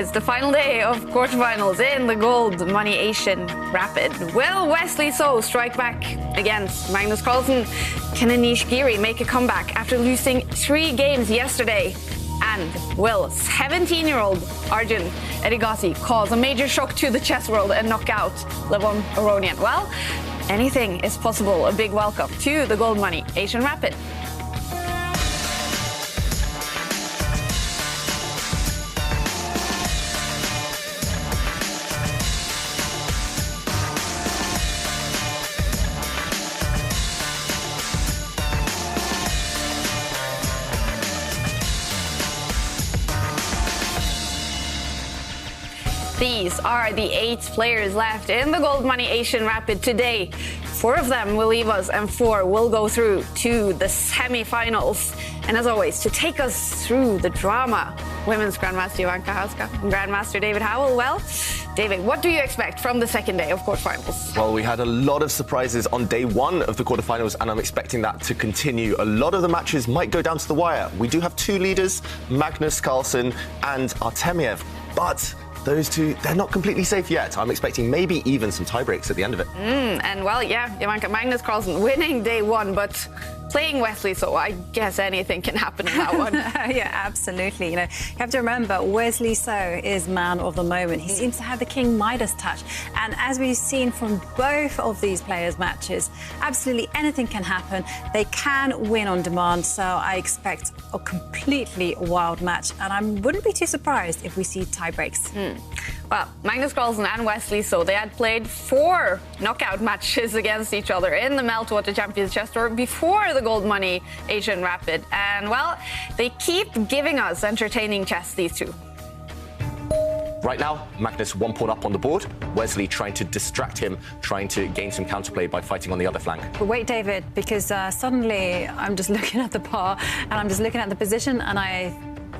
is the final day of quarterfinals in the Goldmoney Asian Rapid. Will Wesley So strike back against Magnus Carlsen? Can Anish Giri make a comeback after losing 3 games yesterday? And will 17-year-old Arjun cause a major shock to the chess world and knock out Aronian? Well, anything is possible. A big welcome to the Goldmoney Asian Rapid. These are the 8 players left in the Goldmoney Asian Rapid today. 4 of them will leave us and 4 will go through to the semi-finals. And as always, to take us through the drama, Women's Grandmaster Jan-Krzysztof Houska and Grandmaster David Howell. Well, David, what do you expect from the second day of quarterfinals? Well, we had a lot of surprises on day 1 of the quarterfinals, and I'm expecting that to continue. A lot of the matches might go down to the wire. We do have 2 leaders, Magnus Carlsen and Artamev, but those 2, they're not completely safe yet. I'm expecting maybe even some tiebreaks at the end of it. And well, yeah, Magnus Carlsen winning day 1, but playing Wesley, so I guess anything can happen in that one. Yeah, absolutely. You know, you have to remember, Wesley So is man of the moment. He seems to have the King Midas touch. And as we've seen from both of these players' matches, absolutely anything can happen. They can win on demand, so I expect a completely wild match. And I wouldn't be too surprised if we see tie breaks. Well, Magnus Carlsen and Wesley So, they had played 4 knockout matches against each other in the Meltwater Champions Chess Tour before the Goldmoney Asian Rapid. And, well, they keep giving us entertaining chess, these 2. Right now, Magnus 1 pawn up on the board. Wesley trying to distract him, trying to gain some counterplay by fighting on the other flank. But wait, David, because suddenly I'm just looking at the par and I'm just looking at the position, and I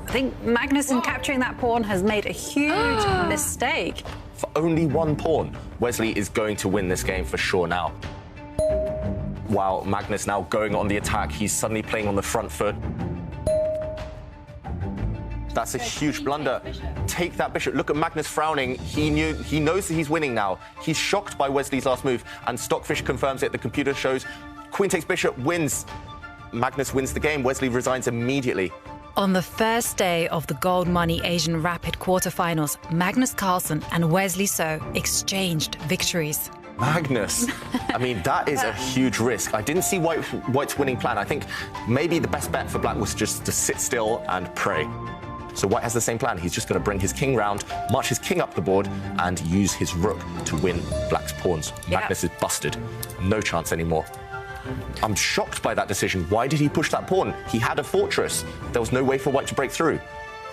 think Magnus, in capturing that pawn, has made a huge mistake. For only 1 pawn, Wesley is going to win this game for sure now. While Magnus now going on the attack, he's suddenly playing on the front foot. That's a huge blunder. Take that bishop. Look at Magnus frowning. He knows that he's winning now. He's shocked by Wesley's last move, and Stockfish confirms it. The computer shows queen takes bishop, wins. Magnus wins the game. Wesley resigns immediately. On the first day of the Goldmoney Asian Rapid quarterfinals, Magnus Carlsen and Wesley So exchanged victories. Magnus, I mean, that is a huge risk. I didn't see White's winning plan. I think maybe the best bet for Black was just to sit still and pray. So White has the same plan. He's just going to bring his king round, march his king up the board, and use his rook to win Black's pawns. Magnus is busted. No chance anymore. I'm shocked by that decision. Why did he push that pawn? He had a fortress. There was no way for White to break through.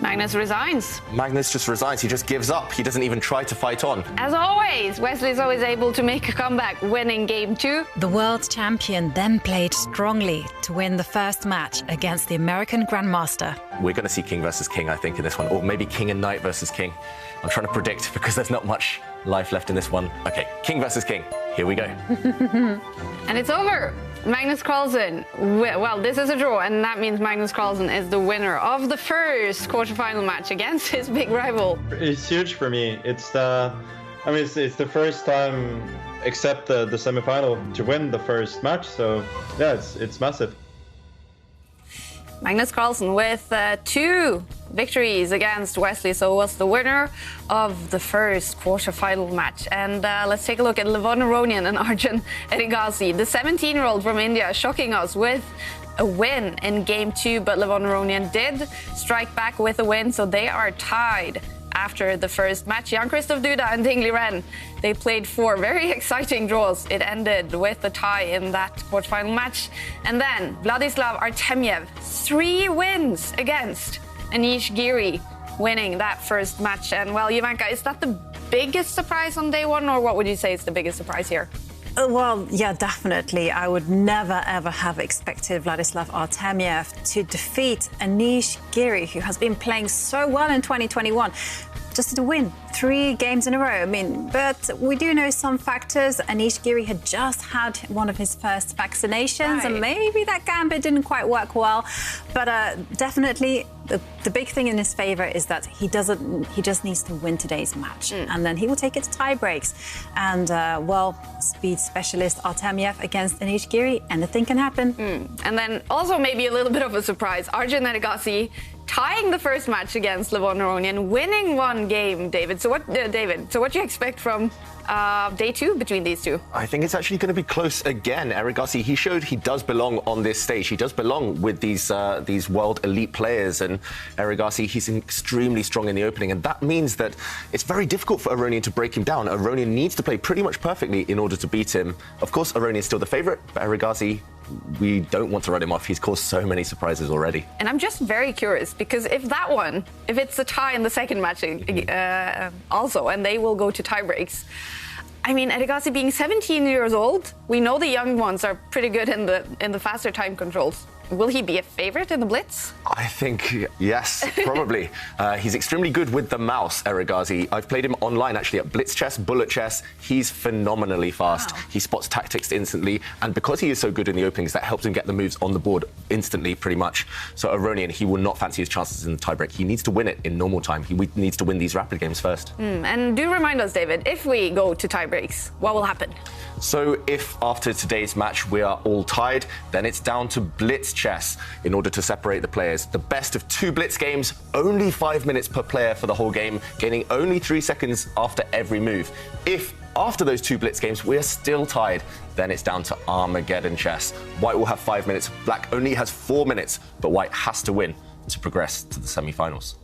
Magnus resigns. Magnus just resigns. He just gives up. He doesn't even try to fight on. As always, Wesley is always able to make a comeback, winning game 2. The world champion then played strongly to win the first match against the American Grandmaster. We're going to see king versus king, I think, in this one. Or maybe king and knight versus king. I'm trying to predict because there's not much life left in this one. OK, king versus king. Here we go. And it's over. Magnus Carlsen, well, this is a draw, and that means Magnus Carlsen is the winner of the first quarterfinal match against his big rival. It's huge for me. It's the the first time, except the semifinal, to win the first match. So yeah, it's massive. Magnus Carlsen with 2 victories against Wesley So was the winner of the first quarterfinal match. And let's take a look at Aronian and Arjun. The 17-year-old from India, shocking us with a win in game 2, but Aronian did strike back with a win, so they are tied after the first match. Jan-Krzysztof and Dingli Ren, they played 4 very exciting draws. It ended with a tie in that quarterfinal match. And then Vladislav Artamev, 3 wins against Anish Giri, winning that first match. And well, Ivanka, is that the biggest surprise on day 1, or what would you say is the biggest surprise here? Well, yeah, definitely. I would never, ever have expected Vladislav Artamev to defeat Anish Giri, who has been playing so well in 2021. just to win 3 games in a row. I mean, but we do know some factors. Anish Giri had just had one of his first vaccinations, and maybe that gambit didn't quite work well. But definitely, the big thing in his favour is that he just needs to win today's match, and then he will take it to tie breaks. And speed specialist Artamev against Anish Giri, anything can happen. And then also maybe a little bit of a surprise, Arjun and Agassi tying the first match against Levon Aronian, winning 1 game, David. So what do you expect from day 2 between these two? I think it's actually going to be close again. Agassi, he showed he does belong on this stage. He does belong with these world elite players. And Agassi, he's extremely strong in the opening. And that means that it's very difficult for Aronian to break him down. Aronian needs to play pretty much perfectly in order to beat him. Of course, Aronian's still the favourite, but Agassi, we don't want to write him off. He's caused so many surprises already. And I'm just very curious, because if it's a tie in the second match also, and they will go to tie breaks, I mean, Agassi being 17 years old, we know the young ones are pretty good in the faster time controls. Will he be a favorite in the Blitz? I think, yes, probably. He's extremely good with the mouse, Agassi. I've played him online, actually, at Blitz chess, bullet chess. He's phenomenally fast. Wow. He spots tactics instantly, and because he is so good in the openings, that helps him get the moves on the board instantly, pretty much. So Aronian, he will not fancy his chances in the tiebreak. He needs to win it in normal time. He needs to win these rapid games first. And do remind us, David, if we go to tiebreaks, what will happen? So if after today's match we are all tied, then it's down to Blitz chess in order to separate the players. The best of 2 Blitz games, only 5 minutes per player for the whole game, gaining only 3 seconds after every move. If after those 2 Blitz games we are still tied, then it's down to Armageddon chess. White will have 5 minutes, Black only has 4 minutes, but White has to win to progress to the semi-finals.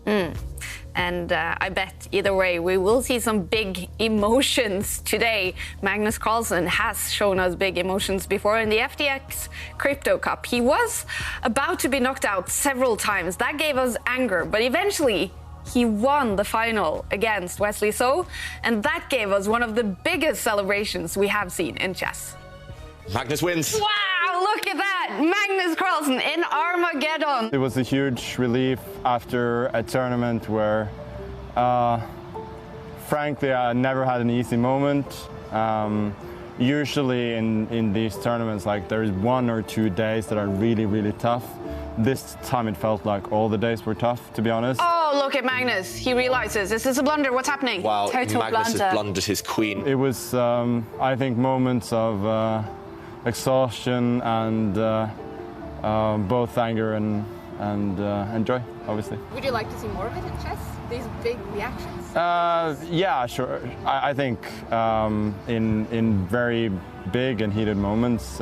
And I bet either way we will see some big emotions today. Magnus Carlsen has shown us big emotions before in the FTX Crypto Cup. He was about to be knocked out several times. That gave us anger, but eventually he won the final against Wesley So, and that gave us one of the biggest celebrations we have seen in chess. Magnus wins. Wow, look at that! Magnus Carlsen in Armageddon. It was a huge relief after a tournament where, frankly, I never had an easy moment. Usually in these tournaments, like, there's 1 or 2 days that are really, really tough. This time it felt like all the days were tough, to be honest. Oh, look at Magnus. He realizes this is a blunder. What's happening? Wow, Total Magnus blunder. has blundered his queen. It was, I think, moments of exhaustion and both anger and joy, obviously. Would you like to see more of it in chess? These big reactions? Yeah, sure. I think in very big and heated moments,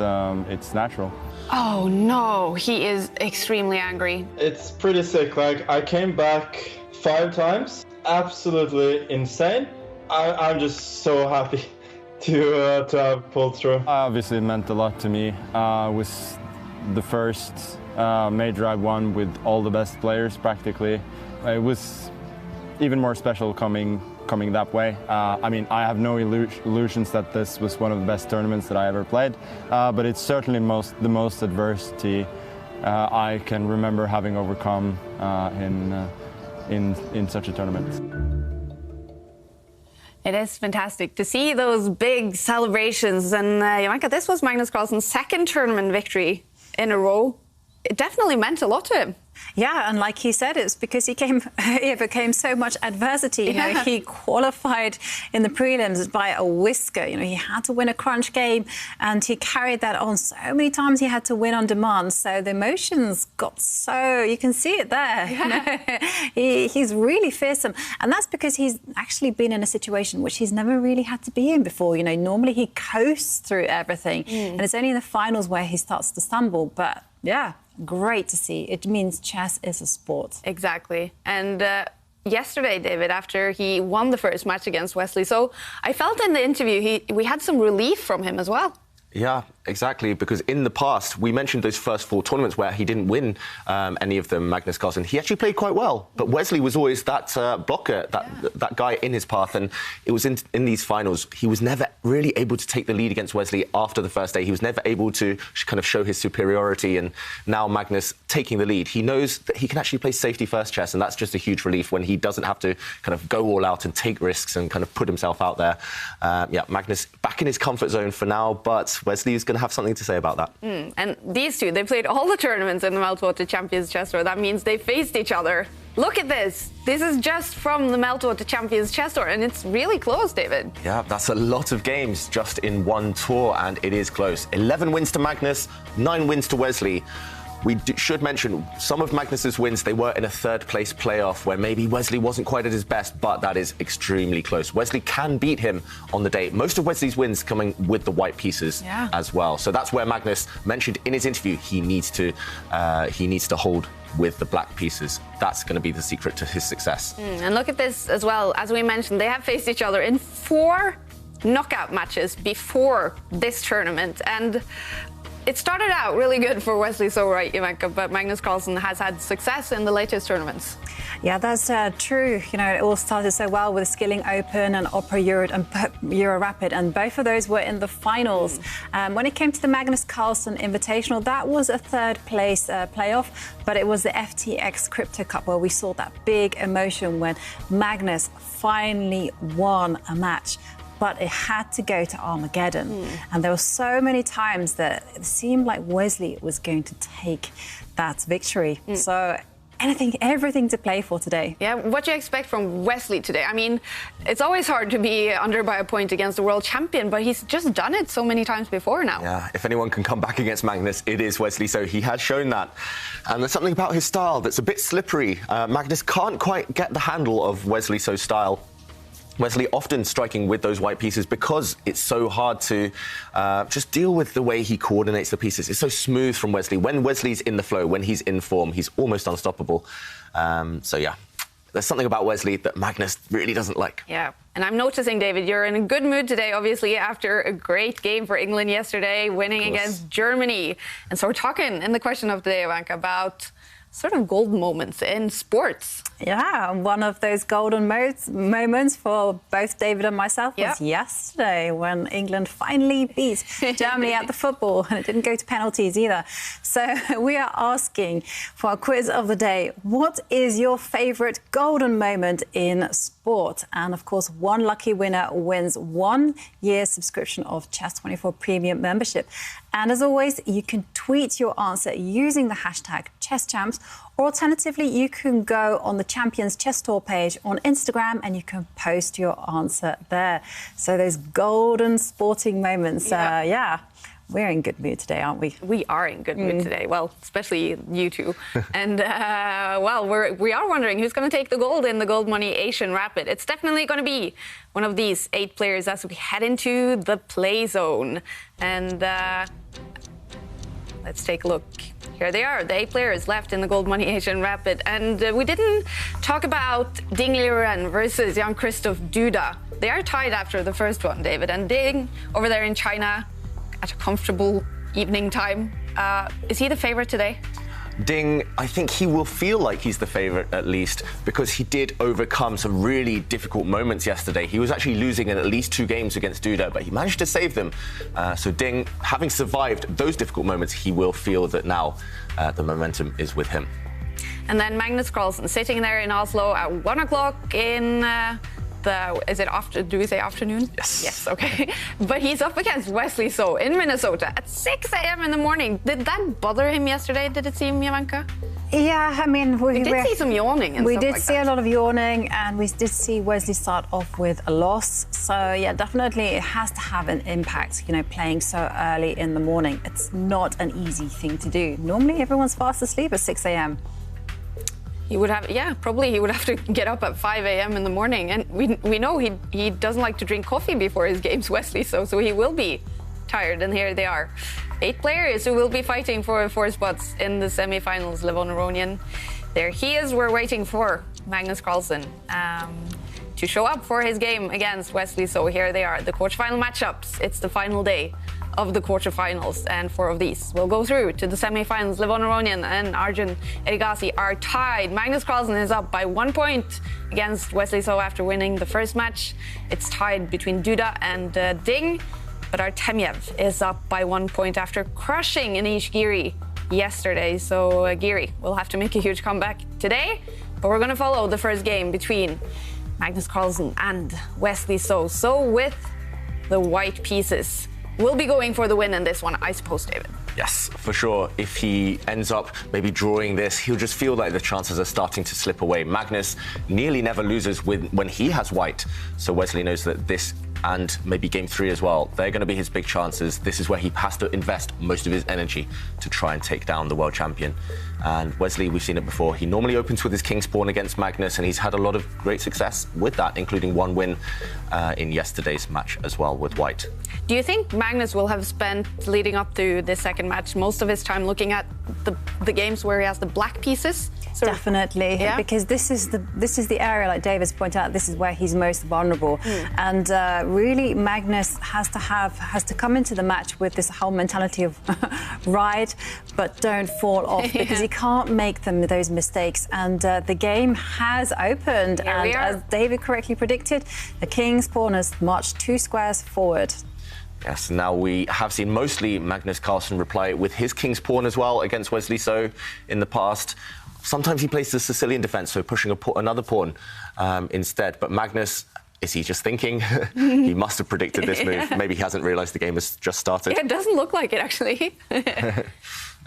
it's natural. Oh no, he is extremely angry. It's pretty sick. Like, I came back 5 times. Absolutely insane. I'm just so happy to have pulled through. Obviously, it meant a lot to me. It was the first major I won with all the best players, practically. It was even more special coming that way. I mean, I have no illusions that this was one of the best tournaments that I ever played, but it's certainly the most adversity I can remember having overcome in such a tournament. It is fantastic to see those big celebrations. And Janka, this was Magnus Carlsen's 2nd tournament victory in a row. It definitely meant a lot to him. Yeah, and like he said, it's because he overcame so much adversity. You know, he qualified in the prelims by a whisker. You know, he had to win a crunch game, and he carried that on so many times. He had to win on demand. So the emotions got so, you can see it there. Yeah. You know, he's really fearsome, and that's because he's actually been in a situation which he's never really had to be in before. You know, normally he coasts through everything, and it's only in the finals where he starts to stumble. But yeah, great to see. It means chess is a sport. Exactly. And yesterday, David, after he won the first match against Wesley So, I felt in the interview we had some relief from him as well. Yeah, Exactly, because in the past, we mentioned those first 4 tournaments where he didn't win any of them, Magnus Carlsen. He actually played quite well, but Wesley was always that blocker, that guy in his path, and it was in these finals. He was never really able to take the lead against Wesley after the first day. He was never able to kind of show his superiority, and now Magnus taking the lead. He knows that he can actually play safety first chess, and that's just a huge relief when he doesn't have to kind of go all out and take risks and kind of put himself out there. Magnus back in his comfort zone for now, but Wesley is going to have something to say about that. And these two, they played all the tournaments in the Meltwater Champions Chess Tour. That means they faced each other. Look at this. This is just from the Meltwater Champions Chess Tour, and it's really close, David. Yeah, that's a lot of games just in one tour, and it is close. 11 wins to Magnus, 9 wins to Wesley. We should mention some of Magnus's wins, they were in a third-place playoff where maybe Wesley wasn't quite at his best, but that is extremely close. Wesley can beat him on the day. Most of Wesley's wins coming with the white pieces as well. So that's where Magnus mentioned in his interview he needs to hold with the black pieces. That's going to be the secret to his success. And look at this as well. As we mentioned, they have faced each other in 4 knockout matches before this tournament. And it started out really good for Wesley So, right, Ivanka, but Magnus Carlsen has had success in the latest tournaments. Yeah, that's true. You know, it all started so well with Skilling Open and Opera Euro and Euro Rapid, and both of those were in the finals. When it came to the Magnus Carlsen Invitational, that was a third-place playoff, but it was the FTX Crypto Cup where we saw that big emotion when Magnus finally won a match. But it had to go to Armageddon. And there were so many times that it seemed like Wesley was going to take that victory. So everything to play for today. Yeah, what do you expect from Wesley today? I mean, it's always hard to be under by a point against the world champion, but he's just done it so many times before now. Yeah, if anyone can come back against Magnus, it is Wesley. So he has shown that. And there's something about his style that's a bit slippery. Magnus can't quite get the handle of Wesley So's style. Wesley often striking with those white pieces because it's so hard to just deal with the way he coordinates the pieces. It's so smooth from Wesley. When Wesley's in the flow, when he's in form, he's almost unstoppable. So, yeah, there's something about Wesley that Magnus really doesn't like. Yeah, and I'm noticing, David, you're in a good mood today, obviously, after a great game for England yesterday, winning against Germany. And so we're talking in the question of the day, Ivanka, about sort of golden moments in sports. Yeah, one of those golden moments for both David and myself was yesterday when England finally beat Germany at the football, and it didn't go to penalties either. So we are asking for our quiz of the day, what is your favourite golden moment in sport? And of course, one lucky winner wins 1 year subscription of Chess24 Premium membership. And as always, you can tweet your answer using the hashtag ChessChamps, or alternatively, you can go on the Champions Chess Tour page on Instagram and you can post your answer there. So those golden sporting moments, we're in good mood today, aren't we? We are in good mood today. Well, especially you two. And, we are wondering who's going to take the gold in the Goldmoney Asian Rapid. It's definitely going to be one of these 8 players as we head into the play zone. And let's take a look. Here they are, the 8 players left in the Goldmoney Asian Rapid. And we didn't talk about Ding Liren versus Jan-Krzysztof Duda. They are tied after the first one, David. And Ding, over there in China, at a comfortable evening time. Is he the favorite today? Ding, I think he will feel like he's the favourite at least, because he did overcome some really difficult moments yesterday. He was actually losing in at least 2 games against Duda, but he managed to save them. So Ding, having survived those difficult moments, he will feel that now the momentum is with him. And then Magnus Carlsen sitting there in Oslo at 1 o'clock in do we say afternoon? Yes. Yes, okay. But he's up against Wesley So in Minnesota at 6 a.m. in the morning. Did that bother him yesterday, did it seem, Ivanka? Yeah, I mean, we did see some yawning and we stuff did like see that. a lot of yawning, and we did see Wesley start off with a loss. So, yeah, definitely it has to have an impact, you know, playing so early in the morning. It's not an easy thing to do. Normally, everyone's fast asleep at 6 a.m. He would have, probably he would have to get up at 5 a.m. in the morning. And we know he doesn't like to drink coffee before his games, Wesley, so he will be tired. And here they are. 8 players who will be fighting for 4 spots in the semi-finals. Aronian, there he is. We're waiting for Magnus Carlsen to show up for his game against Wesley So. Here they are, the quarterfinal matchups. It's the final day of the quarterfinals, and 4 of these will go through to the semifinals. Levon Aronian and Arjun Erigasi are tied. Magnus Carlsen is up by 1 point against Wesley So after winning the first match. It's tied between Duda and Ding, but Artamev is up by 1 point after crushing Anish Giri yesterday. So Giri will have to make a huge comeback today, but we're going to follow the first game between Magnus Carlsen and Wesley So. So with the white pieces, we'll be going for the win in this one, I suppose, David. Yes, for sure. If he ends up maybe drawing this, he'll just feel like the chances are starting to slip away. Magnus nearly never loses when he has white, so Wesley knows that this, and maybe game 3 as well, they're going to be his big chances. This is where he has to invest most of his energy to try and take down the world champion. And Wesley, we've seen it before, he normally opens with his king pawn against Magnus, and he's had a lot of great success with that, including 1 win in yesterday's match as well with white. Do you think Magnus will have spent, leading up to this second match, most of his time looking at the games where he has the black pieces? Definitely, yeah? Because this is the area, like David's pointed out, this is where he's most vulnerable. And really, Magnus has to come into the match with this whole mentality of ride, but don't fall off, because he can't make those mistakes. And the game has opened, and as David correctly predicted, the king's pawn has marched 2 squares forward. Yes, now we have seen mostly Magnus Carlsen reply with his king's pawn as well against Wesley So in the past. Sometimes he plays the Sicilian defence, so pushing another pawn instead. But Magnus, is he just thinking? He must have predicted this move. Maybe he hasn't realised the game has just started. Yeah, it doesn't look like it, actually.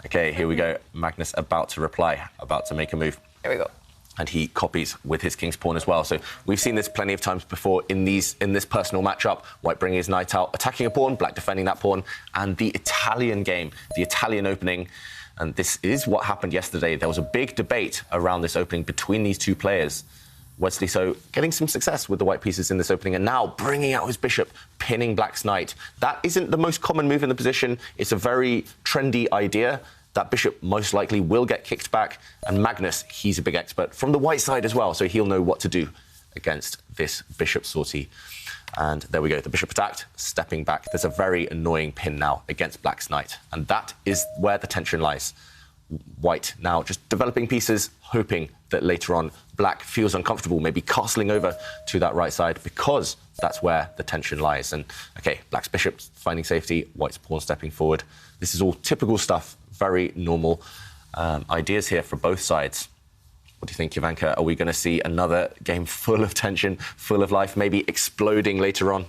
OK, here we go. Magnus about to reply, about to make a move. Here we go. And he copies with his king's pawn as well. So we've seen this plenty of times before in this personal matchup. White bringing his knight out, attacking a pawn, black defending that pawn. And the Italian game, the Italian opening, and this is what happened yesterday. There was a big debate around this opening between these 2 players. Wesley So getting some success with the white pieces in this opening, and now bringing out his bishop, pinning black's knight. That isn't the most common move in the position. It's a very trendy idea. That bishop most likely will get kicked back. And Magnus, he's a big expert from the white side as well, so he'll know what to do against this bishop sortie. And there we go, the bishop attacked, stepping back. There's a very annoying pin now against black's knight. And that is where the tension lies. White now just developing pieces, hoping that later on black feels uncomfortable, maybe castling over to that right side, because that's where the tension lies. And, OK, black's bishop finding safety, white's pawn stepping forward. This is all typical stuff, very normal ideas here for both sides. What do you think, Jovanka? Are we going to see another game full of tension, full of life, maybe exploding later on?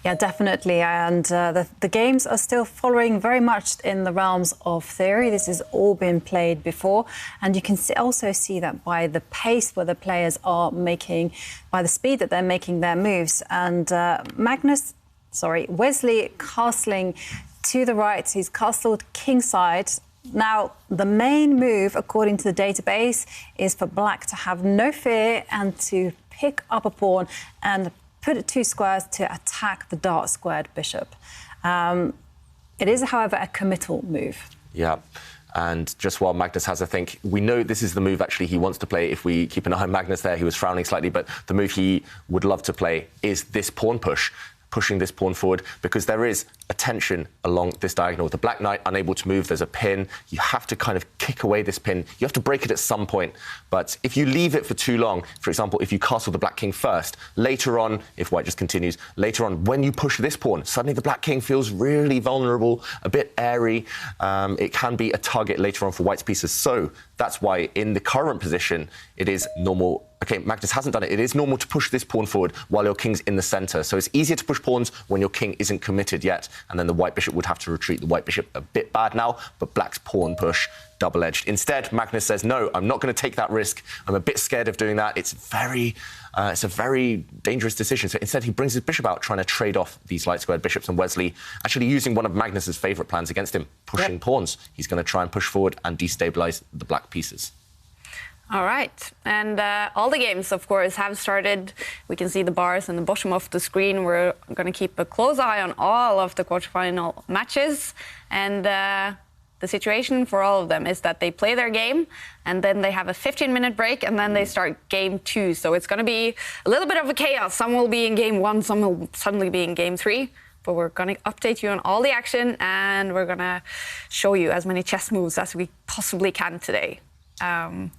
Yeah, definitely. And the games are still following very much in the realms of theory. This has all been played before. And you can also see that by the pace where the players are making, by the speed that they're making their moves. And Wesley castling to the right. He's castled kingside. Now, the main move, according to the database, is for black to have no fear and to pick up a pawn and put it 2 squares to attack the dark squared bishop. It is, however, a committal move. Yeah. And just while Magnus has a think, we know this is the move actually he wants to play. If we keep an eye on Magnus there, he was frowning slightly, but the move he would love to play is this pawn push, pushing this pawn forward, because there is a tension along this diagonal. The black knight unable to move, there's a pin. You have to kind of kick away this pin. You have to break it at some point. But if you leave it for too long, for example, if you castle the black king first, later on, if white just continues, later on, when you push this pawn, suddenly the black king feels really vulnerable, a bit airy. It can be a target later on for white's pieces. So that's why in the current position, it is normal. OK, Magnus hasn't done it. It is normal to push this pawn forward while your king's in the centre. So it's easier to push pawns when your king isn't committed yet. And then the white bishop would have to retreat. The white bishop a bit bad now, but black's pawn push double-edged. Instead, Magnus says, no, I'm not going to take that risk. I'm a bit scared of doing that. It's a very dangerous decision. So instead, he brings his bishop out, trying to trade off these light-squared bishops, and Wesley actually using one of Magnus's favourite plans against him, pushing pawns. He's going to try and push forward and destabilise the black pieces. All right. And all the games, of course, have started. We can see the bars in the bottom of the screen. We're going to keep a close eye on all of the quarterfinal matches. And the situation for all of them is that they play their game and then they have a 15-minute break and then they start game 2. So it's going to be a little bit of a chaos. Some will be in game 1, some will suddenly be in game 3. but we're going to update you on all the action, and we're going to show you as many chess moves as we possibly can today.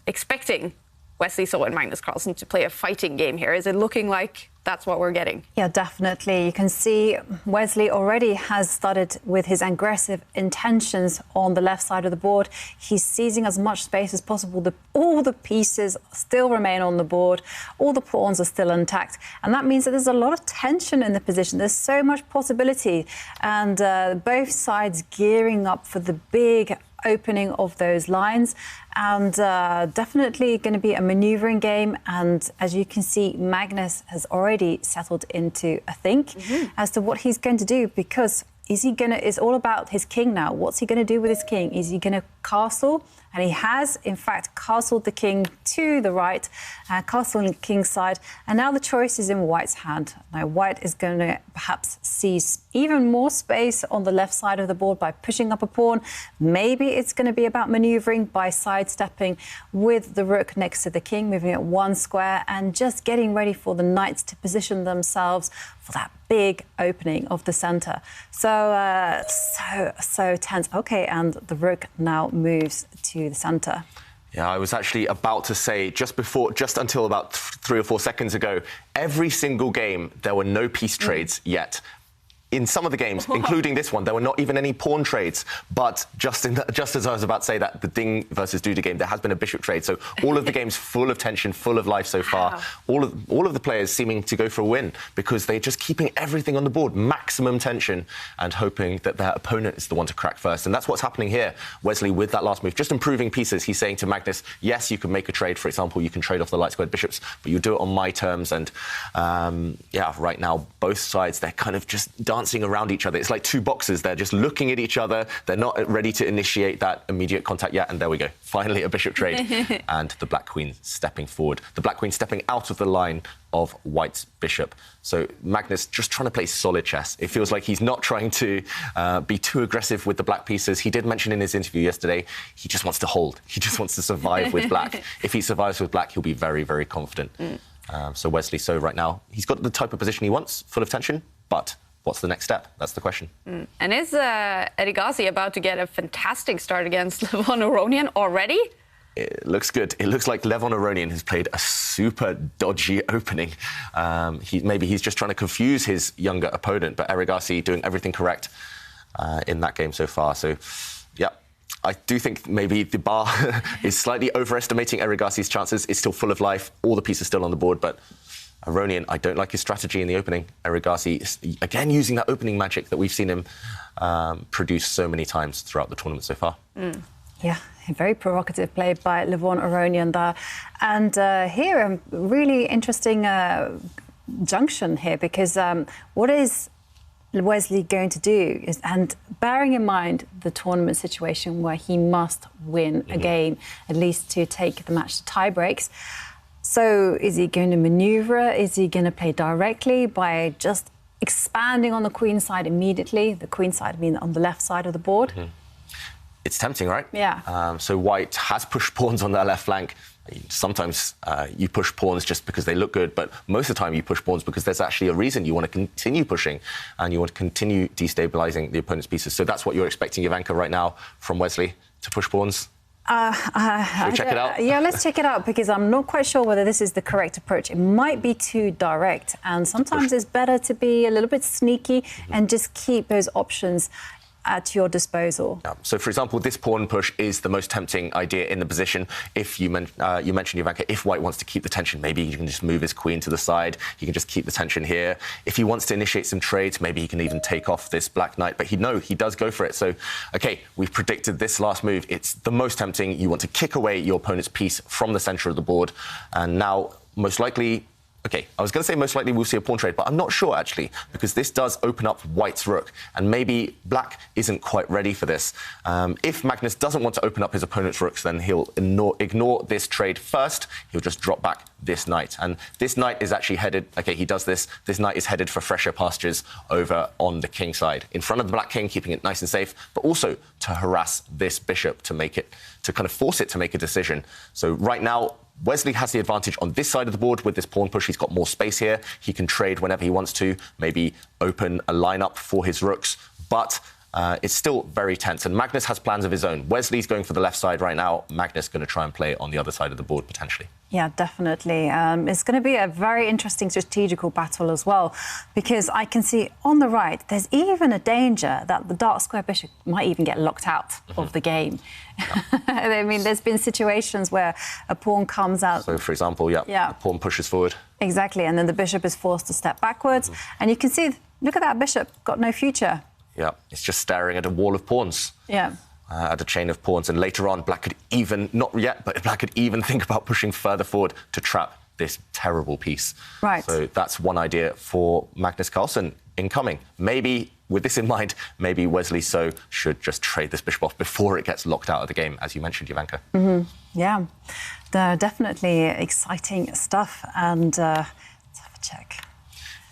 Expecting Wesley So and Magnus Carlsen to play a fighting game here. Is it looking like that's what we're getting? Yeah, definitely. You can see Wesley already has started with his aggressive intentions on the left side of the board. He's seizing as much space as possible. All the pieces still remain on the board. All the pawns are still intact. And that means that there's a lot of tension in the position. There's so much possibility. And both sides gearing up for the big opening of those lines, and definitely going to be a maneuvering game. And as you can see, Magnus has already settled into a think as to what he's going to do, because it's all about his king now. What's he going to do with his king? Is he going to castle? And he has, in fact, castled the king to the right, castle on the king's side. And now the choice is in White's hand. Now, White is going to perhaps seize even more space on the left side of the board by pushing up a pawn. Maybe it's going to be about manoeuvring by sidestepping with the rook next to the king, moving it one square, and just getting ready for the knights to position themselves for that big opening of the center. So tense. Okay, and the rook now moves to the center. Yeah, I was actually about to say, just until about 3 or 4 seconds ago, every single game, there were no piece trades yet. In some of the games, including this one, there were not even any pawn trades. But just as I was about to say that, the Ding versus Duda game, there has been a bishop trade. So all of the games full of tension, full of life so far. Wow. All of the players seeming to go for a win because they're just keeping everything on the board, maximum tension, and hoping that their opponent is the one to crack first. And that's what's happening here. Wesley, with that last move, just improving pieces. He's saying to Magnus, yes, you can make a trade. For example, you can trade off the light squared bishops, but you do it on my terms. And yeah, right now, both sides, they're kind of just dancing around each other. It's like two boxers. They're just looking at each other. They're not ready to initiate that immediate contact yet. And there we go. Finally, a bishop trade. And the black queen stepping forward. The black queen stepping out of the line of White's bishop. So Magnus just trying to play solid chess. It feels like he's not trying to be too aggressive with the black pieces. He did mention in his interview yesterday, he just wants to hold. He just wants to survive with black. If he survives with black, he'll be very, very confident. So Wesley So right now, he's got the type of position he wants, full of tension, but what's the next step? That's the question. And is Erigaisi about to get a fantastic start against Levon Aronian already? It looks good. It looks like Levon Aronian has played a super dodgy opening. Maybe he's just trying to confuse his younger opponent, but Erigaisi doing everything correct in that game so far. So, yeah, I do think maybe the bar is slightly overestimating Erigaisi's chances. It's still full of life. All the pieces still on the board, but Aronian, I don't like his strategy in the opening. Erigaisi, again, using that opening magic that we've seen him produce so many times throughout the tournament so far. Yeah, a very provocative play by Levon Aronian there. And here, a really interesting junction here, because what is Wesley going to do is, and bearing in mind the tournament situation where he must win a game, at least to take the match to tie breaks. So is he going to maneuver? Is he going to play directly by just expanding on the queen side immediately? The queen side, I mean, on the left side of the board? It's tempting, right? Yeah. So White has pushed pawns on their left flank. Sometimes you push pawns just because they look good, but most of the time you push pawns because there's actually a reason you want to continue pushing and you want to continue destabilizing the opponent's pieces. So that's what you're expecting, Ivanka, right now from Wesley, to push pawns? Should we check it out? Yeah, let's check it out, because I'm not quite sure whether this is the correct approach. It might be too direct, and sometimes it's better to be a little bit sneaky and just keep those options at your disposal. Yeah. So, for example, this pawn push is the most tempting idea in the position. If you mentioned, Ivanka, if White wants to keep the tension, maybe he can just move his queen to the side. He can just keep the tension here. If he wants to initiate some trades, maybe he can even take off this black knight. But he does go for it. So, OK, we've predicted this last move. It's the most tempting. You want to kick away your opponent's piece from the centre of the board. And now, most likely... OK, I was going to say most likely we'll see a pawn trade, but I'm not sure, actually, because this does open up White's rook, and maybe Black isn't quite ready for this. If Magnus doesn't want to open up his opponent's rooks, then he'll ignore this trade first. He'll just drop back this knight. And this knight is actually headed... OK, he does this. This knight is headed for fresher pastures over on the king side, in front of the black king, keeping it nice and safe, but also to harass this bishop to kind of force it to make a decision. So right now, Wesley has the advantage on this side of the board with this pawn push. He's got more space here. He can trade whenever he wants to, maybe open a lineup for his rooks. But it's still very tense. And Magnus has plans of his own. Wesley's going for the left side right now. Magnus going to try and play on the other side of the board, potentially. Yeah, definitely. It's going to be a very interesting strategical battle as well, because I can see on the right, there's even a danger that the dark square bishop might even get locked out of the game. Yeah. I mean, there's been situations where a pawn comes out. So, for example, the pawn pushes forward. Exactly, and then the bishop is forced to step backwards. And you can see, look at that bishop, got no future. Yeah, it's just staring at a wall of pawns. Yeah. At a chain of pawns. And later on, Black could even, not yet, but Black could even think about pushing further forward to trap this terrible piece. Right. So that's one idea for Magnus Carlsen incoming. Maybe, with this in mind, maybe Wesley So should just trade this bishop off before it gets locked out of the game, as you mentioned, Jovanka. Yeah, definitely exciting stuff. And let's have a check.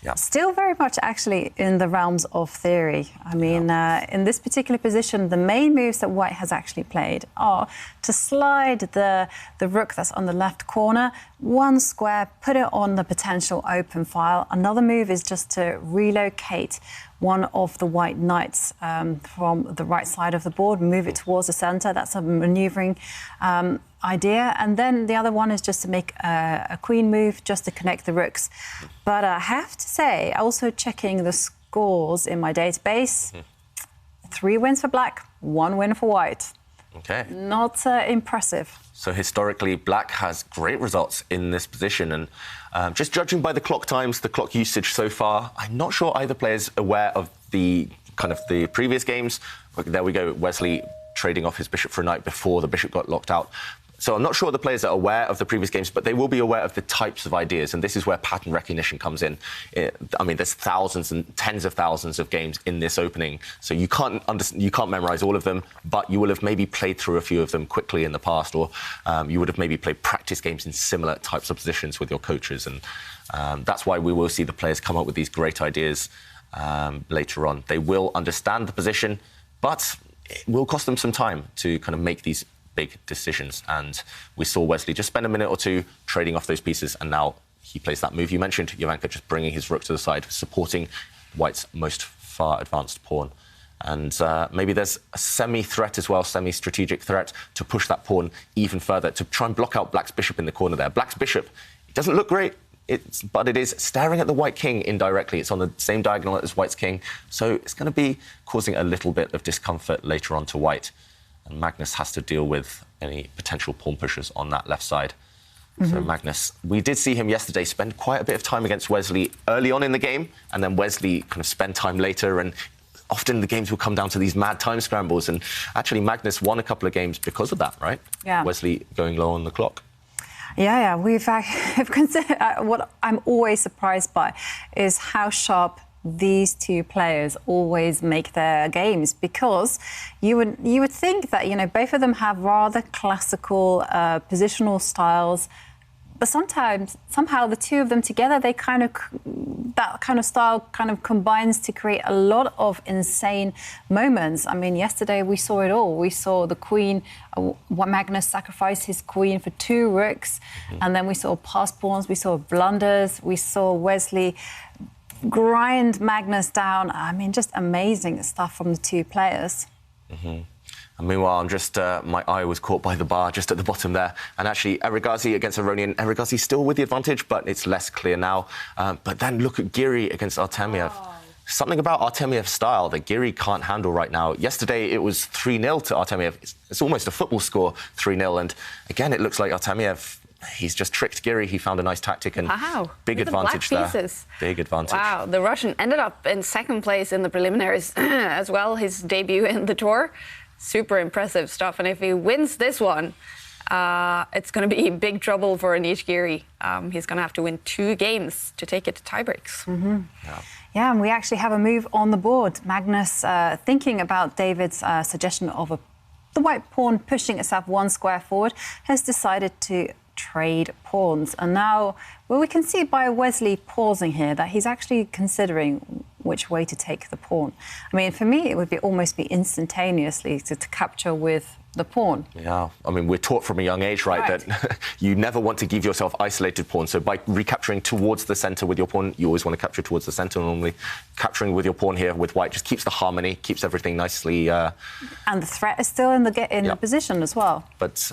Yeah. Still very much actually in the realms of theory. I mean, in this particular position, the main moves that White has actually played are to slide the rook that's on the left corner, one square, put it on the potential open file. Another move is just to relocate one of the white knights from the right side of the board, move it towards the center. That's a maneuvering idea. And then the other one is just to make a queen move, just to connect the rooks. But I have to say, also checking the scores in my database, 3 wins for Black, 1 win for White. Okay. Not impressive. So historically, Black has great results in this position. And just judging by the clock times, the clock usage so far, I'm not sure either player is aware of the previous games. There we go, Wesley trading off his bishop for a knight before the bishop got locked out. So I'm not sure the players are aware of the previous games, but they will be aware of the types of ideas. And this is where pattern recognition comes in. I mean, there's thousands and tens of thousands of games in this opening. So you can't memorize all of them, but you will have maybe played through a few of them quickly in the past, or you would have maybe played practice games in similar types of positions with your coaches. And that's why we will see the players come up with these great ideas later on. They will understand the position, but it will cost them some time to kind of make these big decisions. And we saw Wesley just spend a minute or two trading off those pieces, and now he plays that move you mentioned, Jovanka, just bringing his rook to the side, supporting White's most far advanced pawn. And maybe there's a semi-threat as well, semi-strategic threat to push that pawn even further, to try and block out Black's bishop in the corner there. Black's bishop, it doesn't look great, but it is staring at the White king indirectly. It's on the same diagonal as White's king, so it's going to be causing a little bit of discomfort later on to White. And Magnus has to deal with any potential pawn pushers on that left side. So Magnus, we did see him yesterday spend quite a bit of time against Wesley early on in the game, and then Wesley kind of spend time later, and often the games will come down to these mad time scrambles, and actually Magnus won a couple of games because of that, right? Yeah. Wesley going low on the clock. Yeah, we've considered, what I'm always surprised by is how sharp these two players always make their games, because you would think that, you know, both of them have rather classical positional styles, but somehow the two of them together, that kind of style kind of combines to create a lot of insane moments. I mean, yesterday we saw it all. We saw the queen, Magnus sacrifice his queen for 2 rooks, and then we saw passed pawns, we saw blunders, we saw Wesley grind Magnus down. I mean, just amazing stuff from the two players. And meanwhile, I'm just, my eye was caught by the bar just at the bottom there. And actually, Erigazi against Aronian. Erigazi still with the advantage, but it's less clear now. But then look at Giri against Artamev. Something about Artamev's style that Giri can't handle right now. Yesterday, it was 3-0 to Artamev. It's almost a football score, 3-0. And again, it looks like Artamev, he's just tricked Giri. He found a nice tactic, and big advantage there. Big advantage. Wow, the Russian ended up in 2nd place in the preliminaries as well, his debut in the tour. Super impressive stuff. And if he wins this one, it's going to be big trouble for Anish Giri. He's going to have to win 2 games to take it to tiebreaks. Yeah, and we actually have a move on the board. Magnus, thinking about David's suggestion of the white pawn pushing itself 1 square forward, has decided to trade pawns. And now, well, we can see by Wesley pausing here that he's actually considering which way to take the pawn. I mean, for me, it would be almost be instantaneously to capture with the pawn. Yeah, I mean, we're taught from a young age, right, that you never want to give yourself isolated pawns. So by recapturing towards the centre with your pawn, you always want to capture towards the centre. Normally, capturing with your pawn here with white just keeps the harmony, keeps everything nicely. And the threat is still in the position as well. But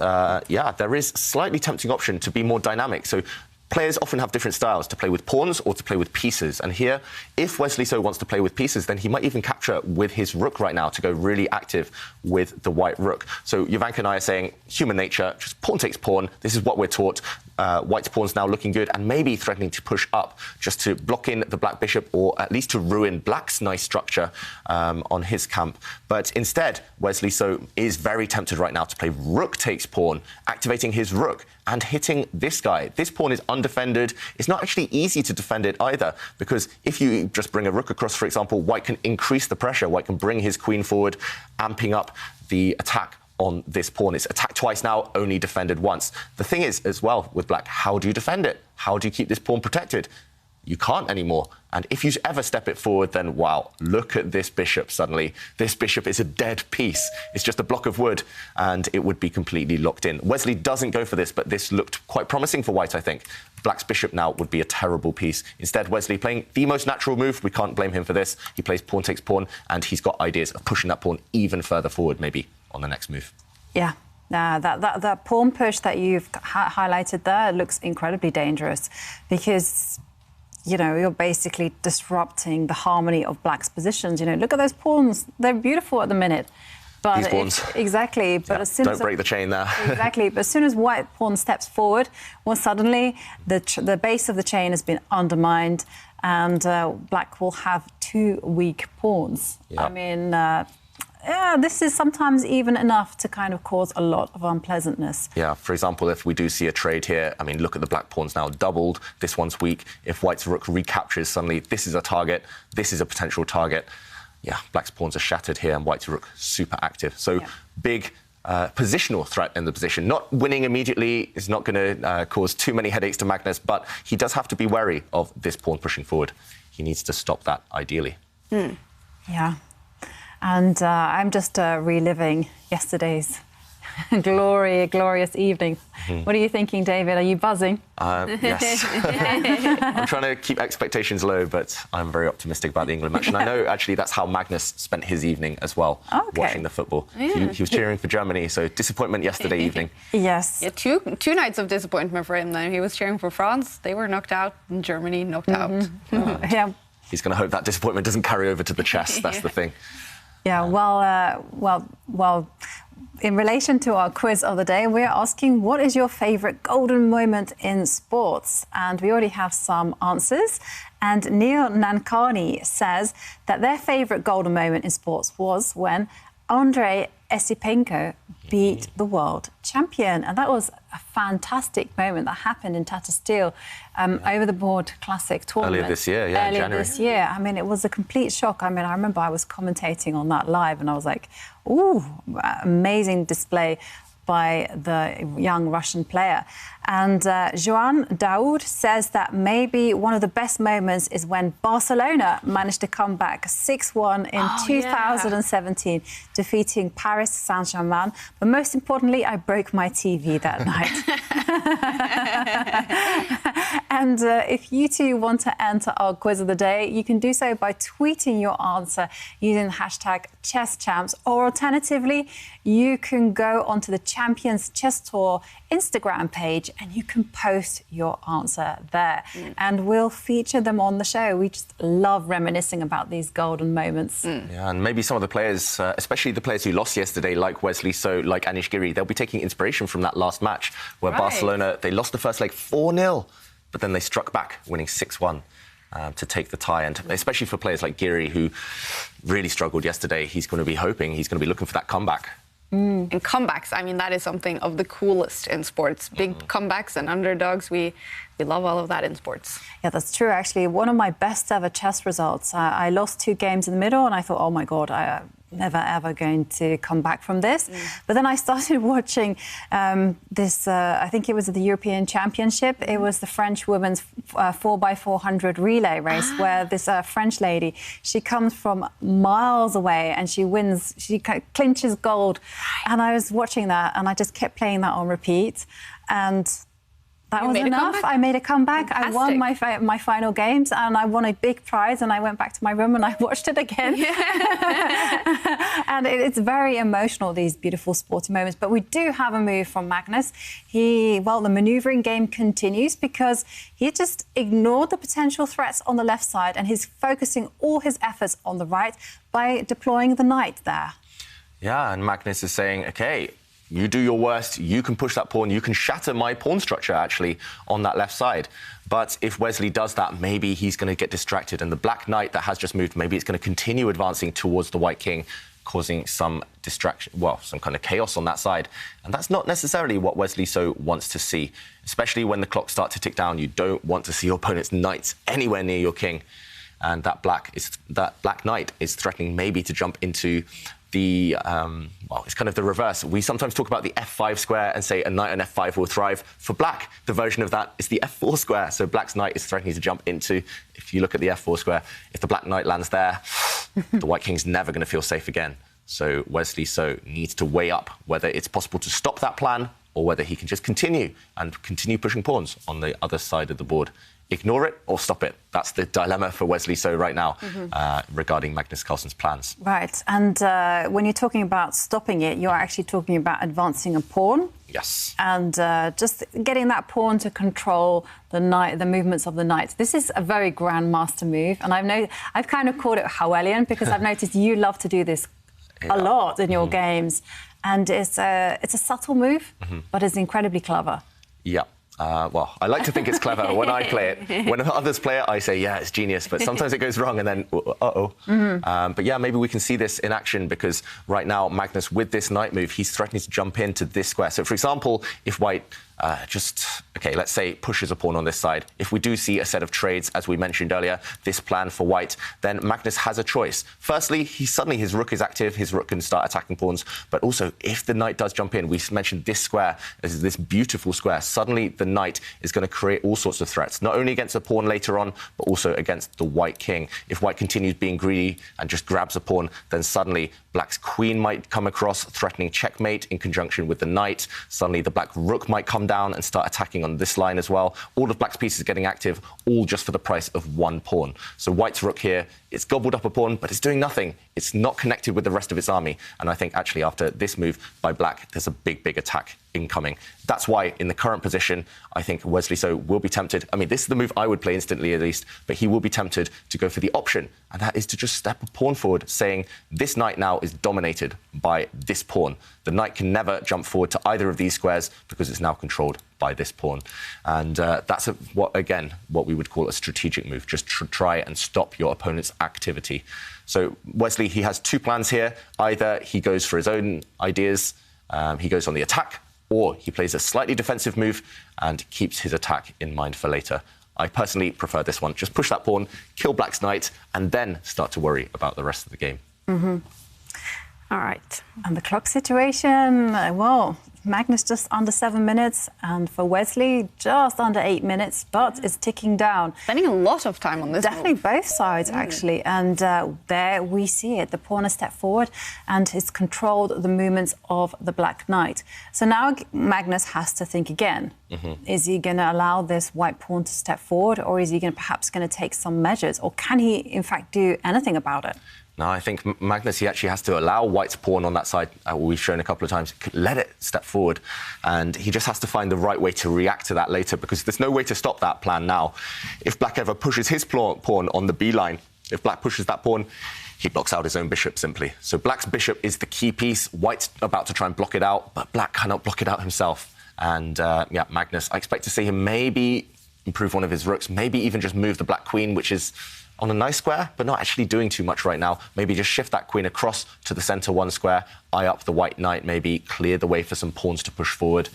yeah, there is a slightly tempting option to be more dynamic. So players often have different styles, to play with pawns or to play with pieces. And here, if Wesley So wants to play with pieces, then he might even capture with his rook right now to go really active with the white rook. So Jovanka and I are saying, human nature, just pawn takes pawn. This is what we're taught. White's pawn's now looking good and maybe threatening to push up just to block in the black bishop or at least to ruin black's nice structure on his camp. But instead, Wesley So is very tempted right now to play rook takes pawn, activating his rook and hitting this guy. This pawn is undefended. It's not actually easy to defend it either, because if you just bring a rook across, for example, White can increase the pressure. White can bring his queen forward, amping up the attack on this pawn. It's attacked twice now, only defended once. The thing is, as well, with black, how do you defend it? How do you keep this pawn protected? You can't anymore. And if you ever step it forward, then, wow, look at this bishop suddenly. This bishop is a dead piece. It's just a block of wood, and it would be completely locked in. Wesley doesn't go for this, but this looked quite promising for White, I think. Black's bishop now would be a terrible piece. Instead, Wesley playing the most natural move. We can't blame him for this. He plays pawn takes pawn, and he's got ideas of pushing that pawn even further forward, maybe, on the next move. Yeah. That pawn push that you've highlighted there looks incredibly dangerous, because you know, you're basically disrupting the harmony of black's positions. You know, look at those pawns. They're beautiful at the minute. But these pawns. Exactly. But as soon don't break the chain there. Exactly. But as soon as white pawn steps forward, well, suddenly the base of the chain has been undermined, and black will have two weak pawns. Yeah. I mean, yeah, this is sometimes even enough to kind of cause a lot of unpleasantness. Yeah, for example, if we do see a trade here, I mean, look at the black pawns now doubled. This one's weak. If white's rook recaptures, suddenly this is a target. This is a potential target. Yeah, black's pawns are shattered here and white's rook super active. So big positional threat in the position. Not winning immediately is not going to cause too many headaches to Magnus, but he does have to be wary of this pawn pushing forward. He needs to stop that, ideally. Yeah. And I'm just reliving yesterday's glorious evening. What are you thinking, David? Are you buzzing? Yes. I'm trying to keep expectations low, but I'm very optimistic about the England match. And I know, actually, that's how Magnus spent his evening as well, watching the football. Yeah. He was cheering for Germany, so disappointment yesterday evening. Yes. Yeah, two nights of disappointment for him, then. He was cheering for France. They were knocked out, and Germany knocked out. Yeah. He's going to hope that disappointment doesn't carry over to the chess. That's the thing. Yeah, well, in relation to our quiz of the day, we're asking, what is your favourite golden moment in sports? And we already have some answers. And Neil Nankani says that their favourite golden moment in sports was when Andrei Esipenko beat the world champion. And that was a fantastic moment that happened in Tata Steel over the board classic tournament. Earlier this year, yeah, in January. This year. I mean, it was a complete shock. I mean, I remember I was commentating on that live and I was like, ooh, amazing display by the young Russian player. And Joan Daoud says that maybe one of the best moments is when Barcelona managed to come back 6-1 in 2017, defeating Paris Saint-Germain. But most importantly, I broke my TV that night. And if you too want to enter our quiz of the day, you can do so by tweeting your answer using the hashtag #ChessChamps, or alternatively, you can go onto the Champions Chess Tour Instagram page and you can post your answer there. And we'll feature them on the show. We just love reminiscing about these golden moments. Yeah, and maybe some of the players, especially the players who lost yesterday, like Wesley So, like Anish Giri, they'll be taking inspiration from that last match where Barcelona, they lost the first leg 4-0, but then they struck back, winning 6-1. To take the tie, and especially for players like Giri, who really struggled yesterday, he's going to be looking for that comeback. And comebacks, I mean, that is something of the coolest in sports. Big comebacks and underdogs, we love all of that in sports. Yeah, that's true, actually. One of my best ever chess results, I lost 2 games in the middle, and I thought, oh my God, never ever going to come back from this. But then I started watching this, I think it was at the European Championship. It was the French women's 4x400 relay race where this French lady, she comes from miles away and she wins, she clinches gold. And I was watching that and I just kept playing that on repeat. And that was enough. I made a comeback. Fantastic. I won my final games and I won a big prize and I went back to my room and I watched it again. And it's very emotional, these beautiful sporting moments. But we do have a move from Magnus. The manoeuvring game continues because he just ignored the potential threats on the left side and he's focusing all his efforts on the right by deploying the knight there. Yeah, and Magnus is saying, OK, you do your worst, you can push that pawn, you can shatter my pawn structure, actually, on that left side. But if Wesley does that, maybe he's going to get distracted. And the black knight that has just moved, maybe it's going to continue advancing towards the white king, causing some distraction, well, some kind of chaos on that side. And that's not necessarily what Wesley So wants to see, especially when the clocks start to tick down. You don't want to see your opponent's knights anywhere near your king. And that black knight is threatening maybe to jump into the, it's kind of the reverse. We sometimes talk about the f5 square and say a knight on f5 will thrive. For black, the version of that is the f4 square. So black's knight is threatening to jump into, if you look at the f4 square, if the black knight lands there, the white king's never going to feel safe again. So Wesley So needs to weigh up whether it's possible to stop that plan or whether he can just continue pushing pawns on the other side of the board. Ignore it or stop it. That's the dilemma for Wesley So right now regarding Magnus Carlsen's plans. Right. And when you're talking about stopping it, you're actually talking about advancing a pawn. Yes. And just getting that pawn to control the knight, the movements of the knight. This is a very grandmaster move. And I've kind of called it Howellian because I've noticed you love to do this a lot in your games. And it's a subtle move, but it's incredibly clever. Yeah. Well, I like to think it's clever when I play it. When others play it, I say, yeah, it's genius. But sometimes it goes wrong and then, uh-oh. But yeah, maybe we can see this in action because right now, Magnus, with this knight move, he's threatening to jump into this square. So, for example, if white let's say pushes a pawn on this side. If we do see a set of trades, as we mentioned earlier, this plan for white, then Magnus has a choice. Firstly, his rook is active, his rook can start attacking pawns, but also if the knight does jump in, we mentioned this square, this beautiful square, suddenly the knight is going to create all sorts of threats, not only against a pawn later on, but also against the white king. If white continues being greedy and just grabs a pawn, then suddenly black's queen might come across, threatening checkmate in conjunction with the knight. Suddenly the black rook might come down and start attacking on this line as well. All of black's pieces getting active, all just for the price of one pawn. So white's rook here, it's gobbled up a pawn, but it's doing nothing. It's not connected with the rest of its army. And I think actually after this move by black, there's a big attack incoming. That's why in the current position, I think Wesley So will be tempted. I mean, this is the move I would play instantly at least, but he will be tempted to go for the option. And that is to just step a pawn forward, saying this knight now is dominated by this pawn. The knight can never jump forward to either of these squares because it's now controlled by this pawn. And that's what we would call a strategic move, just try and stop your opponent's activity. So Wesley, he has two plans here. Either he goes for his own ideas, he goes on the attack, or he plays a slightly defensive move and keeps his attack in mind for later. I personally prefer this one. Just push that pawn, kill black's knight, and then start to worry about the rest of the game. All right. And the clock situation, well, Magnus just under 7 minutes, and for Wesley, just under 8 minutes, but it's ticking down. Spending a lot of time on this. Definitely both sides, actually. And there we see it. The pawn has stepped forward and has controlled the movements of the black knight. So now Magnus has to think again. Is he going to allow this white pawn to step forward, or is he perhaps going to take some measures, or can he, in fact, do anything about it? No, I think Magnus, he actually has to allow white's pawn on that side, we've shown a couple of times, let it step forward. And he just has to find the right way to react to that later, because there's no way to stop that plan now. If black ever pushes his pawn on the B line, if black pushes that pawn, he blocks out his own bishop simply. So black's bishop is the key piece. White's about to try and block it out, but black cannot block it out himself. And Magnus, I expect to see him maybe improve one of his rooks, maybe even just move the black queen, which is on a nice square, but not actually doing too much right now. Maybe just shift that queen across to the centre one square, eye up the white knight, maybe clear the way for some pawns to push forward.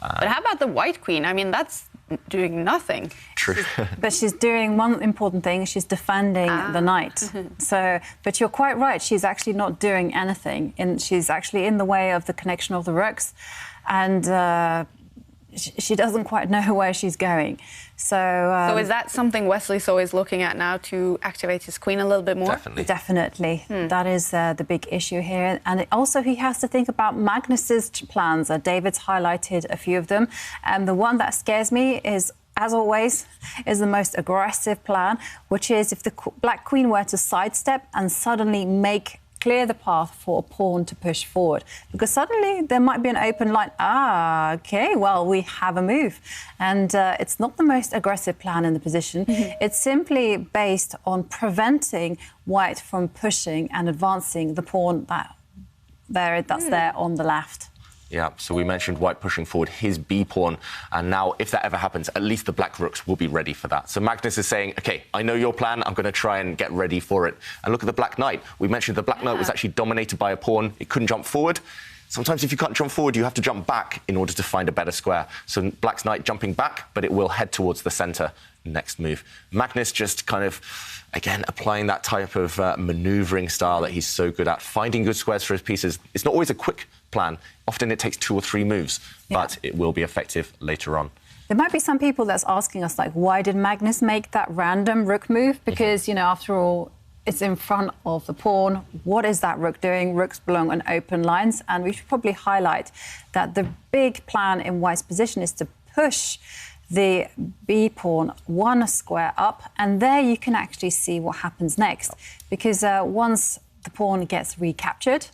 But how about the white queen? I mean, that's doing nothing. True. But she's doing one important thing. She's defending the knight. So, but you're quite right. She's actually not doing anything. She's actually in the way of the connection of the rooks, and she doesn't quite know where she's going. So is that something Wesley So is looking at now to activate his queen a little bit more? Definitely. That is the big issue here. And also he has to think about Magnus's plans. David's highlighted a few of them. And the one that scares me is, as always, is the most aggressive plan, which is if the black queen were to sidestep and suddenly clear the path for a pawn to push forward, because suddenly there might be an open line. Okay, well, we have a move. And it's not the most aggressive plan in the position. It's simply based on preventing white from pushing and advancing the pawn that's there on the left. Yeah, so we mentioned white pushing forward his b-pawn, and now, if that ever happens, at least the black rooks will be ready for that. So Magnus is saying, OK, I know your plan, I'm going to try and get ready for it. And look at the black knight. We mentioned the black knight was actually dominated by a pawn. It couldn't jump forward. Sometimes if you can't jump forward, you have to jump back in order to find a better square. So black's knight jumping back, but it will head towards the centre next move. Magnus just kind of, again, applying that type of manoeuvring style that he's so good at, finding good squares for his pieces. It's not always a quick plan. Often it takes 2 or 3 moves, but it will be effective later on. There might be some people that's asking us, like, why did Magnus make that random rook move? Because, you know, after all, it's in front of the pawn. What is that rook doing? Rooks belong on open lines. And we should probably highlight that the big plan in white's position is to push the b-pawn 1 square up. And there you can actually see what happens next. Because once the pawn gets recaptured,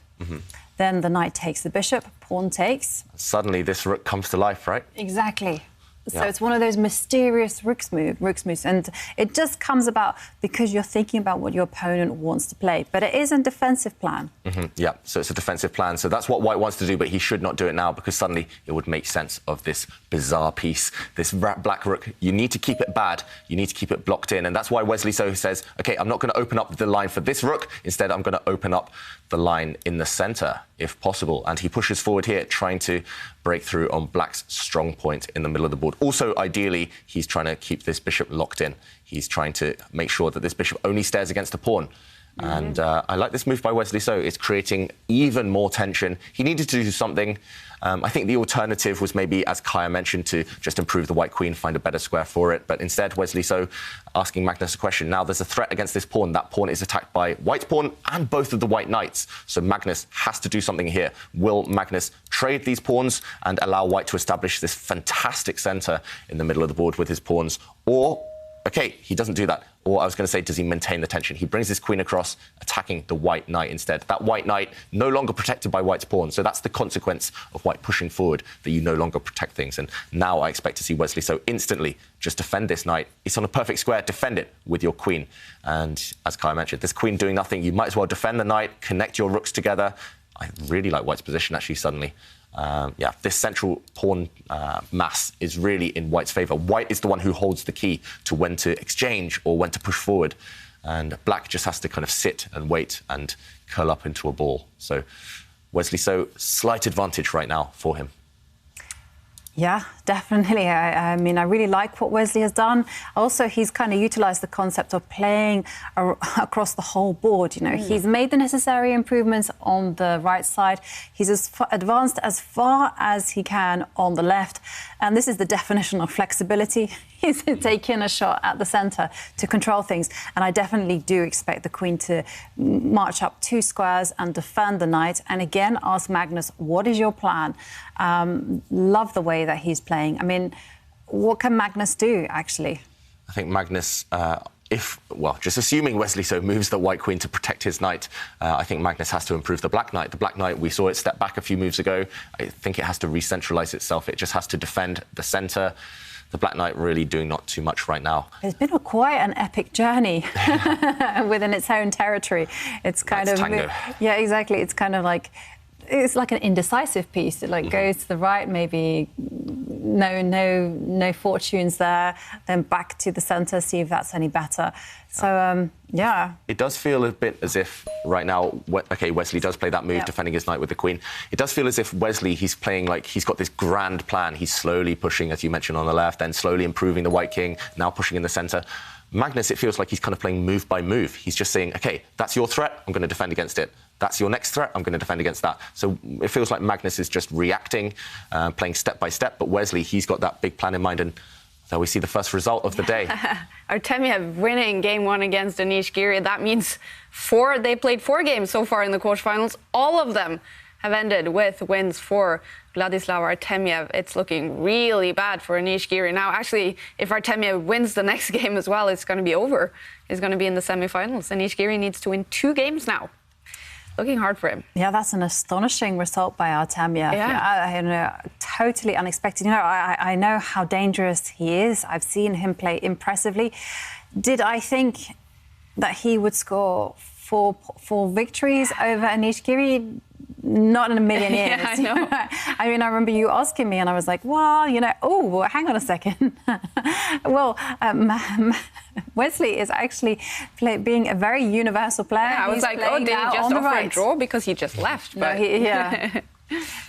then the knight takes the bishop, pawn takes. Suddenly this rook comes to life, right? Exactly. So it's one of those mysterious rooks moves, and it just comes about because you're thinking about what your opponent wants to play. But it is a defensive plan. Yeah, so it's a defensive plan. So that's what white wants to do, but he should not do it now because suddenly it would make sense of this bizarre piece, this black rook. You need to keep it bad. You need to keep it blocked in. And that's why Wesley So says, OK, I'm not going to open up the line for this rook. Instead, I'm going to open up the line in the centre, if possible. And he pushes forward here, trying to break through on black's strong point in the middle of the board. Also, ideally, he's trying to keep this bishop locked in. He's trying to make sure that this bishop only stares against the pawn. And I like this move by Wesley So. It's creating even more tension. He needed to do something. I think the alternative was maybe, as Kaya mentioned, to just improve the white queen, find a better square for it. But instead, Wesley So asking Magnus a question. Now there's a threat against this pawn. That pawn is attacked by white's pawn and both of the white knights. So Magnus has to do something here. Will Magnus trade these pawns and allow white to establish this fantastic centre in the middle of the board with his pawns? Or, OK, he doesn't do that. Or I was going to say, does he maintain the tension? He brings his queen across, attacking the white knight instead. That white knight no longer protected by white's pawn. So that's the consequence of white pushing forward, that you no longer protect things. And now I expect to see Wesley So instantly just defend this knight. It's on a perfect square. Defend it with your queen. And as Kaya mentioned, this queen doing nothing. You might as well defend the knight, connect your rooks together. I really like white's position, actually, suddenly. Yeah, this central pawn mass is really in white's favour. White is the one who holds the key to when to exchange or when to push forward. And black just has to kind of sit and wait and curl up into a ball. So Wesley So, slight advantage right now for him. Yeah, definitely. I mean, I really like what Wesley has done. Also, he's kind of utilised the concept of playing across the whole board. You know, he's made the necessary improvements on the right side. He's advanced as far as he can on the left. And this is the definition of flexibility. He's taking a shot at the centre to control things. And I definitely do expect the queen to march up 2 squares and defend the knight. And again, ask Magnus, what is your plan? Love the way that he's playing. I mean, what can Magnus do, actually? I think Magnus, just assuming Wesley So moves the white queen to protect his knight, I think Magnus has to improve the black knight. The black knight, we saw it step back a few moves ago. I think it has to re-centralise itself. It just has to defend the centre. The black knight really doing not too much right now. It's been quite an epic journey within its own territory. It's kind of... tango. Yeah, exactly. It's kind of like it's like an indecisive piece. It like goes to the right, maybe no fortunes there, then back to the centre, see if that's any better. So, yeah. It does feel a bit as if right now, OK, Wesley does play that move, defending his knight with the queen. It does feel as if Wesley, he's playing like he's got this grand plan. He's slowly pushing, as you mentioned, on the left, then slowly improving the white king, now pushing in the centre. Magnus, it feels like he's kind of playing move by move. He's just saying, OK, that's your threat, I'm going to defend against it. That's your next threat, I'm going to defend against that. So it feels like Magnus is just reacting, playing step by step, but Wesley, he's got that big plan in mind, and there we see the first result of the day. Artamev winning game 1 against Anish Giri. That means they played 4 games so far in the quarterfinals. All of them have ended with wins for Vladislav Artamev. It's looking really bad for Anish Giri. Now, actually, if Artamev wins the next game as well, it's going to be over. He's going to be in the semifinals. Anish Giri needs to win 2 games now. Looking hard for him. Yeah, that's an astonishing result by Artamev. Yeah. Totally unexpected. I know how dangerous he is. I've seen him play impressively. Did I think that he would score 4 victories over Anish Giri? Not in a million years. Yeah, I know. I mean, I remember you asking me, and I was like, well, hang on a second. Well, Wesley is actually being a very universal player. Yeah, I was like, did he just offer a draw because he just left? But...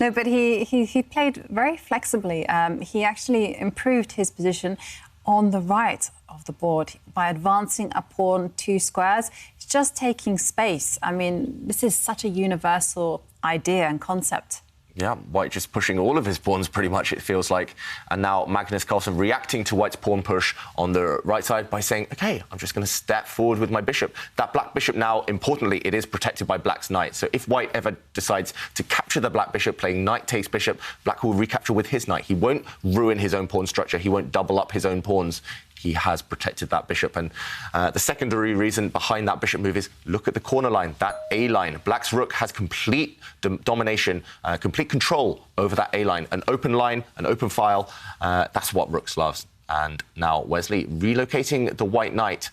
No, but he played very flexibly. He actually improved his position on the right of the board by advancing a pawn 2 squares. It's just taking space. I mean, this is such a universal idea and concept. Yeah, White just pushing all of his pawns, pretty much, it feels like. And now Magnus Carlsen reacting to White's pawn push on the right side by saying, OK, I'm just going to step forward with my bishop. That black bishop now, importantly, it is protected by Black's knight. So if White ever decides to capture the black bishop, playing knight takes bishop, Black will recapture with his knight. He won't ruin his own pawn structure. He won't double up his own pawns. He has protected that bishop. And the secondary reason behind that bishop move is look at the corner line, that A line. Black's rook has complete domination, complete control over that A line. An open line, an open file, that's what Rooks loves. And now Wesley relocating the white knight.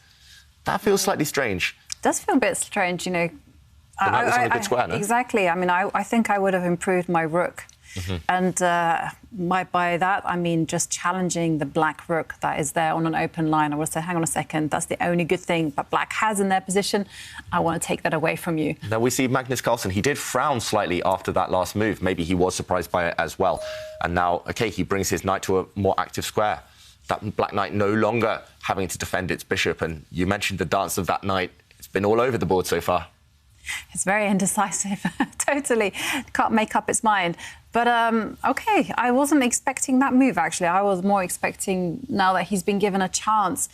That feels slightly strange. It does feel a bit strange, The knight was on a good square, no? Exactly. I mean, I think I would have improved my rook. And by that, I mean just challenging the black rook that is there on an open line. I would say, hang on a second, that's the only good thing that Black has in their position. I want to take that away from you. Now we see Magnus Carlsen. He did frown slightly after that last move. Maybe he was surprised by it as well. And now, OK, he brings his knight to a more active square. That black knight no longer having to defend its bishop. And you mentioned the dance of that knight. It's been all over the board so far. It's very indecisive. Totally can't make up its mind. But, OK, I wasn't expecting that move, actually. I was more expecting, now that he's been given a chance,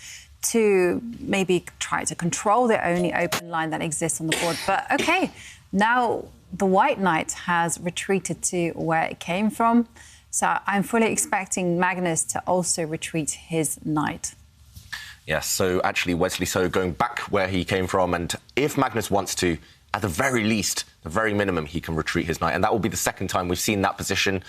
to maybe try to control the only open line that exists on the board. But, OK, now the white knight has retreated to where it came from. So I'm fully expecting Magnus to also retreat his knight. Yes, so actually Wesley So going back where he came from, and if Magnus wants to, at the very least, the very minimum, he can retreat his knight. And that will be the second time we've seen that position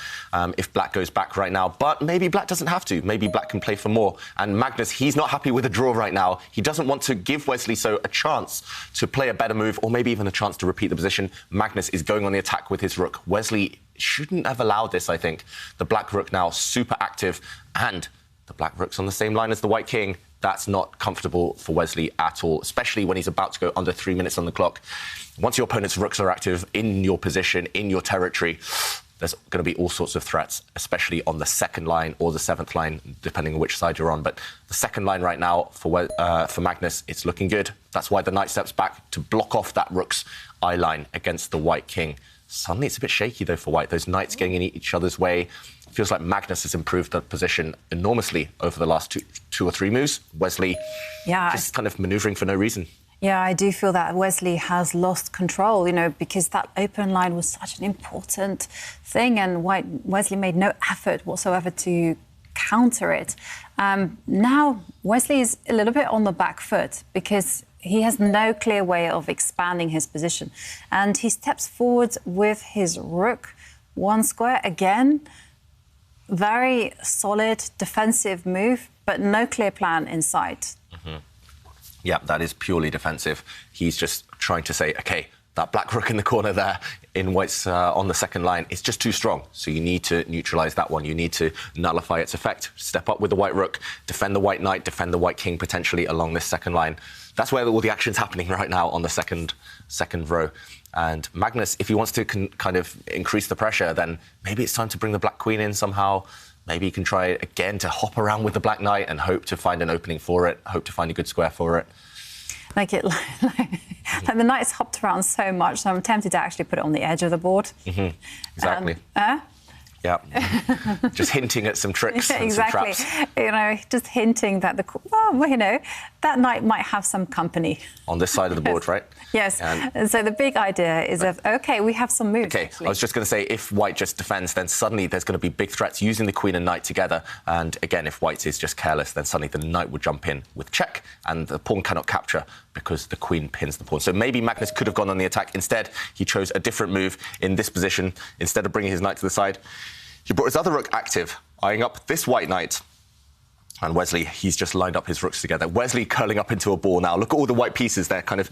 if Black goes back right now. But maybe Black doesn't have to. Maybe Black can play for more. And Magnus, he's not happy with a draw right now. He doesn't want to give Wesley So a chance to play a better move, or maybe even a chance to repeat the position. Magnus is going on the attack with his rook. Wesley shouldn't have allowed this, I think. The black rook now super active, and the black rook's on the same line as the white king. That's not comfortable for Wesley at all, especially when he's about to go under 3 minutes on the clock. Once your opponent's rooks are active in your position, in your territory, there's going to be all sorts of threats, especially on the second line or the 7th line, depending on which side you're on. But the second line right now for Magnus, it's looking good. That's why the knight steps back to block off that rook's eye line against the white king. Suddenly it's a bit shaky, though, for White. Those knights getting in each other's way. It feels like Magnus has improved that position enormously over the last two or three moves. Wesley just kind of manoeuvring for no reason. Yeah, I do feel that Wesley has lost control, you know, because that open line was such an important thing, and Wesley made no effort whatsoever to counter it. Now, Wesley is a little bit on the back foot because he has no clear way of expanding his position. And he steps forward with his rook, 1 square again. Very solid defensive move, but no clear plan in sight. Mm-hmm. Yeah, that is purely defensive. He's just trying to say, OK, that black rook in the corner there in white's on the second line is just too strong. So you need to neutralise that one. You need to nullify its effect. Step up with the white rook, defend the white knight, defend the white king potentially along this second line. That's where all the action's happening right now on the second row. And Magnus, if he wants to kind of increase the pressure, then maybe it's time to bring the black queen in somehow. Maybe he can try again to hop around with the black knight and hope to find an opening for it, hope to find a good square for it. Like the knight's hopped around so much, so I'm tempted to actually put it on the edge of the board. Exactly. Yeah, just hinting at some tricks and exactly. some traps. You know, just hinting that that knight might have some company. On this side of the board, right? Yes. And so the big idea is OK, we have some moves. OK, actually. I was just going to say, if white just defends, then suddenly there's going to be big threats using the queen and knight together. And again, if white is just careless, then suddenly the knight would jump in with check, and the pawn cannot capture because the queen pins the pawn. So maybe Magnus could have gone on the attack. Instead, he chose a different move in this position. Instead of bringing his knight to the side, he brought his other rook active, eyeing up this white knight. And Wesley, he's just lined up his rooks together. Wesley curling up into a ball now. Look at all the white pieces there, kind of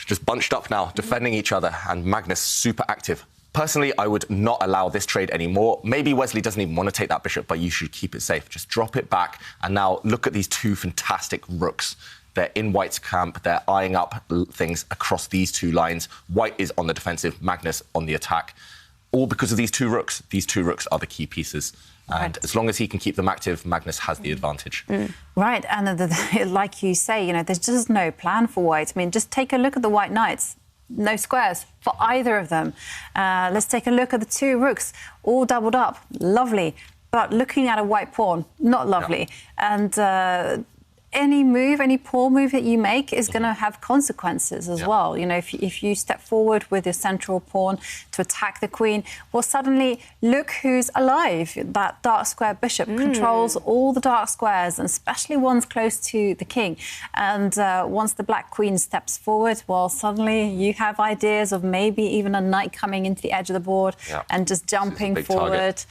just bunched up now, defending each other. And Magnus super active. Personally, I would not allow this trade anymore. Maybe Wesley doesn't even want to take that bishop, but you should keep it safe. Just drop it back. And now look at these two fantastic rooks. They're in white's camp. They're eyeing up things across these two lines. White is on the defensive, Magnus on the attack. All because of these two rooks. These two rooks are the key pieces. And as long as he can keep them active, Magnus has the advantage. Right, and like you say, you know, there's just no plan for white. I mean, just take a look at the white knights. No squares for either of them. Let's take a look at the two rooks, all doubled up. Lovely. But looking at a white pawn, not lovely. Yeah. And any move, any pawn move that you make is going to have consequences as well. You know, if you step forward with your central pawn to attack the queen, well, suddenly look who's alive. That dark square bishop controls all the dark squares, and especially ones close to the king. And once the black queen steps forward, well, suddenly you have ideas of maybe even a knight coming into the edge of the board and just jumping forward.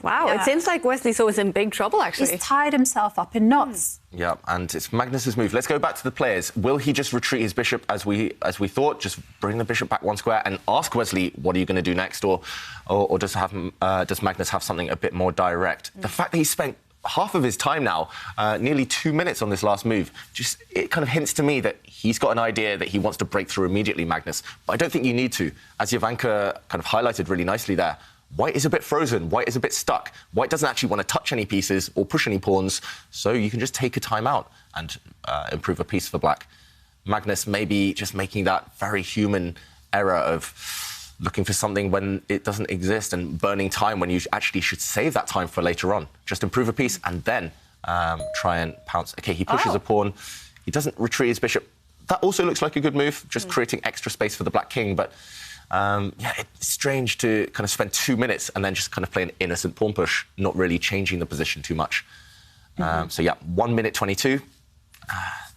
Wow, it seems like Wesley So is in big trouble, actually. He's tied himself up in knots. Yeah, and it's Magnus's move. Let's go back to the players. Will he just retreat his bishop as we thought? Just bring the bishop back one square and ask Wesley, what are you going to do next? Or does Magnus have something a bit more direct? The fact that he spent half of his time now, nearly 2 minutes on this last move, it kind of hints to me that he's got an idea that he wants to break through immediately, Magnus. But I don't think you need to. As Jovanka kind of highlighted really nicely there, White is a bit frozen. White is a bit stuck. White doesn't actually want to touch any pieces or push any pawns, so you can just take a time out and improve a piece for black. Magnus maybe just making that very human error of looking for something when it doesn't exist and burning time when you actually should save that time for later on. Just improve a piece and then try and pounce. OK, he pushes a pawn. He doesn't retreat his bishop. That also looks like a good move, just creating extra space for the black king, but yeah, it's strange to kind of spend 2 minutes and then just kind of play an innocent pawn push, not really changing the position too much. So, yeah, 1 minute 22.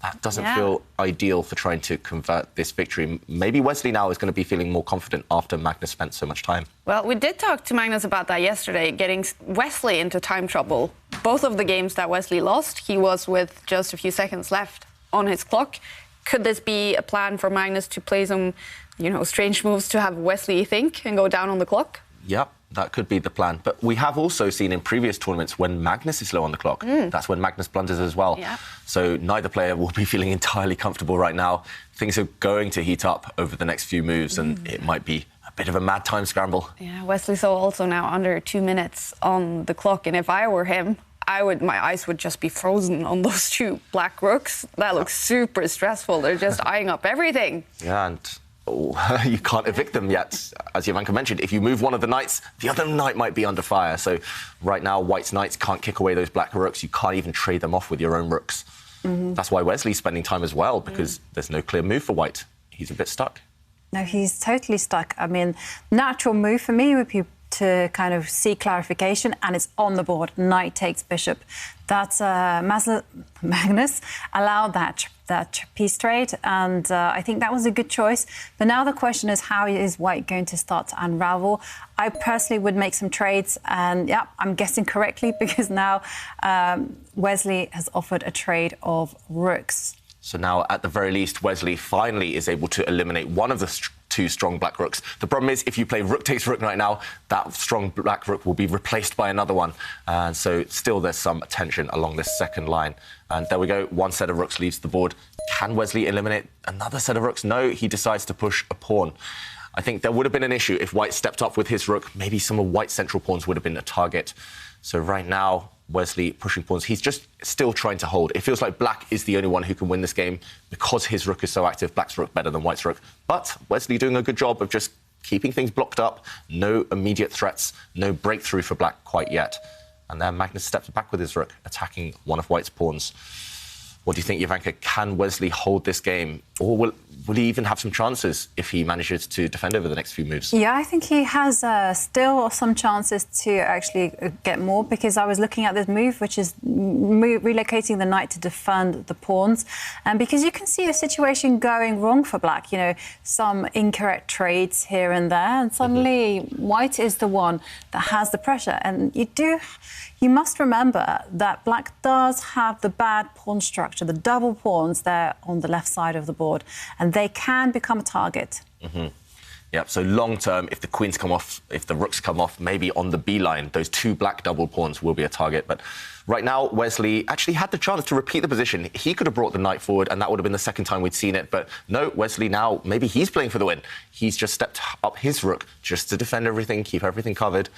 That doesn't feel ideal for trying to convert this victory. Maybe Wesley now is going to be feeling more confident after Magnus spent so much time. Well, we did talk to Magnus about that yesterday, getting Wesley into time trouble. Both of the games that Wesley lost, he was with just a few seconds left on his clock. Could this be a plan for Magnus to play some, you know, strange moves to have Wesley think and go down on the clock? Yep, that could be the plan. But we have also seen in previous tournaments when Magnus is low on the clock, that's when Magnus blunders as well. Yeah. So neither player will be feeling entirely comfortable right now. Things are going to heat up over the next few moves and it might be a bit of a mad time scramble. Yeah, Wesley So also now under 2 minutes on the clock. And if I were him, my eyes would just be frozen on those two black rooks. That looks super stressful. They're just eyeing up everything. Yeah, and you can't evict them yet. As Jovanka mentioned, if you move one of the knights, the other knight might be under fire. So right now, White's knights can't kick away those black rooks. You can't even trade them off with your own rooks. That's why Wesley's spending time as well, because there's no clear move for White. He's a bit stuck. No, he's totally stuck. I mean, natural move for me would be to kind of see clarification, and it's on the board. Knight takes bishop. That's Magnus allowed that piece trade, and I think that was a good choice. But now the question is, how is White going to start to unravel? I personally would make some trades, and yeah, I'm guessing correctly because now Wesley has offered a trade of rooks. So now, at the very least, Wesley finally is able to eliminate one of the two strong black rooks. The problem is, if you play rook takes rook right now, that strong black rook will be replaced by another one. And so still there's some tension along this second line. And there we go, one set of rooks leaves the board. Can Wesley eliminate another set of rooks? No, he decides to push a pawn. I think there would have been an issue if White stepped up with his rook. Maybe some of White's central pawns would have been a target. So right now, Wesley pushing pawns. He's just still trying to hold. It feels like Black is the only one who can win this game because his rook is so active. Black's rook better than White's rook. But Wesley doing a good job of just keeping things blocked up. No immediate threats, no breakthrough for Black quite yet. And then Magnus steps back with his rook, attacking one of White's pawns. What do you think, Jovanka? Can Wesley hold this game? Or will he even have some chances if he manages to defend over the next few moves? Yeah, I think he has still some chances to actually get more, because I was looking at this move, which is relocating the knight to defend the pawns. And because you can see the situation going wrong for Black, you know, some incorrect trades here and there. And suddenly White is the one that has the pressure. And you must remember that Black does have the bad pawn structure, the double pawns there on the left side of the board, and they can become a target. Yeah, so long term, if the queens come off, if the rooks come off, maybe on the B line, those two Black double pawns will be a target. But right now, Wesley actually had the chance to repeat the position. He could have brought the knight forward, and that would have been the second time we'd seen it. But no, Wesley now, maybe he's playing for the win. He's just stepped up his rook just to defend everything, keep everything covered.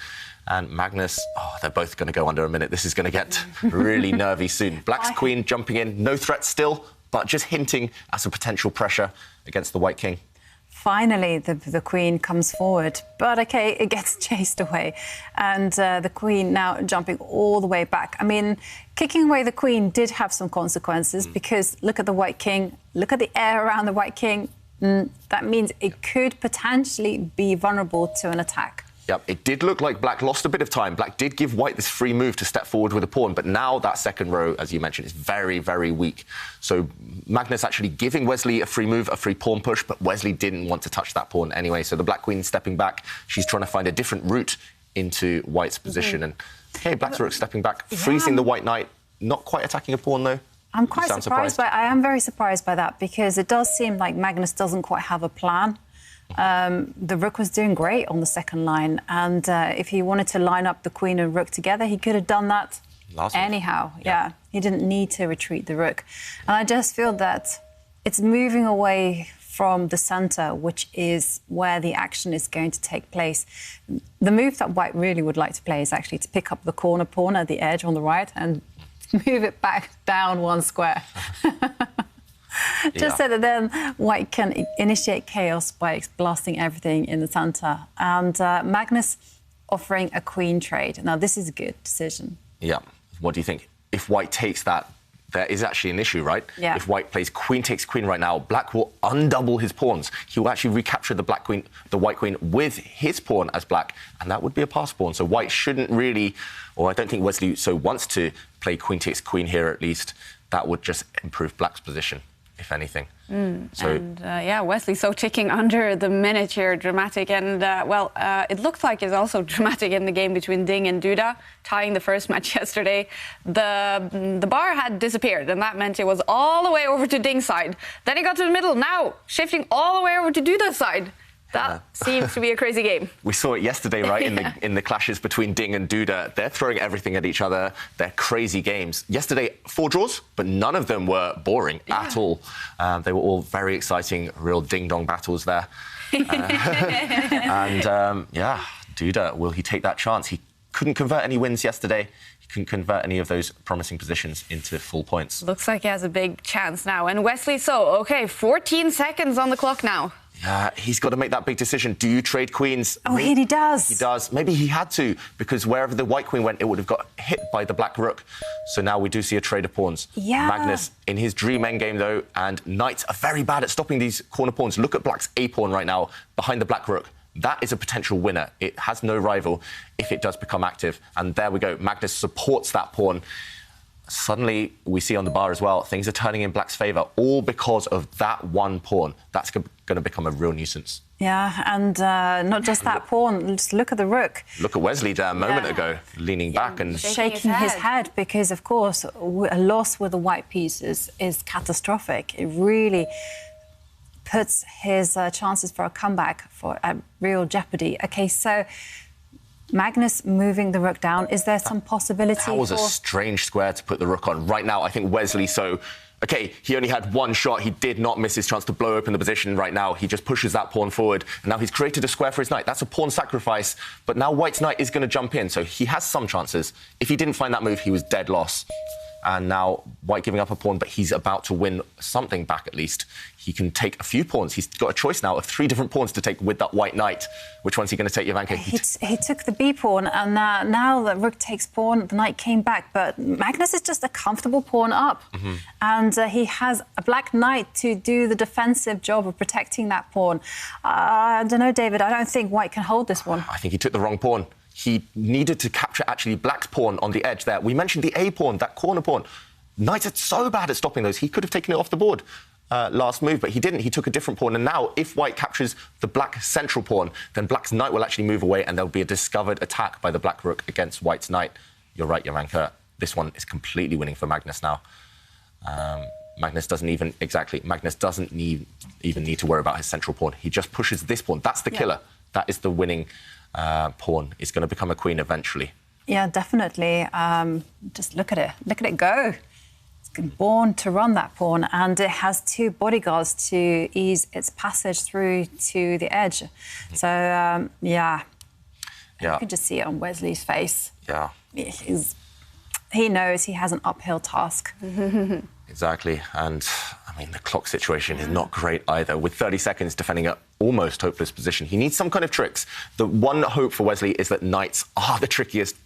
And Magnus, they're both going to go under a minute. This is going to get really nervy soon. Black's queen jumping in, no threat still, but just hinting at some potential pressure against the White king. Finally, the queen comes forward, but OK, it gets chased away. And the queen now jumping all the way back. I mean, kicking away the queen did have some consequences, because look at the White king, look at the air around the White king. That means it could potentially be vulnerable to an attack. Yep, it did look like Black lost a bit of time. Black did give White this free move to step forward with a pawn, but now that second row, as you mentioned, is very, very weak. So Magnus actually giving Wesley a free move, a free pawn push, but Wesley didn't want to touch that pawn anyway. So the Black queen stepping back. She's trying to find a different route into White's position. And, okay, Black's rook stepping back, freezing the White knight, not quite attacking a pawn, though. I'm quite surprised I am very surprised by that, because it does seem like Magnus doesn't quite have a plan. The rook was doing great on the second line, and if he wanted to line up the queen and rook together, he could have done that anyhow. Yeah, he didn't need to retreat the rook. And I just feel that it's moving away from the centre, which is where the action is going to take place. The move that White really would like to play is actually to pick up the corner pawn at the edge on the right and move it back down one square. Just so that then White can initiate chaos by blasting everything in the centre. And Magnus offering a queen trade. Now, this is a good decision. Yeah. What do you think? If White takes that, there is actually an issue, right? Yeah. If White plays queen takes queen right now, Black will undouble his pawns. He will actually recapture the White queen with his pawn as Black, and that would be a pass pawn. So White shouldn't really, or I don't think Wesley so wants to play queen takes queen here at least. That would just improve Black's position, if anything. Wesley so ticking under the minute here, dramatic. And, it looked like it's also dramatic in the game between Ding and Duda, tying the first match yesterday. The bar had disappeared, and that meant it was all the way over to Ding's side. Then it got to the middle, now shifting all the way over to Duda's side. That seems to be a crazy game. We saw it yesterday, right, in the clashes between Ding and Duda. They're throwing everything at each other. They're crazy games. Yesterday, 4 draws, but none of them were boring at all. They were all very exciting, real ding-dong battles there. Duda, will he take that chance? He couldn't convert any wins yesterday. He couldn't convert any of those promising positions into full points. Looks like he has a big chance now. And Wesley, 14 seconds on the clock now. Yeah, he's got to make that big decision. Do you trade queens? Oh, he does. He does. Maybe he had to, because wherever the White queen went, it would have got hit by the Black rook. So now we do see a trade of pawns. Yeah. Magnus in his dream endgame, though, and knights are very bad at stopping these corner pawns. Look at Black's A pawn right now behind the Black rook. That is a potential winner. It has no rival if it does become active. And there we go. Magnus supports that pawn. suddenly we see on the bar as well, things are turning in Black's favour, all because of that one pawn. That's going to become a real nuisance. Yeah, and not just that pawn. Just look at the rook. Look at Wesley there a moment ago, leaning back and shaking his head because, of course, a loss with the white pieces is catastrophic. It really puts his chances for a comeback for a real jeopardy. OK, so Magnus moving the rook down. Is there some possibility? That was a strange square to put the rook on. Right now, I think Wesley, OK, he only had one shot. He did not miss his chance to blow open the position right now. He just pushes that pawn forward. And now he's created a square for his knight. That's a pawn sacrifice. But now White's knight is going to jump in. So he has some chances. If he didn't find that move, he was dead loss. And now White giving up a pawn, but he's about to win something back at least. He can take a few pawns. He's got a choice now of 3 different pawns to take with that white knight. Which one's he going to take, Jovanka? He took the B pawn, and now the rook takes pawn, the knight came back. But Magnus is just a comfortable pawn up. And he has a black knight to do the defensive job of protecting that pawn. I don't know, David, I don't think White can hold this one. I think he took the wrong pawn. He needed to capture, actually, Black's pawn on the edge there. We mentioned the A pawn, that corner pawn. Knights are so bad at stopping those. He could have taken it off the board last move, but he didn't. He took a different pawn. And now, if White captures the Black central pawn, then Black's knight will actually move away, and there'll be a discovered attack by the Black rook against White's knight. You're right, Jovanka. This one is completely winning for Magnus now. Magnus doesn't even need to worry about his central pawn. He just pushes this pawn. That's the killer. That is the winning pawn. It's going to become a queen eventually. Yeah, definitely. Just look at it. Look at it go. It's been born to run that pawn, and it has 2 bodyguards to ease its passage through to the edge. So, yeah. You can just see it on Wesley's face. Yeah. He knows he has an uphill task. Exactly. And, I mean, the clock situation is not great either. With 30 seconds defending an almost hopeless position, he needs some kind of tricks. The one hope for Wesley is that knights are the trickiest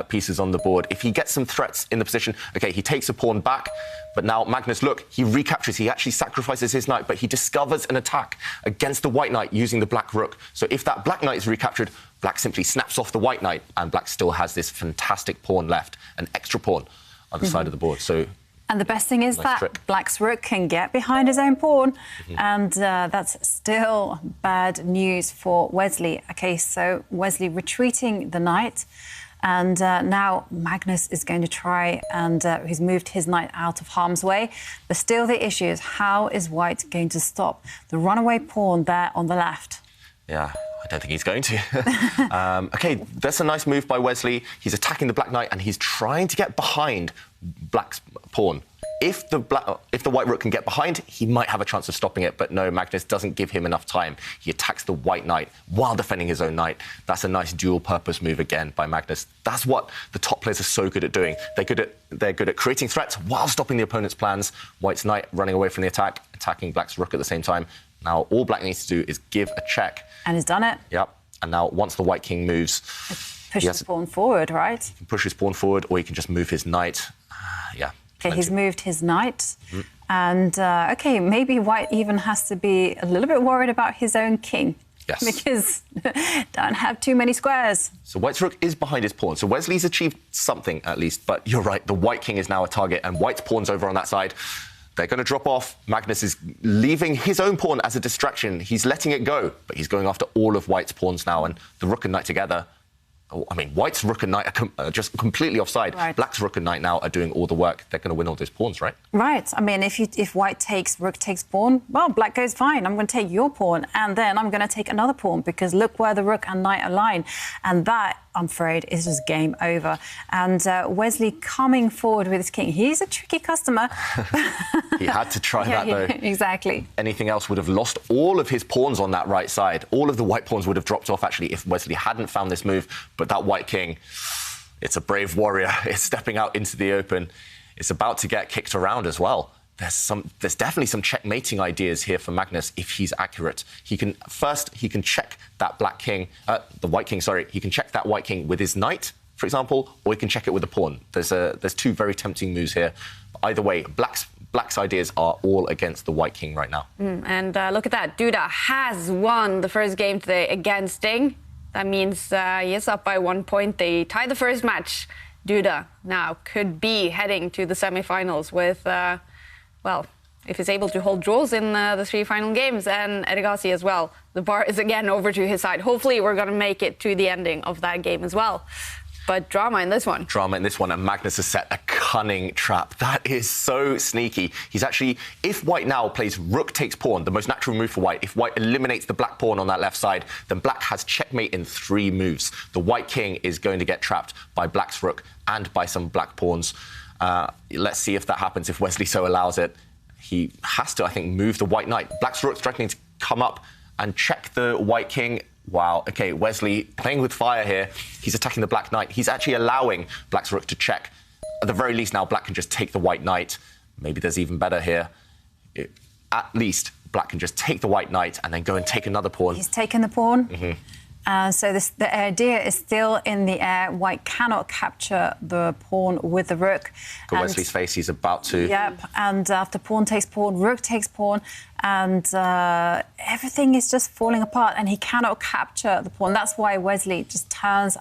pieces on the board. If he gets some threats in the position, OK, he takes a pawn back, but now Magnus, look, he recaptures. He actually sacrifices his knight, but he discovers an attack against the white knight using the black rook. So if that black knight is recaptured, Black simply snaps off the white knight, and Black still has this fantastic pawn left, an extra pawn on the side of the board. So. And the best thing is that Black's rook can get behind his own pawn, and that's still bad news for Wesley. OK, so Wesley retreating the knight, and now Magnus is going to try, and he's moved his knight out of harm's way. But still the issue is, how is White going to stop the runaway pawn there on the left? Yeah. I don't think he's going to. OK, that's a nice move by Wesley. He's attacking the black knight, and he's trying to get behind Black's pawn. If the white rook can get behind, he might have a chance of stopping it. But no, Magnus doesn't give him enough time. He attacks the white knight while defending his own knight. That's a nice dual-purpose move again by Magnus. That's what the top players are so good at doing. They're good at creating threats while stopping the opponent's plans. White's knight running away from the attack, attacking Black's rook at the same time. Now, all Black needs to do is give a check. And he's done it. Yep. And now, once the white king moves... Push his pawn forward, right? He can push his pawn forward, or he can just move his knight. Yeah. OK, he's moved his knight. And, OK, maybe White even has to be a little bit worried about his own king. Yes. Because don't have too many squares. So White's rook is behind his pawn. So Wesley's achieved something, at least. But you're right, the white king is now a target, and White's pawn's over on that side. They're going to drop off. Magnus is leaving his own pawn as a distraction. He's letting it go, but he's going after all of White's pawns now, and the rook and knight together. Oh, I mean, White's rook and knight are just completely offside. Right. Black's rook and knight now are doing all the work. They're going to win all those pawns, right? Right. I mean, if White takes, rook takes pawn, well, Black goes, fine, I'm going to take your pawn, and then I'm going to take another pawn, because look where the rook and knight align. And that, I'm afraid, is just game over. And Wesley coming forward with his king. He's a tricky customer. He had to try that, though. Exactly. Anything else would have lost all of his pawns on that right side. All of the white pawns would have dropped off, actually, if Wesley hadn't found this move. But that white king, it's a brave warrior. It's stepping out into the open. It's about to get kicked around as well. There's definitely some checkmating ideas here for Magnus if he's accurate. He can check that black king, the white king, sorry. He can check that white king with his knight, for example, or he can check it with a pawn. There's 2 very tempting moves here. Either way, Black's ideas are all against the white king right now. And look at that. Duda has won the first game today against Ding. That means he is up by 1 point. They tied the first match. Duda now could be heading to the semi-finals with, well, if he's able to hold draws in the 3 final games, and Erigasi as well, the bar is again over to his side. Hopefully we're going to make it to the ending of that game as well. But drama in this one. Drama in this one, and Magnus has set a cunning trap. That is so sneaky. He's actually, if White now plays rook takes pawn, the most natural move for White, if White eliminates the black pawn on that left side, then Black has checkmate in 3 moves. The White king is going to get trapped by Black's rook and by some black pawns. Let's see if that happens, if Wesley So allows it. He has to, I think, move the White knight. Black's rook threatening to come up and check the White king. Wow, OK, Wesley playing with fire here. He's attacking the Black Knight. He's actually allowing Black's rook to check. At the very least, now Black can just take the White Knight. Maybe there's even better here. At least Black can just take the White Knight and then go and take another pawn. He's taken the pawn. So the idea is still in the air. White cannot capture the pawn with the rook. Got Wesley's face, he's about to. Yep, and after pawn takes pawn, rook takes pawn, and everything is just falling apart, and he cannot capture the pawn. That's why Wesley just turns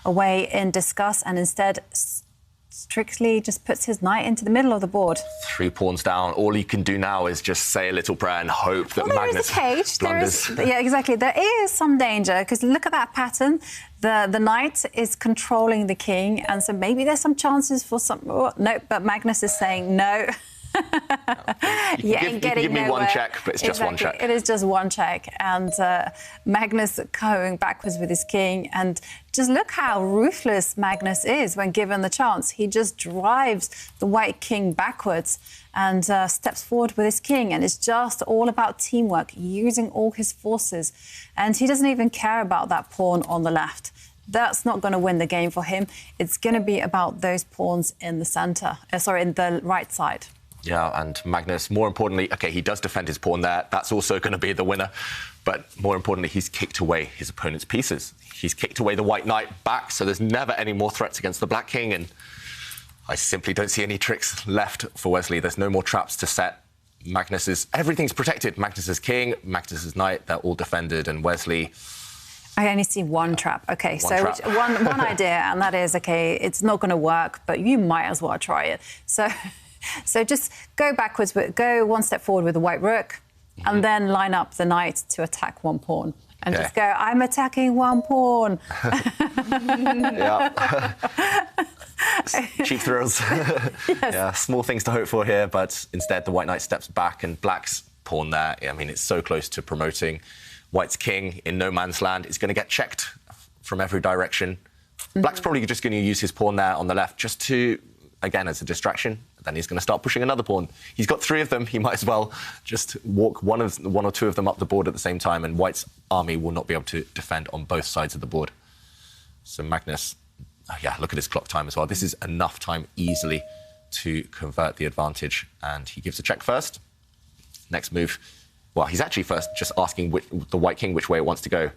away in disgust and instead strictly just puts his knight into the middle of the board. 3 pawns down. All he can do now is just say a little prayer and hope that Magnus blunders. Yeah, exactly. There is some danger, because look at that pattern. The knight is controlling the king, and so maybe there's some chances for some... Oh, no, but Magnus is saying no. You can give me one check, but it's just one check. It is just one check. And Magnus going backwards with his king. And just look how ruthless Magnus is when given the chance. He just drives the White king backwards and steps forward with his king. And it's just all about teamwork, using all his forces. And he doesn't even care about that pawn on the left. That's not going to win the game for him. It's going to be about those pawns in the centre, in the right side. Yeah, and Magnus, more importantly, OK, he does defend his pawn there. That's also going to be the winner. But more importantly, he's kicked away his opponent's pieces. He's kicked away the White knight back, so there's never any more threats against the Black king. And I simply don't see any tricks left for Wesley. There's no more traps to set. Everything's protected. Magnus's king, Magnus's knight, they're all defended. And Wesley... I only see one trap. OK, one idea, and that is, OK, it's not going to work, but you might as well try it. So just go backwards, go one step forward with the white rook, and then line up the knight to attack one pawn. And just go, I'm attacking one pawn. Cheap thrills. Yes. Yeah, small things to hope for here, but instead the White knight steps back and Black's pawn there. I mean, it's so close to promoting. White's king in no man's land is going to get checked from every direction. Black's probably just going to use his pawn there on the left just to, again, as a distraction. Then he's going to start pushing another pawn. He's got 3 of them. He might as well just walk one or two of them up the board at the same time, and White's army will not be able to defend on both sides of the board. So Magnus, look at his clock time as well. This is enough time easily to convert the advantage, and he gives a check first. Next move, well, he's actually first just asking the White king which way it wants to go,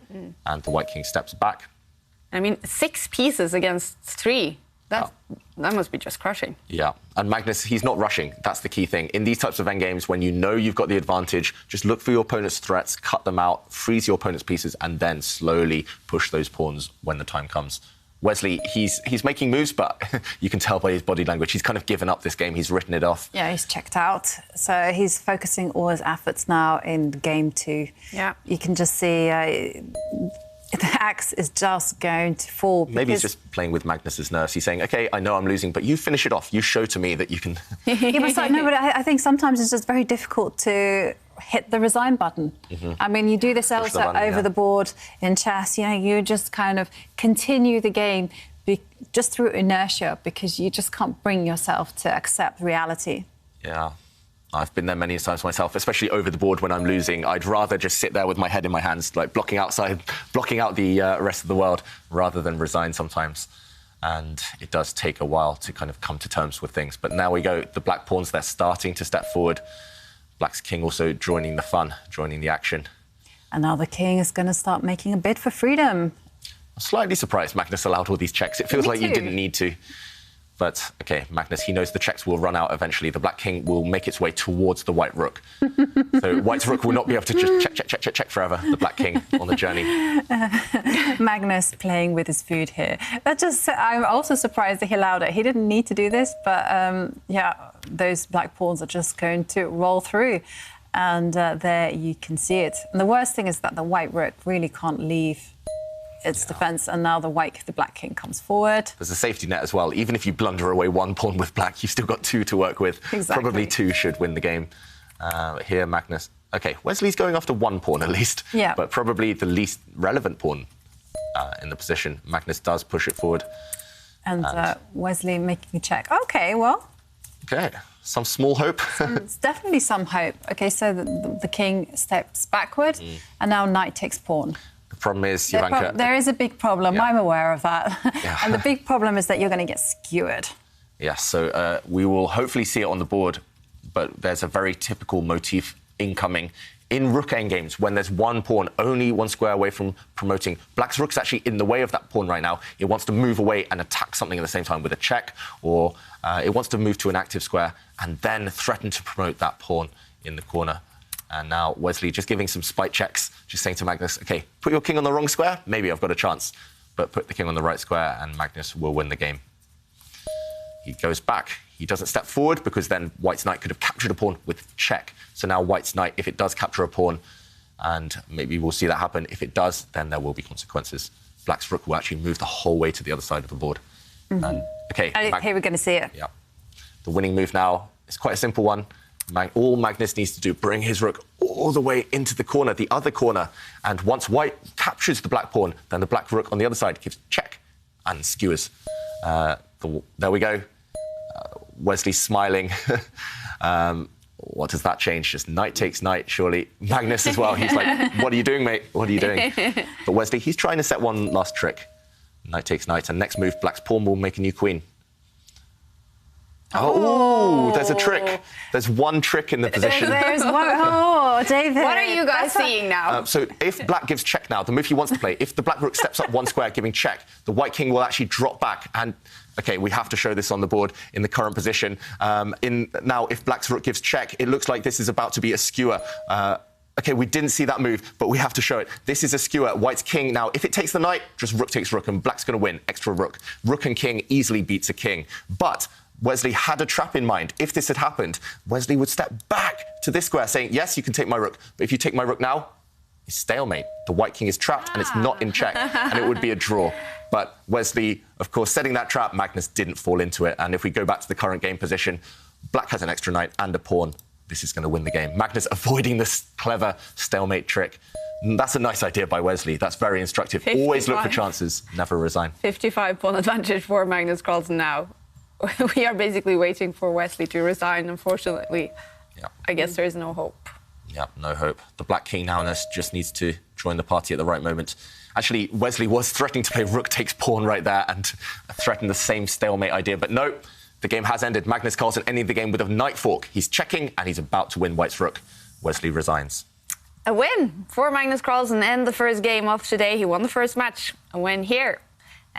and the White king steps back. I mean, 6 pieces against 3. That must be just crushing. Yeah, and Magnus, he's not rushing. That's the key thing. In these types of endgames, when you know you've got the advantage, just look for your opponent's threats, cut them out, freeze your opponent's pieces, and then slowly push those pawns when the time comes. Wesley, he's making moves, but you can tell by his body language, he's kind of given up this game. He's written it off. Yeah, he's checked out. So he's focusing all his efforts now in game 2. Yeah. You can just see... the axe is just going to fall. Maybe he's just playing with Magnus's nerves. He's saying, OK, I know I'm losing, but you finish it off. You show to me that you can... but I think sometimes it's just very difficult to hit the resign button. I mean, you do this also over the board in chess. You just kind of continue the game just through inertia because you just can't bring yourself to accept reality. Yeah. I've been there many times myself, especially over the board when I'm losing. I'd rather just sit there with my head in my hands, like blocking out the rest of the world, rather than resign sometimes. And it does take a while to kind of come to terms with things. But now we go, the black pawns, they're starting to step forward. Black's king also joining the fun, joining the action. And now the king is going to start making a bid for freedom. I'm slightly surprised Magnus allowed all these checks. It feels like you didn't need to. But, OK, Magnus, he knows the checks will run out eventually. The black king will make its way towards the white rook. So white's rook will not be able to just check forever, the black king on the journey. Magnus playing with his food here. I'm also surprised that he allowed it. He didn't need to do this, but, yeah, those black pawns are just going to roll through. And there you can see it. And the worst thing is that the white rook really can't leave its defence, and now the black king comes forward. There's a safety net as well. Even if you blunder away one pawn with black, you've still got 2 to work with. Exactly. Probably 2 should win the game. Here, Magnus. OK, Wesley's going after 1 pawn at least, but probably the least relevant pawn in the position. Magnus does push it forward. And Wesley making a check. OK, well. OK, some small hope. It's definitely some hope. OK, so the king steps backward, and now knight takes pawn. The problem is, Jovanka... There is a big problem. Yeah. I'm aware of that. Yeah. And the big problem is that you're going to get skewered. Yes, so we will hopefully see it on the board, but there's a very typical motif incoming in rook endgames when there's 1 pawn only 1 square away from promoting. Black's rook's actually in the way of that pawn right now. It wants to move away and attack something at the same time with a check, or it wants to move to an active square and then threaten to promote that pawn in the corner. And now Wesley just giving some spite checks, just saying to Magnus, OK, put your king on the wrong square, maybe I've got a chance, but put the king on the right square and Magnus will win the game. He goes back. He doesn't step forward because then white's knight could have captured a pawn with check. So now white's knight, if it does capture a pawn, and maybe we'll see that happen, if it does, then there will be consequences. Black's rook will actually move the whole way to the other side of the board. And, OK. Here we're going to see it. Yeah. The winning move now is quite a simple one. All Magnus needs to do, bring his rook all the way into the corner, the other corner. And once white captures the black pawn, then the black rook on the other side gives check and skewers. There we go. Wesley's smiling. What does that change? Just knight takes knight, surely. Magnus as well. He's like, what are you doing, mate? What are you doing? But Wesley, he's trying to set one last trick. Knight takes knight, and next move, black's pawn will make a new queen. Oh, there's a trick. There's 1 trick in the position. There's one. Oh, David. What are you guys seeing now? So if black gives check now, the move he wants to play, if the black rook steps up 1 square giving check, the white king will actually drop back. And, OK, we have to show this on the board in the current position. Now, if black's rook gives check, it looks like this is about to be a skewer. OK, we didn't see that move, but we have to show it. This is a skewer. White's king. Now, if it takes the knight, just rook takes rook, and black's going to win. Extra rook. Rook and king easily beats a king. But Wesley had a trap in mind. If this had happened, Wesley would step back to this square saying, yes, you can take my rook, but if you take my rook now, it's stalemate. The white king is trapped and it's not in check, and it would be a draw. But Wesley, of course, setting that trap, Magnus didn't fall into it. And if we go back to the current game position, black has an extra knight and a pawn. This is going to win the game. Magnus avoiding this clever stalemate trick. That's a nice idea by Wesley. That's very instructive. 55. Always look for chances, never resign. 55 pawn advantage for Magnus Carlsen now. We are basically waiting for Wesley to resign, unfortunately. Yeah. I guess there is no hope. Yeah, no hope. The black king now just needs to join the party at the right moment. Actually, Wesley was threatening to play rook takes pawn right there and threatened the same stalemate idea. But no, the game has ended. Magnus Carlsen ending the game with a knight fork. He's checking and he's about to win white's rook. Wesley resigns. A win for Magnus Carlsen and the first game of today. He won the first match. A win here.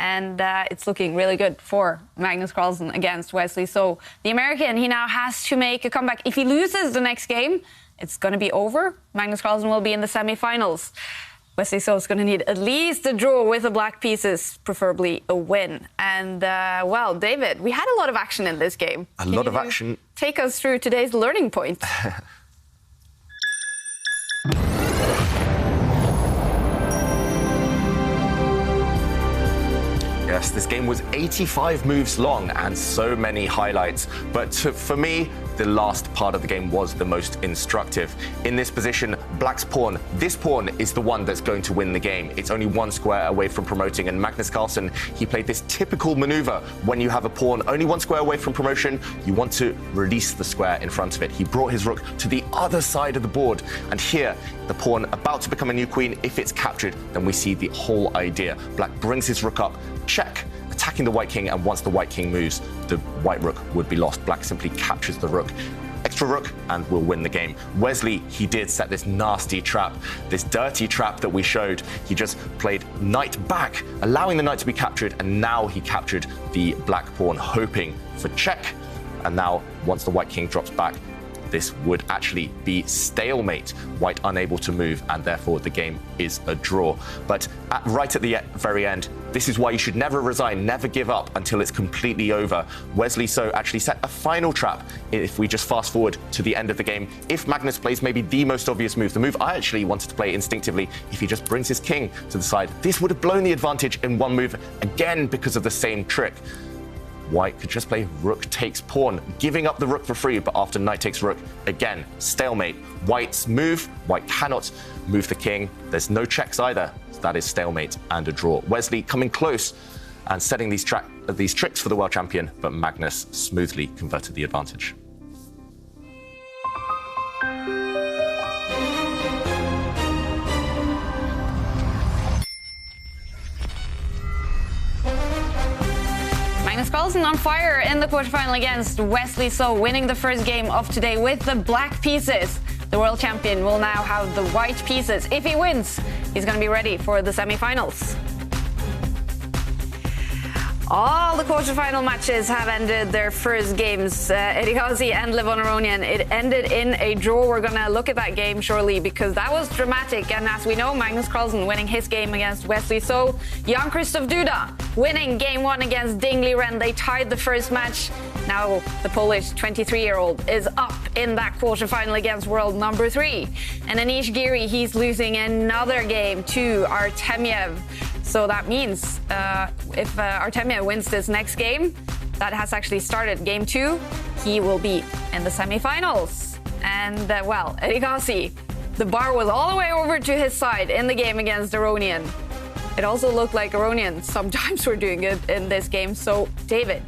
And it's looking really good for Magnus Carlsen against Wesley. So the American, he now has to make a comeback. If he loses the next game, it's going to be over. Magnus Carlsen will be in the semi-finals. Wesley So is going to need at least a draw with the black pieces, preferably a win. And, well, David, we had a lot of action in this game. A lot of action. Take us through today's learning point. Yes, this game was 85 moves long and so many highlights. But for me, the last part of the game was the most instructive. In this position, black's pawn, this pawn is the one that's going to win the game. It's only 1 square away from promoting, and Magnus Carlsen, he played this typical maneuver. When you have a pawn only 1 square away from promotion, you want to release the square in front of it. He brought his rook to the other side of the board, and here, the pawn about to become a new queen. If it's captured, then we see the whole idea. Black brings his rook up, check, attacking the white king, and once the white king moves, the white rook would be lost. Black simply captures the rook. extra rook, and we'll win the game. Wesley, he did set this nasty trap, this dirty trap that we showed. He just played knight back, allowing the knight to be captured, and now he captured the black pawn, hoping for check. And now, once the white king drops back, this would actually be stalemate. White unable to move, and therefore the game is a draw. But right at the very end, this is why you should never resign, never give up until it's completely over. Wesley So actually set a final trap if we just fast forward to the end of the game. If Magnus plays maybe the most obvious move, the move I actually wanted to play instinctively, if he just brings his king to the side, this would have blown the advantage in one move again because of the same trick. White could just play rook takes pawn, giving up the rook for free, but after knight takes rook, again, stalemate. White's move, white cannot move the king. There's no checks either. So that is stalemate and a draw. Wesley coming close and setting these tricks for the world champion, but Magnus smoothly converted the advantage. Carlsen on fire in the quarterfinal against Wesley So, winning the first game of today with the black pieces. The world champion will now have the white pieces. If he wins, he's going to be ready for the semifinals. All the quarterfinal matches have ended their first games. Erigaisi and Levon Aronian, it ended in a draw. We're going to look at that game shortly because that was dramatic. And as we know, Magnus Carlsen winning his game against Wesley So. Jan-Krzysztof winning game 1 against Dingley Ren. They tied the first match. Now the Polish 23-year-old is up in that quarterfinal against world number 3. And Anish Giri, he's losing another game to Artamev. So that means if Artamev wins this next game, that has actually started game 2, he will be in the semifinals. And well, Erigaisi, the bar was all the way over to his side in the game against Aronian. It also looked like Aronian sometimes were doing it in this game. So David,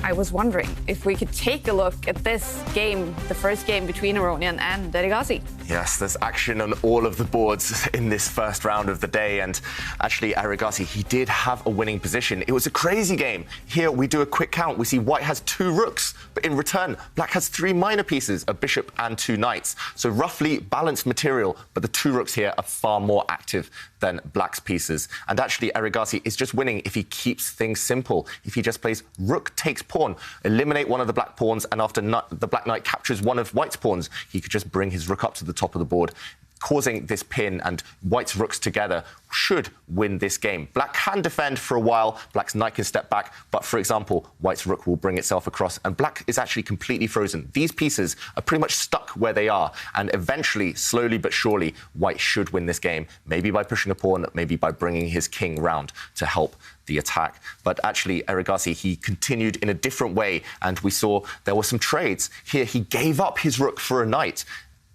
I was wondering if we could take a look at this game, the first game between Aronian and Erigaisi. Yes, there's action on all of the boards in this first round of the day, and actually Erigaisi, he did have a winning position. It was a crazy game. Here we do a quick count. We see white has 2 rooks, but in return, black has 3 minor pieces, a bishop and 2 knights. So roughly balanced material, but the 2 rooks here are far more active than black's pieces. And actually Erigaisi is just winning if he keeps things simple. If he just plays rook takes pawn, eliminate one of the black pawns, and after the black knight captures one of white's pawns, he could just bring his rook up to the top of the board, causing this pin, and white's rooks together should win this game. Black can defend for a while, black's knight can step back, but for example, white's rook will bring itself across, and black is actually completely frozen. These pieces are pretty much stuck where they are, and eventually, slowly but surely, white should win this game, maybe by pushing a pawn, maybe by bringing his king round to help the attack. But actually, Erigaisi, he continued in a different way, and we saw there were some trades. Here, he gave up his rook for a knight.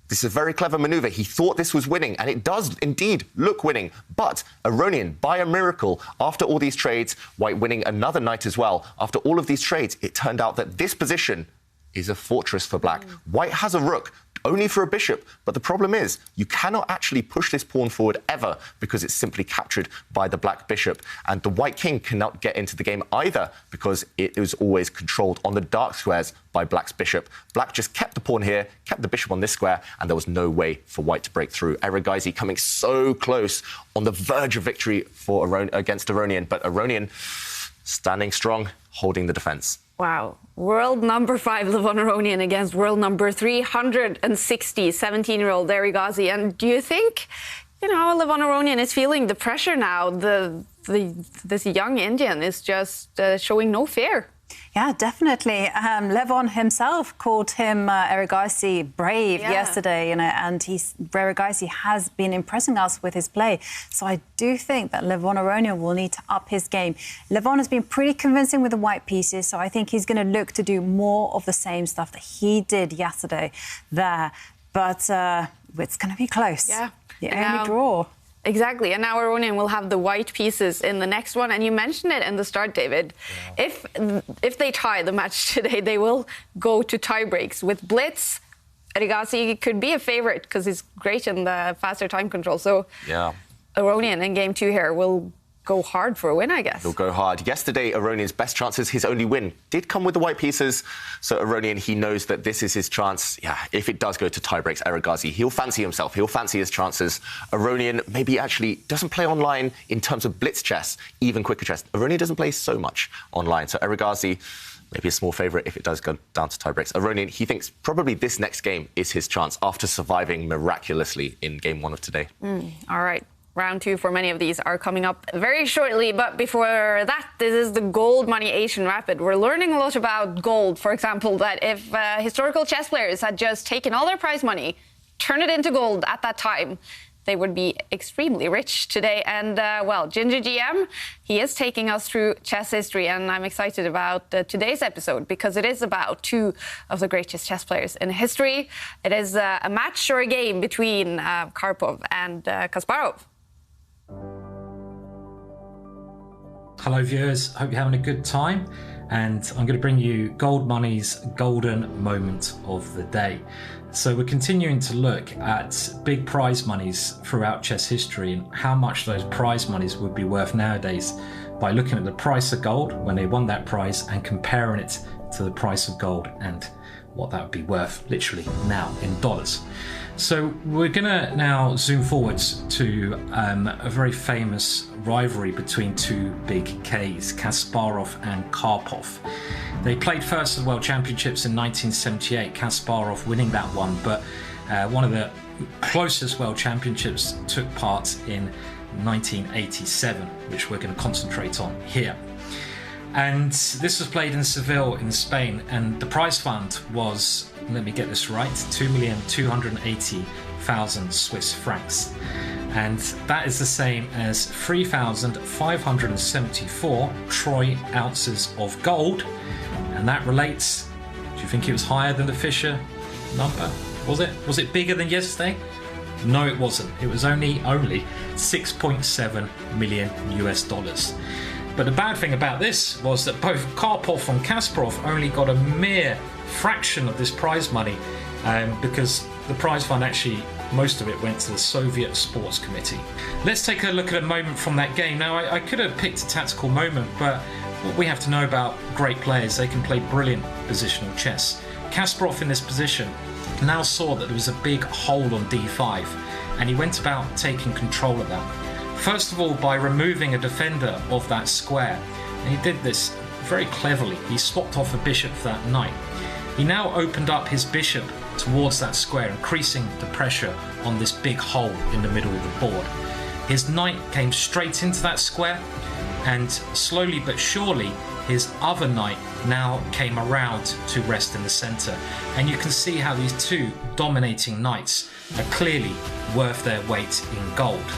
This is a very clever maneuver. He thought this was winning, and it does indeed look winning. But Aronian, by a miracle, after all these trades, white winning another knight as well, after all of these trades, it turned out that this position is a fortress for black. White has a rook, only for a bishop, but the problem is you cannot actually push this pawn forward ever because it's simply captured by the black bishop, and the white king cannot get into the game either because it is always controlled on the dark squares by black's bishop. Black just kept the pawn here, kept the bishop on this square, and there was no way for white to break through. Erigaisi coming so close, on the verge of victory against Aronian, but Aronian standing strong, holding the defense. Wow. World number 5, Levon Aronian against world number 360, 17-year-old Erigaisi. And do you think, Levon Aronian is feeling the pressure now? This young Indian is just showing no fear. Yeah, definitely. Levon himself called him Erigaisi brave yesterday, and Erigaisi has been impressing us with his play. So I do think that Levon Aronian will need to up his game. Levon has been pretty convincing with the white pieces, so I think he's going to look to do more of the same stuff that he did yesterday there. But it's going to be close. Yeah. The only draw. Exactly, and now Aronian will have the white pieces in the next one, and you mentioned it in the start, David. Yeah. If they tie the match today, they will go to tie breaks. With Blitz, Erigaisi could be a favorite because he's great in the faster time control. So yeah, Aronian in game 2 here will go hard for a win, I guess. He'll go hard. Yesterday, Aronian's best chances, his only win, did come with the white pieces. So Aronian, he knows that this is his chance. Yeah, if it does go to tiebreaks, Erigazi, he'll fancy himself. He'll fancy his chances. Aronian maybe actually doesn't play online in terms of blitz chess, even quicker chess. Aronian doesn't play so much online. So Erigazi, maybe a small favourite if it does go down to tiebreaks. Aronian, he thinks probably this next game is his chance after surviving miraculously in game 1 of today. All right. Round 2 for many of these are coming up very shortly. But before that, this is the Goldmoney Asian Rapid. We're learning a lot about gold. For example, that if historical chess players had just taken all their prize money, turned it into gold at that time, they would be extremely rich today. And, well, Ginger GM, he is taking us through chess history. And I'm excited about today's episode because it is about 2 of the greatest chess players in history. It is a match or a game between Karpov and Kasparov. Hello viewers, hope you're having a good time, and I'm going to bring you Goldmoney's golden moment of the day. So we're continuing to look at big prize monies throughout chess history and how much those prize monies would be worth nowadays by looking at the price of gold when they won that prize and comparing it to the price of gold and what that would be worth literally now in dollars. So we're going to now zoom forwards to a very famous rivalry between 2 big Ks, Kasparov and Karpov. They played first at the World Championships in 1978, Kasparov winning that one, but one of the closest World Championships took part in 1987, which we're going to concentrate on here. And this was played in Seville in Spain, and the prize fund was, let me get this right, 2,280,000 Swiss francs. And that is the same as 3,574 troy ounces of gold. And that relates, do you think it was higher than the Fischer number? Was it? Was it bigger than yesterday? No, it wasn't. It was only 6.7 million US dollars. But the bad thing about this was that both Karpov and Kasparov only got a mere fraction of this prize money because the prize fund actually, most of it went to the Soviet Sports Committee. Let's take a look at a moment from that game. Now, I could have picked a tactical moment, but what we have to know about great players, they can play brilliant positional chess. Kasparov in this position now saw that there was a big hole on d5, and he went about taking control of that. First of all, by removing a defender of that square, and he did this very cleverly. He swapped off a bishop for that knight. He now opened up his bishop towards that square, increasing the pressure on this big hole in the middle of the board. His knight came straight into that square, and slowly but surely his other knight now came around to rest in the center. And you can see how these 2 dominating knights are clearly worth their weight in gold.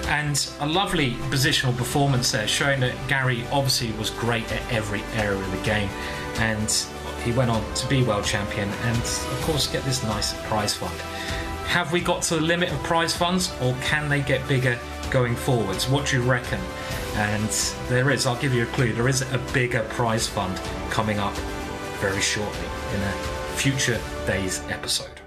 And a lovely positional performance there, showing that Gary obviously was great at every area of the game, and he went on to be world champion and of course get this nice prize fund. Have we got to the limit of prize funds, or can they get bigger going forwards? What do you reckon? And there is, I'll give you a clue, there is a bigger prize fund coming up very shortly in a future days episode.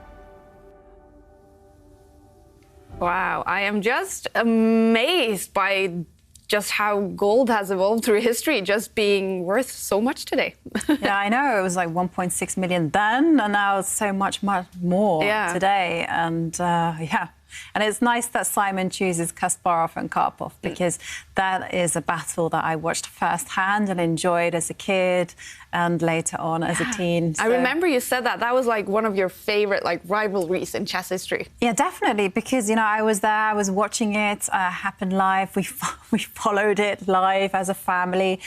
Wow, I am just amazed by just how gold has evolved through history, just being worth so much today. Yeah, I know. It was like 1.6 million then, and now it's so much more today. And yeah. And it's nice that Simon chooses Kasparov and Karpov, because that is a battle that I watched firsthand and enjoyed as a kid and later on as a teen. So. I remember you said that. That was like one of your favorite rivalries in chess history. Yeah, definitely, because, you know, I was there, I was watching it happen live. We followed it live as a family.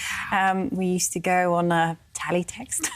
We used to go on teletext.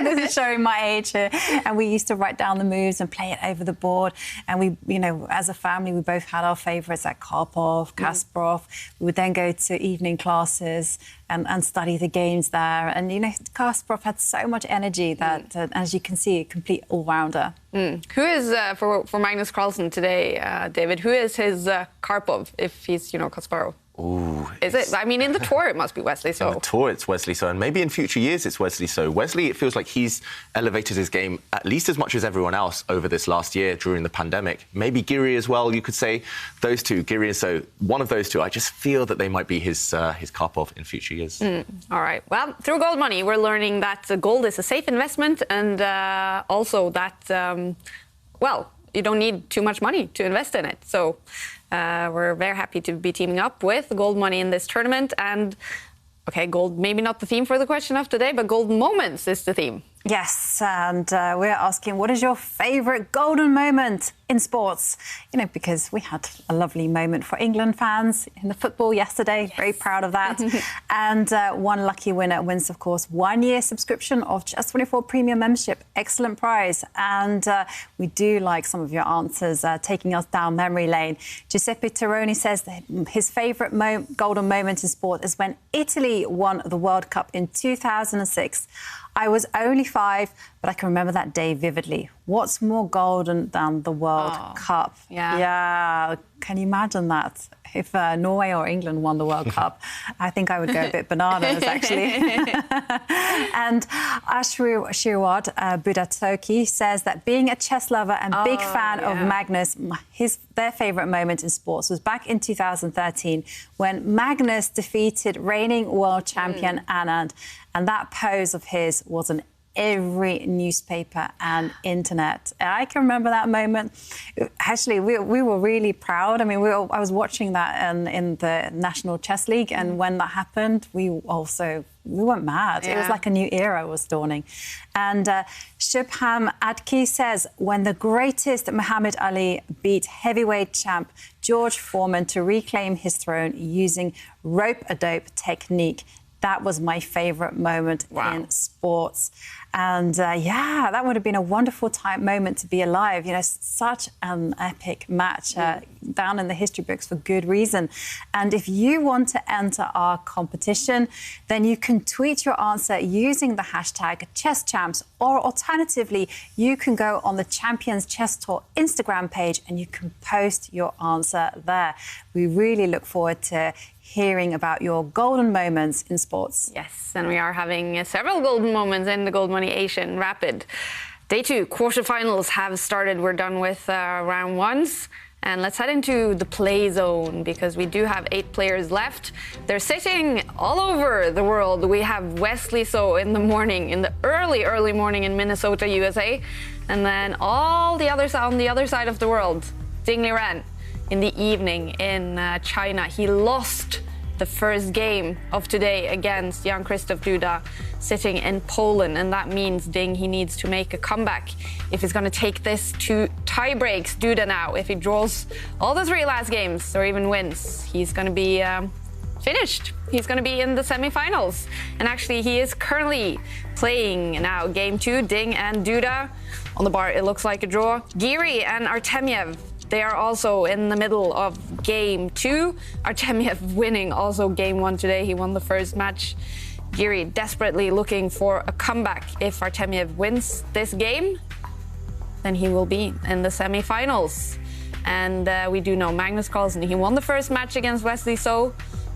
This is showing my age here. And we used to write down the moves and play it over the board. And we, you know, as a family, we both had our favourites like Karpov, Kasparov. We would then go to evening classes and study the games there. And, you know, Kasparov had so much energy that, as you can see, a complete all-rounder. Who is, for Magnus Carlsen today, David, who is his Karpov if he's, you know, Kasparov? Ooh, Is it? I mean, in the tour, it must be Wesley So. On the tour, it's Wesley So, and maybe in future years, it's Wesley So. Wesley, it feels like he's elevated his game at least as much as everyone else over this last year during the pandemic. Maybe Giri as well, you could say. Those two, Giri and So, one of those two, I just feel that they might be his Karpov in future years. All right. Well, through Goldmoney, we're learning that gold is a safe investment, and also that, well, you don't need too much money to invest in it. So we're very happy to be teaming up with Goldmoney in this tournament. And, okay, gold, maybe not the theme for the question of today, but golden moments is the theme. Yes, and we're asking, what is your favourite golden moment in sports? You know, because we had a lovely moment for England fans in the football yesterday. Yes. Very proud of that. And one lucky winner wins, of course, 1 year subscription of Chess 24 Premium membership. Excellent prize. And we do like some of your answers, taking us down memory lane. Giuseppe Tironi says that his favourite golden moment in sport is when Italy won the World Cup in 2006. I was only 5, but I can remember that day vividly. What's more golden than the World Cup? Yeah. Can you imagine that? If Norway or England won the World Cup, I think I would go a bit bananas, actually. And Ashwad Budatoki says that being a chess lover and big fan of Magnus, their favourite moment in sports was back in 2013 when Magnus defeated reigning world champion Anand. And that pose of his was on every newspaper and internet. I can remember that moment. Actually, we were really proud. I mean, I was watching that in the National Chess League, and when that happened, we went mad. Yeah. It was like a new era was dawning. And Shubham Adki says, when the greatest Muhammad Ali beat heavyweight champ George Foreman to reclaim his throne using rope-a-dope technique. That was my favourite moment in sports. And, that would have been a wonderful moment to be alive. You know, such an epic match down in the history books for good reason. And if you want to enter our competition, then you can tweet your answer using the hashtag #ChessChamps, or alternatively, you can go on the Champions Chess Tour Instagram page and you can post your answer there. We really look forward to hearing about your golden moments in sports. Yes, and we are having several golden moments in the Goldmoney Asian Rapid. Day 2, quarterfinals have started. We're done with round 1s. And let's head into the play zone because we do have 8 players left. They're sitting all over the world. We have Wesley So in the morning, in the early morning in Minnesota, USA. And then all the others on the other side of the world, Ding Liren in the evening in China. He lost the first game of today against Jan-Krzysztof Duda sitting in Poland, and that means Ding, he needs to make a comeback if he's going to take this to tie breaks. Duda now, if he draws all the 3 last games or even wins, he's going to be finished. He's going to be in the semifinals. And actually, he is currently playing now game 2, Ding and Duda. On the bar, it looks like a draw. Giri and Artamev, they are also in the middle of game 2. Artamev winning also game 1 today. He won the first match. Giri desperately looking for a comeback. If Artamev wins this game, then he will be in the semifinals. And we do know Magnus Carlsen, he won the first match against Wesley So.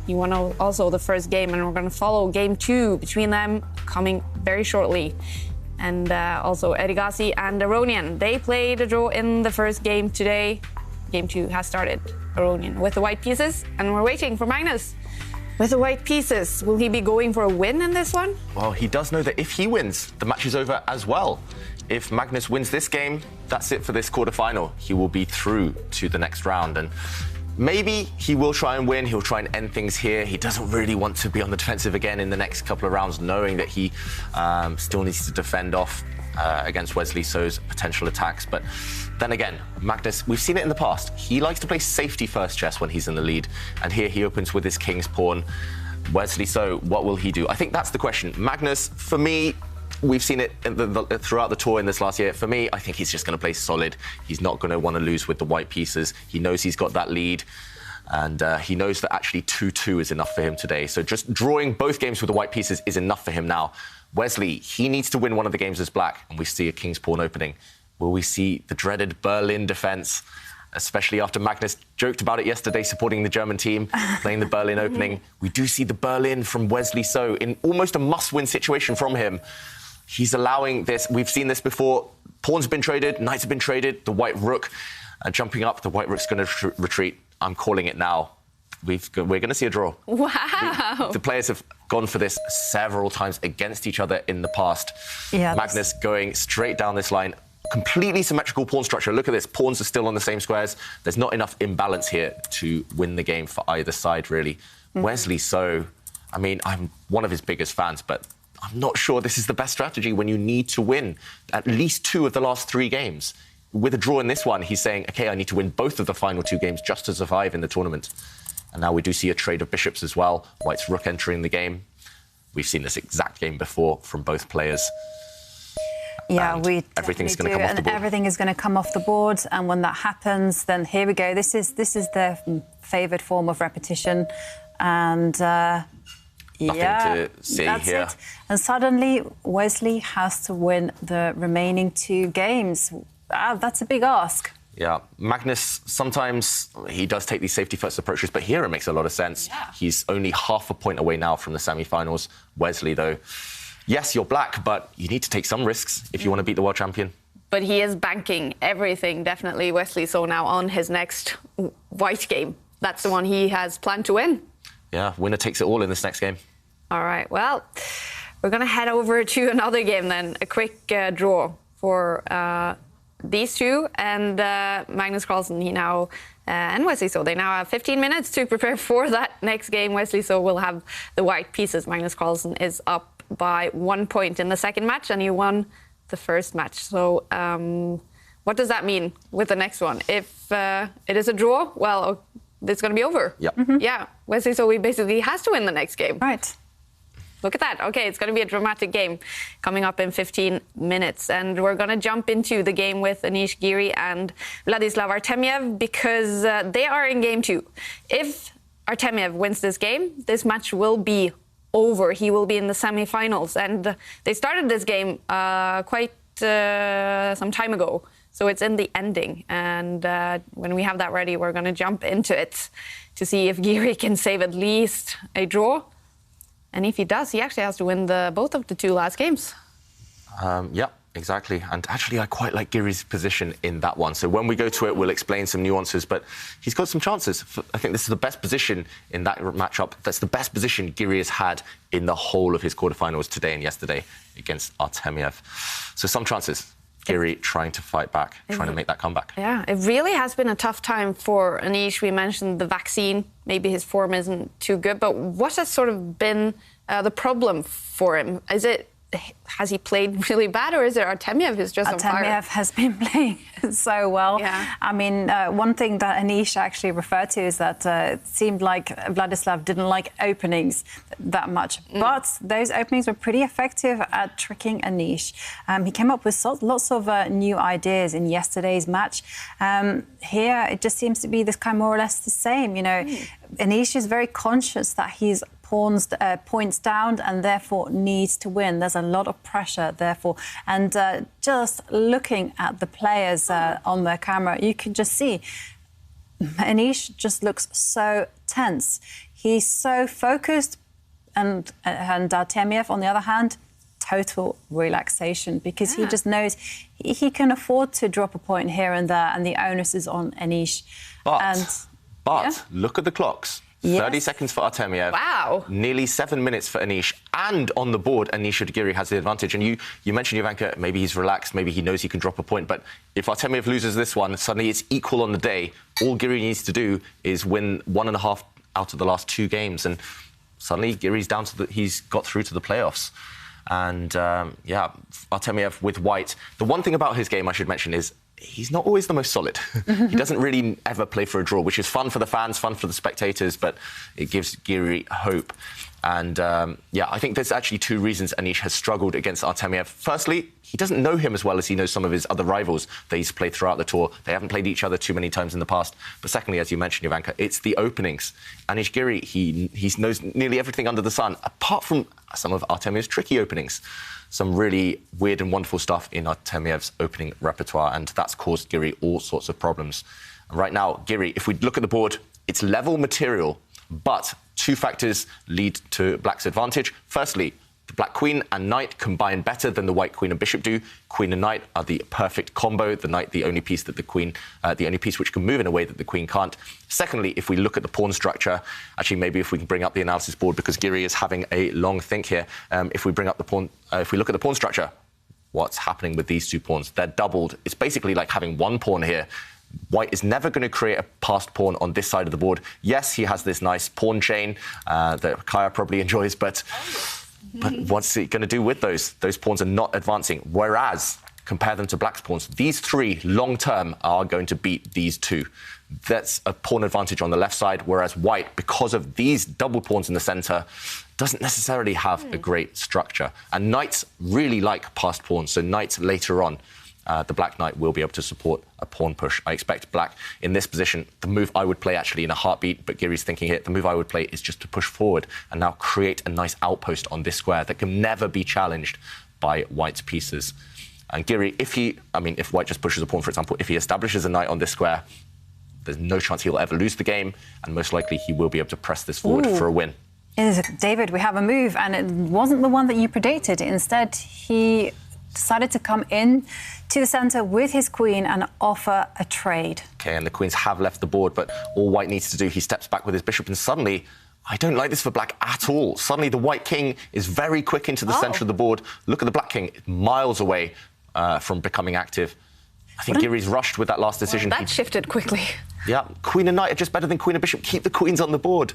He won also the first game, and we're going to follow game 2 between them coming very shortly. And also Erigasi and Aronian, they played a draw in the first game today. Game 2 has started. Aronian with the white pieces, and we're waiting for Magnus with the white pieces. Will he be going for a win in this one? Well, he does know that if he wins, the match is over as well. If Magnus wins this game, that's it for this quarterfinal. He will be through to the next round. And maybe he will try and win. He'll try and end things here. He doesn't really want to be on the defensive again in the next couple of rounds, knowing that he still needs to defend off against Wesley So's potential attacks. But then again, Magnus, we've seen it in the past. He likes to play safety first chess when he's in the lead. And here he opens with his king's pawn. Wesley So, what will he do? I think that's the question. Magnus, for me, we've seen it throughout the tour in this last year. For me, I think he's just going to play solid. He's not going to want to lose with the white pieces. He knows he's got that lead, and he knows that actually 2-2 is enough for him today. So just drawing both games with the white pieces is enough for him now. Wesley, he needs to win one of the games as black, and we see a king's pawn opening. Will we see the dreaded Berlin defense? especially after Magnus joked about it yesterday, supporting the German team, playing the Berlin opening. We do see the Berlin from Wesley So in almost a must-win situation from him. He's allowing this. We've seen this before. Pawns have been traded, knights have been traded, the white rook jumping up. The white rook's going to retreat. I'm calling it now. We're going to see a draw. Wow. The players have gone for this several times against each other in the past. Yeah, Magnus going straight down this line. Completely symmetrical pawn structure. Look at this. Pawns are still on the same squares. There's not enough imbalance here to win the game for either side, really. Wesley So, I mean, I'm one of his biggest fans, but I'm not sure this is the best strategy when you need to win at least 2 of the last 3 games. With a draw in this one, he's saying, OK, I need to win both of the final 2 games just to survive in the tournament. And now we do see a trade of bishops as well. White's rook entering the game. We've seen this exact game before from both players. Yeah, everything's going to come off the board. Everything is going to come off the board, and when that happens, then here we go. This is their favoured form of repetition, and Nothing to see that's here. it. And suddenly, Wesley has to win the remaining 2 games. That's a big ask. Yeah, Magnus, sometimes he does take these safety-first approaches, but here it makes a lot of sense. Yeah. He's only half a point away now from the semi-finals. Wesley, though, yes, you're black, but you need to take some risks if you want to beat the world champion. But he is banking everything, definitely, Wesley So now on his next white game. That's the one he has planned to win. Yeah, winner takes it all in this next game. All right, well, we're going to head over to another game then. A quick draw for these 2. And Magnus Carlsen, he now, and Wesley So, they now have 15 minutes to prepare for that next game. Wesley So will have the white pieces. Magnus Carlsen is up by 1 point in the second match, and he won the first match. So what does that mean with the next one? If it is a draw, well, it's going to be over. Yep. Yeah, Wesley So he basically has to win the next game. Right. Look at that. OK, it's going to be a dramatic game coming up in 15 minutes. And we're going to jump into the game with Anish Giri and Vladislav Artamev because they are in game 2. If Artamev wins this game, this match will be over. He will be in the semi-finals. And they started this game quite some time ago. So it's in the ending. And when we have that ready, we're going to jump into it to see if Giri can save at least a draw. And if he does, he actually has to win both of the 2 last games. Yeah, exactly. And actually, I quite like Giri's position in that one. So when we go to it, we'll explain some nuances. But he's got some chances. I think this is the best position in that matchup. That's the best position Giri has had in the whole of his quarterfinals today and yesterday against Artamev. So some chances. Giri trying to fight back, trying to make that comeback. Yeah, it really has been a tough time for Anish. We mentioned the vaccine. Maybe his form isn't too good. But what has sort of been the problem for him? Has he played really bad, or is it Artamev who's just on fire? Artamev has been playing so well. Yeah. I mean, one thing that Anish actually referred to is that it seemed like Vladislav didn't like openings that much. But those openings were pretty effective at tricking Anish. He came up with lots of new ideas in yesterday's match. Here, it just seems to be this kind of more or less the same. You know, Anish is very conscious that he's points down and therefore needs to win. There's a lot of pressure, therefore. And just looking at the players on their camera, you can just see Anish just looks so tense. He's so focused, and Artamev, on the other hand, total relaxation, because he just knows he can afford to drop a point here and there, and the onus is on Anish. But look at the clocks. 30 seconds for Artamev. Wow. Nearly 7 minutes for Anish. And on the board, Anish Giri has the advantage. And you mentioned, Jovanka, maybe he's relaxed, maybe he knows he can drop a point. But if Artamev loses this one, suddenly it's equal on the day. All Giri needs to do is win 1.5 out of the last 2 games. And suddenly Giri's down to he's got through to the playoffs. And, Artamev with white. The one thing about his game I should mention is he's not always the most solid. He doesn't really ever play for a draw, which is fun for the fans, fun for the spectators, but it gives Giri hope. And, I think there's actually 2 reasons Anish has struggled against Artamev. Firstly, he doesn't know him as well as he knows some of his other rivals that he's played throughout the tour. They haven't played each other too many times in the past. But secondly, as you mentioned, Jovanka, it's the openings. Anish Giri, he knows nearly everything under the sun, apart from some of Artemev's tricky openings. Some really weird and wonderful stuff in Artemev's opening repertoire, and that's caused Giri all sorts of problems. Right now, Giri, if we look at the board, it's level material, but two factors lead to black's advantage. Firstly, the black queen and knight combine better than the white queen and bishop do. Queen and knight are the perfect combo. The knight, the only piece that the queen, the only piece which can move in a way that the queen can't. Secondly, if we look at the pawn structure, actually maybe if we can bring up the analysis board because Giri is having a long think here. If we bring up the pawn, if we look at the pawn structure, what's happening with these two pawns? They're doubled. It's basically like having one pawn here. White is never going to create a passed pawn on this side of the board. Yes, he has this nice pawn chain that Kaya probably enjoys, but what's he going to do with those? Those pawns are not advancing. Whereas, compare them to black's pawns, these three long-term are going to beat these two. That's a pawn advantage on the left side, whereas white, because of these double pawns in the centre, doesn't necessarily have a great structure. And knights really like passed pawns, so knights later on, the black knight will be able to support a pawn push. I expect black in this position, the move I would play actually in a heartbeat, but Giri's thinking here, the move I would play is just to push forward and now create a nice outpost on this square that can never be challenged by white's pieces. And Giri, if white just pushes a pawn, for example, if he establishes a knight on this square, there's no chance he'll ever lose the game, and most likely he will be able to press this forward for a win. David, we have a move, and it wasn't the one that you predicted. Instead, he decided to come in to the centre with his queen and offer a trade. Okay, and the queens have left the board, but all white needs to do, he steps back with his bishop, and suddenly, I don't like this for black at all. Suddenly, the white king is very quick into the centre of the board. Look at the black king, miles away from becoming active. I think Giri's rushed with that last decision. Well, that shifted quickly. Yeah, queen and knight are just better than queen and bishop. Keep the queens on the board.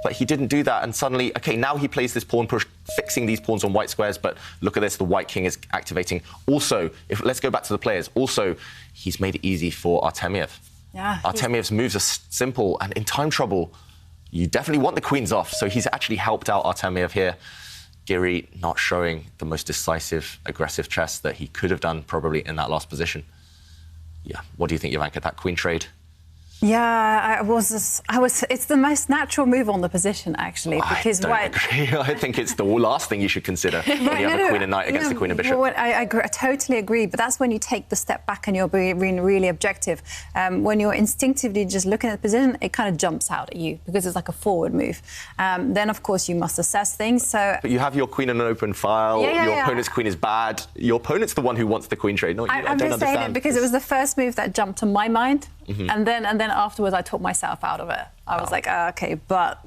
But he didn't do that, and suddenly, OK, now he plays this pawn push, fixing these pawns on white squares, but look at this, the white king is activating. Also, let's go back to the players. Also, he's made it easy for Artamev. Yeah, Artemev's moves are simple, and in time trouble, you definitely want the queens off, so he's actually helped out Artamev here. Giri not showing the most decisive, aggressive chess that he could have done probably in that last position. Yeah, what do you think, Jovanka, that queen trade? Yeah, it's the most natural move on the position, actually, because I don't agree. I think it's the last thing you should consider when you have a queen and knight against the queen and bishop. I totally agree, but that's when you take the step back and you're being really objective. When you're instinctively just looking at the position, it kind of jumps out at you because it's like a forward move. Then, of course, you must assess things. But you have your queen in an open file. Your opponent's queen is bad. Your opponent's the one who wants the queen trade. No, I don't understand. I'm just saying it because it was the first move that jumped to my mind, and then afterwards I talked myself out of it. I was like, OK, but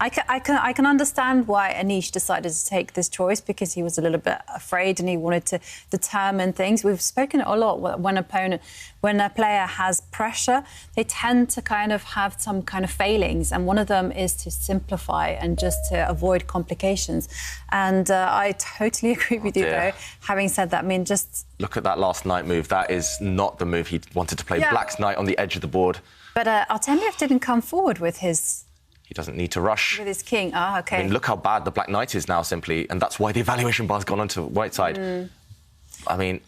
I can understand why Anish decided to take this choice because he was a little bit afraid and he wanted to determine things. We've spoken a lot when a player has pressure, they tend to kind of have some kind of failings, and one of them is to simplify and just to avoid complications. And I totally agree with you, though. Having said that, I mean, just look at that last knight move. That is not the move he wanted to play. Black's knight on the edge of the board. But Artamev didn't come forward with his... He doesn't need to rush. With his king. Ah, OK. I mean, look how bad the black knight is now, simply, and that's why the evaluation bar's gone onto white side. I mean,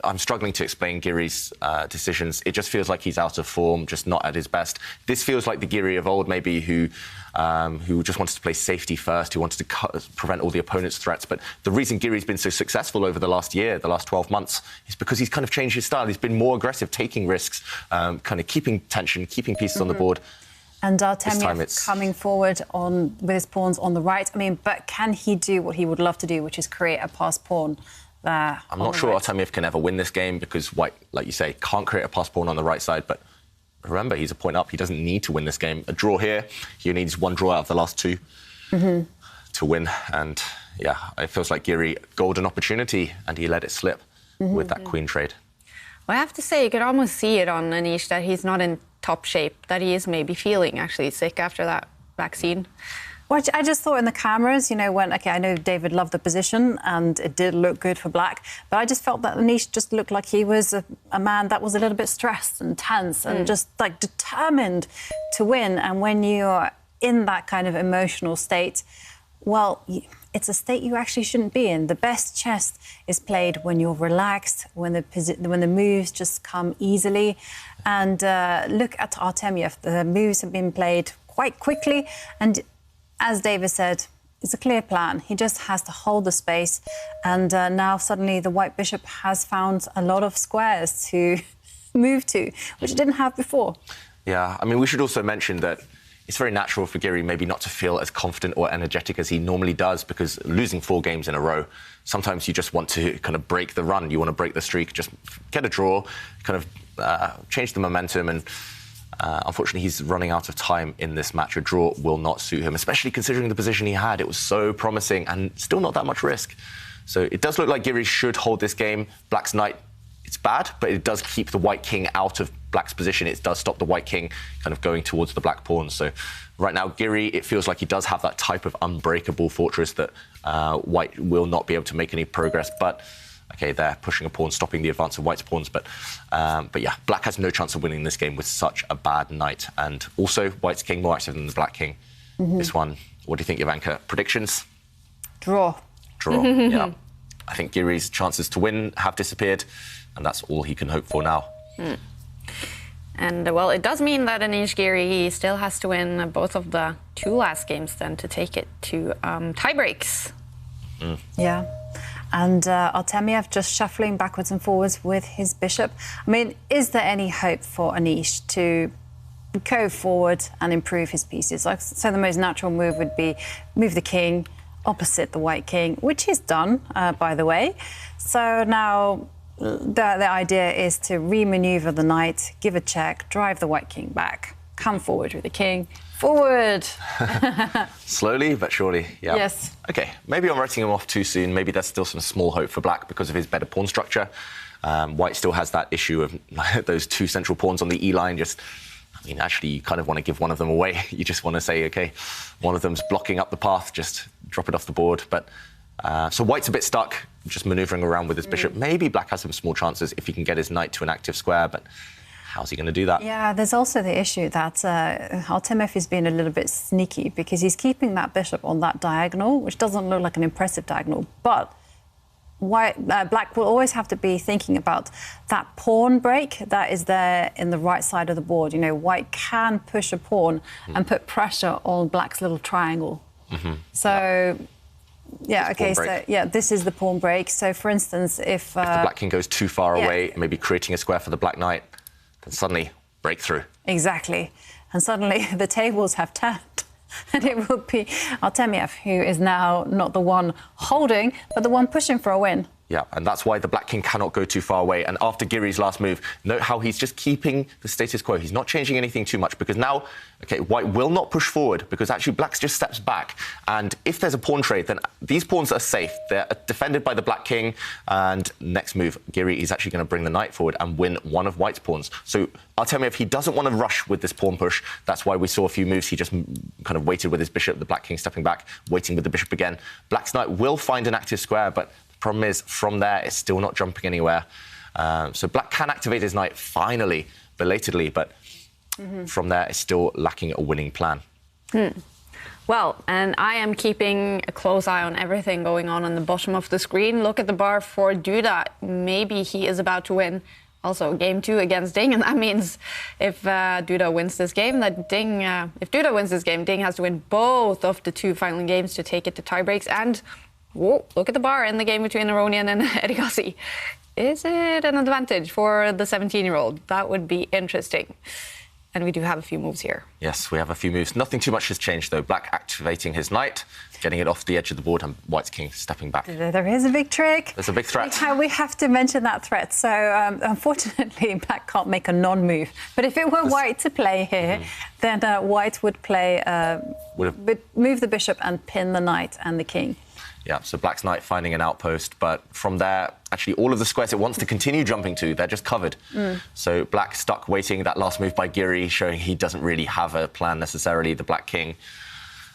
I'm struggling to explain Giri's decisions. It just feels like he's out of form, just not at his best. This feels like the Giri of old, maybe, who just wanted to play safety first, who wanted to prevent all the opponent's threats. But the reason Giri's been so successful over the last year, the last 12 months, is because he's kind of changed his style. He's been more aggressive, taking risks, kind of keeping tension, keeping pieces on the board. And Artamev coming forward with his pawns on the right. I mean, but can he do what he would love to do, which is create a passed pawn there? I'm not sure Artamev can ever win this game because white, like you say, can't create a passed pawn on the right side. But remember, he's a point up. He doesn't need to win this game. A draw here, he needs one draw out of the last two to win. And, yeah, it feels like Giri, golden opportunity, and he let it slip with that queen trade. Well, I have to say, you can almost see it on Anish that he's not in top shape, that he is maybe feeling actually sick after that vaccine. Well, I just thought in the cameras, you know, I know David loved the position and it did look good for black, but I just felt that Anish just looked like he was a man that was a little bit stressed and tense and just like determined to win. And when you're in that kind of emotional state, well, it's a state you actually shouldn't be in. The best chess is played when you're relaxed, when the moves just come easily. And look at Artamev. The moves have been played quite quickly. And as David said, it's a clear plan. He just has to hold the space. And now suddenly the white bishop has found a lot of squares to move to, which it didn't have before. Yeah, I mean, we should also mention that it's very natural for Giri maybe not to feel as confident or energetic as he normally does, because losing 4 games in a row, sometimes you just want to kind of break the run. You want to break the streak, just get a draw, kind of change the momentum. And unfortunately, he's running out of time in this match. A draw will not suit him, especially considering the position he had. It was so promising and still not that much risk. So it does look like Giri should hold this game. Black's knight, it's bad, but it does keep the white king out of Black's position. It does stop the white king kind of going towards the black pawn. So right now, Giri, it feels like he does have that type of unbreakable fortress that white will not be able to make any progress. But okay, they're pushing a pawn, stopping the advance of white's pawns. But yeah, black has no chance of winning this game with such a bad knight. And also, white's king more active than the black king. This one, what do you think, Ivanka? Predictions? Draw. Yeah. I think Giri's chances to win have disappeared, and that's all he can hope for now. And, well, it does mean that Anish Giri still has to win both of the 2 last games then to take it to tie breaks. Yeah. And Artamev just shuffling backwards and forwards with his bishop. I mean, is there any hope for Anish to go forward and improve his pieces? Like, so the most natural move would be move the king opposite the white king, which is done, by the way. So now the idea is to re-maneuver the knight, give a check, drive the white king back, come forward with the king. Forward! Slowly but surely, yeah. Yes. OK, maybe I'm writing him off too soon. Maybe there's still some small hope for black because of his better pawn structure. White still has that issue of those 2 central pawns on the E-line. I mean, actually, you kind of want to give one of them away. You just want to say, OK, one of them's blocking up the path, just drop it off the board. But so white's a bit stuck, just manoeuvring around with his bishop. Maybe black has some small chances if he can get his knight to an active square, but how's he going to do that? Yeah, there's also the issue that Artamev is being a little bit sneaky because he's keeping that bishop on that diagonal, which doesn't look like an impressive diagonal, but black will always have to be thinking about that pawn break that is there in the right side of the board. You know, white can push a pawn and put pressure on black's little triangle. So, yeah, OK, so, yeah, this is the pawn break. So, for instance, if the black king goes too far away, maybe creating a square for the black knight, then suddenly breakthrough. Exactly. And suddenly the tables have turned. And it will be Artamev who is now not the one holding, but the one pushing for a win. Yeah, and that's why the black king cannot go too far away. And after Giri's last move, note how he's just keeping the status quo. He's not changing anything too much because now, OK, white will not push forward because actually black just steps back. And if there's a pawn trade, then these pawns are safe. They're defended by the black king. And next move, Giri is actually going to bring the knight forward and win one of white's pawns. So Artamev, he doesn't want to rush with this pawn push. That's why we saw a few moves. He just kind of waited with his bishop, the black king stepping back, waiting with the bishop again. Black's knight will find an active square, but problem is, from there, it's still not jumping anywhere. So black can activate his knight finally, belatedly, but from there, it's still lacking a winning plan. Well, and I am keeping a close eye on everything going on the bottom of the screen. Look at the bar for Duda. Maybe he is about to win also game 2 against Ding, and that means if Duda wins this game, that Ding, if Duda wins this game, Ding has to win both of the 2 final games to take it to tiebreaks. And whoa, look at the bar in the game between Aronian and Erigasi. Is it an advantage for the 17-year-old? That would be interesting. And we do have a few moves here. Yes, we have a few moves. Nothing too much has changed, though. Black activating his knight, getting it off the edge of the board, and white's king stepping back. There is a big trick. There's a big threat. We have to mention that threat. So, unfortunately, black can't make a non-move. But if it were white to play here, then white would play, move the bishop and pin the knight and the king. Yeah, so black's knight finding an outpost, but from there, actually, all of the squares it wants to continue jumping to, they're just covered. So black stuck waiting, that last move by Giri, showing he doesn't really have a plan necessarily, the black king.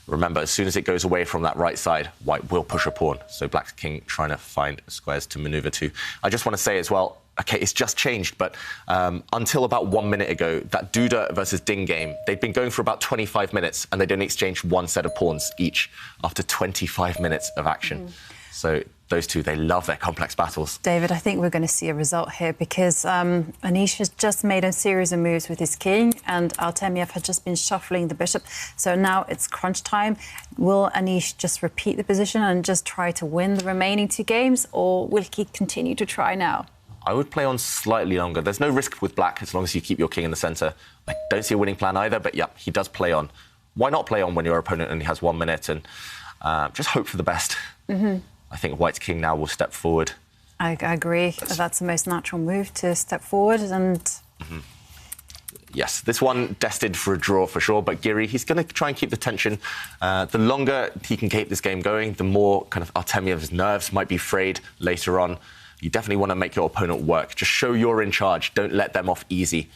Remember, as soon as it goes away from that right side, white will push a pawn. So black's king trying to find squares to maneuver to. I just want to say as well, OK, it's just changed, but until about 1 minute ago, that Duda versus Ding game, they'd been going for about 25 minutes and they'd only exchanged 1 set of pawns each after 25 minutes of action. So those two, they love their complex battles. David, I think we're going to see a result here because Anish has just made a series of moves with his king and Artamev has just been shuffling the bishop. So now it's crunch time. Will Anish just repeat the position and just try to win the remaining 2 games, or will he continue to try now? I would play on slightly longer. There's no risk with black as long as you keep your king in the center. I don't see a winning plan either, but yeah, he does play on. Why not play on when your opponent only has 1 minute and just hope for the best? I think white's king now will step forward. I agree. That's the most natural move, to step forward and... Yes, this one destined for a draw for sure, but Giri, he's going to try and keep the tension. The longer he can keep this game going, the more kind of Artemiev's nerves might be frayed later on. You definitely want to make your opponent work. Just show you're in charge. Don't let them off easy.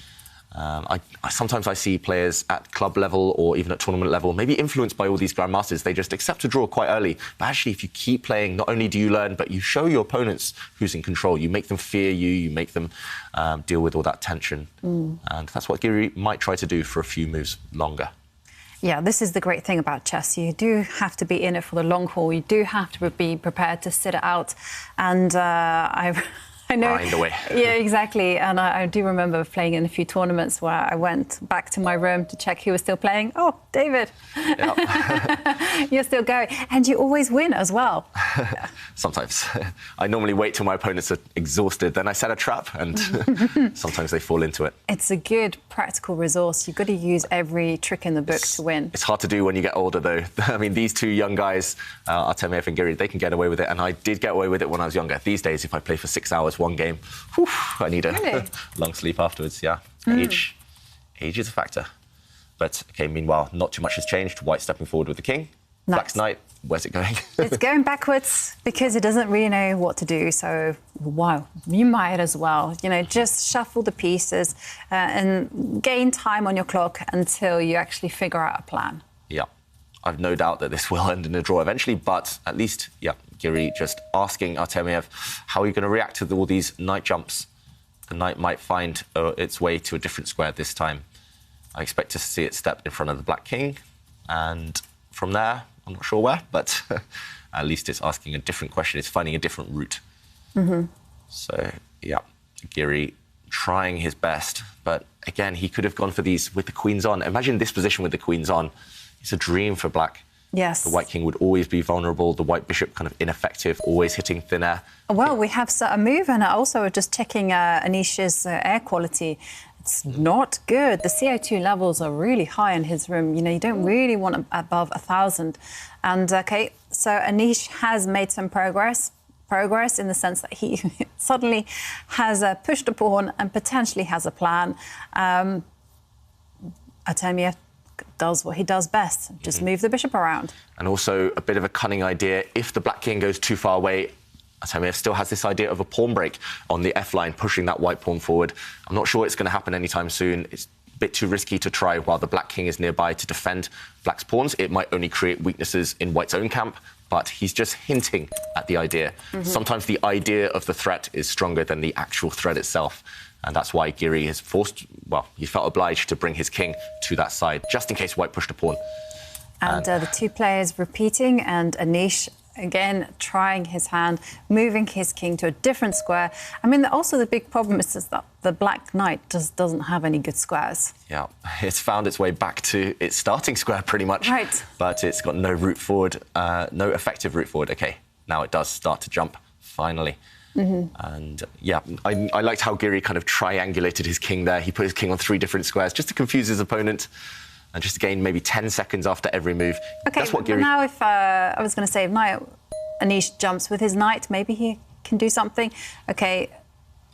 Sometimes I see players at club level or even at tournament level, maybe influenced by all these grandmasters. They just accept a draw quite early. But actually, if you keep playing, not only do you learn, but you show your opponents who's in control. You make them fear you. You make them deal with all that tension. And that's what Giri might try to do for a few moves longer. Yeah, this is the great thing about chess. You do have to be in it for the long haul. You do have to be prepared to sit it out. And I know. Grind away. Yeah, exactly. And I do remember playing in a few tournaments where I went back to my room to check who was still playing. Oh, David. Yep. You're still going. And you always win as well. Sometimes. I normally wait till my opponents are exhausted, then I set a trap, and sometimes they fall into it. It's a good practical resource. You've got to use every trick in the book to win. It's hard to do when you get older, though. I mean, these two young guys, Artamev and Giri, they can get away with it, and I did get away with it when I was younger. These days, if I play for 6 hours one game, whew, I need a long sleep afterwards, yeah. Age is a factor. But, OK, meanwhile, not too much has changed. White stepping forward with the king. Nice. Black's knight, where's it going? It's going backwards because it doesn't really know what to do. So, wow, you might as well, just shuffle the pieces and gain time on your clock until you actually figure out a plan. Yeah, I've no doubt that this will end in a draw eventually, but at least, yeah, Giri just asking Artamev, how are you going to react to all these knight jumps? The knight might find its way to a different square this time. I expect to see it step in front of the black king, and from there, I'm not sure where, but at least it's asking a different question. It's finding a different route. So, yeah, Giri trying his best. But, again, he could have gone for these with the queens on. Imagine this position with the queens on. It's a dream for black. Yes. The white king would always be vulnerable. The white bishop kind of ineffective, always hitting thin air. Well, we have a move, and also just checking Anish's air quality. It's not good. The CO2 levels are really high in his room. You don't really want above 1,000. And, OK, so Anish has made some progress in the sense that he suddenly has pushed a pawn and potentially has a plan. Artamev does what he does best, just move the bishop around. And also a bit of a cunning idea. If the black king goes too far away, Artamev still has this idea of a pawn break on the F-line, pushing that white pawn forward. I'm not sure it's going to happen anytime soon. It's a bit too risky to try while the black king is nearby to defend black's pawns. It might only create weaknesses in white's own camp, but he's just hinting at the idea. Sometimes the idea of the threat is stronger than the actual threat itself. And that's why Giri has he felt obliged to bring his king to that side, just in case white pushed a pawn. And the two players repeating, and Anish again trying his hand, moving his king to a different square. I mean, also the big problem is that the black knight just doesn't have any good squares. Yeah, it's found its way back to its starting square pretty much. Right. But it's got no route forward, no effective route forward. OK, now it does start to jump, finally. And, yeah, I liked how Giri kind of triangulated his king there. He put his king on 3 different squares just to confuse his opponent and just to gain maybe 10 seconds after every move. OK, that's what Giri... now if I was going to say, if Anish jumps with his knight, maybe he can do something. OK.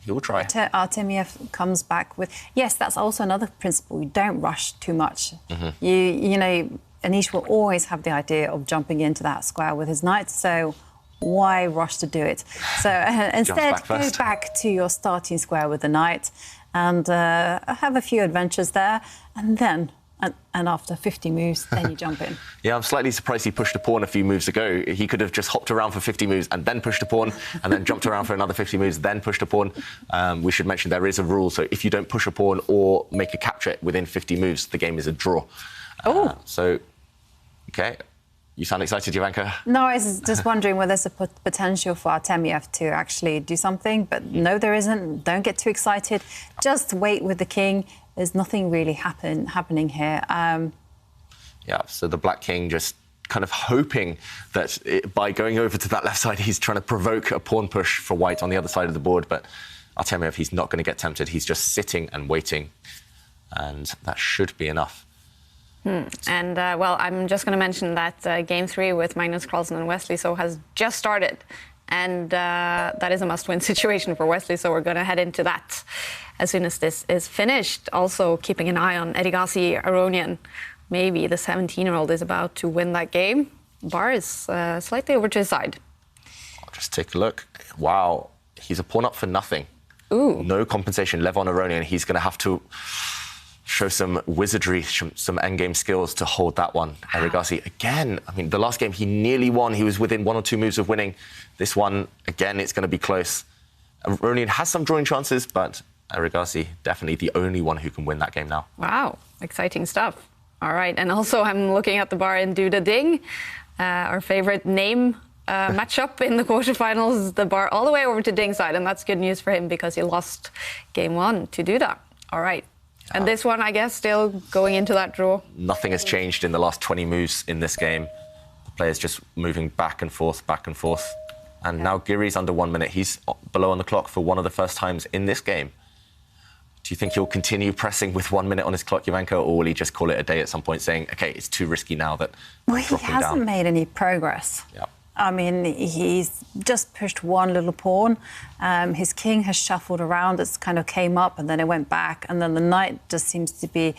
He'll try. Artamev comes back with... Yes, that's also another principle. You don't rush too much. Anish will always have the idea of jumping into that square with his knight, so... Why rush to do it? So instead, go back to your starting square with the knight and have a few adventures there. And then, and after 50 moves, then you jump in. Yeah, I'm slightly surprised he pushed a pawn a few moves ago. He could have just hopped around for 50 moves and then pushed a pawn and then jumped around for another 50 moves, then pushed a pawn. We should mention there is a rule. So if you don't push a pawn or make a capture within 50 moves, the game is a draw. So, OK. You sound excited, Jovanka? No, I was just wondering whether there's a potential for Artamev to actually do something. But no, there isn't. Don't get too excited. Just wait with the king. There's nothing really happening here. Yeah, so the black king just kind of hoping that by going over to that left side, he's trying to provoke a pawn push for white on the other side of the board. But Artamev, he's not going to get tempted. He's just sitting and waiting, and that should be enough. And, well, I'm just going to mention that Game 3 with Magnus Carlsen and Wesley So has just started. And that is a must-win situation for Wesley, so we're going to head into that as soon as this is finished. Also, keeping an eye on Erigaisi Aronian. Maybe the 17-year-old is about to win that game. Bar is slightly over to his side. I'll just take a look. Wow, he's a pawn up for nothing. Ooh. No compensation. Levon Aronian, he's going to have to show some wizardry, some endgame skills to hold that one. Erigaisi, again, I mean, the last game he nearly won. He was within 1 or 2 moves of winning. This one, again, it's going to be close. Aronian has some drawing chances, but Erigaisi, definitely the only one who can win that game now. Wow, exciting stuff. All right, and also I'm looking at the bar in Do the Ding, our favorite name matchup in the quarterfinals, the bar all the way over to Ding side, and that's good news for him because he lost game 1 to do that. All right. And this one, I guess, still going into that draw. Nothing has changed in the last 20 moves in this game. The player's just moving back and forth, back and forth. And now Giri's under 1 minute. He's below on the clock for one of the first times in this game. Do you think he'll continue pressing with 1 minute on his clock, Jovanka, or will he just call it a day at some point, saying, OK, it's too risky now that Well, he hasn't made any progress. Yep. I mean, he's just pushed one little pawn. His king has shuffled around. It's kind of came up and then it went back. And then the knight just seems to be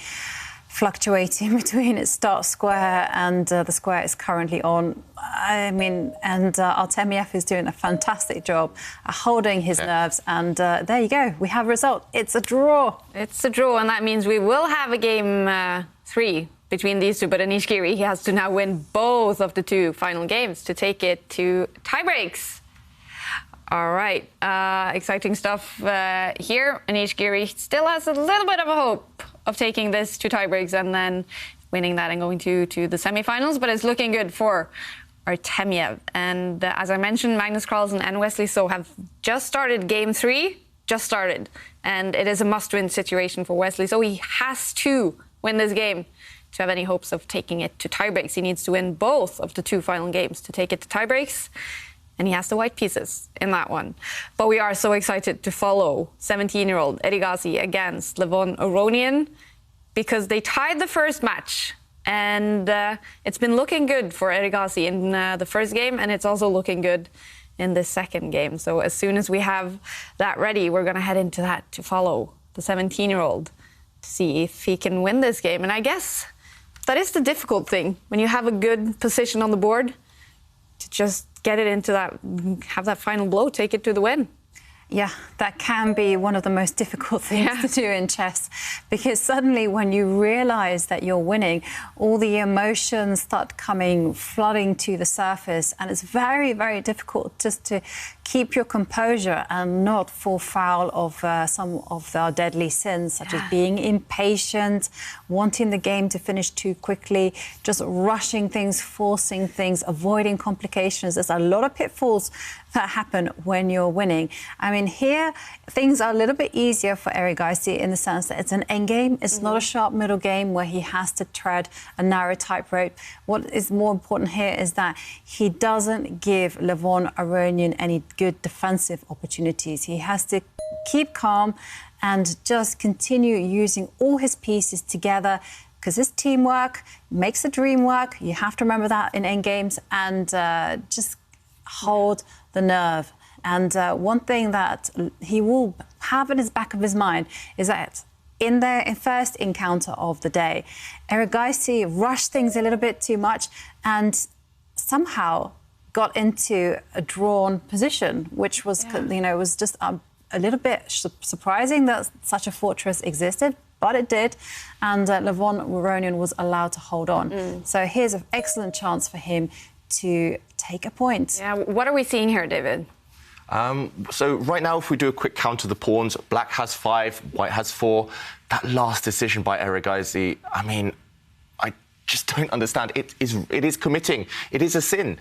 fluctuating between its start square and the square it's currently on. I mean, and Artamev is doing a fantastic job holding his nerves. And there you go. We have a result. It's a draw. It's a draw, and that means we will have a game 3 between these two, but Anish Giri, he has to now win both of the 2 final games to take it to tiebreaks. All right, exciting stuff here. Anish Giri still has a little bit of a hope of taking this to tiebreaks and then winning that and going to the semifinals, but it's looking good for Artamev. And as I mentioned, Magnus Carlsen and Wesley So have just started game 3, and it is a must-win situation for Wesley. So he has to win this game to have any hopes of taking it to tiebreaks. He needs to win both of the 2 final games to take it to tiebreaks, and he has the white pieces in that one. But we are so excited to follow 17-year-old Erigaisi against Levon Aronian because they tied the first match, and it's been looking good for Erigaisi in the first game, and it's also looking good in the second game. So as soon as we have that ready, we're going to head into that to follow the 17-year-old to see if he can win this game. And I guess that is the difficult thing when you have a good position on the board, to just get it into that, have that final blow, take it to the win. Yeah, that can be one of the most difficult things to do in chess, because suddenly when you realise that you're winning, all the emotions start coming, flooding to the surface, and it's very, very difficult just to keep your composure and not fall foul of some of our deadly sins, such as being impatient, wanting the game to finish too quickly, just rushing things, forcing things, avoiding complications. There's a lot of pitfalls that happen when you're winning. I mean, here, things are a little bit easier for Erigaisi in the sense that it's an endgame. It's not a sharp middle game where he has to tread a narrow tightrope. What is more important here is that he doesn't give Levon Aronian any good defensive opportunities. He has to keep calm and just continue using all his pieces together, because this teamwork makes the dream work. You have to remember that in endgames, and just hold the nerve. And one thing that he will have in his back of his mind is that in their first encounter of the day, Erigaisi rushed things a little bit too much and somehow got into a drawn position, which was, you know, was just a little bit surprising that such a fortress existed, but it did, and Levon Aronian was allowed to hold on. So here's an excellent chance for him to take a point. Yeah, what are we seeing here, David? So right now, if we do a quick count of the pawns, black has 5, white has 4. That last decision by Erigaisi, I mean, I just don't understand. It is committing. It is a sin.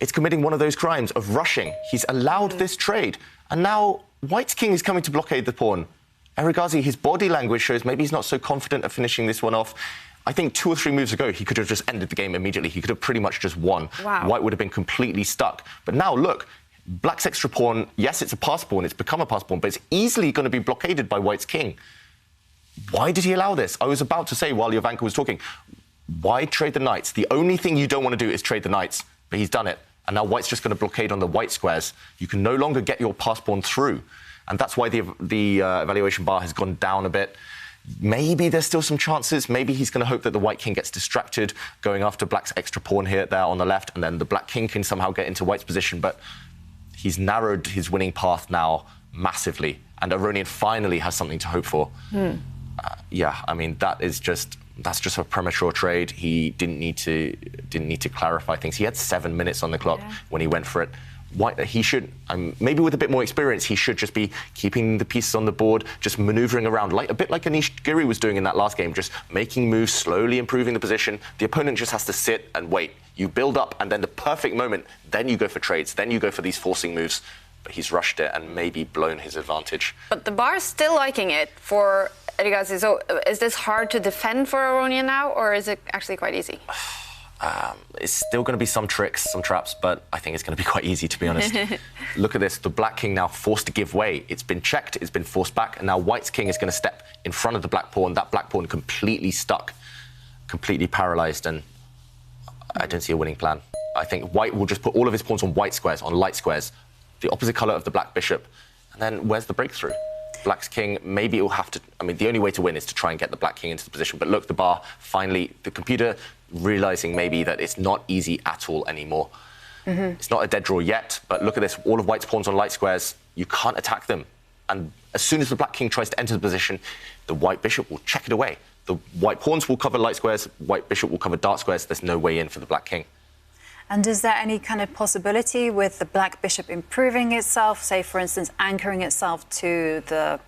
It's committing one of those crimes of rushing. He's allowed this trade, and now white's king is coming to blockade the pawn. Erigaisi, his body language shows maybe he's not so confident of finishing this one off. I think 2 or 3 moves ago, he could have just ended the game immediately. He could have pretty much just won. Wow. White would have been completely stuck. But now, look, Black's extra pawn, yes, it's a pass pawn, it's become a pass pawn, but it's easily going to be blockaded by White's king. Why did he allow this? I was about to say while Jovanka was talking, why trade the knights? The only thing you don't want to do is trade the knights, but he's done it. And now White's just going to blockade on the white squares. You can no longer get your pass pawn through. And that's why the evaluation bar has gone down a bit. Maybe there's still some chances. Maybe he's going to hope that the white king gets distracted, going after Black's extra pawn there on the left, and then the Black king can somehow get into White's position. But he's narrowed his winning path now massively, and Aronian finally has something to hope for. Yeah, I mean, that's just a premature trade. He didn't need to clarify things. He had 7 minutes on the clock when he went for it. He should, maybe with a bit more experience, he should just be keeping the pieces on the board, just manoeuvring around, a bit like Anish Giri was doing in that last game, just making moves, slowly improving the position. The opponent just has to sit and wait. You build up, and then the perfect moment, then you go for trades, then you go for these forcing moves. But he's rushed it and maybe blown his advantage. But the bar is still liking it for Erigaisi. So is this hard to defend for Aronian now, or is it actually quite easy? It's still going to be some tricks, some traps, but I think it's going to be quite easy, to be honest. Look at this. The Black king now forced to give way. It's been checked, it's been forced back, and now White's king is going to step in front of the Black pawn. That Black pawn completely stuck, completely paralyzed, and I don't see a winning plan. I think White will just put all of his pawns on white squares, on light squares, the opposite color of the Black bishop, and then where's the breakthrough? Black's king, maybe it will have to... I mean, the only way to win is to try and get the Black king into the position. But look, the bar, finally, the computer realising maybe that it's not easy at all anymore. It's not a dead draw yet, but look at this. All of White's pawns on light squares, you can't attack them. And as soon as the Black king tries to enter the position, the White bishop will check it away. The White pawns will cover light squares, White bishop will cover dark squares. There's no way in for the Black king. And is there any kind of possibility with the Black bishop improving itself, say, for instance, anchoring itself to the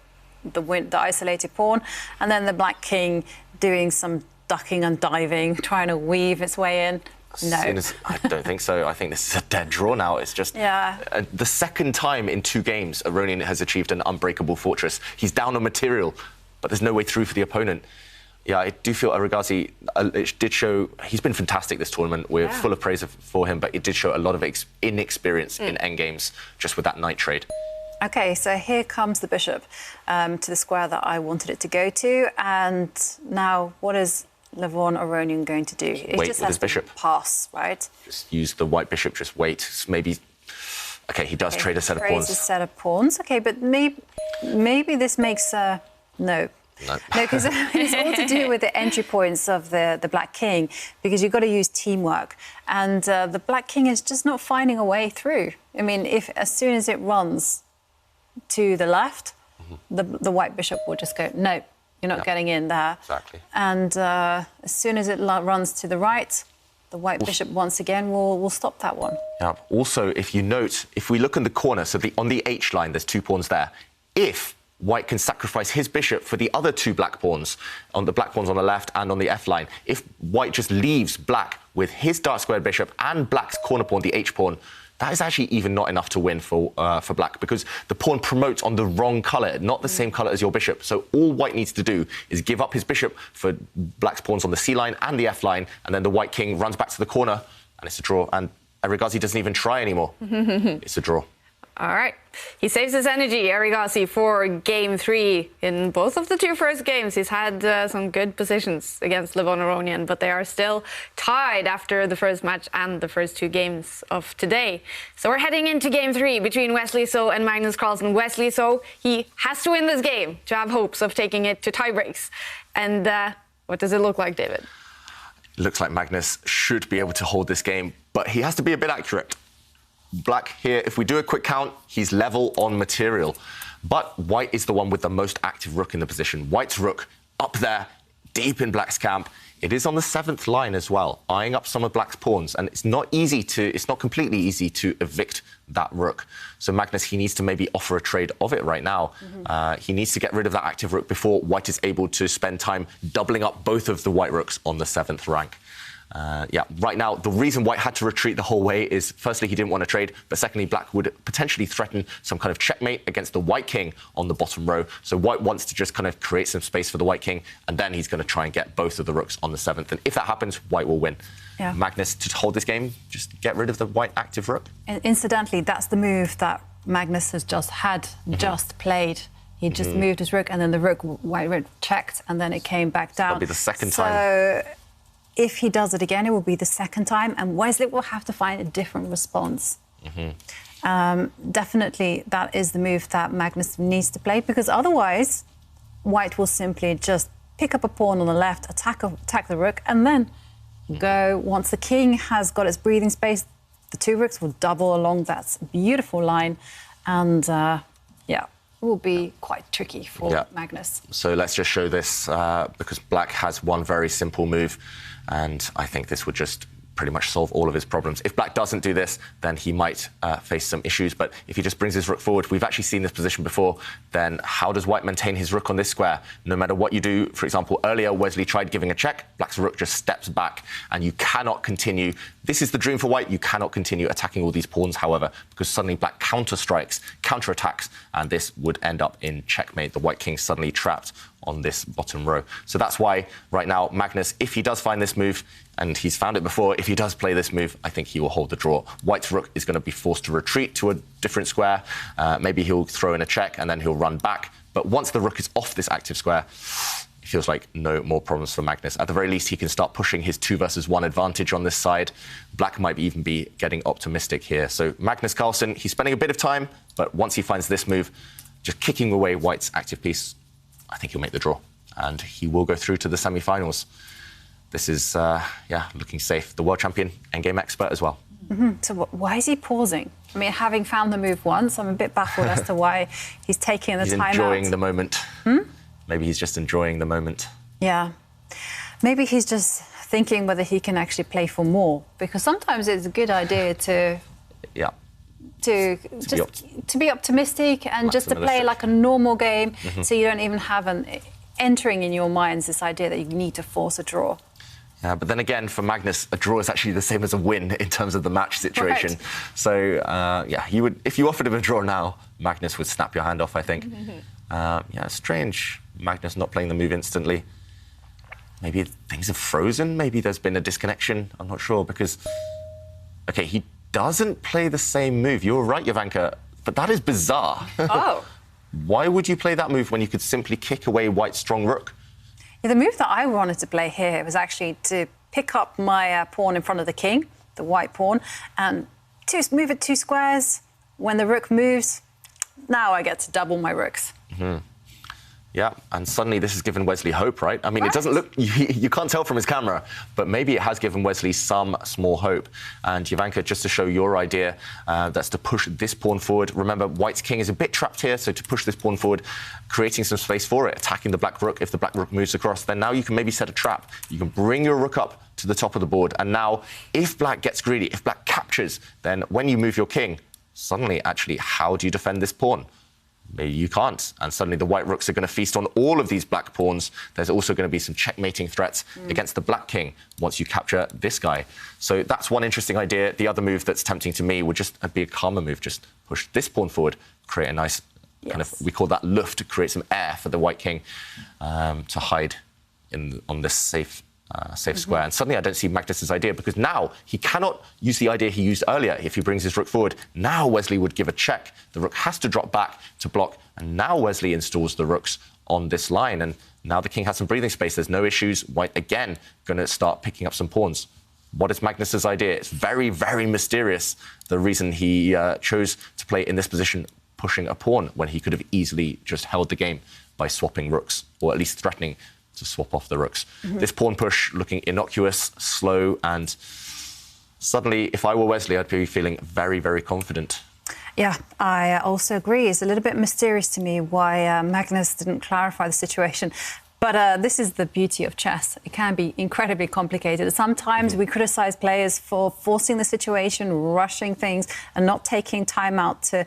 isolated pawn, and then the Black king doing some ducking and diving, trying to weave its way in? No. I don't think so. I think this is a dead draw now. It's just the second time in 2 games Aronian has achieved an unbreakable fortress. He's down on material, but there's no way through for the opponent. Yeah, I do feel Erigaisi, it did show, he's been fantastic this tournament. We're full of praise for him, but it did show a lot of inexperience in endgames just with that knight trade. OK, so here comes the bishop to the square that I wanted it to go to. And now what is Levon Aronian going to do? Wait with his bishop. Pass, right? Just use the white bishop, just wait. Maybe... OK, he does trade a set of pawns. Trades a set of pawns. OK, but maybe this makes... No, because it's all to do with the entry points of the Black king, because you've got to use teamwork. And the Black king is just not finding a way through. I mean, as soon as it runs to the left, the white bishop will just go, no, you're not getting in there. Exactly. And as soon as it runs to the right, the white bishop once again will stop that one. Yeah. Also, if you note, if we look in the corner, so on the H line, there's 2 pawns there. If White can sacrifice his bishop for the other 2 black pawns, on the black pawns on the left and on the F line. If White just leaves Black with his dark squared bishop and Black's corner pawn, the H pawn, that is actually even not enough to win for Black, because the pawn promotes on the wrong colour, not the same colour as your bishop. So all White needs to do is give up his bishop for Black's pawns on the C line and the F line, and then the White king runs back to the corner, and it's a draw. And Erigaisi doesn't even try anymore. It's a draw. All right. He saves his energy, Erigaisi, for Game 3. In both of the 2 first games, he's had some good positions against Levon Aronian, but they are still tied after the first match and the first 2 games of today. So we're heading into Game 3 between Wesley So and Magnus Carlsen. Wesley So, he has to win this game to have hopes of taking it to tiebreaks. And what does it look like, David? It looks like Magnus should be able to hold this game, but he has to be a bit accurate. Black here, if we do a quick count, he's level on material. But White is the one with the most active rook in the position. White's rook up there, deep in Black's camp. It is on the 7th line as well, eyeing up some of Black's pawns. And it's not completely easy to evict that rook. So Magnus, he needs to maybe offer a trade of it right now. He needs to get rid of that active rook before White is able to spend time doubling up both of the White rooks on the 7th rank. Yeah, right now, the reason White had to retreat the whole way is, firstly, he didn't want to trade, but secondly, Black would potentially threaten some kind of checkmate against the White King on the bottom row. So White wants to just kind of create some space for the White King, and then he's going to try and get both of the rooks on the 7th. And if that happens, White will win. Yeah. Magnus, to hold this game, just get rid of the White active rook. And incidentally, that's the move that Magnus has just played. He just moved his rook, and then the White rook checked, and then it came back down. That'll be the second time. So if he does it again, it will be the second time, and Wesley will have to find a different response. Definitely, that is the move that Magnus needs to play, because otherwise, White will simply just pick up a pawn on the left, attack the rook, and then go. Once the king has got its breathing space, the 2 rooks will double along that beautiful line, and yeah, it will be quite tricky for Magnus. So let's just show this, because Black has one very simple move, and I think this would just pretty much solve all of his problems. If Black doesn't do this, then he might face some issues. But if he just brings his rook forward, we've actually seen this position before, then how does White maintain his rook on this square? No matter what you do, for example, earlier Wesley tried giving a check, Black's rook just steps back, and you cannot continue. This is the dream for White. You cannot continue attacking all these pawns, however, because suddenly Black counter-strikes, counter-attacks, and this would end up in checkmate. The White King suddenly trapped on this bottom row. So that's why, right now, Magnus, if he does find this move, and he's found it before, if he does play this move, I think he will hold the draw. White's rook is going to be forced to retreat to a different square. Maybe he'll throw in a check, and then he'll run back. But once the rook is off this active square, it feels like no more problems for Magnus. At the very least, he can start pushing his 2 versus 1 advantage on this side. Black might even be getting optimistic here. So Magnus Carlsen, he's spending a bit of time, but once he finds this move, just kicking away White's active piece, I think he'll make the draw, and he will go through to the semi-finals. This is, looking safe. The world champion, endgame expert as well. So why is he pausing? I mean, having found the move once, I'm a bit baffled as to why he's taking the time out. He's enjoying the moment. Maybe he's just enjoying the moment. Yeah. Maybe he's just thinking whether he can actually play for more, because sometimes it's a good idea to be optimistic and just to play like a normal game, so you don't even have entering in your minds this idea that you need to force a draw. Yeah, but then again, for Magnus, a draw is actually the same as a win in terms of the match situation. Right. So, you would, if you offered him a draw now, Magnus would snap your hand off, I think. Strange, Magnus not playing the move instantly. Maybe things have frozen. Maybe there's been a disconnection. I'm not sure, because, okay, he doesn't play the same move. You're right, Jovanka, but that is bizarre. Oh. Why would you play that move when you could simply kick away White's strong rook? Yeah, the move that I wanted to play here was actually to pick up my pawn in front of the king, the white pawn, and to move it 2 squares. When the rook moves, now I get to double my rooks. Yeah, and suddenly this has given Wesley hope, right? I mean, It doesn't look... You can't tell from his camera, but maybe it has given Wesley some small hope. And Jovanka, just to show your idea, that's to push this pawn forward. Remember, White's king is a bit trapped here, so to push this pawn forward, creating some space for it, attacking the black rook. If the black rook moves across, then now you can maybe set a trap. You can bring your rook up to the top of the board. And now, if black gets greedy, if black captures, then when you move your king, suddenly, actually, how do you defend this pawn? Maybe you can't. And suddenly the white rooks are going to feast on all of these black pawns. There's also going to be some checkmating threats against the black king once you capture this guy. So that's one interesting idea. The other move that's tempting to me would just be a calmer move. Just push this pawn forward, create a nice kind of, we call that luft, to create some air for the white king to hide on this safe square. And suddenly I don't see Magnus's idea, because now he cannot use the idea he used earlier. If he brings his rook forward, now Wesley would give a check. The rook has to drop back to block, and now Wesley installs the rooks on this line, and now the king has some breathing space. There's no issues. White, again, going to start picking up some pawns. What is Magnus's idea? It's very, very mysterious, the reason he chose to play in this position, pushing a pawn, when he could have easily just held the game by swapping rooks, or at least threatening to swap off the rooks. This pawn push looking innocuous, slow, and suddenly, if I were Wesley, I'd be feeling very, very confident. Yeah, I also agree. It's a little bit mysterious to me why Magnus didn't clarify the situation. But this is the beauty of chess. It can be incredibly complicated. Sometimes we criticize players for forcing the situation, rushing things, and not taking time out to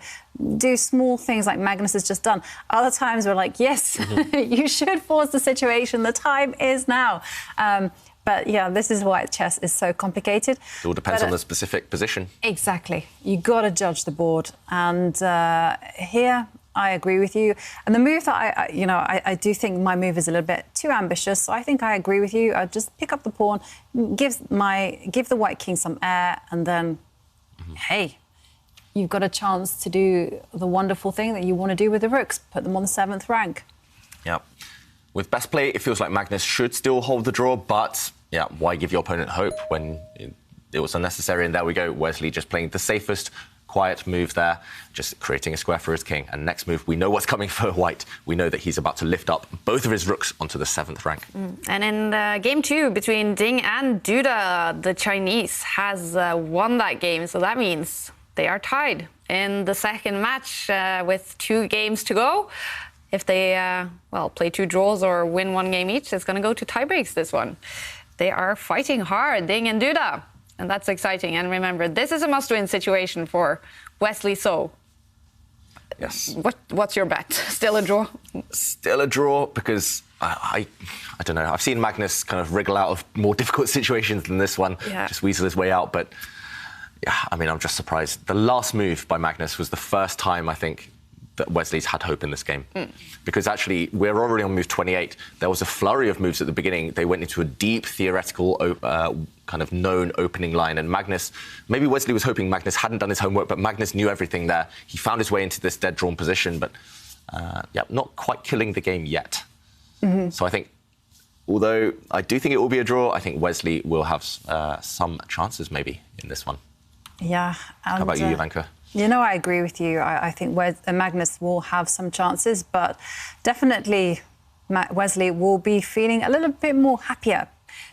do small things like Magnus has just done. Other times we're like, yes, you should force the situation. The time is now. But yeah, this is why chess is so complicated. It all depends on the specific position. Exactly. You got to judge the board. And here, I agree with you. And the move that I do think my move is a little bit too ambitious. So I think I agree with you. I just pick up the pawn, give the white king some air, and then, hey, you've got a chance to do the wonderful thing that you want to do with the rooks, put them on the 7th rank. Yeah. With best play, it feels like Magnus should still hold the draw, but yeah, why give your opponent hope when it was unnecessary? And there we go, Wesley just playing the safest, quiet move there, just creating a square for his king. And next move, we know what's coming for white. We know that he's about to lift up both of his rooks onto the 7th rank. And in game 2 between Ding and Duda, the Chinese has won that game. So that means they are tied in the second match with 2 games to go. If they, play 2 draws or win 1 game each, it's going to go to tiebreaks, this one. They are fighting hard, Ding and Duda. And that's exciting. And remember, this is a must-win situation for Wesley So. Yes. What's your bet? Still a draw? Still a draw, because I don't know. I've seen Magnus kind of wriggle out of more difficult situations than this one. Yeah. Just weasel his way out. But, yeah, I mean, I'm just surprised. The last move by Magnus was the first time, I think, that Wesley's had hope in this game. Because actually, we're already on move 28. There was a flurry of moves at the beginning. They went into a deep theoretical, kind of known opening line. And Magnus, maybe Wesley was hoping Magnus hadn't done his homework, but Magnus knew everything there. He found his way into this dead drawn position, but not quite killing the game yet. So I think, although I do think it will be a draw, I think Wesley will have some chances maybe in this one. Yeah. How about you, Ivanka? You know, I agree with you. I think Magnus will have some chances, but definitely Wesley will be feeling a little bit more happier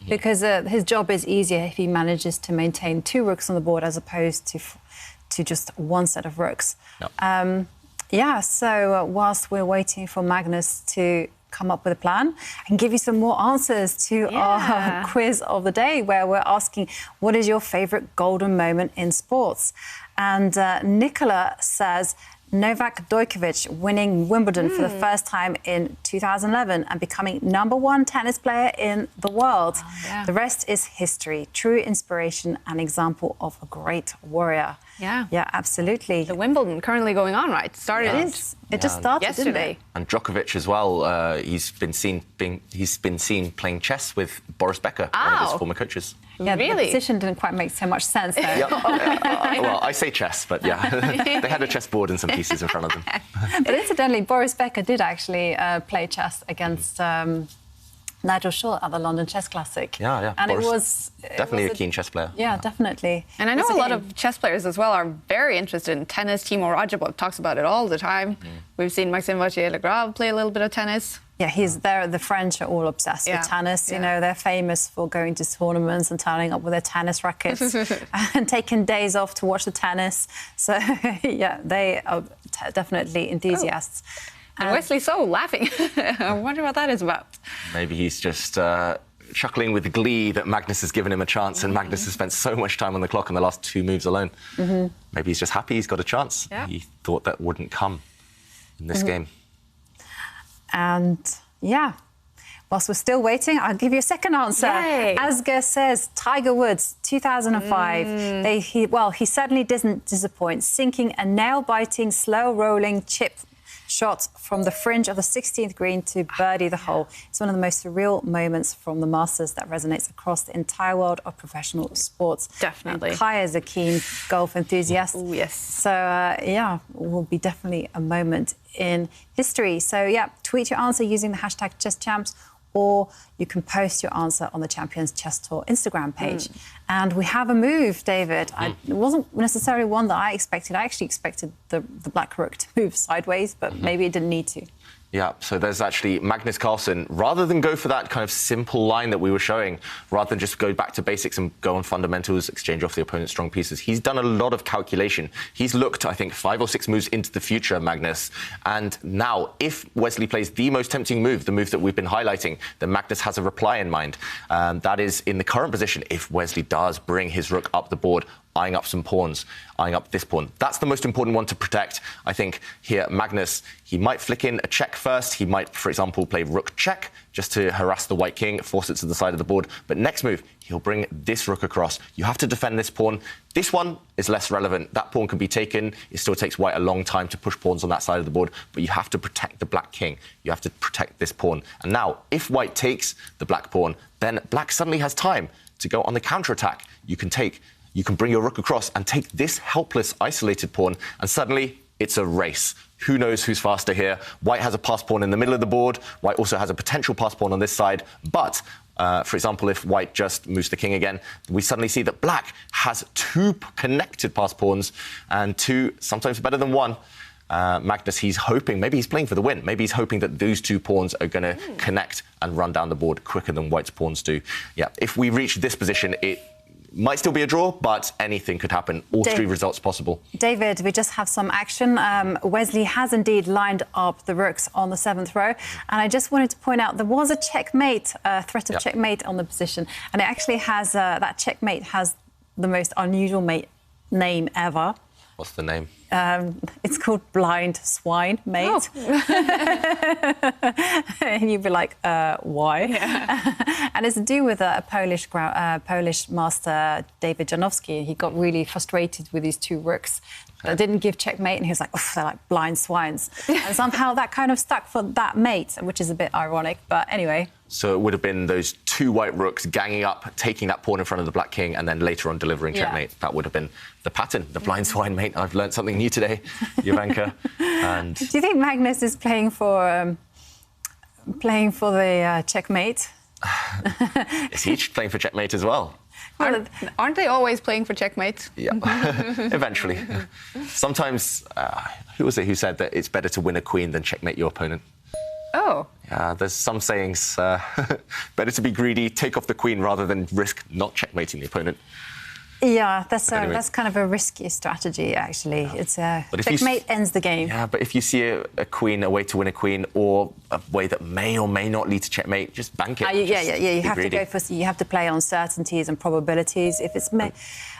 because his job is easier if he manages to maintain 2 rooks on the board as opposed to just 1 set of rooks. Yep. So whilst we're waiting for Magnus to come up with a plan and give you some more answers to our quiz of the day, where we're asking, what is your favourite golden moment in sports? And Nicola says, Novak Djokovic winning Wimbledon for the first time in 2011 and becoming #1 tennis player in the world. The rest is history, true inspiration and example of a great warrior. Yeah, absolutely. The Wimbledon currently going on, right? It just started yesterday. And Djokovic as well. He's been seen playing chess with Boris Becker, one of his former coaches. Yeah, really? The position didn't quite make so much sense, though. Well, I say chess, but yeah, they had a chessboard and some pieces in front of them. But incidentally, Boris Becker did actually play chess against Nigel Shaw at the London Chess Classic. Yeah. And Boris, it was definitely a keen chess player. Yeah, definitely. And I know a lot of chess players as well are very interested in tennis. Timo Rajabov talks about it all the time. We've seen Maxime Vachier-Lagrave play a little bit of tennis. Yeah, the French are all obsessed with tennis. You know, they're famous for going to tournaments and turning up with their tennis rackets and taking days off to watch the tennis. So, yeah, they are definitely enthusiasts. And Wesley So laughing. I wonder what that is about. Maybe he's just chuckling with glee that Magnus has given him a chance, and Magnus has spent so much time on the clock in the last 2 moves alone. Maybe he's just happy he's got a chance. Yeah. He thought that wouldn't come in this game. And, whilst we're still waiting, I'll give you a second answer. Yay. Asger says Tiger Woods, 2005. He certainly didn't disappoint, sinking a nail-biting, slow-rolling chip shot from the fringe of the 16th green to birdie the hole. It's one of the most surreal moments from the Masters that resonates across the entire world of professional sports. Definitely. And Kaya is a keen golf enthusiast. Ooh, yes. So, will be definitely a moment in history. So, tweet your answer using the hashtag #ChessChamps, or you can post your answer on the Champions Chess Tour Instagram page. And we have a move, David. It wasn't necessarily one that I expected. I actually expected the black rook to move sideways, but maybe it didn't need to. Yeah, so there's actually Magnus Carlsen, rather than go for that kind of simple line that we were showing, rather than just go back to basics and go on fundamentals, exchange off the opponent's strong pieces, he's done a lot of calculation. He's looked, I think, 5 or 6 moves into the future, Magnus. And now, if Wesley plays the most tempting move, the move that we've been highlighting, then Magnus has a reply in mind. That is, in the current position, if Wesley does bring his rook up the board eyeing up some pawns, eyeing up this pawn. That's the most important one to protect. I think here, Magnus, he might flick in a check first. He might, for example, play rook check just to harass the white king, force it to the side of the board. But next move, he'll bring this rook across. You have to defend this pawn. This one is less relevant. That pawn can be taken. It still takes white a long time to push pawns on that side of the board, but you have to protect the black king. You have to protect this pawn. And now, if white takes the black pawn, then black suddenly has time to go on the counterattack. You can bring your rook across and take this helpless, isolated pawn, and suddenly it's a race. Who knows who's faster here? White has a pass pawn in the middle of the board. White also has a potential pass pawn on this side. But, for example, if white just moves the king again, we suddenly see that black has 2 connected pass pawns, and 2, sometimes better than 1. Magnus, he's hoping, maybe he's playing for the win. Maybe he's hoping that those 2 pawns are going to connect and run down the board quicker than white's pawns do. Yeah, if we reach this position, it might still be a draw, but anything could happen. All 3 results possible. David, we just have some action. Wesley has indeed lined up the rooks on the 7th row. And I just wanted to point out there was a checkmate, threat of checkmate on the position. And it actually has, that checkmate has the most unusual name ever. What's the name? It's called Blind Swine Mate. Oh. And you'd be like, why? Yeah. And it's to do with a Polish master, David Janowski. He got really frustrated with these 2 rooks. That didn't give checkmate, and he was like, oh, they're like blind swines. And somehow that kind of stuck for that mate, which is a bit ironic, but anyway. So it would have been those 2 white rooks ganging up, taking that pawn in front of the black king, and then later on delivering checkmate. That would have been the pattern, the blind swine mate. I've learned something new today, Jovanka. And do you think Magnus is playing for the checkmate? Is he playing for checkmate as well? Aren't they always playing for checkmate? Yeah, eventually. Sometimes, who was it who said that it's better to win a queen than checkmate your opponent? Oh. Yeah, there's some sayings, better to be greedy, take off the queen rather than risk not checkmating the opponent. Yeah, that's kind of a risky strategy, actually. Yeah. It's checkmate ends the game. Yeah, but if you see a queen, a way to win a queen, or a way that may or may not lead to checkmate, just bank it. You have to go for. You have to play on certainties and probabilities. If it's,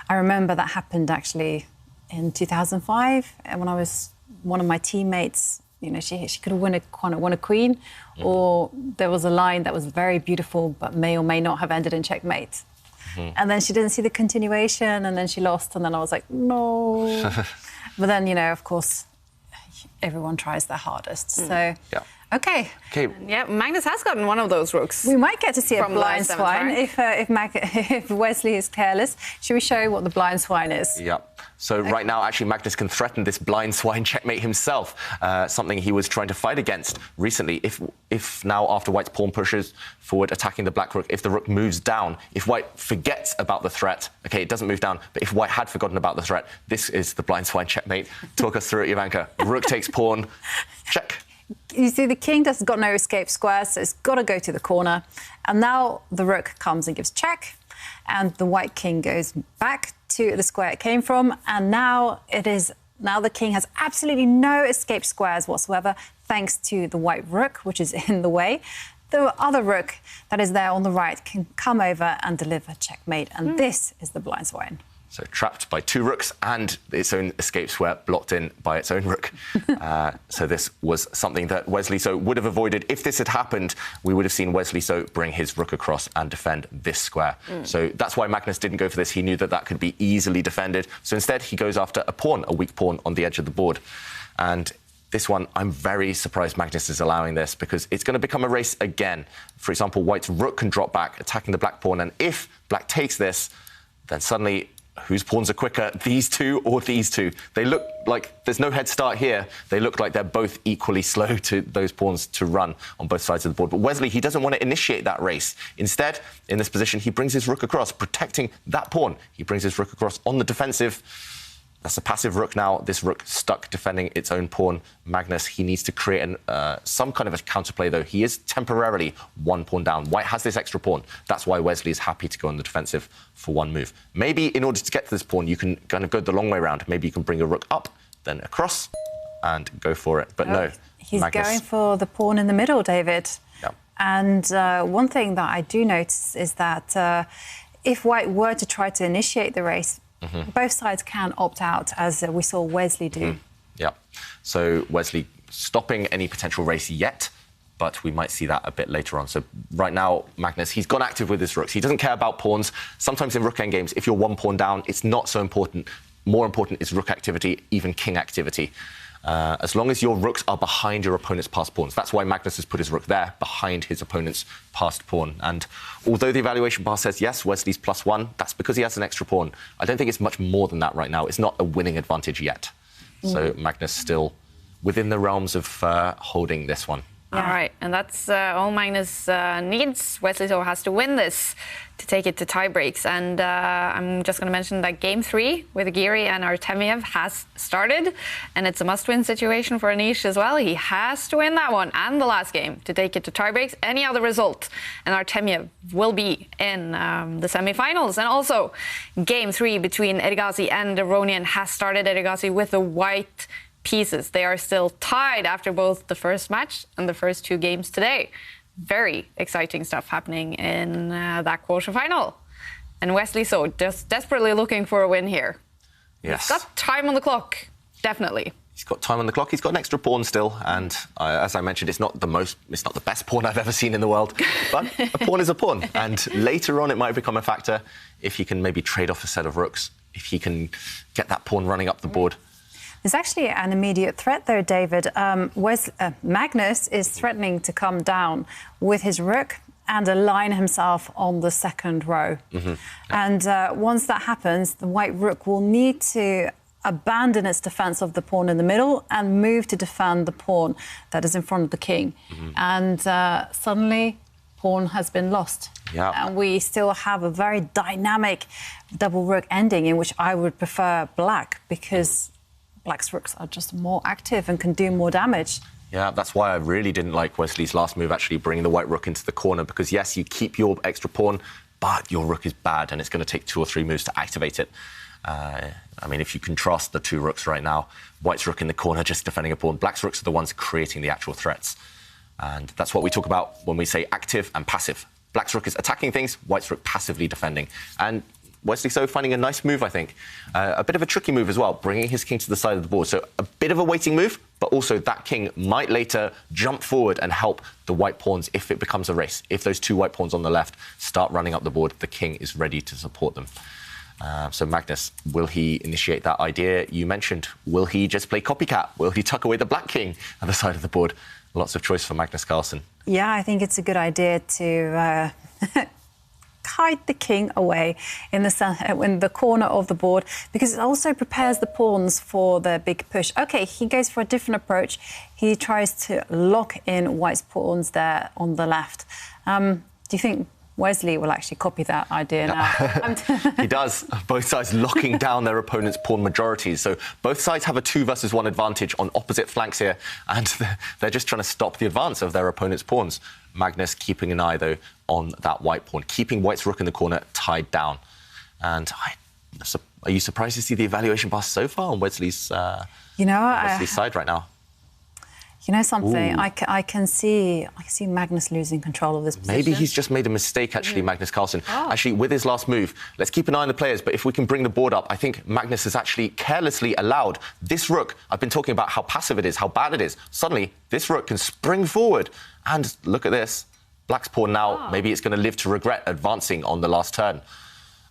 I remember that happened actually in 2005, and when I was one of my teammates. You know, she could have won a queen, or there was a line that was very beautiful, but may or may not have ended in checkmate. And then she didn't see the continuation, and then she lost, and then I was like, no. But then, you know, of course, everyone tries their hardest. So, okay. Yeah, Magnus has gotten one of those rooks. We might get to see a blind swine if Wesley is careless. Should we show what the blind swine is? Yeah. So right now, actually, Magnus can threaten this blind swine checkmate himself, something he was trying to fight against recently. If now, after white's pawn pushes forward, attacking the black rook, if the rook moves down, if white forgets about the threat, OK, it doesn't move down, but if white had forgotten about the threat, this is the blind swine checkmate. Talk us through it, Jovanka. Rook takes pawn, check. You see, the king has got no escape square, so it's got to go to the corner. And now the rook comes and gives check, and the white king goes back to the square it came from, and now the king has absolutely no escape squares whatsoever, thanks to the white rook, which is in the way. The other rook that is there on the right can come over and deliver checkmate, and this is the blind swine. So trapped by 2 rooks and its own escape square blocked in by its own rook. So this was something that Wesley So would have avoided. If this had happened, we would have seen Wesley So bring his rook across and defend this square. So that's why Magnus didn't go for this. He knew that that could be easily defended. So instead, he goes after a pawn, a weak pawn on the edge of the board. And this one, I'm very surprised Magnus is allowing this, because it's going to become a race again. For example, white's rook can drop back, attacking the black pawn. And if black takes this, then suddenly, whose pawns are quicker, these 2 or these 2? They look like there's no head start here. They look like they're both equally slow to those pawns to run on both sides of the board. But Wesley, he doesn't want to initiate that race. Instead, in this position, he brings his rook across, protecting that pawn. He brings his rook across on the defensive. That's a passive rook now. This rook stuck defending its own pawn. Magnus, he needs to create some kind of a counterplay, though. He is temporarily 1 pawn down. White has this extra pawn. That's why Wesley is happy to go on the defensive for 1 move. Maybe in order to get to this pawn, you can kind of go the long way around. Maybe you can bring your rook up, then across, and go for it. But no, he's Magnus going for the pawn in the middle, David. Yeah. And one thing that I do notice is that if white were to try to initiate the race, Both sides can opt out, as we saw Wesley do. Yeah. So Wesley stopping any potential race yet, but we might see that a bit later on. So right now, Magnus, he's gone active with his rooks. He doesn't care about pawns. Sometimes in rook endgames, if you're one pawn down, it's not so important. More important is rook activity, even king activity. As long as your rooks are behind your opponent's passed pawns. That's why Magnus has put his rook there, behind his opponent's passed pawn. And although the evaluation bar says, yes, Wesley's +1, that's because he has an extra pawn. I don't think it's much more than that right now. It's not a winning advantage yet. So Magnus still within the realms of holding this one. All right, and that's all Magnus needs. Wesley So has to win this to take it to tie breaks. And I'm just going to mention that Game 3 with Giri and Artamev has started. And it's a must-win situation for Anish as well. He has to win that one and the last game to take it to tie breaks. Any other result, and Artamev will be in the semifinals. And also, Game 3 between Erigaisi and Aronian has started. Erigaisi with the white pieces. They are still tied after both the first match and the first 2 games today. Very exciting stuff happening in that quarterfinal. And Wesley So just desperately looking for a win here. Yes. He's got time on the clock, definitely. He's got time on the clock. He's got an extra pawn still, and as I mentioned, it's not the best pawn I've ever seen in the world. But a pawn is a pawn, and later on it might become a factor if he can maybe trade off a set of rooks, if he can get that pawn running up the board. There's actually an immediate threat there, David. Magnus is threatening to come down with his rook and align himself on the second row. And once that happens, the white rook will need to abandon its defense of the pawn in the middle and move to defend the pawn that is in front of the king. And suddenly, pawn has been lost. And we still have a very dynamic double rook ending in which I would prefer black, because Black's rooks are just more active and can do more damage. Yeah, that's why I really didn't like Wesley's last move, actually bringing the white rook into the corner, because, yes, you keep your extra pawn, but your rook is bad, and it's going to take 2 or 3 moves to activate it. I mean, if you contrast the 2 rooks right now, white's rook in the corner just defending a pawn, black's rooks are the ones creating the actual threats. And that's what we talk about when we say active and passive. Black's rook is attacking things, white's rook passively defending. And Wesley So finding a nice move, I think. A bit of a tricky move as well, bringing his king to the side of the board. So a bit of a waiting move, but also that king might later jump forward and help the white pawns if it becomes a race. If those 2 white pawns on the left start running up the board, the king is ready to support them. So Magnus, will he initiate that idea you mentioned? Will he just play copycat? Will he tuck away the black king at the side of the board? Lots of choice for Magnus Carlsen. Yeah, I think it's a good idea to hide the king away in the corner of the board, because it also prepares the pawns for the big push. OK, he goes for a different approach. He tries to lock in white's pawns there on the left. Do you think Wesley will actually copy that idea now? He does. Both sides locking down their opponent's pawn majorities. So both sides have a 2 versus 1 advantage on opposite flanks here, and they're just trying to stop the advance of their opponent's pawns. Magnus keeping an eye, though, on that white pawn, keeping white's rook in the corner tied down. And are you surprised to see the evaluation bar so far on Wesley's side right now? You know something? I can see Magnus losing control of this position. Maybe he's just made a mistake, actually, Magnus Carlsen. Actually, with his last move, let's keep an eye on the players, but if we can bring the board up, I think Magnus has actually carelessly allowed this rook. I've been talking about how passive it is, how bad it is. Suddenly, this rook can spring forward. And look at this. Black's pawn now, maybe it's going to live to regret advancing on the last turn.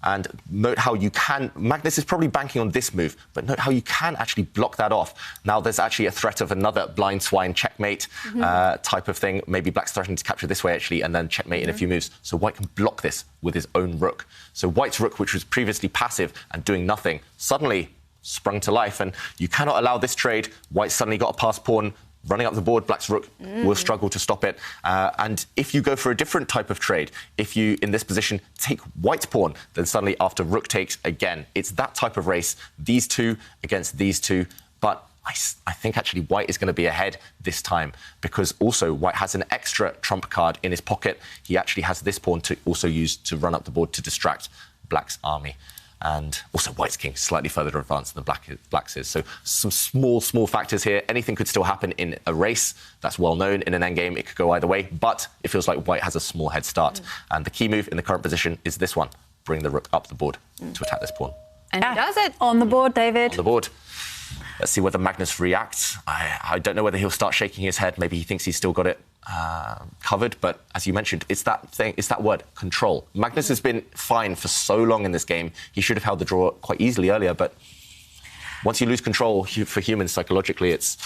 And note how you can... Magnus is probably banking on this move, but note how you can actually block that off. Now there's actually a threat of another blind swine checkmate type of thing. Maybe Black's starting to capture this way, actually, and then checkmate in a few moves. So White can block this with his own rook. So White's rook, which was previously passive and doing nothing, suddenly sprung to life. And you cannot allow this trade. White suddenly got a passed pawn. Running up the board, Black's rook will struggle to stop it. And if you go for a different type of trade, if you, in this position, take White's pawn, then suddenly after rook takes again. It's that type of race, these 2 against these 2. But I think actually White is going to be ahead this time, because also White has an extra trump card in his pocket. He actually has this pawn to also use to run up the board to distract Black's army. And also White's king slightly further advanced than Black's is. So some small factors here. Anything could still happen in a race. That's well known. In an endgame, it could go either way. But it feels like White has a small head start. And the key move in the current position is this one. Bring the rook up the board to attack this pawn. And he does it. On the board, David. On the board. Let's see whether Magnus reacts. I don't know whether he'll start shaking his head. Maybe he thinks he's still got it covered. But as you mentioned, it's that word, control. Magnus has been fine for so long in this game. He should have held the draw quite easily earlier. But once you lose control, for humans, psychologically, it's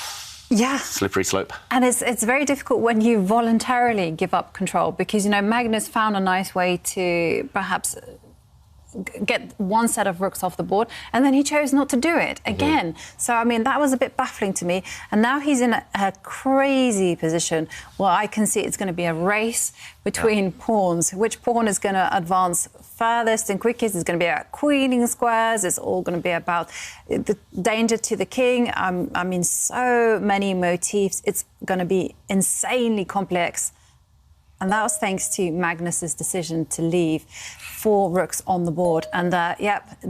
slippery slope. And it's very difficult when you voluntarily give up control because, you know, Magnus found a nice way to perhaps get one set of rooks off the board, and then he chose not to do it again. So, I mean, that was a bit baffling to me. And now he's in a crazy position where I can see it's going to be a race between pawns. Which pawn is going to advance furthest and quickest? It's going to be about queening squares. It's all going to be about the danger to the king. I mean, so many motifs. It's going to be insanely complex. And that was thanks to Magnus's decision to leave 4 rooks on the board. And,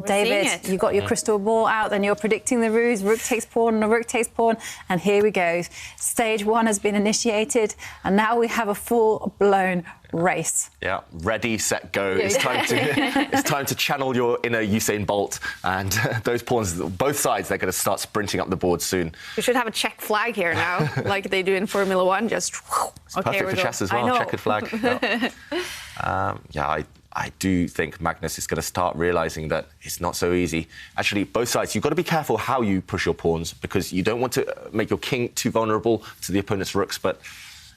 David, you got your crystal ball out and you're predicting the ruse. Rook takes pawn and a rook takes pawn. And here we go. Stage 1 has been initiated. And now we have a full-blown race. Yeah, ready, set, go. It's time to channel your inner Usain Bolt. And those pawns, both sides, they're going to start sprinting up the board soon. We should have a check flag here now, like they do in Formula 1. Just it's perfect for chess as well. Checkered flag. I do think Magnus is going to start realising that it's not so easy. Actually, both sides, you've got to be careful how you push your pawns because you don't want to make your king too vulnerable to the opponent's rooks. But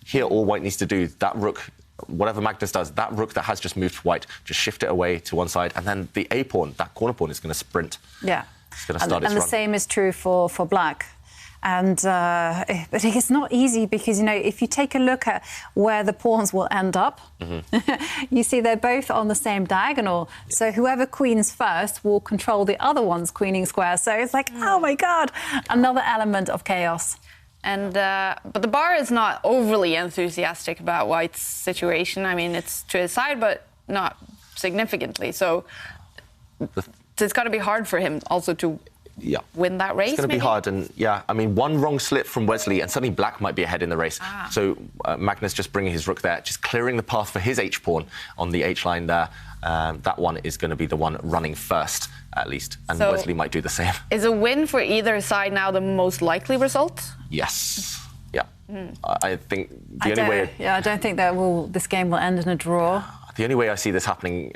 here, all white needs to do, that rook, whatever Magnus does, that rook that has just moved to white, just shift it away to one side. And then the A pawn, that corner pawn, is going to sprint. Yeah. It's going to start its run. And the same is true for black. And but it's not easy because, you know, if you take a look at where the pawns will end up, you see they're both on the same diagonal. Yeah. So whoever queens first will control the other one's queening square. So it's like, oh my God, another element of chaos. And but the bar is not overly enthusiastic about White's situation. I mean, it's to his side, but not significantly. So it's got to be hard for him also to win that race. It's going to be hard, and I mean, one wrong slip from Wesley, and suddenly Black might be ahead in the race. So Magnus just bringing his rook there, just clearing the path for his H pawn on the H line there. That one is going to be the one running first, at least, and so Wesley might do the same. Is a win for either side now the most likely result? Yes. Yeah. I think the only way. Yeah, I don't think that this game will end in a draw. The only way I see this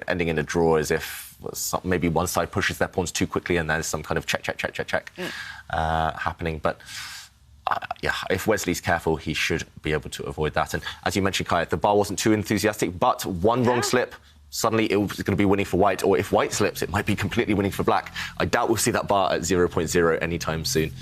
ending in a draw is if maybe one side pushes their pawns too quickly and there's some kind of check happening. But if Wesley's careful, he should be able to avoid that. And as you mentioned, Kai, the bar wasn't too enthusiastic, but one wrong slip, suddenly it was going to be winning for White. Or if White slips, it might be completely winning for Black. I doubt we'll see that bar at 0.0 anytime soon.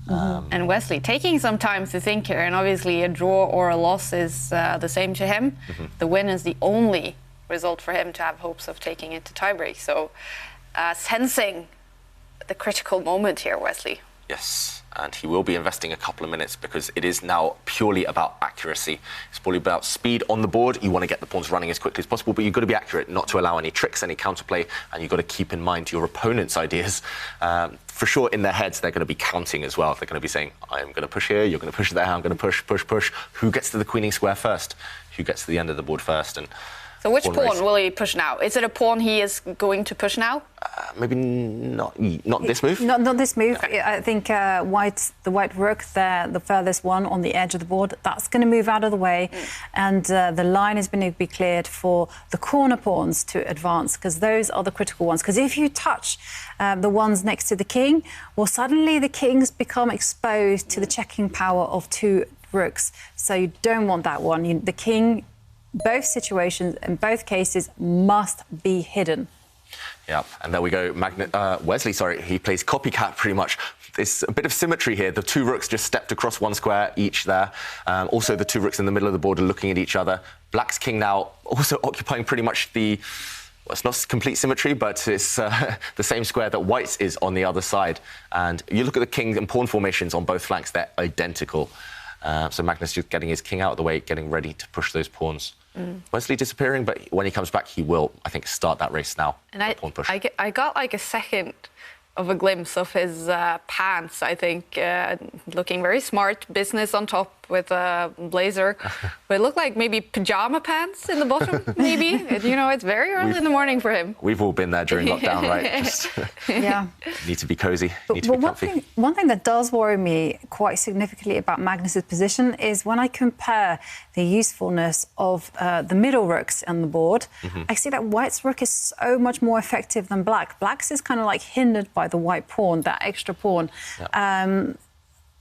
And Wesley taking some time to think here, and obviously a draw or a loss is the same to him. The win is the only result for him to have hopes of taking it to tiebreak. So sensing the critical moment here, Wesley. Yes, and he will be investing a couple of minutes because it is now purely about accuracy. It's purely about speed on the board. You want to get the pawns running as quickly as possible, but you've got to be accurate, not to allow any tricks, any counterplay, and you've got to keep in mind your opponent's ideas. For sure, in their heads, they're going to be counting as well. They're going to be saying, I'm going to push here, you're going to push there, I'm going to push. Who gets to the queening square first? Who gets to the end of the board first? And so which pawn will he push now? Is it a pawn he is going to push now? Maybe not this move. Not this move. Okay. I think the white rook there, the furthest one on the edge of the board, that's going to move out of the way. And the line is going to be cleared for the corner pawns to advance, because those are the critical ones. Because if you touch the ones next to the king, well, suddenly the kings become exposed to the checking power of 2 rooks. So you don't want that one. The king, both situations, in both cases, must be hidden. Yeah, and there we go. Wesley, he plays copycat pretty much. There's a bit of symmetry here. The 2 rooks just stepped across one square each there. Also, the 2 rooks in the middle of the board are looking at each other. Black's king now also occupying pretty much it's not complete symmetry, but it's the same square that White's is on the other side. And you look at the king and pawn formations on both flanks, they're identical. So Magnus just getting his king out of the way, getting ready to push those pawns. Wesley disappearing, but when he comes back, he will, I think, start that race now. And I got like a second of a glimpse of his pants, I think, looking very smart, business on top, with a blazer. But it looked like maybe pajama pants in the bottom, maybe. You know, it's very early in the morning for him. We've all been there during lockdown, right? Just Yeah. need to be cozy, need to be comfy. One thing that does worry me quite significantly about Magnus's position is when I compare the usefulness of the middle rooks on the board, I see that white's rook is so much more effective than black. Black's is kind of like hindered by the white pawn, that extra pawn. Yeah.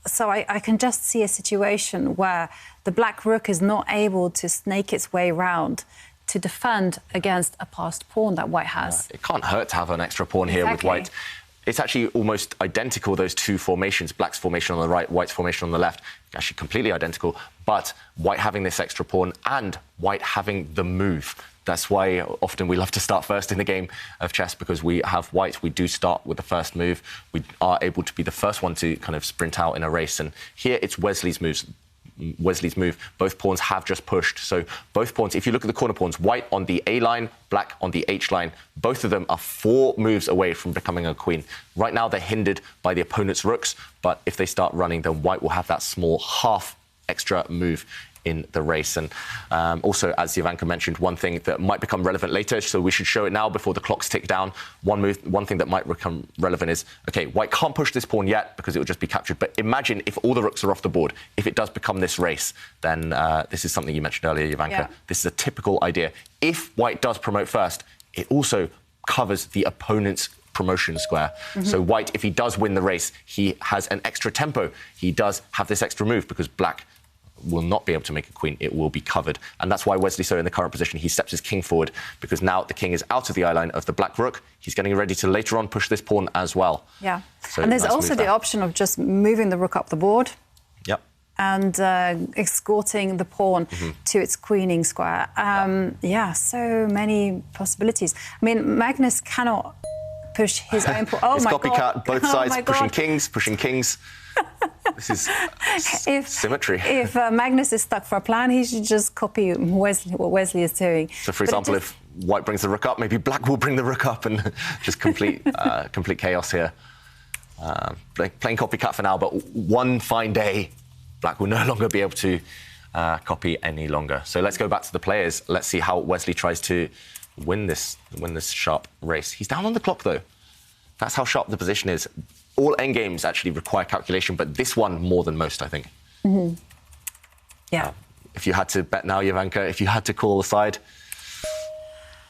So I can just see a situation where the black rook is not able to snake its way round to defend against a passed pawn that white has. It can't hurt to have an extra pawn here with white. It's actually almost identical, those two formations, black's formation on the right, white's formation on the left, actually completely identical, but white having this extra pawn and white having the move. That's why often we love to start first in the game of chess, because we have white, we do start with the first move. We are able to be the first one to kind of sprint out in a race. And here it's Wesley's move. Both pawns have just pushed. So both pawns, if you look at the corner pawns, white on the A line, black on the H line, both of them are 4 moves away from becoming a queen. Right now they're hindered by the opponent's rooks, but if they start running, then white will have that small half extra move in the race. And also, as Jan mentioned, one thing that might become relevant later, so we should show it now before the clocks tick down. One thing that might become relevant is, okay, white can't push this pawn yet because it will just be captured. But imagine if all the rooks are off the board, if it does become this race, then this is something you mentioned earlier, Jan. Yeah. This is a typical idea. If white does promote first, it also covers the opponent's promotion square. So white, if he does win the race, he has an extra tempo. He does have this extra move because black will not be able to make a queen. It will be covered. And that's why Wesley So in the current position, he steps his king forward, because now the king is out of the eye line of the black rook. He's getting ready to later on push this pawn as well. Yeah. So and there's nice also the option of just moving the rook up the board. Yep. And escorting the pawn to its queening square. Yeah, so many possibilities. I mean, Magnus cannot push his own pawn. Oh, it's my copycat, God. both sides pushing kings. This is symmetry. If Magnus is stuck for a plan, he should just copy what Wesley is doing. So, for example, if white brings the rook up, maybe black will bring the rook up and just complete chaos here. Playing copycat for now, but one fine day, black will no longer be able to copy any longer. So let's go back to the players. Let's see how Wesley tries to win this sharp race. He's down on the clock, though. That's how sharp the position is. All endgames actually require calculation, but this one more than most, I think. Yeah. If you had to bet now, Jovanka, if you had to call a side,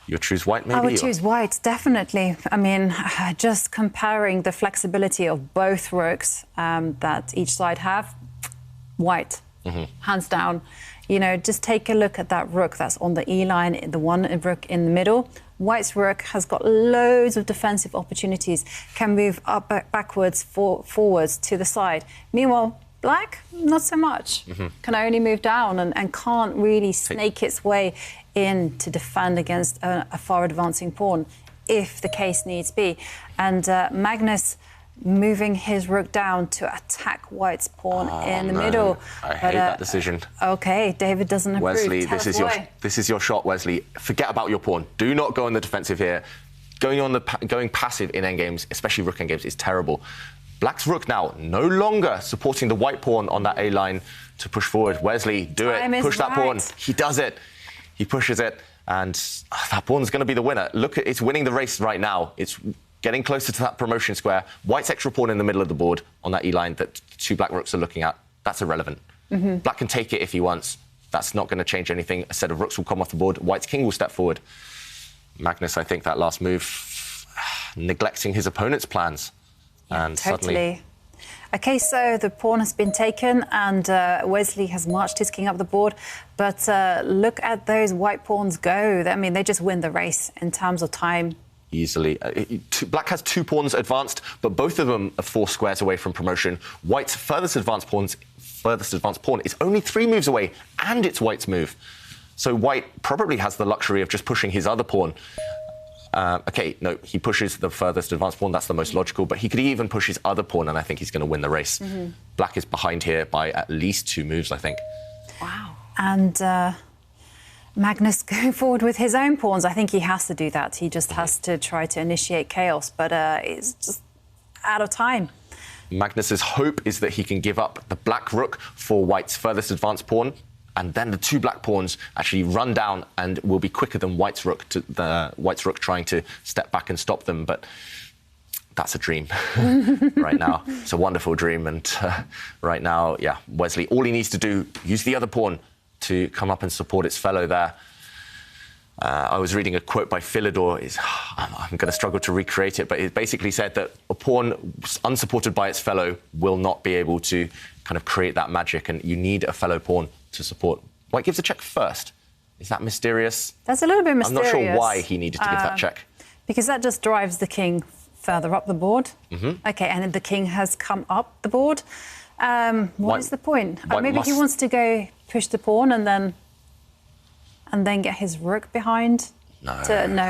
you would choose white, maybe? I would choose white, definitely. I mean, just comparing the flexibility of both rooks that each side have, white, hands down. You know, just take a look at that rook that's on the E line, the one rook in the middle. White's rook has got loads of defensive opportunities, can move up, backwards, forwards, to the side. Meanwhile, black, not so much. Can only move down and can't really snake its way in to defend against a far advancing pawn, if the case needs be. And Magnus moving his rook down to attack white's pawn in the middle. I hate that decision. OK, David doesn't approve. Wesley, this is your shot, Wesley. Forget about your pawn. Do not go on the defensive here. Going passive in endgames, especially rook endgames, is terrible. Black's rook now no longer supporting the white pawn on that A line to push forward. Wesley, do it. Push that pawn. He does it. He pushes it, and that pawn's going to be the winner. Look, it's winning the race right now. It's getting closer to that promotion square. White's extra pawn in the middle of the board on that E line that two black rooks are looking at. That's irrelevant. Black can take it if he wants. That's not going to change anything. A set of rooks will come off the board. White's king will step forward. Magnus, I think that last move, neglecting his opponent's plans. Yeah, and totally. Suddenly... OK, so the pawn has been taken and Wesley has marched his king up the board. But look at those white pawns go. I mean, they just win the race in terms of time. Easily. Black has 2 pawns advanced, but both of them are 4 squares away from promotion. White's furthest advanced pawn is only 3 moves away, and it's white's move. So white probably has the luxury of just pushing his other pawn. OK, no, he pushes the furthest advanced pawn. That's the most logical. But he could even push his other pawn, and I think he's going to win the race. Black is behind here by at least 2 moves, I think. Wow. And Magnus going forward with his own pawns. I think he has to do that. He just has to try to initiate chaos, but it's just out of time. Magnus's hope is that he can give up the black rook for white's furthest advanced pawn, and then the two black pawns actually run down and will be quicker than white's rook trying to step back and stop them. But that's a dream right now. It's a wonderful dream. And right now, yeah, Wesley, all he needs to do, use the other pawn to come up and support its fellow there. I was reading a quote by Philidor. I'm going to struggle to recreate it, but it basically said that a pawn unsupported by its fellow will not be able to kind of create that magic, and you need a fellow pawn to support. White gives a check first. Is that mysterious? That's a little bit mysterious. I'm not sure why he needed to give that check. Because that just drives the king further up the board. OK, and the king has come up the board. What is the point? Maybe he wants to go push the pawn and then get his rook behind. No,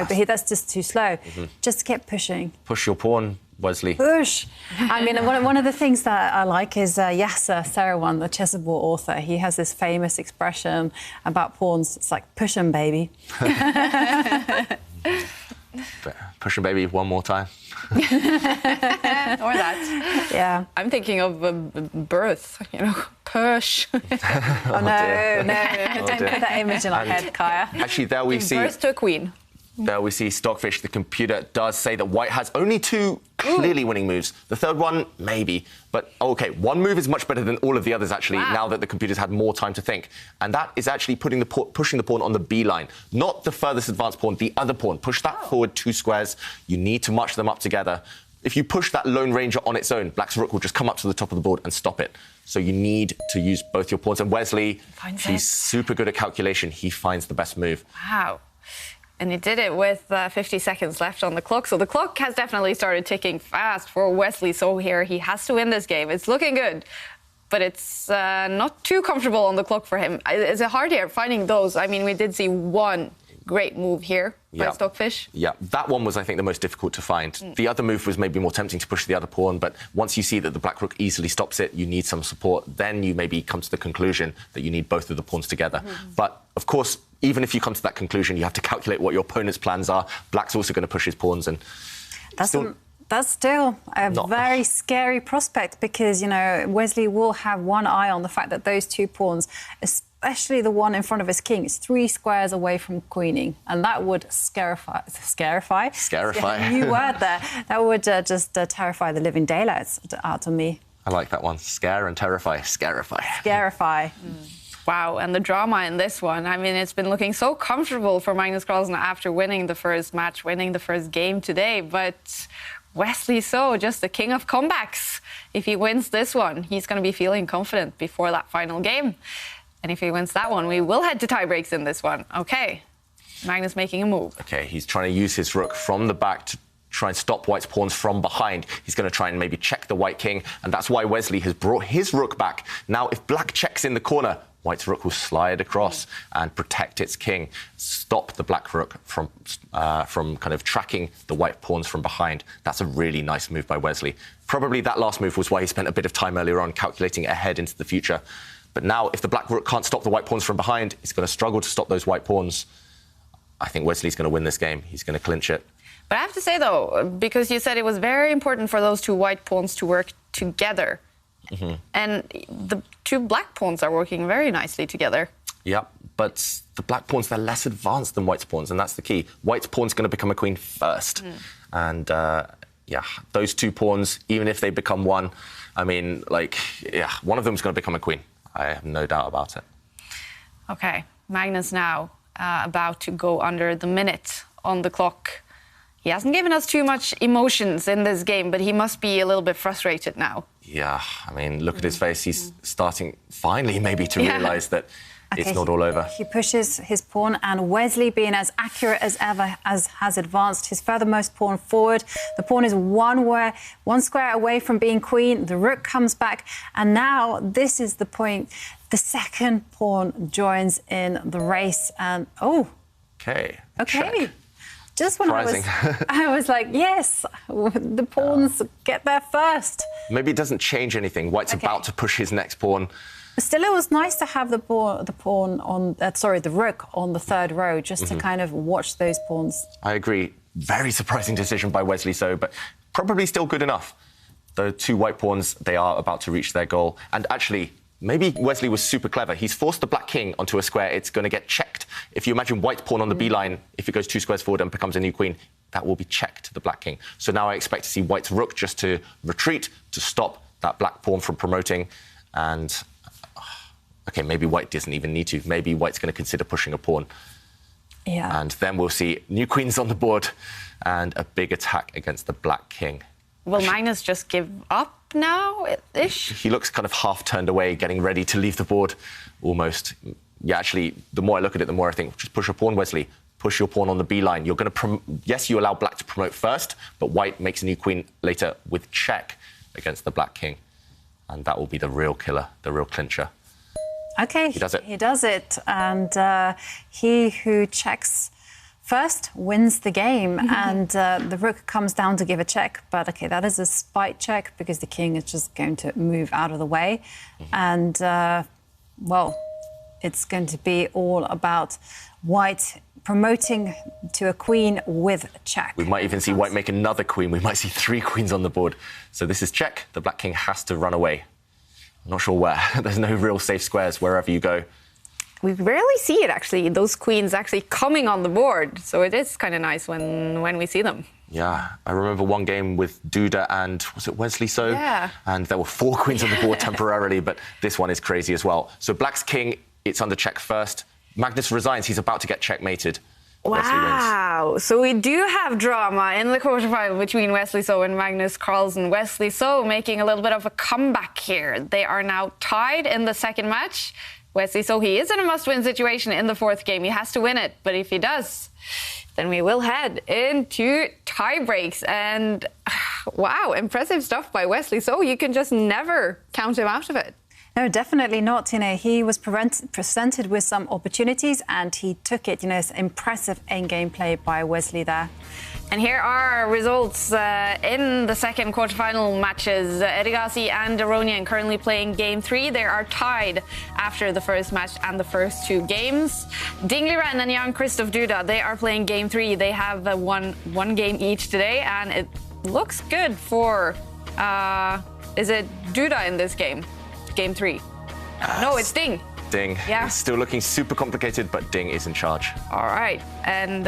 but that's just too slow. Just keep pushing. Push your pawn, Wesley. Push. I mean, one of the things that I like is Yasser Seirawan, the chessboard author. He has this famous expression about pawns. It's like, push 'em, baby. Push 'em, baby, one more time. Or that. Yeah. I'm thinking of birth, push. Oh, no. Don't put that image in our head, Kaya. Actually, there we see... Birth to a queen. There we see Stockfish. The computer does say that white has only two clearly winning moves. The third one, maybe. But, OK, one move is much better than all of the others, actually, now that the computer's had more time to think. And that is actually pushing the pawn on the B line. Not the furthest advanced pawn, the other pawn. Push that forward 2 squares. You need to march them up together. If you push that Lone Ranger on its own, black's rook will just come up to the top of the board and stop it. So you need to use both your pawns. And Wesley, he's super good at calculation. He finds the best move. Wow. And he did it with 50 seconds left on the clock. So the clock has definitely started ticking fast for Wesley. So here he has to win this game. It's looking good, but it's not too comfortable on the clock for him. Is it hard here finding those? I mean, we did see one great move here by Stockfish. Yeah, that one was, I think, the most difficult to find. The other move was maybe more tempting to push the other pawn, but once you see that the black rook easily stops it, you need some support. Then you maybe come to the conclusion that you need both of the pawns together. But, of course, even if you come to that conclusion, you have to calculate what your opponent's plans are. Black's also going to push his pawns, and that's still a very scary prospect because, Wesley will have one eye on the fact that those two pawns, especially the one in front of his king, is 3 squares away from queening, and that would scarify. New word there. That would just terrify the living daylights out of me. I like that one. Scare and terrify. Scarify. Scarify. Wow, and the drama in this one. I mean, it's been looking so comfortable for Magnus Carlsen after winning the first match, winning the first game today. But Wesley So, just the king of comebacks. If he wins this one, he's going to be feeling confident before that final game. And if he wins that one, we will head to tie breaks in this one. OK, Magnus making a move. OK, he's trying to use his rook from the back to try and stop white's pawns from behind. He's going to try and maybe check the white king, and that's why Wesley has brought his rook back. Now, if black checks in the corner, white's rook will slide across and protect its king, stop the black rook from kind of tracking the white pawns from behind. That's a really nice move by Wesley. Probably that last move was why he spent a bit of time earlier on calculating ahead into the future. But now, if the black rook can't stop the white pawns from behind, he's going to struggle to stop those white pawns. I think Wesley's going to win this game. He's going to clinch it. But I have to say, though, because you said it was very important for those two white pawns to work together. And the two black pawns are working very nicely together. Yeah, but the black pawns, they're less advanced than white's pawns, and that's the key. White's pawn's going to become a queen first. And, yeah, those two pawns, even if they become one, I mean, one of them's going to become a queen. I have no doubt about it. OK, Magnus now about to go under the minute on the clock. He hasn't given us too much emotions in this game, but he must be a little bit frustrated now. Yeah, I mean, look at his face. He's starting, finally, maybe to realise that it's not all over. He pushes his pawn, and Wesley, being as accurate as ever, has advanced his furthermost pawn forward. The pawn is one square away from being queen. The rook comes back, and now this is the point. The second pawn joins in the race, and OK. Check. Just when I was like, yes, the pawns get there first. Maybe it doesn't change anything. White's about to push his next pawn. Still, it was nice to have the pawn on, the rook on the third row, just to kind of watch those pawns. I agree. Very surprising decision by Wesley So, but probably still good enough. The two white pawns, they are about to reach their goal. And actually, maybe Wesley was super clever. He's forced the black king onto a square. It's going to get checked. If you imagine white pawn on the b-line, if it goes 2 squares forward and becomes a new queen, that will be checked to the black king. So now I expect to see white's rook just to retreat, to stop that black pawn from promoting. And, OK, maybe white doesn't even need to. Maybe white's going to consider pushing a pawn. Yeah. And then we'll see new queens on the board and a big attack against the black king. Will Magnus just give up now-ish? He looks kind of half turned away, getting ready to leave the board, almost. Yeah, actually, the more I look at it, the more I think, just push a pawn, Wesley. Push your pawn on the b-line. You're going to... Yes, you allow black to promote first, but white makes a new queen later with check against the black king. And that will be the real killer, the real clincher. OK, he does it. He does it. And he who checks first wins the game, and the rook comes down to give a check. But, OK, that is a spite check because the king is just going to move out of the way. And, well, it's going to be all about white promoting to a queen with check. We might even see white make another queen. We might see 3 queens on the board. So this is check. The black king has to run away. I'm not sure where. There's no real safe squares wherever you go. We rarely see it, actually, those queens actually coming on the board. So it is kind of nice when we see them. Yeah, I remember one game with Duda and, was it Wesley So? Yeah. And there were 4 queens on the board temporarily, but this one is crazy as well. So black's king, it's under check first. Magnus resigns. He's about to get checkmated. Wesley wins. Wow. So we do have drama in the quarterfinal between Wesley So and Magnus Carlsen. Wesley So making a little bit of a comeback here. They are now tied in the second match. Wesley So, he is in a must-win situation in the 4th game. He has to win it. But if he does, then we will head into tie breaks. And wow, impressive stuff by Wesley So. You can just never count him out of it. No, definitely not. You know, he was presented with some opportunities and he took it. You know, it's impressive endgame play by Wesley there. And here are results in the second quarterfinal matches. Erigasi and Aronian currently playing game 3. They are tied after the first match and the first 2 games. Dingliren and Jan-Krzysztof Duda, they are playing game 3. They have one game each today, and it looks good for, is it Duda in this game? Game 3. No, it's Ding. Ding. Yeah. It's still looking super complicated, but Ding is in charge. All right. And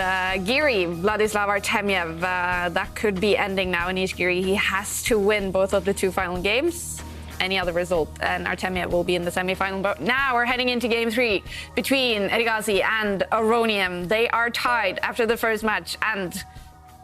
Giri, Vladislav Artamev, that could be ending now. Anish Giri, he has to win both of the 2 final games. Any other result, and Artamev will be in the semi-final. But now we're heading into game 3 between Erigasi and Aronian. They are tied after the first match and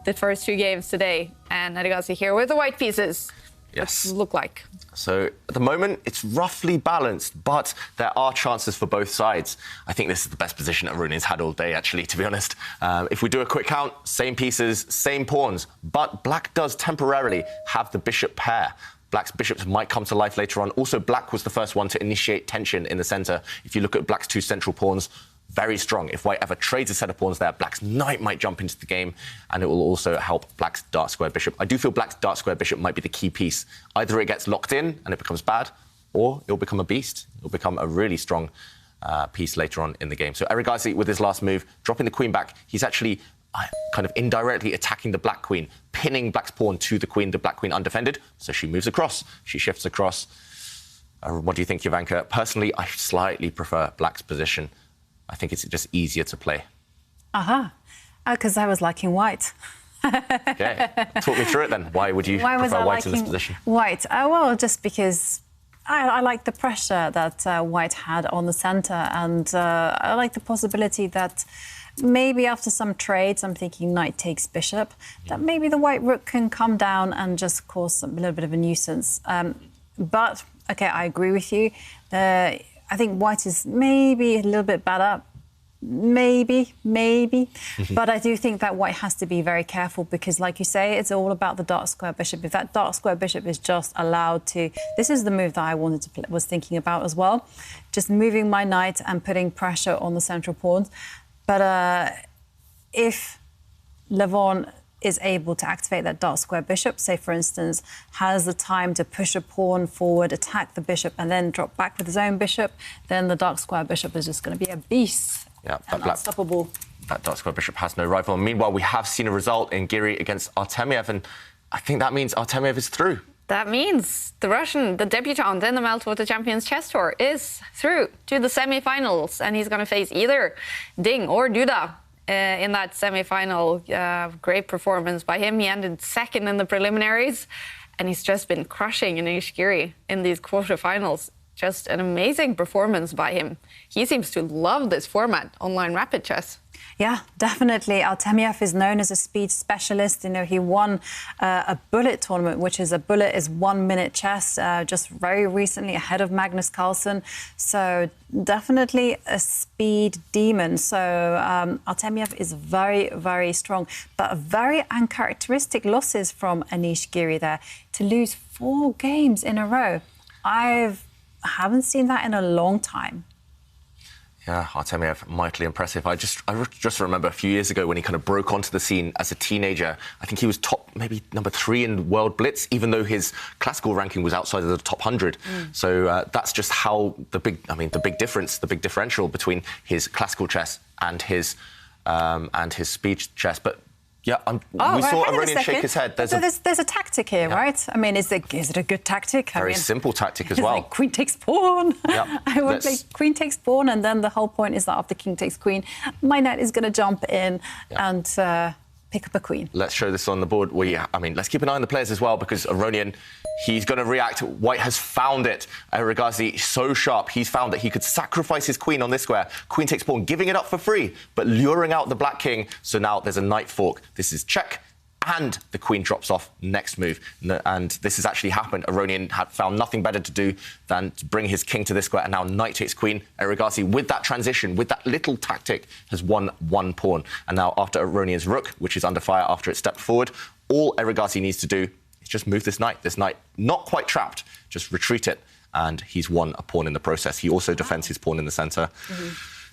the first 2 games today. And Erigasi here with the white pieces. Yes. Look like. So at the moment, it's roughly balanced, but there are chances for both sides. I think this is the best position that Aronian's had all day, actually, to be honest. If we do a quick count, same pieces, same pawns, but black does temporarily have the bishop pair. Black's bishops might come to life later on. Also, black was the first one to initiate tension in the centre. If you look at black's 2 central pawns, very strong. If white ever trades a set of pawns there, black's knight might jump into the game, and it will also help black's dark square bishop. I do feel black's dark square bishop might be the key piece. Either it gets locked in and it becomes bad, or it'll become a beast. It'll become a really strong piece later on in the game. So Erigasi, with his last move, dropping the queen back, he's actually kind of indirectly attacking the black queen, pinning black's pawn to the queen, the black queen undefended. So she moves across, she shifts across. What do you think, Jovanka? Personally, I slightly prefer black's position. I think it's just easier to play. Because I was liking white. Okay, talk me through it then. Why would you prefer white in this position? White? Well, just because I like the pressure that white had on the centre, and I like the possibility that maybe after some trades, I'm thinking knight takes bishop, that maybe the white rook can come down and just cause a little bit of a nuisance. But, OK, I agree with you. I think white is maybe a little bit better. Maybe. But I do think that white has to be very careful because, like you say, it's all about the dark square bishop. If that dark square bishop is just allowed to... This is the move that I wanted to was thinking about as well. Just moving my knight and putting pressure on the central pawns. But if Levon is able to activate that dark square bishop, say, for instance, has the time to push a pawn forward, attack the bishop, and then drop back with his own bishop, then the dark square bishop is just going to be a beast. Yeah, and unstoppable. That dark square bishop has no rival. And meanwhile, we have seen a result in Giri against Artamev, and I think that means Artamev is through. that means the Russian, the debutant in the Meltwater Champions Chess Tour, is through to the semi-finals, and he's going to face either Ding or Duda in that semi-final. Great performance by him. He ended second in the preliminaries, and he's just been crushing Anish Giri in these quarterfinals. Just an amazing performance by him. He seems to love this format, online rapid chess. Yeah, definitely. Artamev is known as a speed specialist. You know, he won a bullet tournament, which is 1 minute chess, just very recently ahead of Magnus Carlsen. So definitely a speed demon. So Artamev is very, very strong, but very uncharacteristic losses from Anish Giri there. To lose 4 games in a row, I haven't seen that in a long time. Yeah, Artamev, mightily impressive. I just remember a few years ago when he kind of broke onto the scene as a teenager. I think he was maybe number 3 in World Blitz, even though his classical ranking was outside of the top 100. So that's just how the big differential between his classical chess and his speed chess. But yeah, we saw Aronian shake his head. There's a tactic here, right? I mean, is it a good tactic? Very simple tactic as well. Like queen takes pawn. Yep. I would play queen takes pawn, and then the whole point is that after king takes queen, my knight is going to jump in and pick up a queen. Let's show this on the board. Let's keep an eye on the players as well, because Aronian, he's going to react. White has found it. Erigaisi, so sharp. He's found that he could sacrifice his queen on this square. Queen takes pawn, giving it up for free, but luring out the black king. So now there's a knight fork. This is check, and the queen drops off next move. And this has actually happened. Aronian had found nothing better to do than to bring his king to this square, and now knight takes queen. Erigaisi, with that transition, with that little tactic, has won 1 pawn. And now after Aronian's rook, which is under fire after it stepped forward, all Erigaisi needs to do is just move this knight. This knight, not quite trapped, just retreat it, and he's won a pawn in the process. He also defends his pawn in the centre.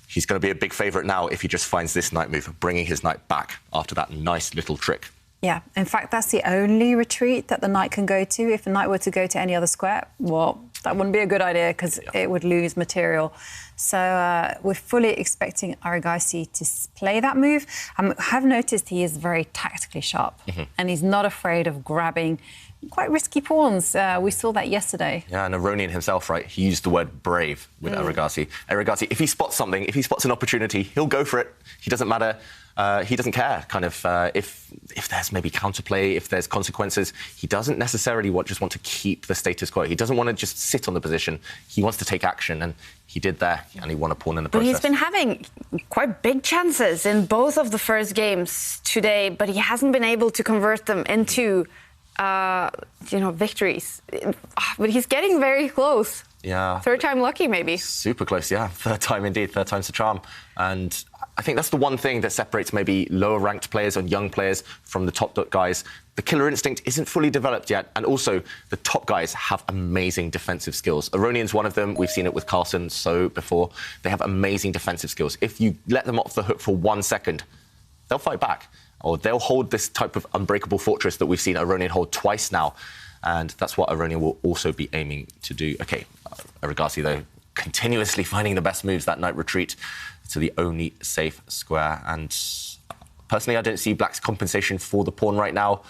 He's going to be a big favourite now if he just finds this knight move, bringing his knight back after that nice little trick. Yeah, in fact, that's the only retreat that the knight can go to. If the knight were to go to any other square, well, that wouldn't be a good idea because it would lose material. So we're fully expecting Erigaisi to play that move. I have noticed he is very tactically sharp, and he's not afraid of grabbing quite risky pawns. We saw that yesterday. Yeah, and Aronian himself, right, he used the word brave with Erigaisi. Erigaisi, if he spots something, if he spots an opportunity, he'll go for it. He doesn't matter. He doesn't care, kind of, if there's maybe counterplay, if there's consequences. He doesn't necessarily just want to keep the status quo. He doesn't want to just sit on the position. He wants to take action, and he did there, and he won a pawn in the process. But he's been having quite big chances in both of the first games today, but he hasn't been able to convert them into, victories. But he's getting very close. Yeah. 3rd time lucky, maybe. Super close, yeah. 3rd time indeed. 3rd time's the charm. And I think that's the one thing that separates maybe lower-ranked players and young players from the top guys. The killer instinct isn't fully developed yet, and also the top guys have amazing defensive skills. Aronian's one of them. We've seen it with Carlsen before. They have amazing defensive skills. If you let them off the hook for 1 second, they'll fight back, or they'll hold this type of unbreakable fortress that we've seen Aronian hold twice now. And that's what Aronian will also be aiming to do. OK, Erigaisi, though, continuously finding the best moves, that knight retreat to the only safe square. And personally, I don't see Black's compensation for the pawn right now.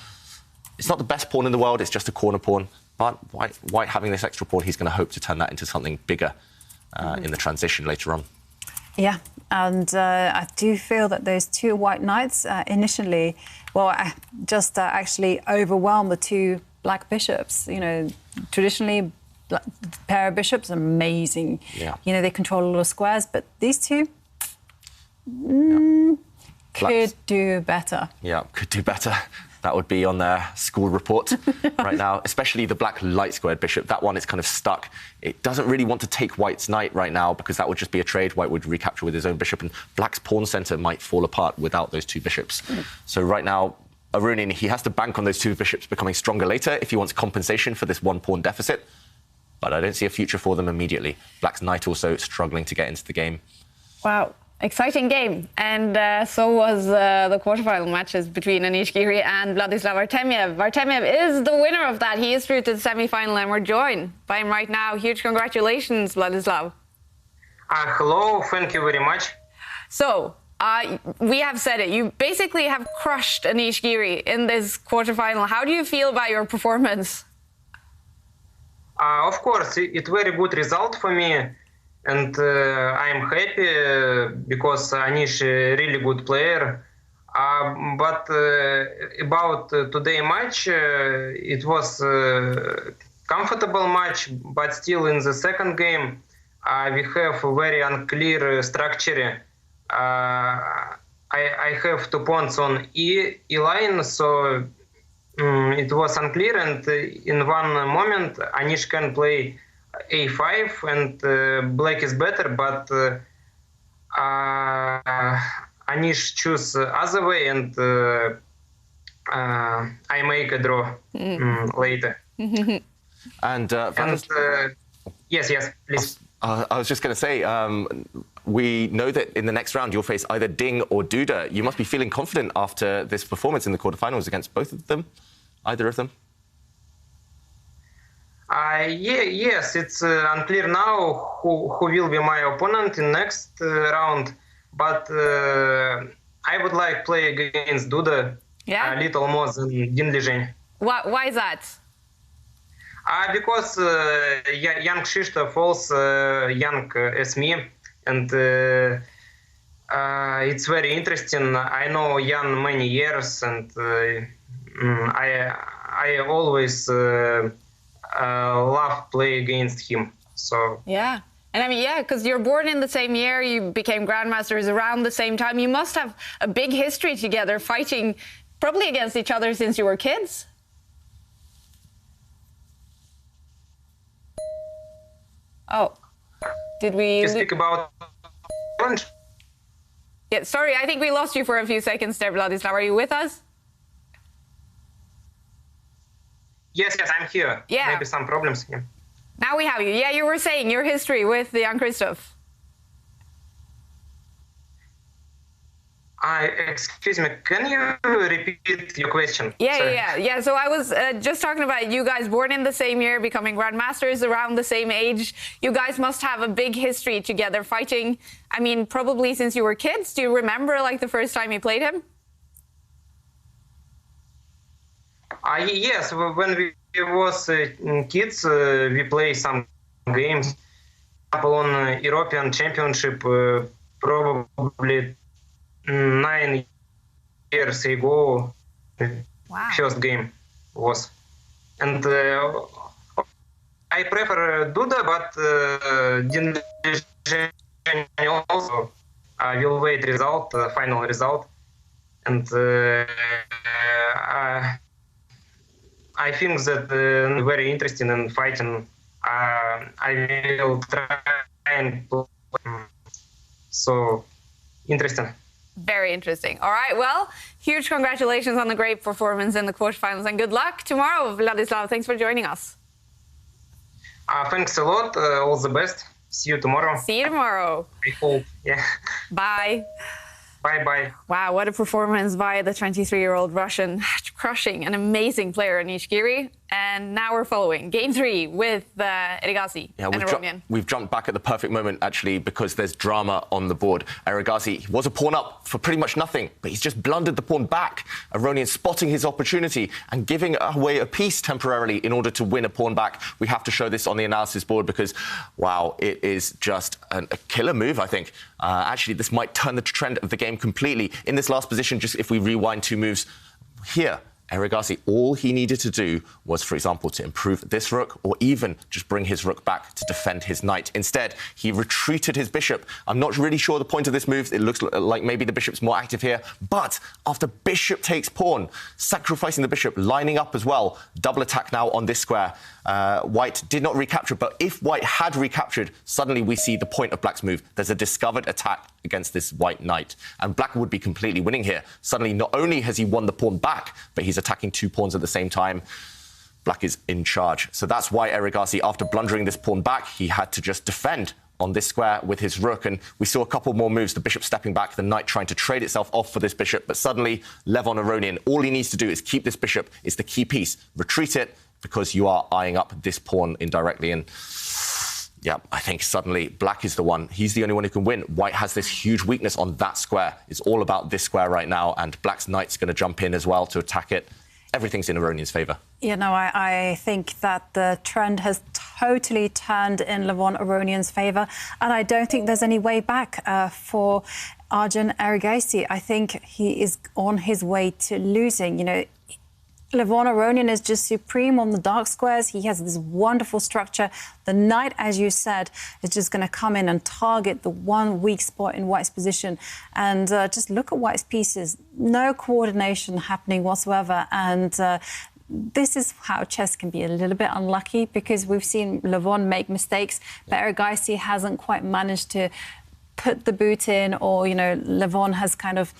It's not the best pawn in the world, it's just a corner pawn. But White having this extra pawn, he's going to hope to turn that into something bigger in the transition later on. Yeah, and I do feel that those 2 white knights initially, just actually overwhelmed the 2 black bishops. You know, traditionally, pair of bishops, amazing. Yeah. You know, they control a lot of squares, but these 2 could do better. Yeah, could do better. That would be on their school report right now, especially the black light-squared bishop. That one is kind of stuck. It doesn't really want to take White's knight right now because that would just be a trade. White would recapture with his own bishop, and Black's pawn centre might fall apart without those 2 bishops. So right now, Aronian, he has to bank on those 2 bishops becoming stronger later if he wants compensation for this 1 pawn deficit. But I don't see a future for them immediately. Black's knight also struggling to get into the game. Wow. Exciting game. And so was the quarterfinal matches between Anish Giri and Vladislav Artamev. Artamev is the winner of that. He is through to the semi-final, and we're joined by him right now. Huge congratulations, Vladislav. Hello, thank you very much. So, we have said it. You basically have crushed Anish Giri in this quarterfinal. How do you feel about your performance? Of course, it's very good result for me, and I'm happy because Anish a really good player. But about today match, it was comfortable match, but still in the second game we have a very unclear structure. I have 2 pawns on E line, so it was unclear, and in one moment Anish can play A5 and black is better, but Anish choose other way, and I make a draw later. And yes, please. I was just going to say, we know that in the next round you'll face either Ding or Duda. You must be feeling confident after this performance in the quarterfinals against both of them, either of them. Yes, it's unclear now who will be my opponent in next round, but I would like play against Duda a little more than Din Lizheng. Why is that? Because Jan-Krzysztof also young as me, and it's very interesting. I know Jan many years, and I always love play against him. So yeah. And I mean, yeah, because you're born in the same year, you became grandmasters around the same time. You must have a big history together, fighting probably against each other since you were kids. Oh, did we... You speak about... Yeah, sorry, I think we lost you for a few seconds there, Vladislav. Are you with us? Yes, I'm here. Yeah. Maybe some problems here. Now we have you. Yeah, you were saying your history with Jan-Krzysztof. Excuse me, can you repeat your question? Yeah. So I was just talking about you guys born in the same year, becoming grandmasters around the same age. You guys must have a big history together fighting. I mean, probably since you were kids. Do you remember like the first time you played him? Yes, when we was kids, we play some games. On European Championship, probably 9 years ago. Wow. First game was, and I prefer Duda, but Din Lizheng also will wait result, final result, and I think that very interesting in fighting. I will try and play. So interesting. Very interesting. All right, well, huge congratulations on the great performance in the quarterfinals, and good luck tomorrow, Vladislav. Thanks for joining us. Thanks a lot. All the best. See you tomorrow. See you tomorrow. I hope. Yeah. Bye. Bye-bye. Wow, what a performance by the 23-year-old Russian, crushing an amazing player, Anish Giri. And now we're following Game 3 with Erigasi and Aronian. We've jumped back at the perfect moment, actually, because there's drama on the board. Erigasi was a pawn up for pretty much nothing, but he's just blundered the pawn back. Aronian spotting his opportunity and giving away a piece temporarily in order to win a pawn back. We have to show this on the analysis board because, wow, it is just a killer move, I think. Actually, this might turn the trend of the game completely. In this last position, just if we rewind 2 moves here, Erigasi, all he needed to do was, for example, to improve this rook or even just bring his rook back to defend his knight. Instead, he retreated his bishop. I'm not really sure the point of this move. It looks like maybe the bishop's more active here. But after bishop takes pawn, sacrificing the bishop, lining up as well, double attack now on this square. White did not recapture, but if White had recaptured, suddenly we see the point of Black's move. There's a discovered attack against this White knight. And Black would be completely winning here. Suddenly, not only has he won the pawn back, but he's attacking 2 pawns at the same time. Black is in charge. So that's why Erigasi, after blundering this pawn back, he had to just defend on this square with his rook. And we saw a couple more moves, the bishop stepping back, the knight trying to trade itself off for this bishop. But suddenly, Levon Aronian, all he needs to do is keep this bishop. It's the key piece. Retreat it, because you are eyeing up this pawn indirectly. And yeah, I think suddenly Black is the one. He's the only one who can win. White has this huge weakness on that square. It's all about this square right now, and Black's knight's going to jump in as well to attack it. everything's in Aronian's favour. You know, I think that the trend has totally turned in Levon Aronian's favour, and I don't think there's any way back for Arjun Erigaisi. I think he is on his way to losing. You know, Levon Aronian is just supreme on the dark squares. He has this wonderful structure. The knight, as you said, is just going to come in and target the one weak spot in White's position. And just look at White's pieces. No coordination happening whatsoever. And this is how chess can be a little bit unlucky, because we've seen Levon make mistakes, but Erigaisi hasn't quite managed to put the boot in, or, you know, Levon has kind of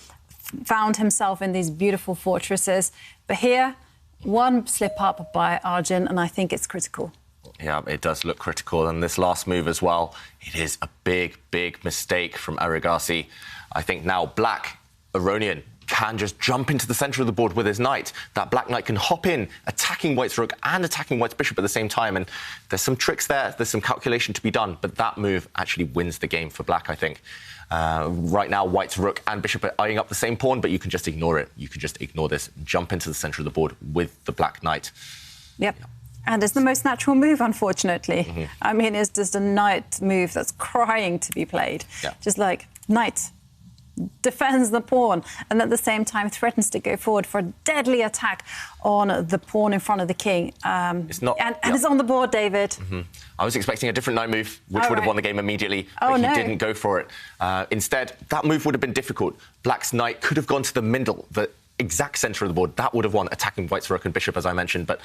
found himself in these beautiful fortresses. But here, one slip up by Arjun, and I think it's critical. Yeah, it does look critical. And this last move as well, it is a big, big mistake from Erigaisi. I think now Black, Aronian, can just jump into the centre of the board with his knight. That Black knight can hop in, attacking White's rook and attacking White's bishop at the same time. And there's some tricks there, there's some calculation to be done, but that move actually wins the game for Black, I think. Right now, White's rook and bishop are eyeing up the same pawn, but you can just ignore it. You can just ignore this, jump into the centre of the board with the Black knight. Yep. And it's the most natural move, unfortunately. I mean, it's just a knight move that's crying to be played. Yeah. Just like, knight defends the pawn, and at the same time threatens to go forward for a deadly attack on the pawn in front of the king. It's not, and it's on the board, David. I was expecting a different knight move, which would have won the game immediately, but he didn't go for it. Instead, that move would have been difficult. Black's knight could have gone to the middle, the exact centre of the board. That would have won, attacking White's rook and bishop, as I mentioned, but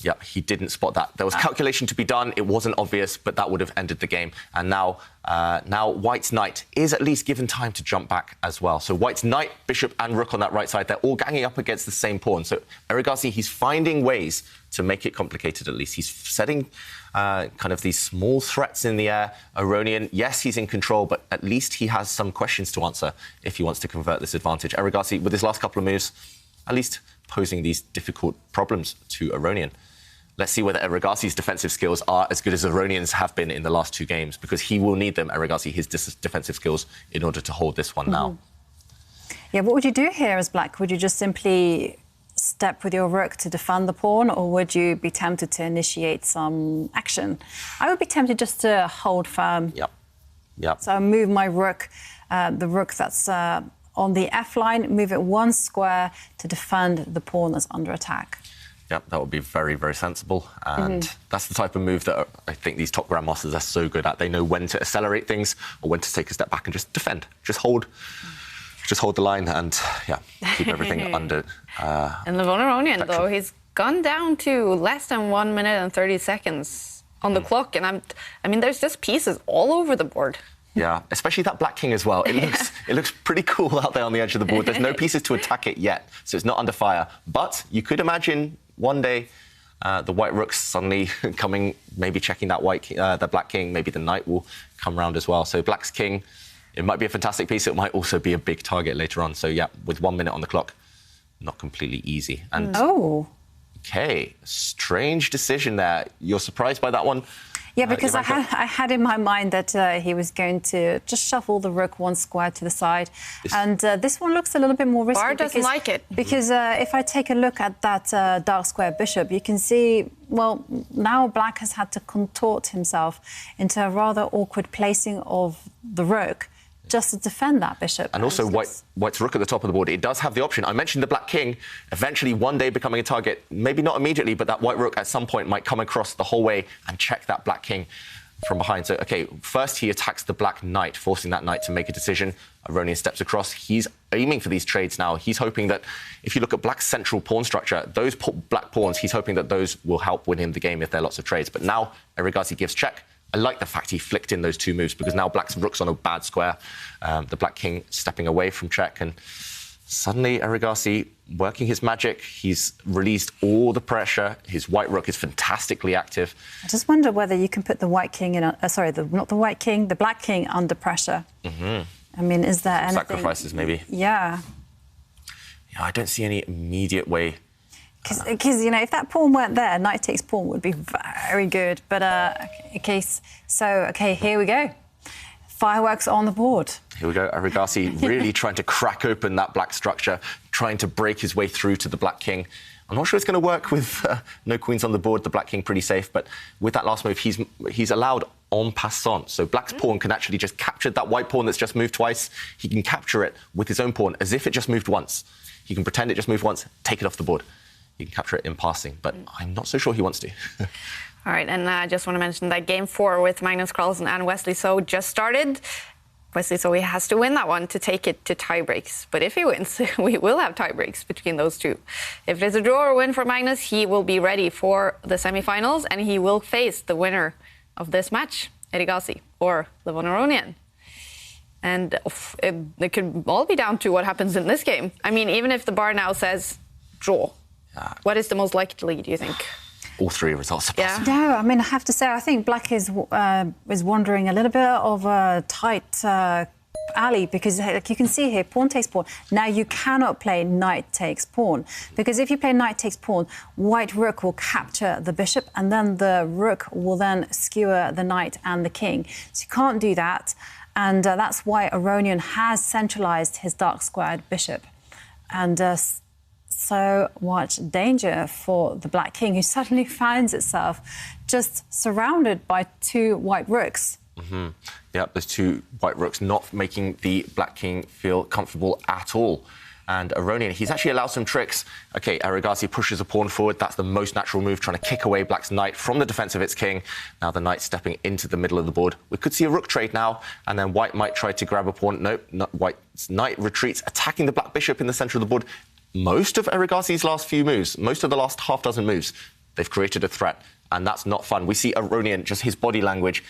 yeah, he didn't spot that. There was calculation to be done. It wasn't obvious, but that would have ended the game. And now White's knight is at least given time to jump back as well. So White's knight, bishop and rook on that right side, they're all ganging up against the same pawn. So Erigaisi, he's finding ways to make it complicated at least. He's setting kind of these small threats in the air. Aronian, yes, he's in control, but at least he has some questions to answer if he wants to convert this advantage. Erigaisi, with his last couple of moves, at least posing these difficult problems to Aronian. Let's see whether Erigaisi's defensive skills are as good as Aronian's have been in the last two games, because he will need them, Erigaisi, his defensive skills, in order to hold this one now. Yeah, what would you do here as Black? Would you just simply step with your rook to defend the pawn, or would you be tempted to initiate some action? I would be tempted just to hold firm. Yep. So I move my rook, the rook that's on the F line, move it one square to defend the pawn that's under attack. Yep, that would be very, very sensible. And that's the type of move that I think these top grandmasters are so good at. They know when to accelerate things or when to take a step back and just defend. Just hold the line and, yeah, keep everything under. And Levon Aronian, though, he's gone down to less than 1 minute and 30 seconds on the clock. And I mean, there's just pieces all over the board. Yeah, especially that Black king as well. It looks pretty cool out there on the edge of the board. There's no pieces to attack it yet, so it's not under fire. But you could imagine one day the White rook's suddenly coming, maybe checking that the Black king. Maybe the knight will come round as well. So Black's king, it might be a fantastic piece. It might also be a big target later on. So yeah, with 1 minute on the clock, not completely easy. And okay, strange decision there. You're surprised by that one? Yeah, because I had in my mind that he was going to just shuffle the rook one square to the side. And this one looks a little bit more risky. Bar doesn't like it. Because if I take a look at that dark square bishop, you can see, well, now Black has had to contort himself into a rather awkward placing of the rook just to defend that bishop. And also White's rook at the top of the board, it does have the option. I mentioned the Black king, eventually one day becoming a target, maybe not immediately, but that White rook at some point might come across the whole way and check that Black king from behind. So, OK, first he attacks the Black knight, forcing that knight to make a decision. Aronian steps across. He's aiming for these trades now. He's hoping that if you look at Black's central pawn structure, those Black pawns, he's hoping that those will help win him the game if there are lots of trades. But now Erigaisi gives check. I like the fact he flicked in those two moves, because now Black's rook's on a bad square. The Black king stepping away from check, and suddenly Erigaisi working his magic. He's released all the pressure. His White rook is fantastically active. I just wonder whether you can put the White king in, not the White king, the Black king under pressure. I mean, is there anything? Sacrifices, maybe. Yeah. Yeah, I don't see any immediate way. Because, you know, if that pawn weren't there, knight takes pawn would be very good. But, OK, here we go. Fireworks on the board. Here we go. Erigaisi really trying to crack open that Black structure, trying to break his way through to the Black King. I'm not sure it's going to work with no queens on the board. The Black King pretty safe, but with that last move, he's allowed en passant. So Black's pawn can actually just capture that white pawn that's just moved twice. He can capture it with his own pawn as if it just moved once. He can pretend it just moved once, take it off the board. He can capture it in passing, but I'm not so sure he wants to. All right, and I just want to mention that Game 4 with Magnus Carlsen and Wesley So just started. Wesley So he has to win that one to take it to tie-breaks. But if he wins, we will have tie-breaks between those two. If there's a draw or win for Magnus, he will be ready for the semifinals, and he will face the winner of this match, Erigasi or Levon Aronian. And it could all be down to what happens in this game. I mean, even if the bar now says draw, what is the most likely, do you think? All three results are possible. No, I mean, I have to say, I think Black is wandering a little bit of a tight alley, because like you can see here, pawn takes pawn. Now you cannot play knight takes pawn, because if you play knight takes pawn, white rook will capture the bishop, and then the rook will then skewer the knight and the king. So you can't do that, and that's why Aronian has centralized his dark squared bishop. And so much danger for the Black King, who suddenly finds itself just surrounded by two white rooks. Yeah, there's two white rooks, not making the Black King feel comfortable at all. And Aronian, he's actually allowed some tricks. OK, Erigasi pushes a pawn forward. That's the most natural move, trying to kick away Black's knight from the defence of its king. Now the knight stepping into the middle of the board. We could see a rook trade now, and then White might try to grab a pawn. Nope, White's knight retreats, attacking the Black bishop in the centre of the board. Most of Erigasi's last few moves, most of the last half dozen moves, they've created a threat, and that's not fun. We see Aronian, just his body language.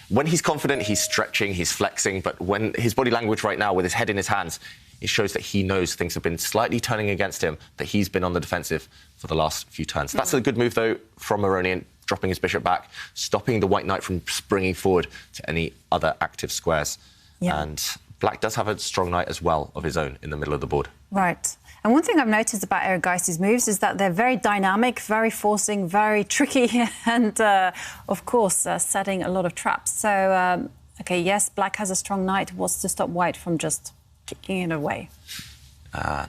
When he's confident, he's stretching, he's flexing, but when his body language right now, with his head in his hands, it shows that he knows things have been slightly turning against him, that he's been on the defensive for the last few turns. That's a good move, though, from Aronian, dropping his bishop back, stopping the white knight from springing forward to any other active squares. Yeah. And Black does have a strong knight as well of his own in the middle of the board. Right. And one thing I've noticed about Erigasi's moves is that they're very dynamic, very forcing, very tricky, and, of course, setting a lot of traps. So, OK, yes, Black has a strong knight. What's to stop White from just kicking it away?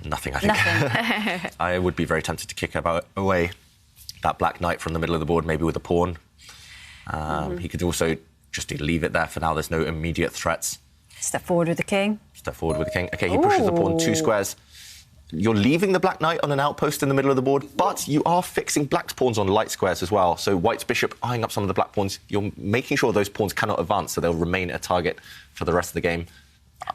Nothing, I think. Nothing. I would be very tempted to kick away that Black knight from the middle of the board, maybe with a pawn. He could also just leave it there for now. There's no immediate threats. Step forward with the king. Step forward with the king. OK, he pushes the pawn 2 squares. You're leaving the Black knight on an outpost in the middle of the board, but you are fixing Black's pawns on light squares as well. So White's bishop eyeing up some of the Black pawns. You're making sure those pawns cannot advance, so they'll remain a target for the rest of the game.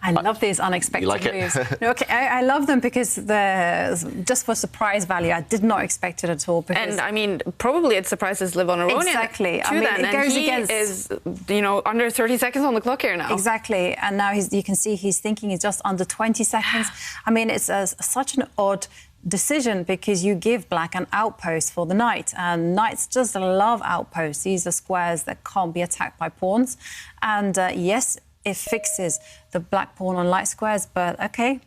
I love these unexpected moves. No, okay, I love them because they're just for surprise value. I did not expect it at all. And I mean, probably it surprises Levon Aronian. Exactly. I mean, it goes against. Is, you know, under 30 seconds on the clock here now. Exactly. And now you can see he's thinking he's just under 20 seconds. I mean, it's such an odd decision because you give Black an outpost for the knight, and knights just love outposts. These are squares that can't be attacked by pawns. And yes, it fixes the Black pawn on light squares, but OK.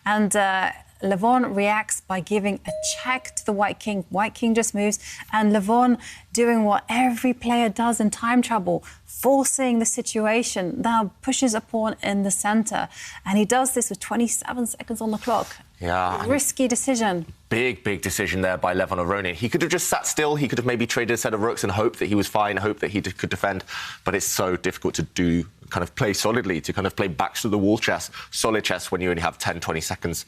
And Levon reacts by giving a check to the White King. White King just moves, and Levon doing what every player does in time trouble, forcing the situation, now pushes a pawn in the centre. And he does this with 27 seconds on the clock. Yeah. Risky decision. Big decision there by Levon Aronian. He could have just sat still. He could have maybe traded a set of rooks and hoped that he was fine, hoped that he could defend. But it's so difficult to do, kind of play solidly, to kind of play backs to the wall chess, solid chess, when you only have 10, 20 seconds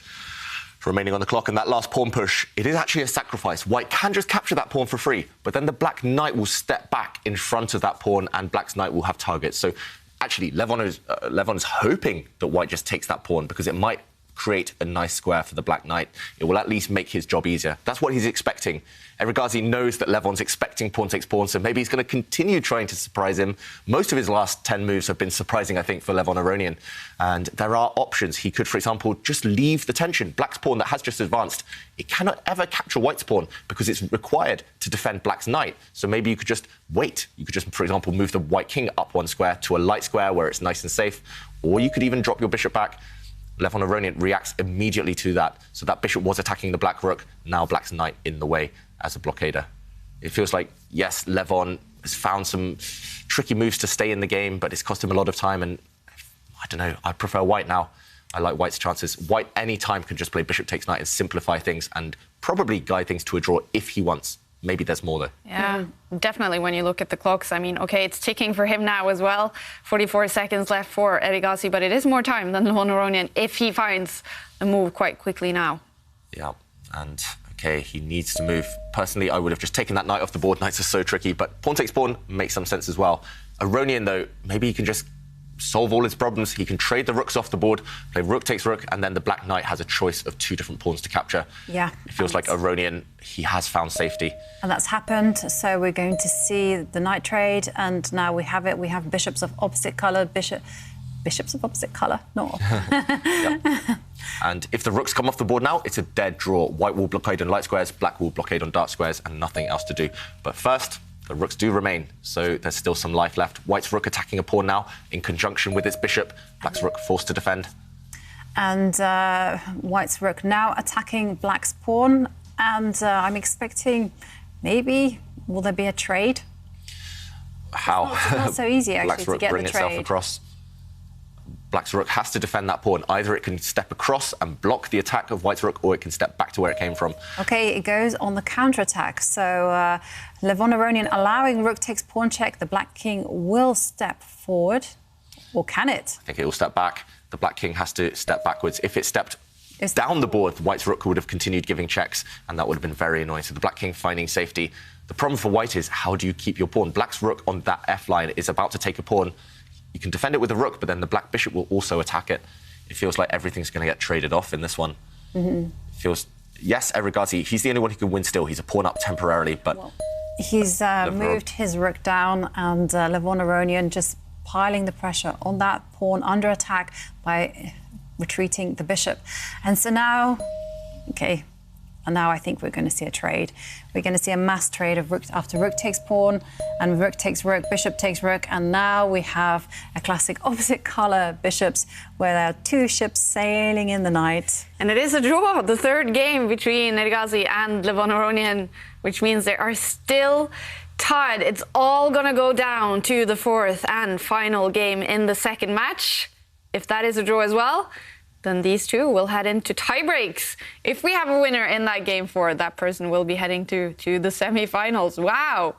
remaining on the clock. And that last pawn push, it is actually a sacrifice. White can just capture that pawn for free, but then the Black knight will step back in front of that pawn and Black's knight will have targets. So actually, Levon is hoping that White just takes that pawn because it might create a nice square for the Black knight. It will at least make his job easier. That's what he's expecting. Erigasi knows that Levon's expecting pawn takes pawn, so maybe he's going to continue trying to surprise him. Most of his last 10 moves have been surprising, I think, for Levon Aronian. And there are options. He could, for example, just leave the tension. Black's pawn that has just advanced, it cannot ever capture White's pawn because it's required to defend Black's knight. So maybe you could just wait. You could just, for example, move the White King up 1 square to a light square where it's nice and safe. Or you could even drop your bishop back. Levon Aronian reacts immediately to that. So that bishop was attacking the Black rook. Now Black's knight in the way as a blockader. It feels like, yes, Levon has found some tricky moves to stay in the game, but it's cost him a lot of time. And I don't know, I prefer White now. I like white's chances. White anytime can just play bishop takes knight and simplify things and probably guide things to a draw if he wants. Maybe there's more, though. Yeah, definitely when you look at the clocks. I mean, OK, it's ticking for him now as well. 44 seconds left for Erigaisi, but it is more time than Levon Aronian if he finds a move quite quickly now. Yeah, and OK, he needs to move. Personally, I would have just taken that knight off the board. Knights are so tricky, but pawn takes pawn makes some sense as well. Aronian, though, maybe he can just solve all his problems. He can trade the rooks off the board, play rook takes rook, and then the black knight has a choice of 2 different pawns to capture. Yeah. It feels like Aronian, he has found safety. And that's happened, so we're going to see the knight trade, and now we have it. We have bishops of opposite colour, bishops of opposite colour, not... Yep. And if the rooks come off the board now, it's a dead draw. White will blockade on light squares, black will blockade on dark squares, and nothing else to do. But first, the rooks do remain, so there's still some life left. White's rook attacking a pawn now in conjunction with its bishop. Black's rook forced to defend. And white's rook now attacking black's pawn. And I'm expecting maybe, will there be a trade? How? It's not so easy, actually, Black's rook to get bring the itself trade. across. Black's rook has to defend that pawn. Either it can step across and block the attack of white's rook, or it can step back to where it came from. OK, it goes on the counter-attack. So Levon Aronian allowing rook takes pawn check. The black king will step forward. Or can it? I think it will step back. The black king has to step backwards. If it stepped down the board, the white's rook would have continued giving checks, and that would have been very annoying. So the black king finding safety. The problem for white is, how do you keep your pawn? Black's rook on that F line is about to take a pawn. You can defend it with a rook, but then the black bishop will also attack it. It feels like everything's going to get traded off in this one. It feels... Yes, Erigaisi, he's the only one who can win still. He's a pawn up temporarily, but... Well, he's moved his rook down, and Levon Aronian just piling the pressure on that pawn under attack by retreating the bishop. And so now... OK, and now I think we're going to see a trade. We're going to see a mass trade of rook after rook takes pawn, and rook takes rook, bishop takes rook, and now we have a classic opposite colour bishops where there are 2 ships sailing in the night. And it is a draw, the third game between Erigaisi and Levon Aronian, which means they are still tied. It's all going to go down to the 4th and final game in the second match. If that is a draw as well, then these two will head into tiebreaks. If we have a winner in that game 4, that person will be heading to the semi-finals. Wow.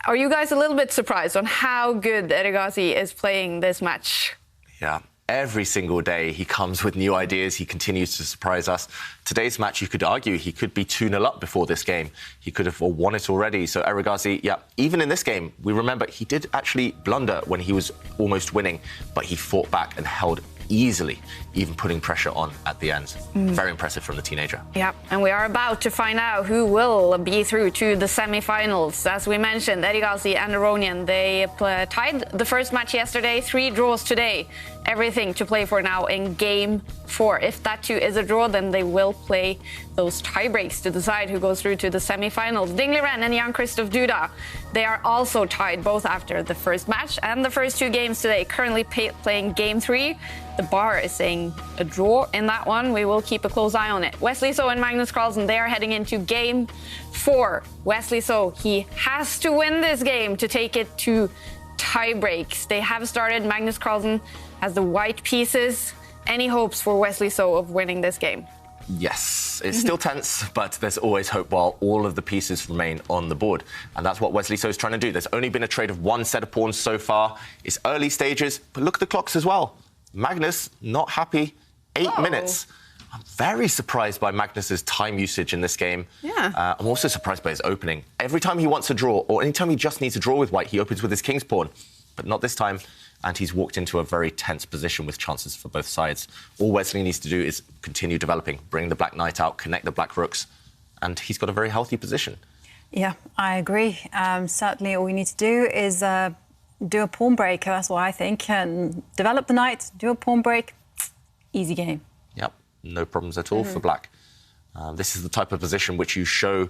Are you guys a little bit surprised on how good Erigaisi is playing this match? Yeah. Every single day he comes with new ideas. He continues to surprise us. Today's match, you could argue he could be 2-0 up before this game. He could have won it already. So Erigaisi, yeah, even in this game, we remember he did actually blunder when he was almost winning, but he fought back and held easily, even putting pressure on at the end. Very impressive from the teenager. Yeah, and we are about to find out who will be through to the semi-finals. As we mentioned, Erigaisi and Aronian, they tied the first match yesterday, 3 draws today. Everything to play for now in game 4. If that too is a draw, then they will play those tiebreaks to decide who goes through to the semi-finals. Dingli Ren and Jan-Krzysztof Duda, they are also tied both after the first match and the first 2 games today, currently playing game 3. The bar is saying a draw in that one. We will keep a close eye on it. Wesley So and Magnus Carlsen, they are heading into game 4. Wesley So, he has to win this game to take it to tie breaks. They have started. Magnus Carlsen has the white pieces. Any hopes for Wesley So of winning this game? Yes, it's still tense, but there's always hope while all of the pieces remain on the board. And that's what Wesley So is trying to do. There's only been a trade of 1 set of pawns so far. It's early stages, but look at the clocks as well. Magnus, not happy, 8 minutes. I'm very surprised by Magnus's time usage in this game. Yeah. I'm also surprised by his opening. Every time he wants a draw, or anytime he just needs a draw with white, he opens with his king's pawn. But not this time. And he's walked into a very tense position with chances for both sides. All Wesley needs to do is continue developing, bring the black knight out, connect the black rooks, and he's got a very healthy position. Yeah, I agree. Certainly all we need to do is do a pawn break, that's what I think, and develop the knight, do a pawn break, easy game. Yep, no problems at all for black. This is the type of position which you show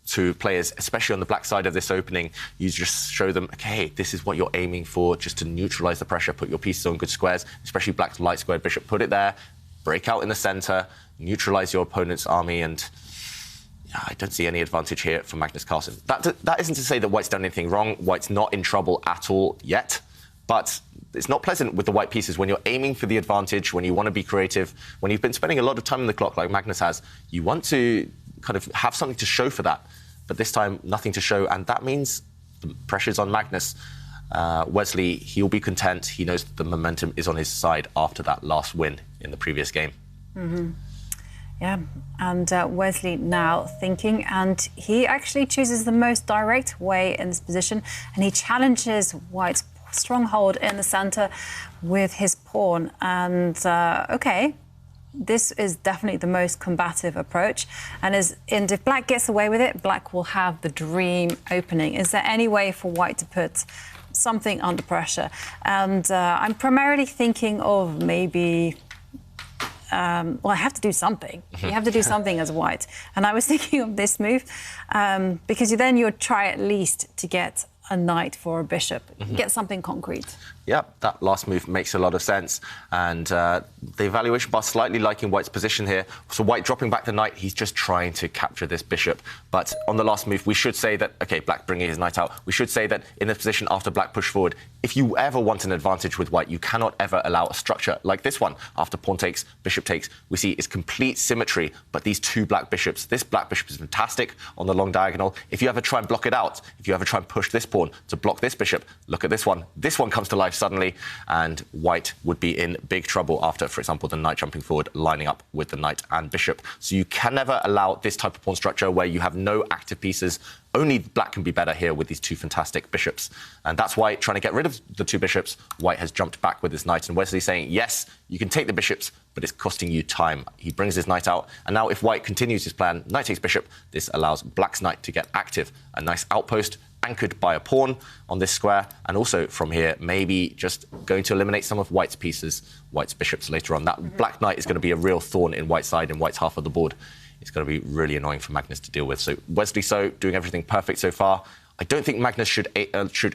to players, especially on the black side of this opening. You just show them, okay, this is what you're aiming for, just to neutralise the pressure, put your pieces on good squares, especially black's light squared bishop, put it there, break out in the centre, neutralise your opponent's army, and yeah, I don't see any advantage here for Magnus Carlsen. That isn't to say that white's done anything wrong. White's not in trouble at all yet, but it's not pleasant with the white pieces when you're aiming for the advantage, when you want to be creative, when you've been spending a lot of time on the clock like Magnus has. You want to kind of have something to show for that. But this time, nothing to show, and that means the pressure's on Magnus. Wesley, he'll be content. He knows that the momentum is on his side after that last win in the previous game. Yeah, and Wesley now thinking, and he actually chooses the most direct way in this position, and he challenges White's stronghold in the centre with his pawn. And OK, this is definitely the most combative approach. And if Black gets away with it, Black will have the dream opening. Is there any way for White to put something under pressure? And I'm primarily thinking of maybe... well, I have to do something. You have to do something as White. And I was thinking of this move because then you'll try at least to get a knight for a bishop, get something concrete. Yeah, that last move makes a lot of sense. And the evaluation bar slightly liking White's position here. So White dropping back the knight, he's just trying to capture this bishop. But on the last move, we should say that, OK, Black bringing his knight out, we should say that in this position after Black push forward, if you ever want an advantage with White, you cannot ever allow a structure like this one. After pawn takes, bishop takes, we see it's complete symmetry. But these two Black bishops, this Black bishop is fantastic on the long diagonal. If you ever try and block it out, if you ever try and push this pawn to block this bishop, look at this one. This one comes to life suddenly, and White would be in big trouble after, for example, the knight jumping forward, lining up with the knight and bishop. So you can never allow this type of pawn structure where you have no active pieces. Only Black can be better here with these two fantastic bishops. And that's why, trying to get rid of the two bishops, White has jumped back with his knight. And Wesley saying, yes, you can take the bishops, but it's costing you time. He brings his knight out. And now if White continues his plan, knight takes bishop, this allows Black's knight to get active. A nice outpost anchored by a pawn on this square. And also from here, maybe just going to eliminate some of White's pieces, White's bishops later on. That Black knight is going to be a real thorn in White's side, in White's half of the board. It's going to be really annoying for Magnus to deal with. So Wesley So doing everything perfect so far. I don't think Magnus should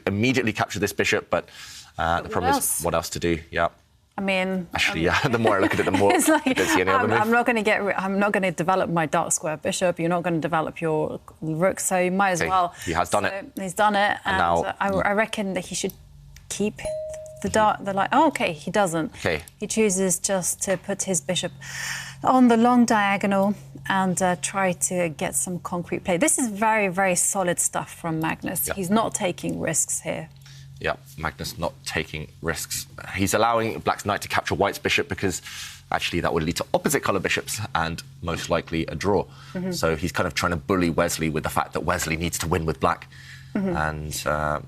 immediately capture this bishop, but the problem is what else to do. Yeah. I mean, actually, yeah. The more I look at it, the more it's like, I don't see any other move. I'm not going to develop my dark square bishop. You're not going to develop your rook, so you might as well. He has done it. He's done it, and now, I reckon that he should keep the dark. The light. Oh, OK, he doesn't. Okay. He chooses just to put his bishop on the long diagonal and try to get some concrete play. This is very, very solid stuff from Magnus. Yep. He's not taking risks here. Yeah, Magnus not taking risks. He's allowing Black's knight to capture White's bishop because actually that would lead to opposite colour bishops and most likely a draw. So he's kind of trying to bully Wesley with the fact that Wesley needs to win with Black. And yeah,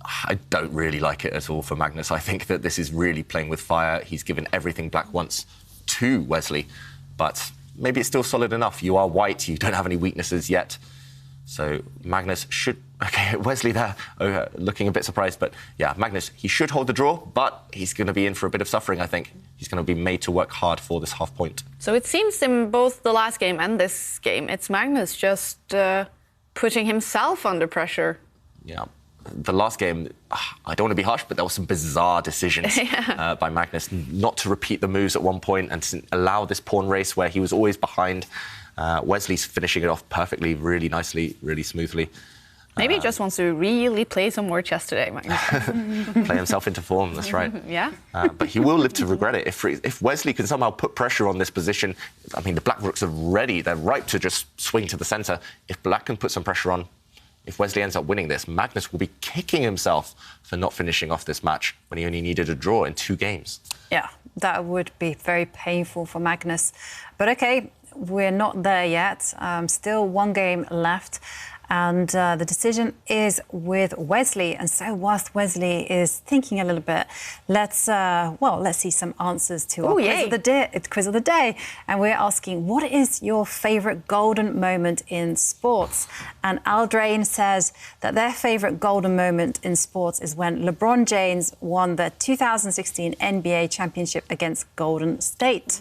I don't really like it at all for Magnus. I think that this is really playing with fire. He's given everything Black wants to Wesley, but maybe it's still solid enough. You are White, you don't have any weaknesses yet. So Magnus should... OK, Wesley there, looking a bit surprised. But yeah, Magnus, he should hold the draw, but he's going to be in for a bit of suffering, I think. He's going to be made to work hard for this half point. So it seems in both the last game and this game, it's Magnus just putting himself under pressure. Yeah. The last game, I don't want to be harsh, but there were some bizarre decisions by Magnus not to repeat the moves at one point and to allow this pawn race where he was always behind. Wesley's finishing it off perfectly, really nicely, really smoothly. Maybe he just wants to really play some more chess today, Magnus. Play himself into form, that's right. Yeah. But he will live to regret it. If Wesley can somehow put pressure on this position, I mean, the Black rooks are ready. They're ripe to just swing to the centre. If Black can put some pressure on, if Wesley ends up winning this, Magnus will be kicking himself for not finishing off this match when he only needed a draw in 2 games. Yeah, that would be very painful for Magnus. But OK, we're not there yet. Still 1 game left. And the decision is with Wesley. And so whilst Wesley is thinking a little bit, let's see some answers to our quiz of the day. And we're asking, what is your favourite golden moment in sports? And Aldrain says that their favourite golden moment in sports is when LeBron James won the 2016 NBA championship against Golden State.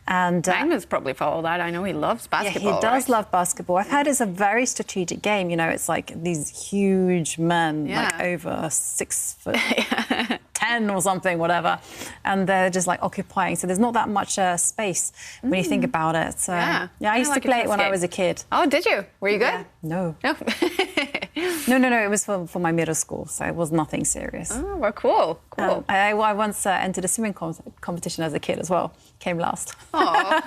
And Magnus probably follow that. I know he loves basketball. Yeah, he does love basketball. I've heard it's a very strategic game. You know, it's like these huge men, like over 6'10" or something, whatever, and they're just like occupying. So there's not that much space when you think about it. So, yeah, I used to play it when I was a kid. Oh, did you? Were you good? No. No, it was for my middle school, so it was nothing serious. Oh, well, cool. I once entered a swimming competition as a kid as well. Came last. Oh,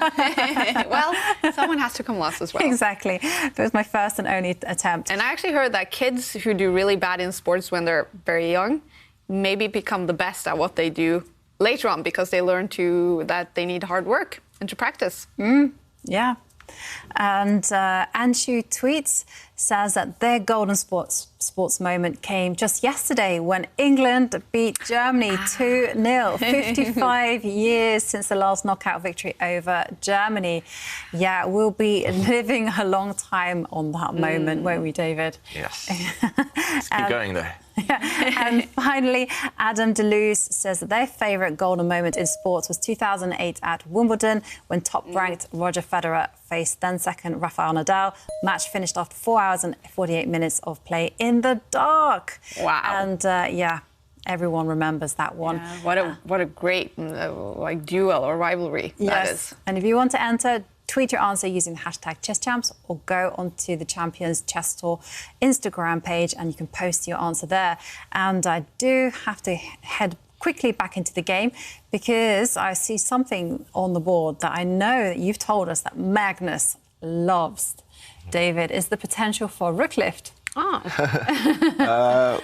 well, someone has to come last as well. Exactly. It was my first and only attempt. And I actually heard that kids who do really bad in sports when they're very young maybe become the best at what they do later on because they learn that they need hard work and to practice. Yeah. And Anshu tweets, says that their golden sports moment came just yesterday when England beat Germany 2-0. 55 years since the last knockout victory over Germany. Yeah, we'll be living a long time on that moment, won't we, David? Yes. Let's keep going, though. Yeah. And finally, Adam Deleuze says that their favourite golden moment in sports was 2008 at Wimbledon when top-ranked Roger Federer faced then-second Rafael Nadal. Match finished after 4 hours and 48 minutes of play in the dark. Wow. And, yeah, everyone remembers that one. Yeah, what a great duel or rivalry that is. And if you want to enter, tweet your answer using the hashtag ChessChamps or go onto the Champions Chess Tour Instagram page and you can post your answer there. And I do have to head quickly back into the game because I see something on the board that I know that you've told us that Magnus loves. David, is the potential for rook lift?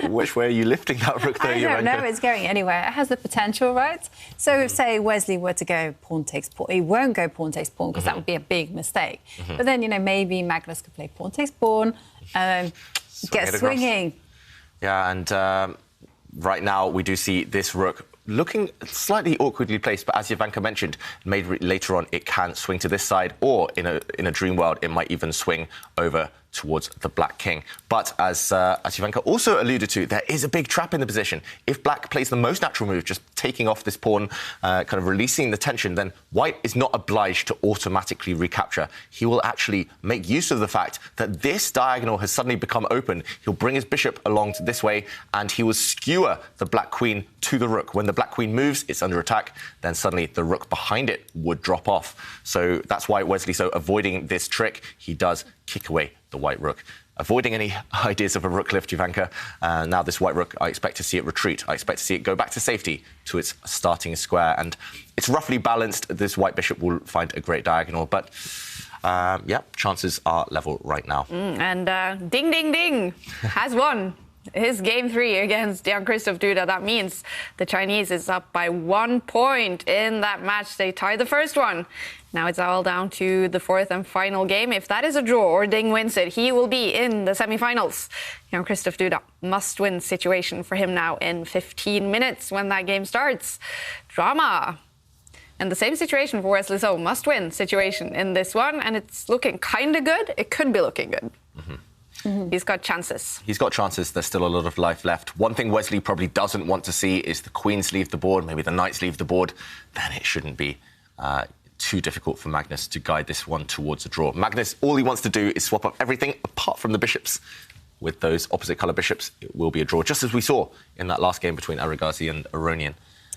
Which way are you lifting that rook there, I don't know, it's going anywhere. It has the potential, right? So if, say, Wesley were to go pawn takes pawn, he won't go pawn takes pawn because that would be a big mistake. But then, maybe Magnus could play pawn takes pawn and get swinging. Yeah, and right now we do see this rook looking slightly awkwardly placed, but as Jovanka mentioned, maybe later on it can swing to this side, or in a dream world it might even swing over towards the black king. But as Jovanka also alluded to, there is a big trap in the position. If black plays the most natural move, just taking off this pawn, kind of releasing the tension, then white is not obliged to automatically recapture. He will actually make use of the fact that this diagonal has suddenly become open. He'll bring his bishop along to this way, and he will skewer the black queen to the rook. When the black queen moves, it's under attack, then suddenly the rook behind it would drop off. So that's why Wesley, so avoiding this trick, he does kick away the white rook. Avoiding any ideas of a rook lift, Jovanka. Now this white rook, I expect to see it retreat. I expect to see it go back to safety to its starting square. And it's roughly balanced. This white bishop will find a great diagonal. But, yeah, chances are level right now. And ding, ding, ding, has won his game 3 against Jan-Krzysztof Duda. That means the Chinese is up by 1 point in that match. They tied the first one. Now it's all down to the 4th and final game. If that is a draw or Ding wins it, he will be in the semi-finals. Jan-Krzysztof Duda, must-win situation for him now in 15 minutes when that game starts. Drama. And the same situation for Wesley So, must-win situation in this one. And it's looking kind of good. It could be looking good. He's got chances. He's got chances. There's still a lot of life left. One thing Wesley probably doesn't want to see is the queens leave the board, maybe the knights leave the board. Then it shouldn't be too difficult for Magnus to guide this one towards a draw. Magnus, all he wants to do is swap up everything apart from the bishops. With those opposite colour bishops, it will be a draw, just as we saw in that last game between Aragazi and Aronian.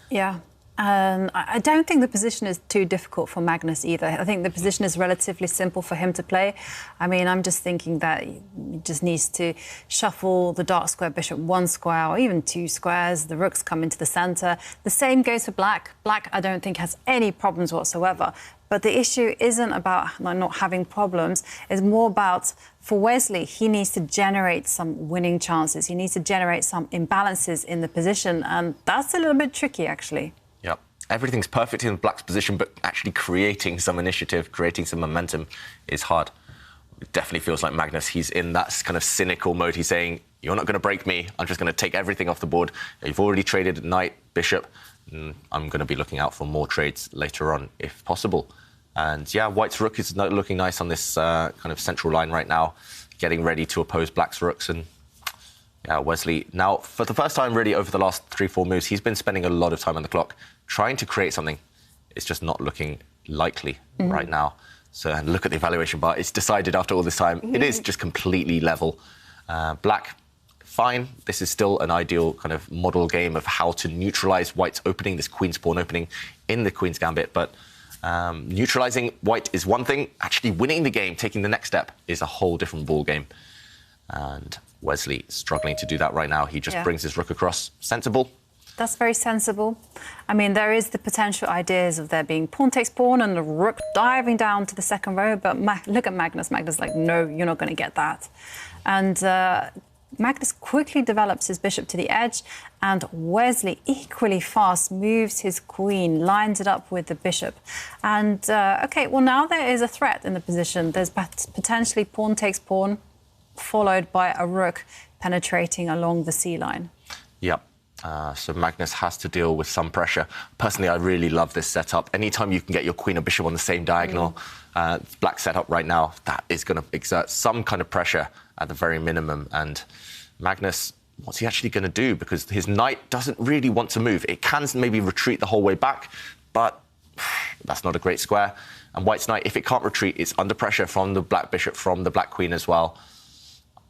Yeah. I don't think the position is too difficult for Magnus either. I think the position is relatively simple for him to play. I mean, I'm just thinking that he just needs to shuffle the dark square bishop 1 square or even 2 squares. The rooks come into the centre. The same goes for black. Black, I don't think, has any problems whatsoever. But the issue isn't about not having problems. It's more about, for Wesley, he needs to generate some winning chances. He needs to generate some imbalances in the position. And that's a little bit tricky, actually. Everything's perfect in black's position, but actually creating some initiative, creating some momentum is hard. It definitely feels like Magnus, he's in that kind of cynical mode. He's saying, you're not going to break me. I'm just going to take everything off the board. You've already traded knight, bishop. I'm going to be looking out for more trades later on, if possible. And, yeah, white's rook is looking nice on this kind of central line right now, getting ready to oppose black's rooks. And yeah, Wesley, now, for the first time, really, over the last 3-4 moves, he's been spending a lot of time on the clock trying to create something. It's just not looking likely right now. So, and look at the evaluation bar. It's decided after all this time. It is just completely level. Black, fine. This is still an ideal kind of model game of how to neutralise white's opening, this queen's pawn opening in the queen's gambit. But neutralising white is one thing. Actually winning the game, taking the next step, is a whole different ball game. And Wesley struggling to do that right now. He just brings his rook across. Sensible. That's very sensible. I mean, there is the potential ideas of there being pawn takes pawn and the rook diving down to the second row, but look at Magnus. Magnus like, no, you're not going to get that. And Magnus quickly develops his bishop to the edge, and Wesley equally fast moves his queen, lines it up with the bishop. And, OK, well, now there is a threat in the position. There's potentially pawn takes pawn, followed by a rook penetrating along the c-line. Yep. So Magnus has to deal with some pressure. Personally, I really love this setup. Anytime you can get your queen and bishop on the same diagonal, black setup right now, that is going to exert some kind of pressure at the very minimum. And Magnus, what's he actually going to do? Because his knight doesn't really want to move. It can maybe retreat the whole way back, but that's not a great square. And White's knight, if it can't retreat, it's under pressure from the black bishop, from the black queen as well.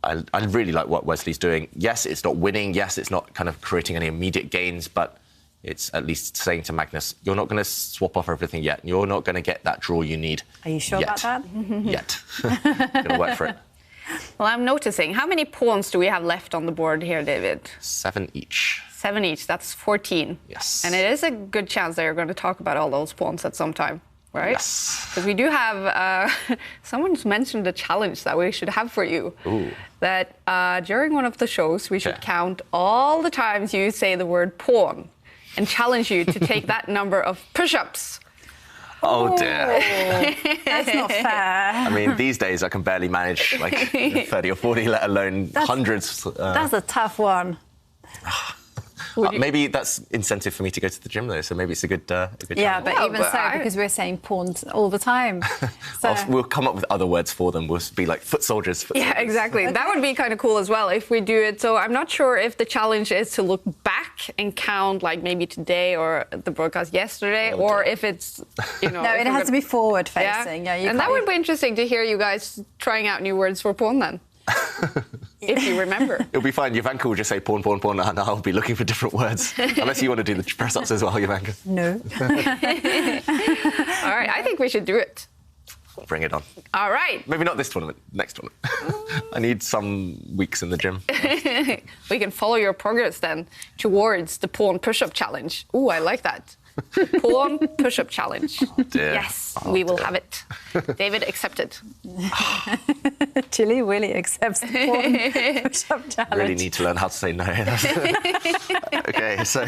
I really like what Wesley's doing. Yes, it's not winning. Yes, it's not kind of creating any immediate gains, but it's at least saying to Magnus, you're not going to swap off everything yet. You're not going to get that draw you need. Are you sure about that? Yet. Going to work for it. Well, I'm noticing. How many pawns do we have left on the board here, David? 7 each. 7 each. That's 14. Yes. And it is a good chance that you're going to talk about all those pawns at some time. Right? Yes. Because we do have, someone's mentioned a challenge that we should have for you. Ooh. That during one of the shows, we should count all the times you say the word pawn and challenge you to take that number of push-ups. Oh, dear. That's not fair. I mean, these days I can barely manage like 30 or 40, let alone hundreds. That's a tough one. Maybe that's incentive for me to go to the gym, though, so maybe it's a good Yeah, challenge. but even so, because we're saying pawns all the time. So... We'll come up with other words for them. We'll be like foot soldiers. Yeah, exactly. Okay. That would be kind of cool as well if we do it. So I'm not sure if the challenge is to look back and count, like maybe today or the broadcast yesterday, or if it's, you know... No, it has to be forward-facing. Yeah, and that would be interesting to hear you guys trying out new words for pawn then. If you remember. It'll be fine. Jovanka will just say pawn, pawn, pawn, and I'll be looking for different words. Unless you want to do the press-ups as well, Jovanka. No. All right, I think we should do it. Bring it on. All right. Maybe not this tournament, next tournament. I need some weeks in the gym. We can follow your progress then towards the pawn push-up challenge. Ooh, I like that. Pawn push-up challenge. Oh, dear. Yes, we will have it. David, accepted. Chili Willy accepts the pawn push-up challenge. Really need to learn how to say no. OK, so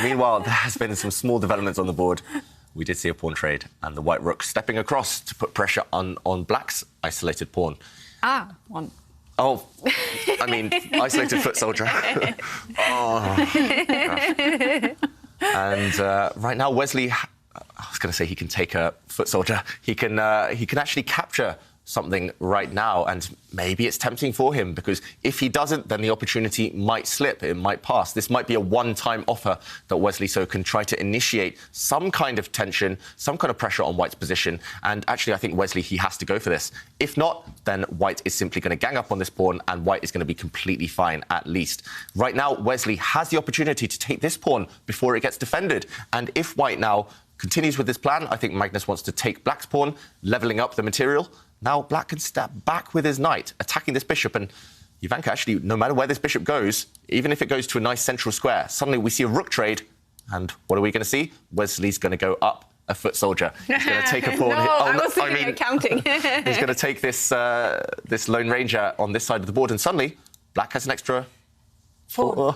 meanwhile, there has been some small developments on the board. We did see a pawn trade, and the white rook stepping across to put pressure on black's isolated pawn. One. Oh, I mean, isolated foot soldier. And right now, Wesley, I was going to say he can take a foot soldier. He can actually capture something right now, and maybe it's tempting for him, because if he doesn't, then the opportunity might slip, it might pass. This might be a one-time offer that Wesley So can try to initiate some kind of tension, some kind of pressure on White's position, and actually I think Wesley, he has to go for this. If not, then White is simply going to gang up on this pawn, and White is going to be completely fine, at least. Right now, Wesley has the opportunity to take this pawn before it gets defended, and if White now continues with this plan, I think Magnus wants to take black's pawn, levelling up the material. Now black can step back with his knight, attacking this bishop, and Jovanka, actually, no matter where this bishop goes, even if it goes to a nice central square, suddenly we see a rook trade, and what are we going to see? Wesley's going to go up a foot soldier. He's going to take a pawn. I mean, accounting. He's going to take this this Lone Ranger on this side of the board, and suddenly black has an extra pawn. 4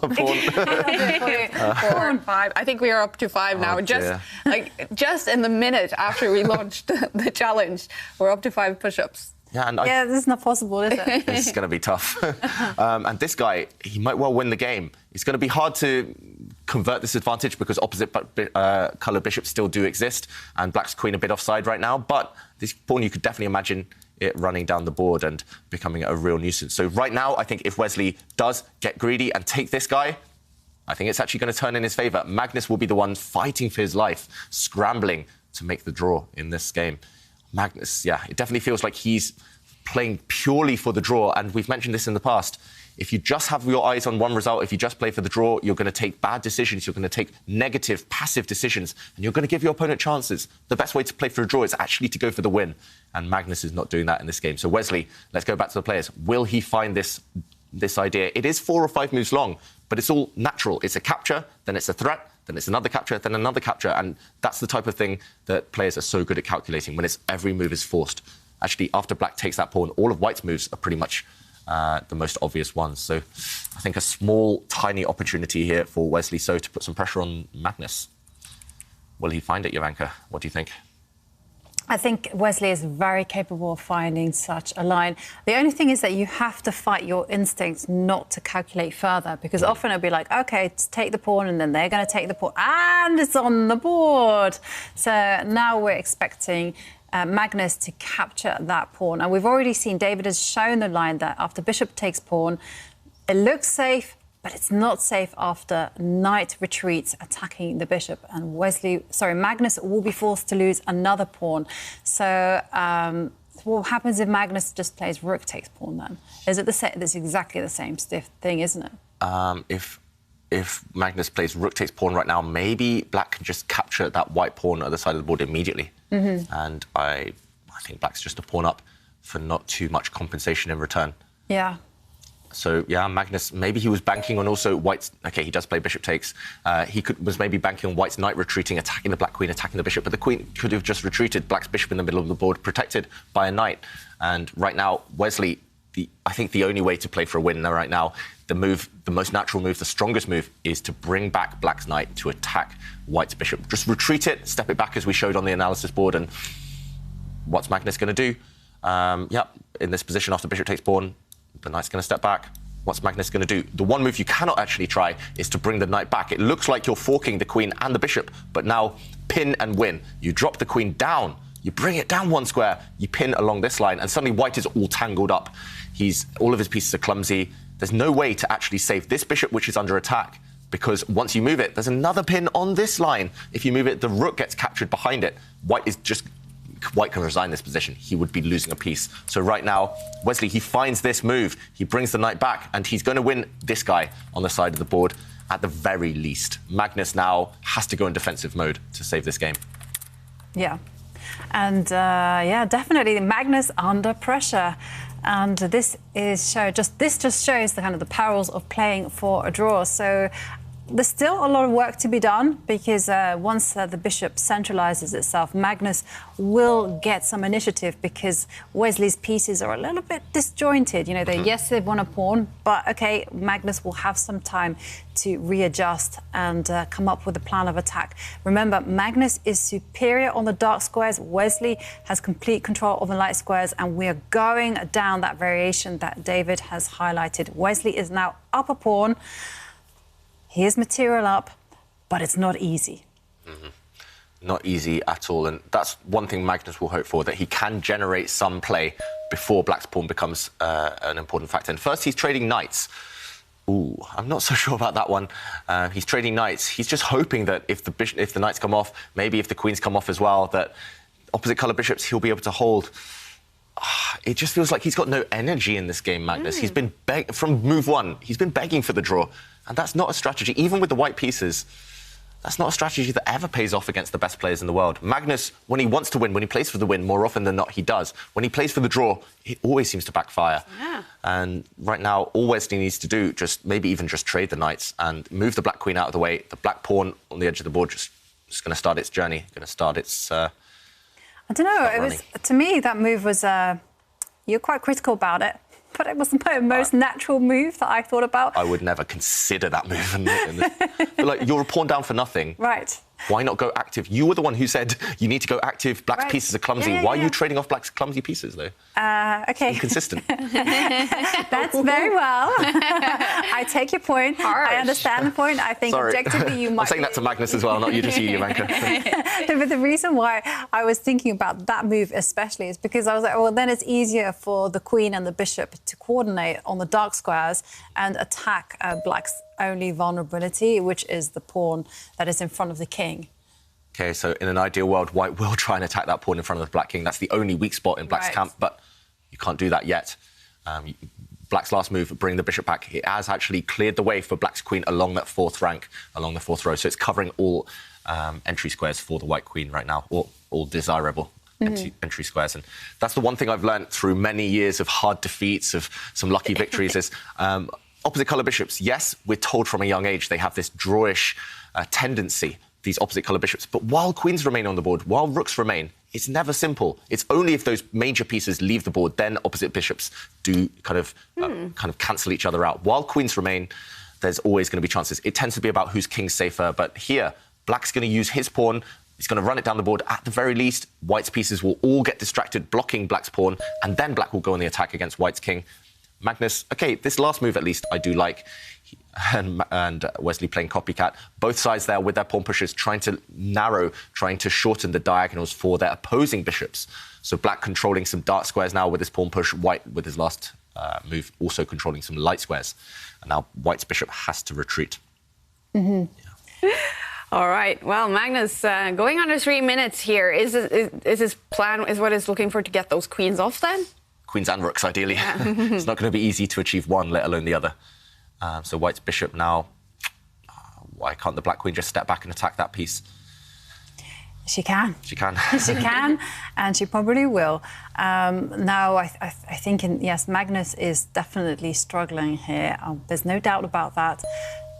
and 5. I think we are up to 5 now. Just in the minute after we launched the challenge, we're up to 5 push-ups. Yeah, this is not possible, is it? This is going to be tough. And this guy, he might well win the game. It's going to be hard to convert this advantage because opposite colour bishops still do exist, and black's queen a bit offside right now. But this pawn, you could definitely imagine it running down the board and becoming a real nuisance. So right now, I think if Wesley does get greedy and take this guy, I think it's actually going to turn in his favour. Magnus will be the one fighting for his life, scrambling to make the draw in this game. Magnus, yeah, it definitely feels like he's playing purely for the draw, and we've mentioned this in the past. If you just have your eyes on one result, if you just play for the draw, you're going to take bad decisions, you're going to take negative, passive decisions, and you're going to give your opponent chances. The best way to play for a draw is actually to go for the win, and Magnus is not doing that in this game. So Wesley, let's go back to the players. Will he find this idea? It is 4 or 5 moves long, but it's all natural. It's a capture, then it's a threat, then it's another capture, then another capture, and that's the type of thing that players are so good at calculating when every move is forced. Actually, after black takes that pawn, all of white's moves are pretty much the most obvious ones. So I think a small, tiny opportunity here for Wesley So to put some pressure on Magnus. Will he find it, Jovanka? What do you think? I think Wesley is very capable of finding such a line. The only thing is that you have to fight your instincts not to calculate further, because often it'll be like, OK, take the pawn, and then they're going to take the pawn, and it's on the board. So now we're expecting Magnus to capture that pawn. And we've already seen David has shown the line that after bishop takes pawn, it looks safe, but it's not safe after knight retreats attacking the bishop. And Magnus will be forced to lose another pawn. So what happens if Magnus just plays rook takes pawn then? Is it the same? It's exactly the same stiff thing, isn't it? If Magnus plays rook takes pawn right now, maybe black can just capture that white pawn at the side of the board immediately. And I think black's just a pawn up for not too much compensation in return. Yeah. So, yeah, Magnus, maybe he was banking on also white's... OK, he does play bishop takes. He was maybe banking on white's knight retreating, attacking the black queen, attacking the bishop, but the queen could have just retreated, black's bishop in the middle of the board, protected by a knight. And right now, Wesley, I think the only way to play for a win right now, the most natural move, the strongest move, is to bring back black's knight to attack white's bishop. Just retreat it, step it back as we showed on the analysis board, and what's Magnus going to do? In this position after bishop takes pawn, the knight's going to step back. What's Magnus going to do? The one move you cannot actually try is to bring the knight back. It looks like you're forking the queen and the bishop, but now pin and win. You drop the queen down, you bring it down 1 square, you pin along this line, and suddenly white is all tangled up. All of his pieces are clumsy. There's no way to actually save this bishop, which is under attack, because once you move it, there's another pin on this line. If you move it, the rook gets captured behind it. White can resign this position. He would be losing a piece. So right now, Wesley, he finds this move. He brings the knight back, and he's going to win this guy on the side of the board at the very least. Magnus now has to go in defensive mode to save this game. Yeah. And, definitely Magnus under pressure. And this just shows the perils of playing for a draw. So there's still a lot of work to be done, because once the bishop centralizes itself, Magnus will get some initiative, because Wesley's pieces are a little bit disjointed. You know, they've won a pawn, but OK, Magnus will have some time to readjust and come up with a plan of attack. Remember, Magnus is superior on the dark squares. Wesley has complete control of the light squares, and we are going down that variation that David has highlighted. Wesley is now up a pawn. He is material up, but it's not easy. Not easy at all, and that's one thing Magnus will hope for, that he can generate some play before black's pawn becomes an important factor. And first, he's trading knights. Ooh, I'm not so sure about that one. He's trading knights. He's just hoping that if the knights come off, maybe if the queens come off as well, that opposite colour bishops he'll be able to hold. It just feels like he's got no energy in this game, Magnus. He's been from move 1. He's been begging for the draw. And that's not a strategy, even with the white pieces, that's not a strategy that ever pays off against the best players in the world. Magnus, when he wants to win, when he plays for the win, more often than not, he does. When he plays for the draw, it always seems to backfire. Yeah. And right now, all Wesley needs to do, maybe even just trade the knights and move the black queen out of the way. The black pawn on the edge of the board just going to start its journey, going to start its... I don't know, to me, that move was... you're quite critical about it. But it was the most natural move that I thought about. I would never consider that move. But you're a pawn down for nothing. Right. Why not go active? You were the one who said you need to go active. Black's pieces are clumsy. Why are you trading off black's clumsy pieces, though? OK. Inconsistent. That's very well. I take your point. Harsh. I understand the point. I think objectively you might... I'm saying that to Magnus as well, not you, just you, Jovanka. But the reason why I was thinking about that move especially is because I was like, well, then it's easier for the queen and the bishop to coordinate on the dark squares and attack black's only vulnerability, which is the pawn that is in front of the king. OK, so in an ideal world, white will try and attack that pawn in front of the black king. That's the only weak spot in black's camp, but you can't do that yet. Black's last move, bring the bishop back. It has actually cleared the way for Black's queen along that 4th rank, along the 4th row. So it's covering all entry squares for the white queen right now, or all desirable entry squares. And that's the one thing I've learned through many years of hard defeats, of some lucky victories, is opposite colour bishops. Yes, we're told from a young age they have this drawish tendency, these opposite colour bishops. But while queens remain on the board, while rooks remain, it's never simple. It's only if those major pieces leave the board, then opposite bishops do kind of cancel each other out. While queens remain, there's always going to be chances. It tends to be about whose king's safer. But here, Black's going to use his pawn. He's going to run it down the board. At the very least, White's pieces will all get distracted, blocking Black's pawn, and then Black will go on the attack against White's king. Magnus, OK, this last move, at least, I do like. And Wesley playing copycat. Both sides there with their pawn pushes, trying to narrow, trying to shorten the diagonals for their opposing bishops. So Black controlling some dark squares now with his pawn push. White, with his last move, also controlling some light squares. And now White's bishop has to retreat. Yeah. All right. Well, Magnus, going under 3 minutes here. Is his plan, is what he's looking for to get those queens off then? Queens and rooks, ideally. Yeah. It's not going to be easy to achieve one, let alone the other. So White's bishop now. Why can't the Black queen just step back and attack that piece? She can. She can. She can, and she probably will. Now, I think, yes, Magnus is definitely struggling here. There's no doubt about that.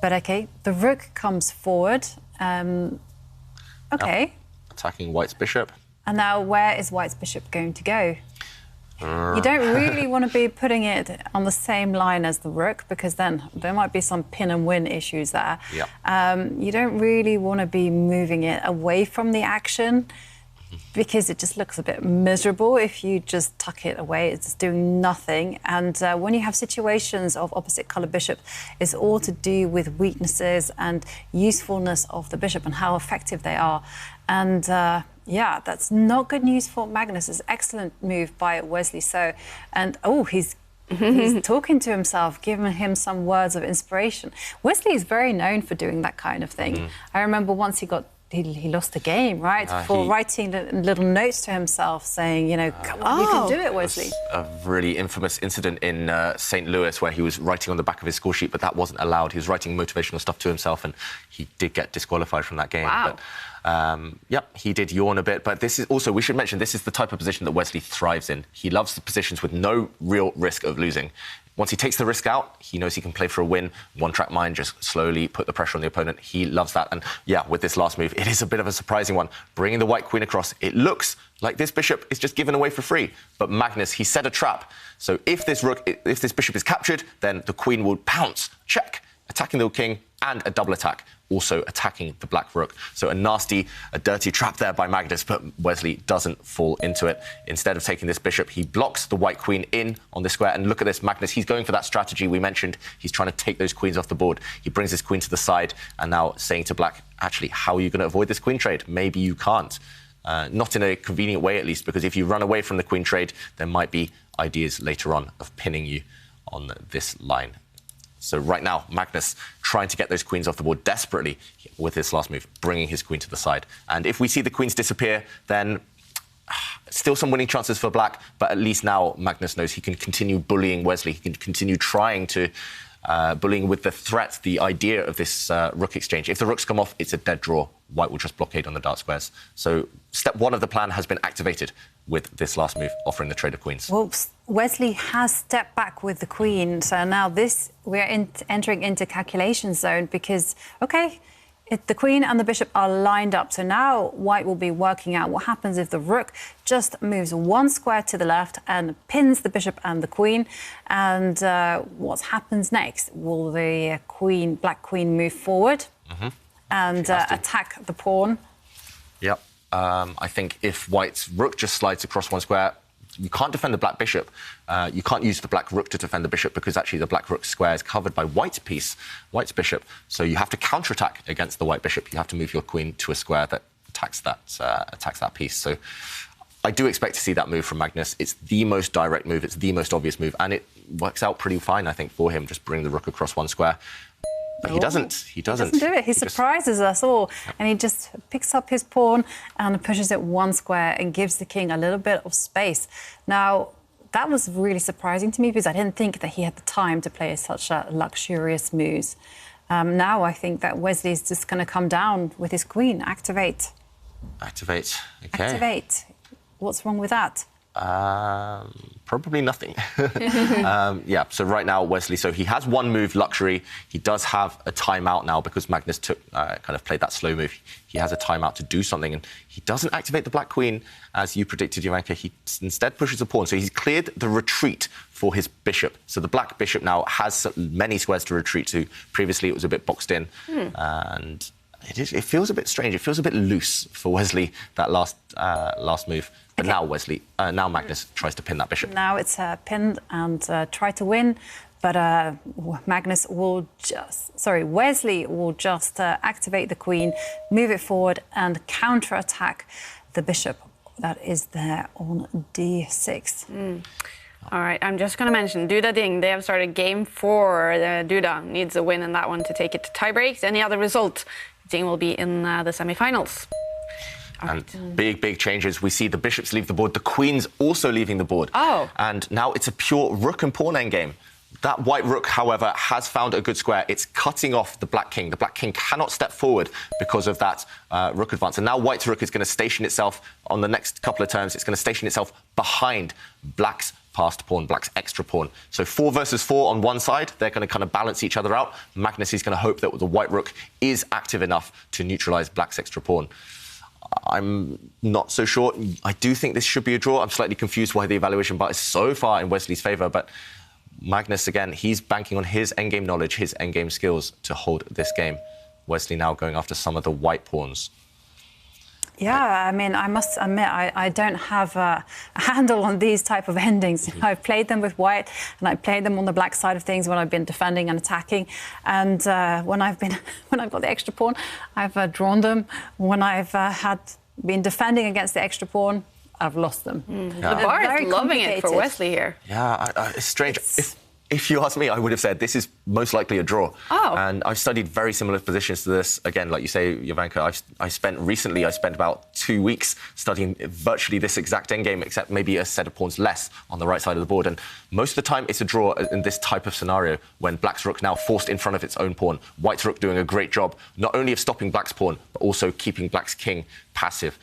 But OK, the rook comes forward. OK. Attacking White's bishop. And now, where is White's bishop going to go? You don't really want to be putting it on the same line as the rook, because then there might be some pin and win issues there. Yeah. You don't really want to be moving it away from the action, because it just looks a bit miserable if you just tuck it away. It's just doing nothing. And when you have situations of opposite colour bishop, it's all to do with weaknesses and usefulness of the bishop and how effective they are. And yeah, that's not good news for Magnus. It's an excellent move by Wesley So. And, oh, he's talking to himself, giving him some words of inspiration. Wesley is very known for doing that kind of thing. I remember once he lost the game, right? For writing little notes to himself saying, you know, come on, you can do it, Wesley. A really infamous incident in St. Louis where he was writing on the back of his score sheet, but that wasn't allowed. He was writing motivational stuff to himself, and he did get disqualified from that game. Wow. But, yep, he did yawn a bit. But this is also, we should mention, this is the type of position that Wesley thrives in. He loves the positions with no real risk of losing. Once he takes the risk out, he knows he can play for a win. One-track mind, just slowly put the pressure on the opponent. He loves that. And, yeah, with this last move, it is a bit of a surprising one. Bringing the white queen across, it looks like this bishop is just given away for free. But Magnus, he set a trap. So if this bishop is captured, then the queen will pounce, check, attacking the king, and a double attack, also attacking the black rook. So a dirty trap there by Magnus, but Wesley doesn't fall into it. Instead of taking this bishop, he blocks the white queen in on this square. And look at this, Magnus, he's going for that strategy we mentioned. He's trying to take those queens off the board. He brings his queen to the side and now saying to black, actually, how are you going to avoid this queen trade? Maybe you can't. Not in a convenient way, at least, because if you run away from the queen trade, there might be ideas later on of pinning you on this line. So right now, Magnus trying to get those queens off the board desperately with this last move, bringing his queen to the side. And if we see the queens disappear, then still some winning chances for black, but at least now Magnus knows he can continue bullying Wesley. He can continue trying to bullying with the threat, the idea of this rook exchange. If the rooks come off, it's a dead draw. White will just blockade on the dark squares. So step one of the plan has been activated with this last move, offering the trade of queens. Well, Wesley has stepped back with the queen. So now we're entering into calculation zone because, OK, the queen and the bishop are lined up. So now white will be working out what happens if the rook just moves one square to the left and pins the bishop and the queen. And what happens next? Will the black queen move forward and attack the pawn? Yep. I think if white's rook just slides across one square, you can't defend the black bishop. You can't use the black rook to defend the bishop because actually the black rook square is covered by white's bishop. So you have to counterattack against the white bishop. You have to move your queen to a square that attacks that piece. So I do expect to see that move from Magnus. It's the most direct move. It's the most obvious move. And it works out pretty fine, I think, for him, just bring the rook across one square. But he doesn't. He doesn't do it. He surprises us all. And he just picks up his pawn and pushes it one square and gives the king a little bit of space. Now, that was really surprising to me because I didn't think that he had the time to play such luxurious moves. Now I think that Wesley's just going to come down with his queen. Activate. Activate. Okay. Activate. What's wrong with that? Probably nothing. Yeah, so right now, Wesley, so he has one move, luxury. He does have a timeout now because Magnus kind of played that slow move. He has a timeout to do something, and he doesn't activate the Black Queen, as you predicted, Jovanka. He instead pushes a pawn. So he's cleared the retreat for his bishop. So the Black bishop now has many squares to retreat to. Previously, it was a bit boxed in, and it feels a bit strange. It feels a bit loose for Wesley, that last move. But now now Magnus tries to pin that bishop. Now it's pinned and try to win, but Wesley will just activate the queen, move it forward, and counter-attack the bishop that is there on d6. All right, I'm just going to mention Duda Ding. They have started game 4. Duda needs a win in that one to take it to tie breaks. Any other result, Ding will be in the semi-finals. And big changes. We see the bishops leave the board. The queen's also leaving the board. Oh. And now it's a pure rook and pawn endgame. That white rook, however, has found a good square. It's cutting off the black king. The black king cannot step forward because of that rook advance. And now white's rook is going to station itself on the next couple of turns. It's going to station itself behind black's passed pawn, black's extra pawn. So 4 versus 4 on one side. They're going to kind of balance each other out. Magnus is going to hope that the white rook is active enough to neutralize black's extra pawn. I'm not so sure. I do think this should be a draw. I'm slightly confused why the evaluation bar is so far in Wesley's favour, but Magnus, again, he's banking on his endgame knowledge, his endgame skills to hold this game. Wesley now going after some of the white pawns. Yeah, I mean, I must admit, I don't have a handle on these type of endings. You know, I've played them with white, and I played them on the black side of things when I've been defending and attacking. And when I've got the extra pawn, I've drawn them. When I've been defending against the extra pawn, I've lost them. Yeah. The bar is loving it for Wesley here. Yeah, it's strange. If you ask me, I would have said this is most likely a draw. Oh. And I've studied very similar positions to this. Again, like you say, Jovanka, I spent about 2 weeks studying virtually this exact endgame, except maybe a set of pawns less on the right side of the board. And most of the time, it's a draw in this type of scenario when black's rook now forced in front of its own pawn. White's rook doing a great job, not only of stopping black's pawn, but also keeping black's king passive.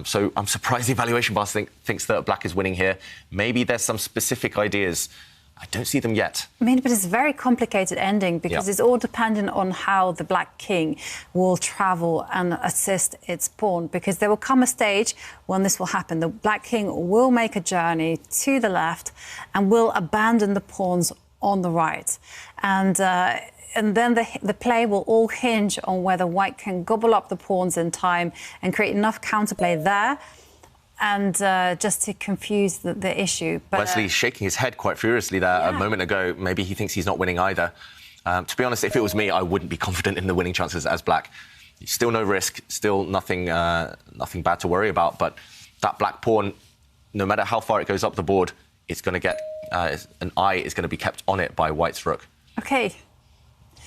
So I'm surprised the evaluation bar thinks that black is winning here. Maybe there's some specific ideas. I don't see them yet. I mean, but it's a very complicated ending because it's all dependent on how the black king will travel and assist its pawn, because there will come a stage when this will happen. The black king will make a journey to the left and will abandon the pawns on the right. And then the play will all hinge on whether white can gobble up the pawns in time and create enough counterplay there and just to confuse the issue. But Wesley's shaking his head quite furiously there a moment ago. Maybe he thinks he's not winning either. To be honest, if it was me, I wouldn't be confident in the winning chances as black. Still no risk, still nothing bad to worry about. But that black pawn, no matter how far it goes up the board, it's going to get an eye is going to be kept on it by white's rook. Okay.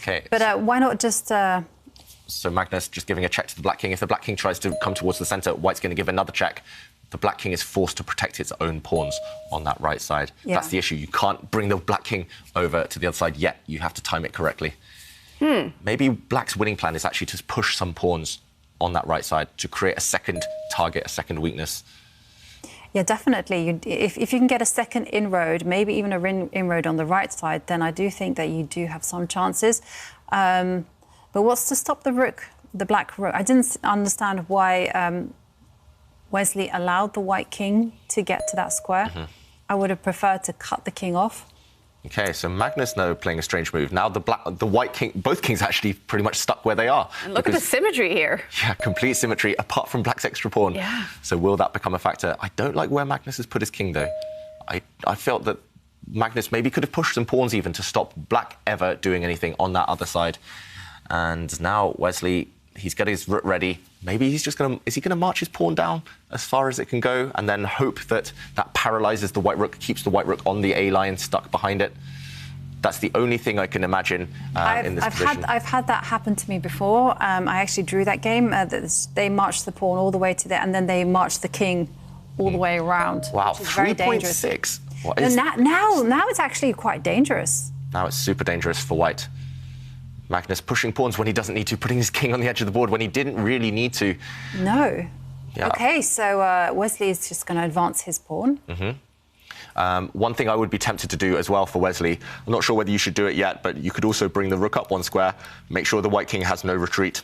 Okay. But why not just... So Magnus just giving a check to the black king. If the black king tries to come towards the centre, white's going to give another check. The black king is forced to protect its own pawns on that right side. Yeah. That's the issue. You can't bring the black king over to the other side yet. You have to time it correctly. Maybe black's winning plan is actually to push some pawns on that right side to create a second target, a second weakness. Yeah, definitely. If you can get a second inroad, maybe even an inroad on the right side, then I do think that you do have some chances. But what's to stop the rook, the black rook? I didn't understand why Wesley allowed the white king to get to that square. I would have preferred to cut the king off. Okay, so Magnus now playing a strange move. Now the white king, both kings actually pretty much stuck where they are. And look at the symmetry here. Yeah, complete symmetry apart from black's extra pawn. Yeah. So will that become a factor? I don't like where Magnus has put his king though. I felt that Magnus maybe could have pushed some pawns even to stop black ever doing anything on that other side. And now Wesley, he's got his rook ready. Maybe he's just going to... Is he going to march his pawn down as far as it can go and then hope that that paralyzes the white rook, keeps the white rook on the A-line, stuck behind it? That's the only thing I can imagine in this position. I've had that happen to me before. I actually drew that game. They marched the pawn all the way to there, and then they marched the king all the way around. Wow, which is very dangerous. 3.6. Now it's actually quite dangerous. Now it's super dangerous for white. Magnus pushing pawns when he doesn't need to, putting his king on the edge of the board when he didn't really need to. No. Yeah. OK, so Wesley is just going to advance his pawn. One thing I would be tempted to do as well for Wesley, I'm not sure whether you should do it yet, but you could also bring the rook up one square, make sure the white king has no retreat.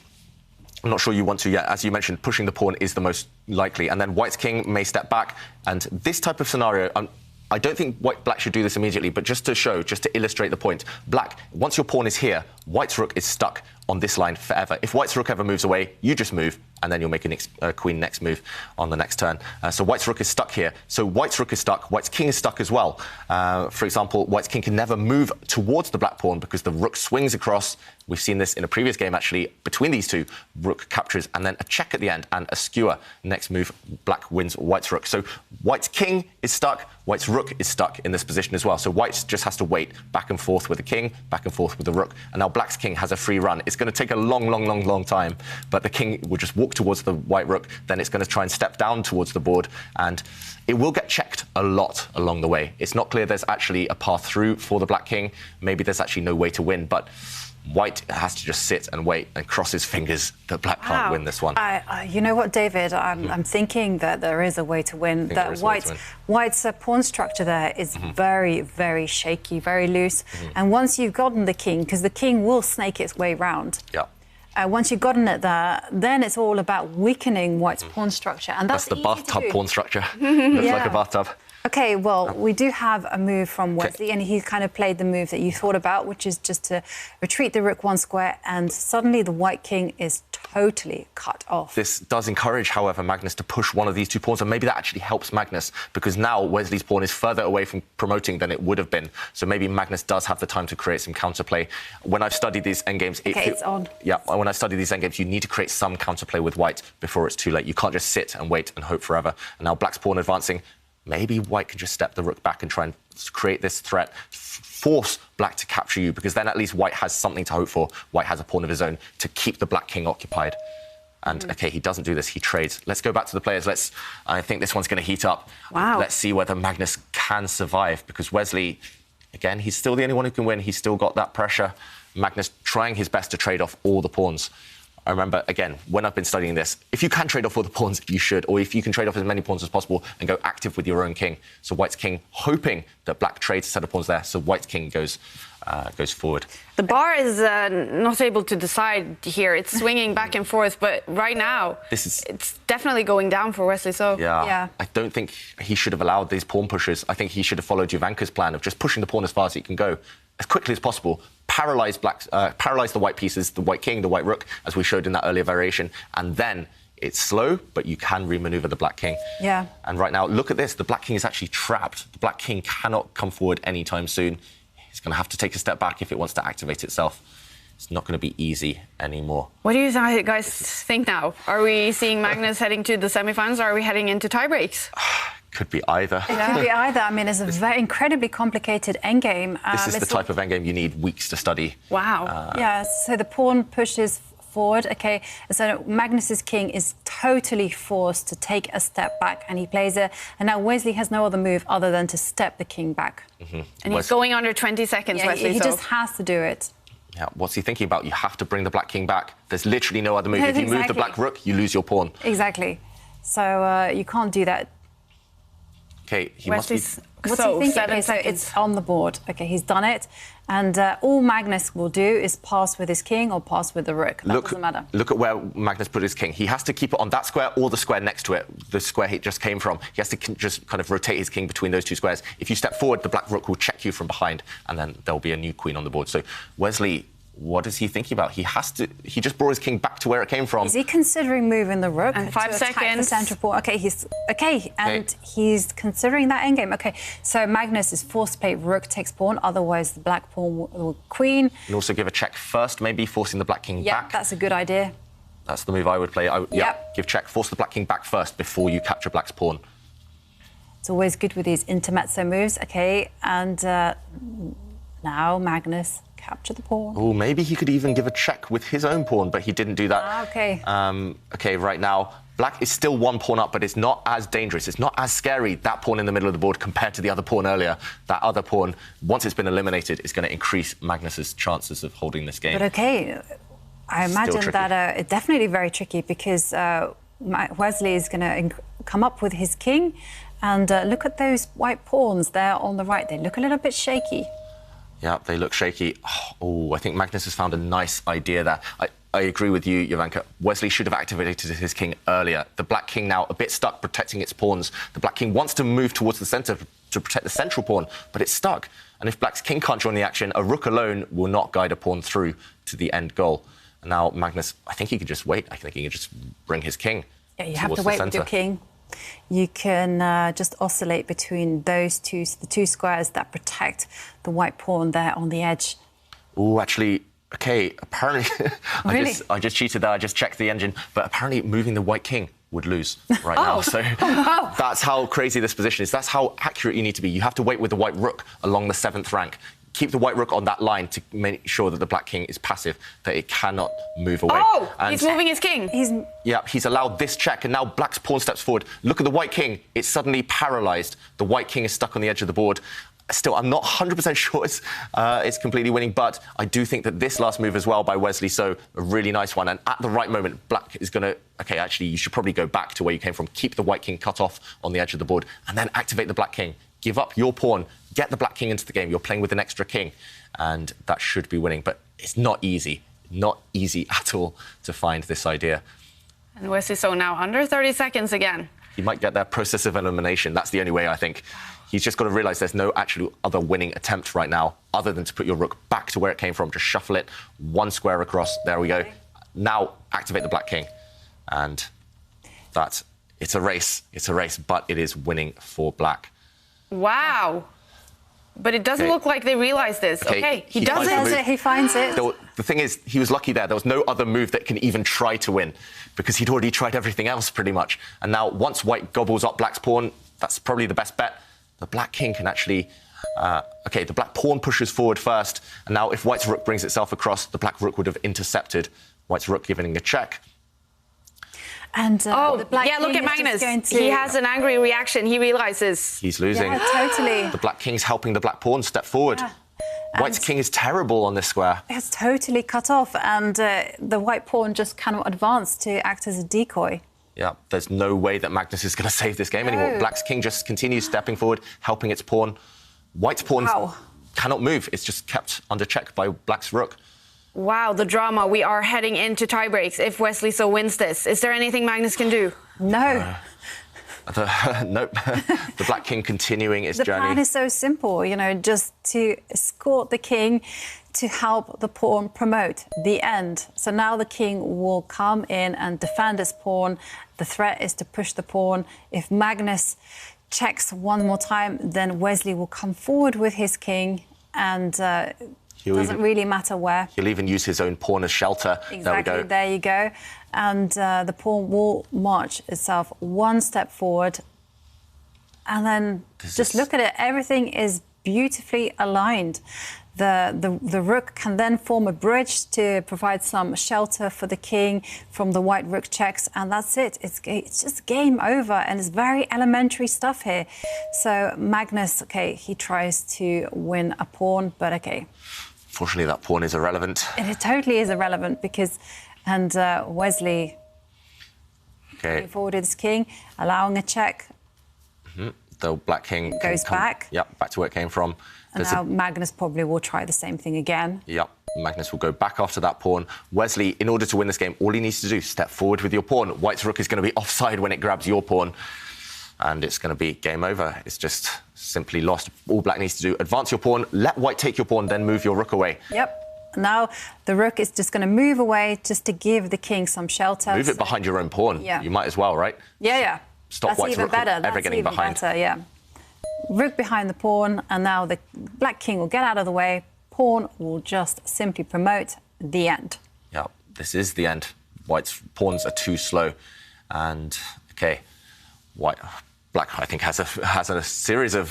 I'm not sure you want to yet. As you mentioned, pushing the pawn is the most likely. And then white's king may step back. And this type of scenario, I don't think black should do this immediately, but just to illustrate the point, black, once your pawn is here, white's rook is stuck on this line forever. If white's rook ever moves away, you just move, and then you'll make a queen next move on the next turn. So white's rook is stuck here. So white's rook is stuck, white's king is stuck as well. For example, white's king can never move towards the black pawn because the rook swings across. We've seen this in a previous game, actually, between these two. Rook captures, and then a check at the end, and a skewer. Next move, black wins white's rook. So white's king is stuck, white's rook is stuck in this position as well. So white just has to wait back and forth with the king, back and forth with the rook. And now black's king has a free run. It's going to take a long time, but the king will just walk towards the white rook, then it's going to try and step down towards the board, and it will get checked a lot along the way. It's not clear there's actually a path through for the black king. Maybe there's actually no way to win, but white has to just sit and wait and cross his fingers that black can't win this one. You know what, David? I'm thinking that there is a way to win. That white's pawn structure there is very shaky, very loose. And once you've gotten the king, because the king will snake its way round. Yeah. Once you've gotten it there, then it's all about weakening white's pawn structure. And that's the easy bathtub to do. pawn structure. Looks like a bathtub. OK, well, we do have a move from Wesley, and he kind of played the move that you thought about, which is just to retreat the rook one square, and suddenly the white king is totally cut off. This does encourage, however, Magnus to push one of these two pawns, and maybe that actually helps Magnus, because now Wesley's pawn is further away from promoting than it would have been. So maybe Magnus does have the time to create some counterplay. When I've studied these endgames... it's on. Yeah, when I study these endgames, you need to create some counterplay with white before it's too late. You can't just sit and wait and hope forever. And now black's pawn advancing. Maybe white can just step the rook back and try and create this threat, force black to capture you, because then at least white has something to hope for. White has a pawn of his own to keep the black king occupied. And, OK, he doesn't do this, he trades. Let's go back to the players. I think this one's going to heat up. Wow. Let's see whether Magnus can survive, because Wesley, again, he's still the only one who can win. He's still got that pressure. Magnus trying his best to trade off all the pawns. I remember, again, when I've been studying this, if you can trade off all the pawns, you should, or if you can trade off as many pawns as possible and go active with your own king. So white's king hoping that black trades a set of pawns there, so white's king goes forward. The bar is not able to decide here. It's swinging back and forth, but right now, it's definitely going down for Wesley So. Yeah. I don't think he should have allowed these pawn pushes. I think he should have followed Jovanka's plan of just pushing the pawn as far as he can go, as quickly as possible, paralyze the white pieces, the white king, the white rook, as we showed in that earlier variation, and then it's slow, but you can remaneuver the black king. Yeah. And right now, look at this. The black king is actually trapped. The black king cannot come forward anytime soon. He's going to have to take a step back if it wants to activate itself. It's not going to be easy anymore. What do you guys think now? Are we seeing Magnus heading to the semifinals, or are we heading into tiebreaks? Could be either. It could be either. I mean, it's a very incredibly complicated endgame. This is the type of endgame you need weeks to study. Wow. Yeah, so the pawn pushes forward, OK? So Magnus's king is totally forced to take a step back, and he plays it. And now Wesley has no other move other than to step the king back. And he's going under 20 seconds, yeah, Wesley he So. just has to do it. Yeah, what's he thinking about? You have to bring the black king back. There's literally no other move. If you move the black rook, you lose your pawn. Exactly. So you can't do that. OK, he Wesley's must be... What's so, he thinking? 7 Okay, so seconds. it's on the board. OK, he's done it. And all Magnus will do is pass with his king or pass with the rook. That doesn't matter. Look at where Magnus put his king. He has to keep it on that square or the square next to it, the square he just came from. He has to just kind of rotate his king between those two squares. If you step forward, the black rook will check you from behind, and then there'll be a new queen on the board. So Wesley, what is he thinking about? He just brought his king back to where it came from. Is he considering moving the rook And 5 to attack the seconds. central pawn? OK, he's considering that endgame. OK, so Magnus is forced to play rook takes pawn, otherwise the black pawn will queen. And also give a check first, maybe forcing the black king Yeah, back. that's a good idea. That's the move I would play. Give check, force the black king back first before you capture black's pawn. It's always good with these intermezzo moves. OK, and now Magnus capture the pawn. Oh, maybe he could even give a check with his own pawn, but he didn't do that. OK. OK, right now, Black is still one pawn up, but it's not as dangerous. It's not as scary, that pawn in the middle of the board, compared to the other pawn earlier. That other pawn, once it's been eliminated, is going to increase Magnus's chances of holding this game. But OK, I imagine that it's definitely very tricky because Wesley is going to come up with his king. And look at those white pawns there on the right. They look a little bit shaky. Yeah, they look shaky. Oh, I think Magnus has found a nice idea there. I agree with you, Jovanka. Wesley should have activated his king earlier. The black king now a bit stuck protecting its pawns. The black king wants to move towards the centre to protect the central pawn, but it's stuck. And if black's king can't join the action, a rook alone will not guide a pawn through to the end goal. And now Magnus, I think he could just wait. I think he could just bring his king. Yeah, you have to wait with your king. You can just oscillate between those two, the two squares that protect the white pawn there on the edge. Oh, actually, OK, apparently... Really? I just cheated there, I just checked the engine, but apparently moving the white king would lose right now. So that's how crazy this position is. That's how accurate you need to be. You have to wait with the white rook along the 7th rank. Keep the white rook on that line to make sure that the black king is passive, that it cannot move away. Oh, and he's moving his king. He's allowed this check, and now black's pawn steps forward. Look at the white king. It's suddenly paralysed. The white king is stuck on the edge of the board. Still, I'm not 100% sure it's completely winning, but I do think that this last move as well by Wesley, so a really nice one. And at the right moment, black is going to... OK, actually, you should probably go back to where you came from. Keep the white king cut off on the edge of the board, and then activate the black king. Give up your pawn, get the black king into the game. You're playing with an extra king, and that should be winning. But it's not easy at all to find this idea. And Wesley So now under 30 seconds again. He might get that process of elimination. That's the only way, I think. He's just got to realise there's no actual other winning attempt right now, other than to put your rook back to where it came from. Just shuffle it, one square across. There we go. Now activate the black king. And it's a race. It's a race, but it is winning for black. Wow. But it doesn't look like they realise this. OK, he does it. He finds it. The thing is, he was lucky there. There was no other move that can even try to win, because he'd already tried everything else pretty much. And now, once white gobbles up black's pawn, that's probably the best bet. The black king can actually... OK, the black pawn pushes forward first. And now, if white's rook brings itself across, the black rook would have intercepted white's rook, giving a check. And the black king look at Magnus. He has an angry reaction. He realises he's losing. Yeah, totally. The black king's helping the black pawn step forward. Yeah. White's king is terrible on this square. It's totally cut off, and the white pawn just cannot advance to act as a decoy. Yeah, there's no way that Magnus is going to save this game anymore. Black's king just continues stepping forward, helping its pawn. White's pawn cannot move. It's just kept under check by black's rook. Wow, the drama. We are heading into tiebreaks if Wesley So wins this. Is there anything Magnus can do? No. Nope. The black king continuing its journey. The plan is so simple, just to escort the king to help the pawn promote the end. So now the king will come in and defend his pawn. The threat is to push the pawn. If Magnus checks one more time, then Wesley will come forward with his king, and doesn't really matter where. He'll even use his own pawn as shelter. Exactly, there you go. And the pawn will march itself one step forward. And then just look at it. Everything is beautifully aligned. The rook can then form a bridge to provide some shelter for the king from the white rook checks, and that's it. It's just game over, and it's very elementary stuff here. So Magnus, he tries to win a pawn, but Fortunately, that pawn is irrelevant. It totally is irrelevant because, Wesley going forward with his king, allowing a check. The black king goes back. Yep, back to where it came from. And now Magnus probably will try the same thing again. Yep, Magnus will go back after that pawn. Wesley, in order to win this game, all he needs to do is step forward with your pawn. White's rook is going to be offside when it grabs your pawn, and it's going to be game over. It's just simply lost. All black needs to do, advance your pawn, let white take your pawn, then move your rook away. Yep. Now the rook is just going to move away just to give the king some shelter. Move it behind your own pawn. Yeah. You might as well, right? Yeah. Stop white's rook from ever getting behind. Better, yeah. Rook behind the pawn, and now the black king will get out of the way. Pawn will just simply promote the end. Yeah, this is the end. White's pawns are too slow. And, white Black, I think, has a series of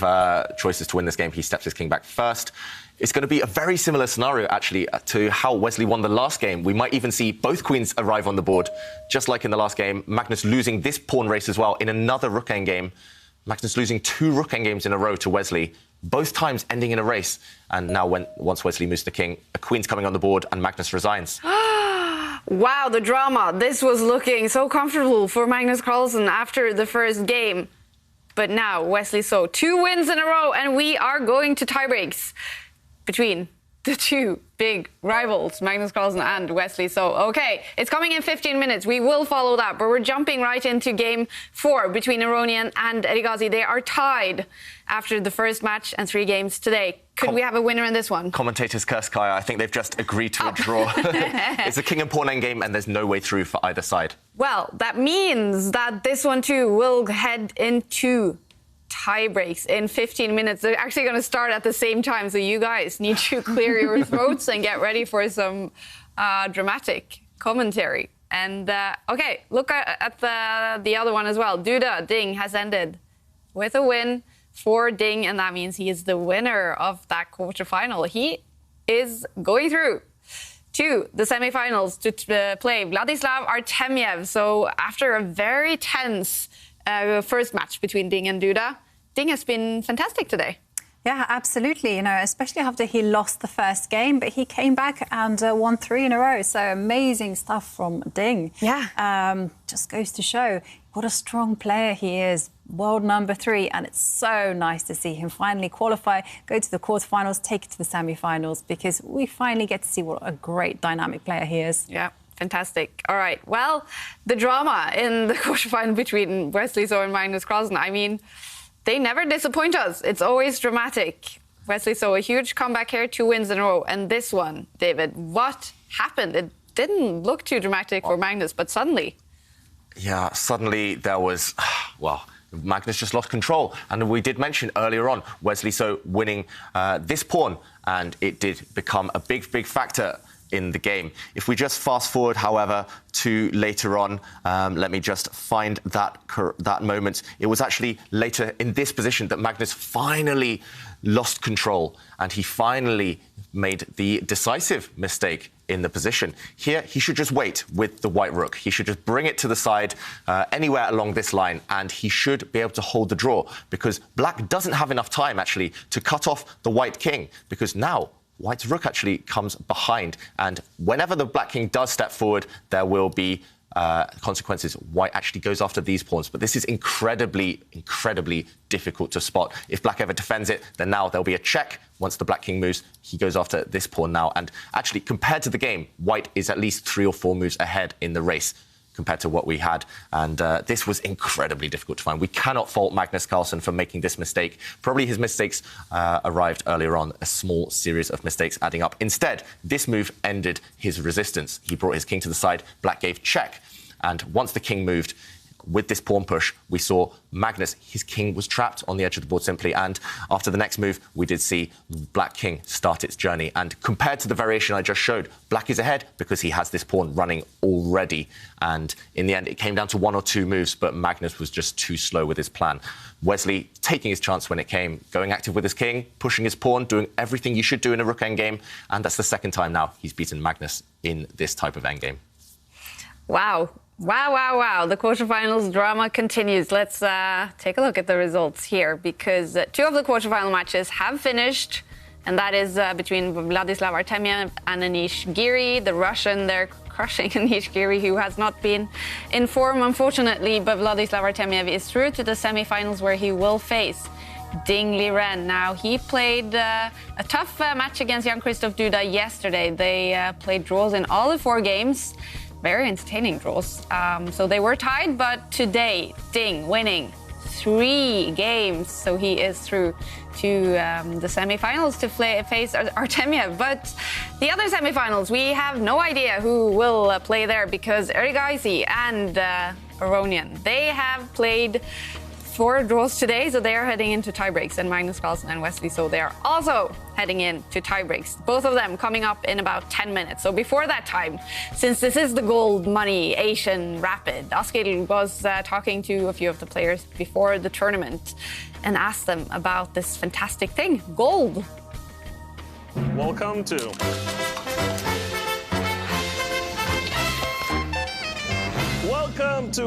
choices to win this game. He steps his king back first. It's going to be a very similar scenario, actually, to how Wesley won the last game. We might even see both queens arrive on the board, just like in the last game. Magnus losing this pawn race as well in another rook endgame. Magnus losing 2 rook endgames in a row to Wesley, both times ending in a race. And now, once Wesley moves the king, a queen's coming on the board and Magnus resigns. Wow, the drama. This was looking so comfortable for Magnus Carlsen after the first game. But now, Wesley So, 2 wins in a row, and we are going to tiebreaks between the 2 big rivals, Magnus Carlsen and Wesley So. Okay, it's coming in 15 minutes. We will follow that, but we're jumping right into game 4 between Aronian and Erigazi. They are tied after the first match and 3 games today. Could we have a winner in this one? Commentators curse Kaya. I think they've just agreed to a draw. It's a king and pawn endgame, and there's no way through for either side. Well, that means that this one too will head into tie breaks in 15 minutes. They're actually going to start at the same time, so you guys need to clear your throats and get ready for some dramatic commentary. And okay, look at the other one as well. Duda Ding has ended with a win for Ding, and that means he is the winner of that quarterfinal. He is going through to the semifinals to play Vladislav Artamev. So after a very tense first match between Ding and Duda, Ding has been fantastic today. Yeah, absolutely. You know, especially after he lost the first game, but he came back and won 3 in a row. So amazing stuff from Ding. Yeah. Just goes to show what a strong player he is. World number 3, and it's so nice to see him finally qualify, go to the quarterfinals, take it to the semifinals, because we finally get to see what a great dynamic player he is. Yeah, fantastic. All right, well, the drama in the quarterfinal between Wesley So and Magnus Carlsen, I mean, they never disappoint us. It's always dramatic. Wesley So, a huge comeback here, 2 wins in a row. And this one, David, what happened? It didn't look too dramatic for Magnus, but suddenly... Yeah, suddenly there was, well, Magnus just lost control. And we did mention earlier on, Wesley So winning this pawn, and it did become a big factor in the game. If we just fast forward, however, to later on, let me just find that moment. It was actually later in this position that Magnus finally lost control, and he finally made the decisive mistake in the position. Here, he should just wait with the white rook. He should just bring it to the side anywhere along this line, and he should be able to hold the draw, because Black doesn't have enough time, actually, to cut off the white king, because now White's rook actually comes behind, and whenever the Black king does step forward, there will be consequences. White actually goes after these pawns, but this is incredibly difficult to spot. If Black ever defends it, then now there'll be a check. Once the Black king moves, he goes after this pawn now. And actually, compared to the game, White is at least 3 or 4 moves ahead in the race compared to what we had. And this was incredibly difficult to find. We cannot fault Magnus Carlsen for making this mistake. Probably his mistakes arrived earlier on, a small series of mistakes adding up. Instead, this move ended his resistance. He brought his king to the side, Black gave check. And once the king moved, with this pawn push, we saw Magnus, his king was trapped on the edge of the board simply. And after the next move, we did see Black king start its journey. And compared to the variation I just showed, Black is ahead because he has this pawn running already. And in the end, it came down to 1 or 2 moves, but Magnus was just too slow with his plan. Wesley taking his chance when it came, going active with his king, pushing his pawn, doing everything you should do in a rook endgame. And that's the second time now he's beaten Magnus in this type of endgame. Wow. Wow. The quarterfinals drama continues. Let's take a look at the results here, because 2 of the quarterfinal matches have finished, and that is between Vladislav Artamev and Anish Giri. The Russian, they're crushing Anish Giri, who has not been in form, unfortunately, but Vladislav Artamev is through to the semifinals, where he will face Ding Liren. Now, he played a tough match against Jan-Krzysztof Duda yesterday. They played draws in all the 4 games. Very entertaining draws. So they were tied, but today, Ding winning 3 games. So he is through to the semifinals to face Artamev. But the other semifinals, we have no idea who will play there, because Erigazi and Aronian, they have played 4 draws today, so they are heading into tiebreaks. And Magnus Carlsen and Wesley So they are also heading into tiebreaks. Both of them coming up in about 10 minutes. So before that time, since this is the Goldmoney Asian Rapid, Askild was talking to a few of the players before the tournament and asked them about this fantastic thing, gold. Welcome to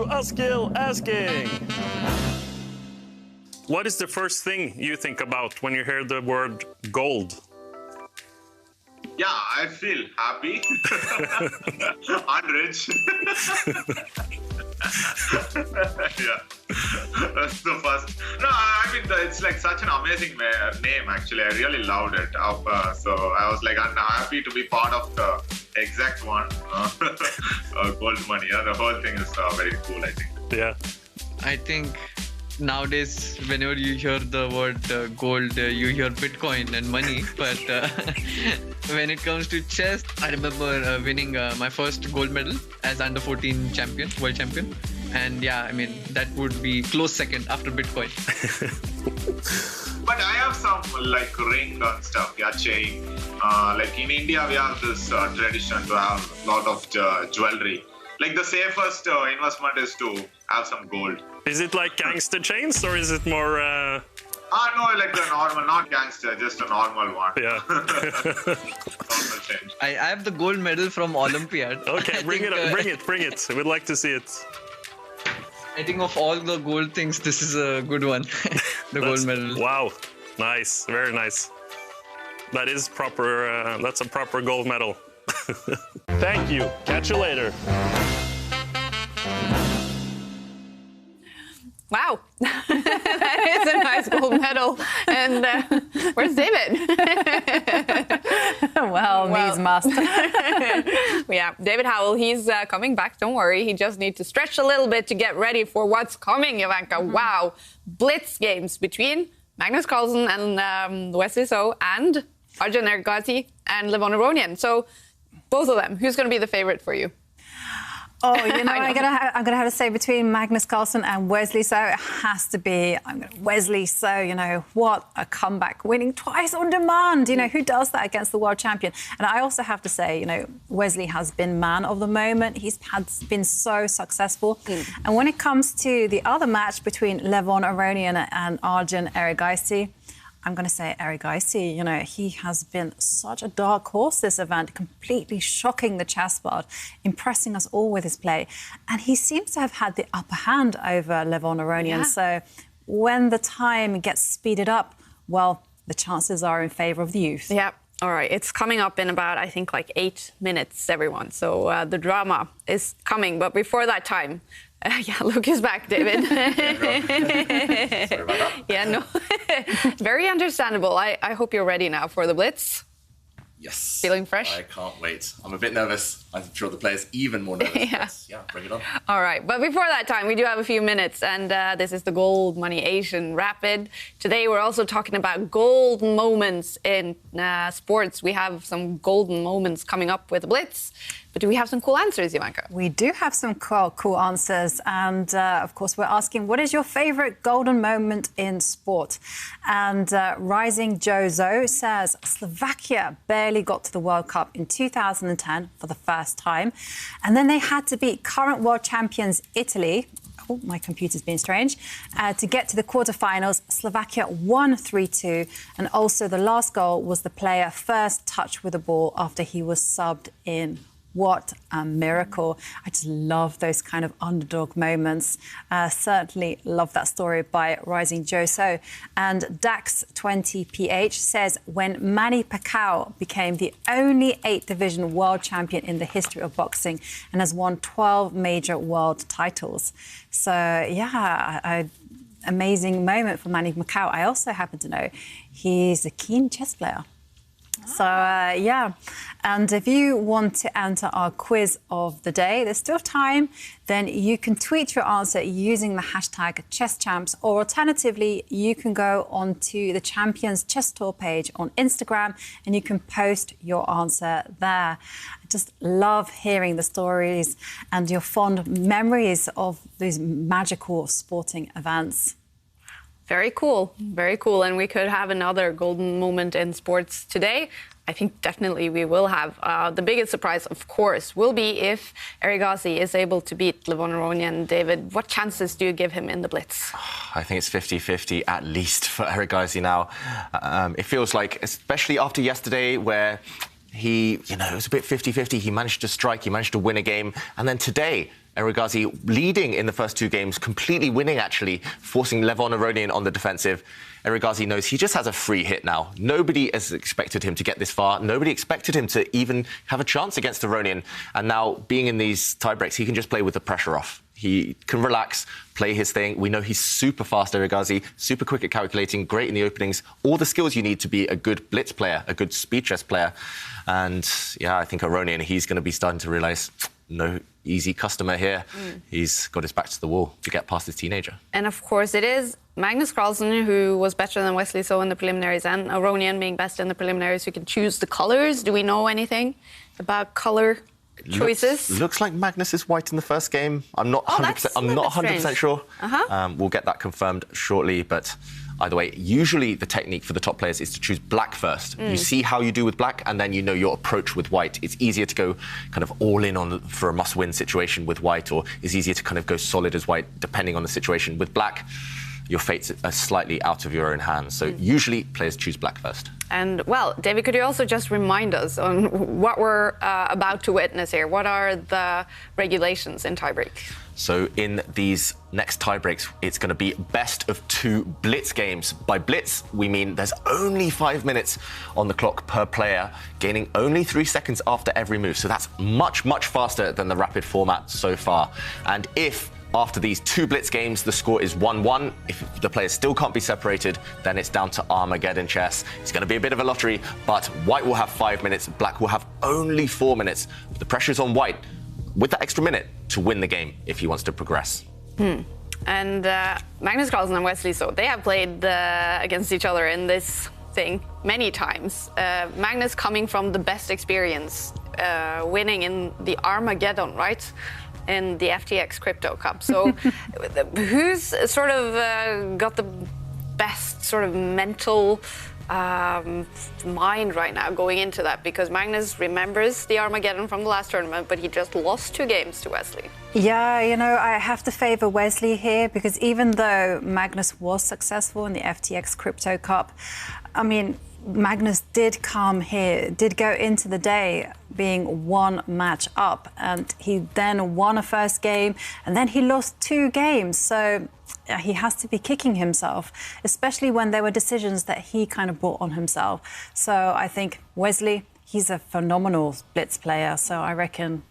Askild Asking. What is the first thing you think about when you hear the word gold? Yeah, I feel happy and rich. Yeah, that's the first. No, I mean, it's like such an amazing name, actually. I really loved it. So I was like, I'm happy to be part of the exact one, Goldmoney. Yeah, the whole thing is very cool, I think. Yeah. I think nowadays, whenever you hear the word gold, you hear Bitcoin and money. But when it comes to chess, I remember winning my first gold medal as under 14 champion, world champion. And yeah, I mean, that would be close second after Bitcoin. But I have some like ring and stuff, yeah, chain. Like in India, we have this tradition to have a lot of jewelry. Like the safest investment is to have some gold. Is it like gangster chains or is it more... No, like the normal, not gangster, just a normal one. Yeah. Normal change. I have the gold medal from Olympiad. Okay, bring it. We'd like to see it. I think of all the gold things, this is a good one. Gold medal. Wow, nice, very nice. That is proper. That's a proper gold medal. Thank you. Catch you later. Wow, that is a nice gold medal. And where's David? well, needs must. Yeah, David Howell, he's coming back. Don't worry. He just needs to stretch a little bit to get ready for what's coming, Ivanka. Wow. Blitz games between Magnus Carlsen and Wesley So and Arjun and Aronian. So both of them, who's going to be the favorite for you? Oh, you know, I'm gonna have to say between Magnus Carlsen and Wesley So, it has to be Wesley So. You know, what a comeback, winning twice on demand. You know, who does that against the world champion? And I also have to say, you know, Wesley has been man of the moment. He's been so successful. And when it comes to the other match between Aronian and Arjun Erigaisi, I'm going to say Erigaisi. You know, he has been such a dark horse this event, completely shocking the chessboard, impressing us all with his play. And he seems to have had the upper hand over Aronian. Yeah. So when the time gets speeded up, well, the chances are in favour of the youth. Yeah. All right. It's coming up in about, I think, like 8 minutes, everyone. So the drama is coming. But before that time... yeah, Luke is back, David. Sorry about that. Yeah, no. Very understandable. I hope you're ready now for the Blitz. Yes. Feeling fresh? I can't wait. I'm a bit nervous. I'm sure the players even more nervous. Yeah, bring it on. All right. But before that time, we do have a few minutes. And this is the Goldmoney Asian Rapid. Today, we're also talking about golden moments in sports. We have some golden moments coming up with the Blitz. But do we have some cool answers, Ivanka? We do have some cool answers. And, of course, we're asking, what is your favourite golden moment in sport? And Rising Jozo says, Slovakia barely got to the World Cup in 2010 for the first time. And then they had to beat current world champions Italy. Oh, my computer's being strange. To get to the quarterfinals, Slovakia won 3-2. And also the last goal was the player first touch with the ball after he was subbed in. What a miracle. I just love those kind of underdog moments. Certainly love that story by Rising Joso. And Dax20PH says, when Manny Pacquiao became the only 8th division world champion in the history of boxing and has won 12 major world titles. So, yeah, amazing moment for Manny Pacquiao. I also happen to know he's a keen chess player. So, yeah, and if you want to enter our quiz of the day, there's still time, then you can tweet your answer using the hashtag ChessChamps, or alternatively, you can go onto the Champions Chess Tour page on Instagram and you can post your answer there. I just love hearing the stories and your fond memories of these magical sporting events. Very cool, very cool. And we could have another golden moment in sports today. I think definitely we will have. The biggest surprise, of course, will be if Erigaisi is able to beat Levon Aronian. David, what chances do you give him in the Blitz? I think it's 50-50 at least for Erigaisi now. It feels like, especially after yesterday, where he, it was a bit 50-50. He managed to strike, he managed to win a game. And then today, Erigaisi leading in the first 2 games, completely winning, actually, forcing Levon Aronian on the defensive. Erigaisi knows he just has a free hit now. Nobody has expected him to get this far. Nobody expected him to even have a chance against Aronian. And now, being in these tiebreaks, he can just play with the pressure off. He can relax, play his thing. We know he's super fast, Erigaisi, super quick at calculating, great in the openings. All the skills you need to be a good blitz player, a good speed chess player. And, yeah, I think Aronian, he's going to be starting to realise, no easy customer here. He's got his back to the wall to get past this teenager. And of course it is Magnus Carlsen who was better than Wesley So in the preliminaries, and Aronian being best in the preliminaries, who can choose the colours. Do we know anything about colour choices? Looks like Magnus is white in the first game. I'm not 100%. I'm not 100% sure. We'll get that confirmed shortly, but either way, usually the technique for the top players is to choose black first. You see how you do with black, and then you know your approach with white. It's easier to go kind of all in on for a must-win situation with white, or it's easier to kind of go solid as white, depending on the situation. With black, your fates are slightly out of your own hands. So usually players choose black first. And, well, David, could you also just remind us on what we're about to witness here? What are the regulations in tiebreak? So in these next tiebreaks, it's going to be best of 2 blitz games. By blitz, we mean there's only 5 minutes on the clock per player, gaining only 3 seconds after every move. So that's much, much faster than the rapid format so far. And if after these 2 blitz games, the score is 1-1. If the players still can't be separated, then it's down to Armageddon chess. It's going to be a bit of a lottery, but white will have 5 minutes, black will have only 4 minutes. The pressure's on white, with that extra minute, to win the game if he wants to progress. And Magnus Carlsen and Wesley So, they have played against each other in this thing many times. Magnus coming from the best experience, winning in the Armageddon, right? In the FTX Crypto Cup. So who's sort of got the best sort of mental mind right now going into that? Because Magnus remembers the Armageddon from the last tournament, but he just lost 2 games to Wesley. Yeah, I have to favour Wesley here, because even though Magnus was successful in the FTX Crypto Cup, I mean, Magnus did come here, did go into the day being 1 match up, and he then won a first game, and then he lost 2 games. So he has to be kicking himself, especially when there were decisions that he kind of brought on himself. So I think Wesley, he's a phenomenal blitz player. So I reckon,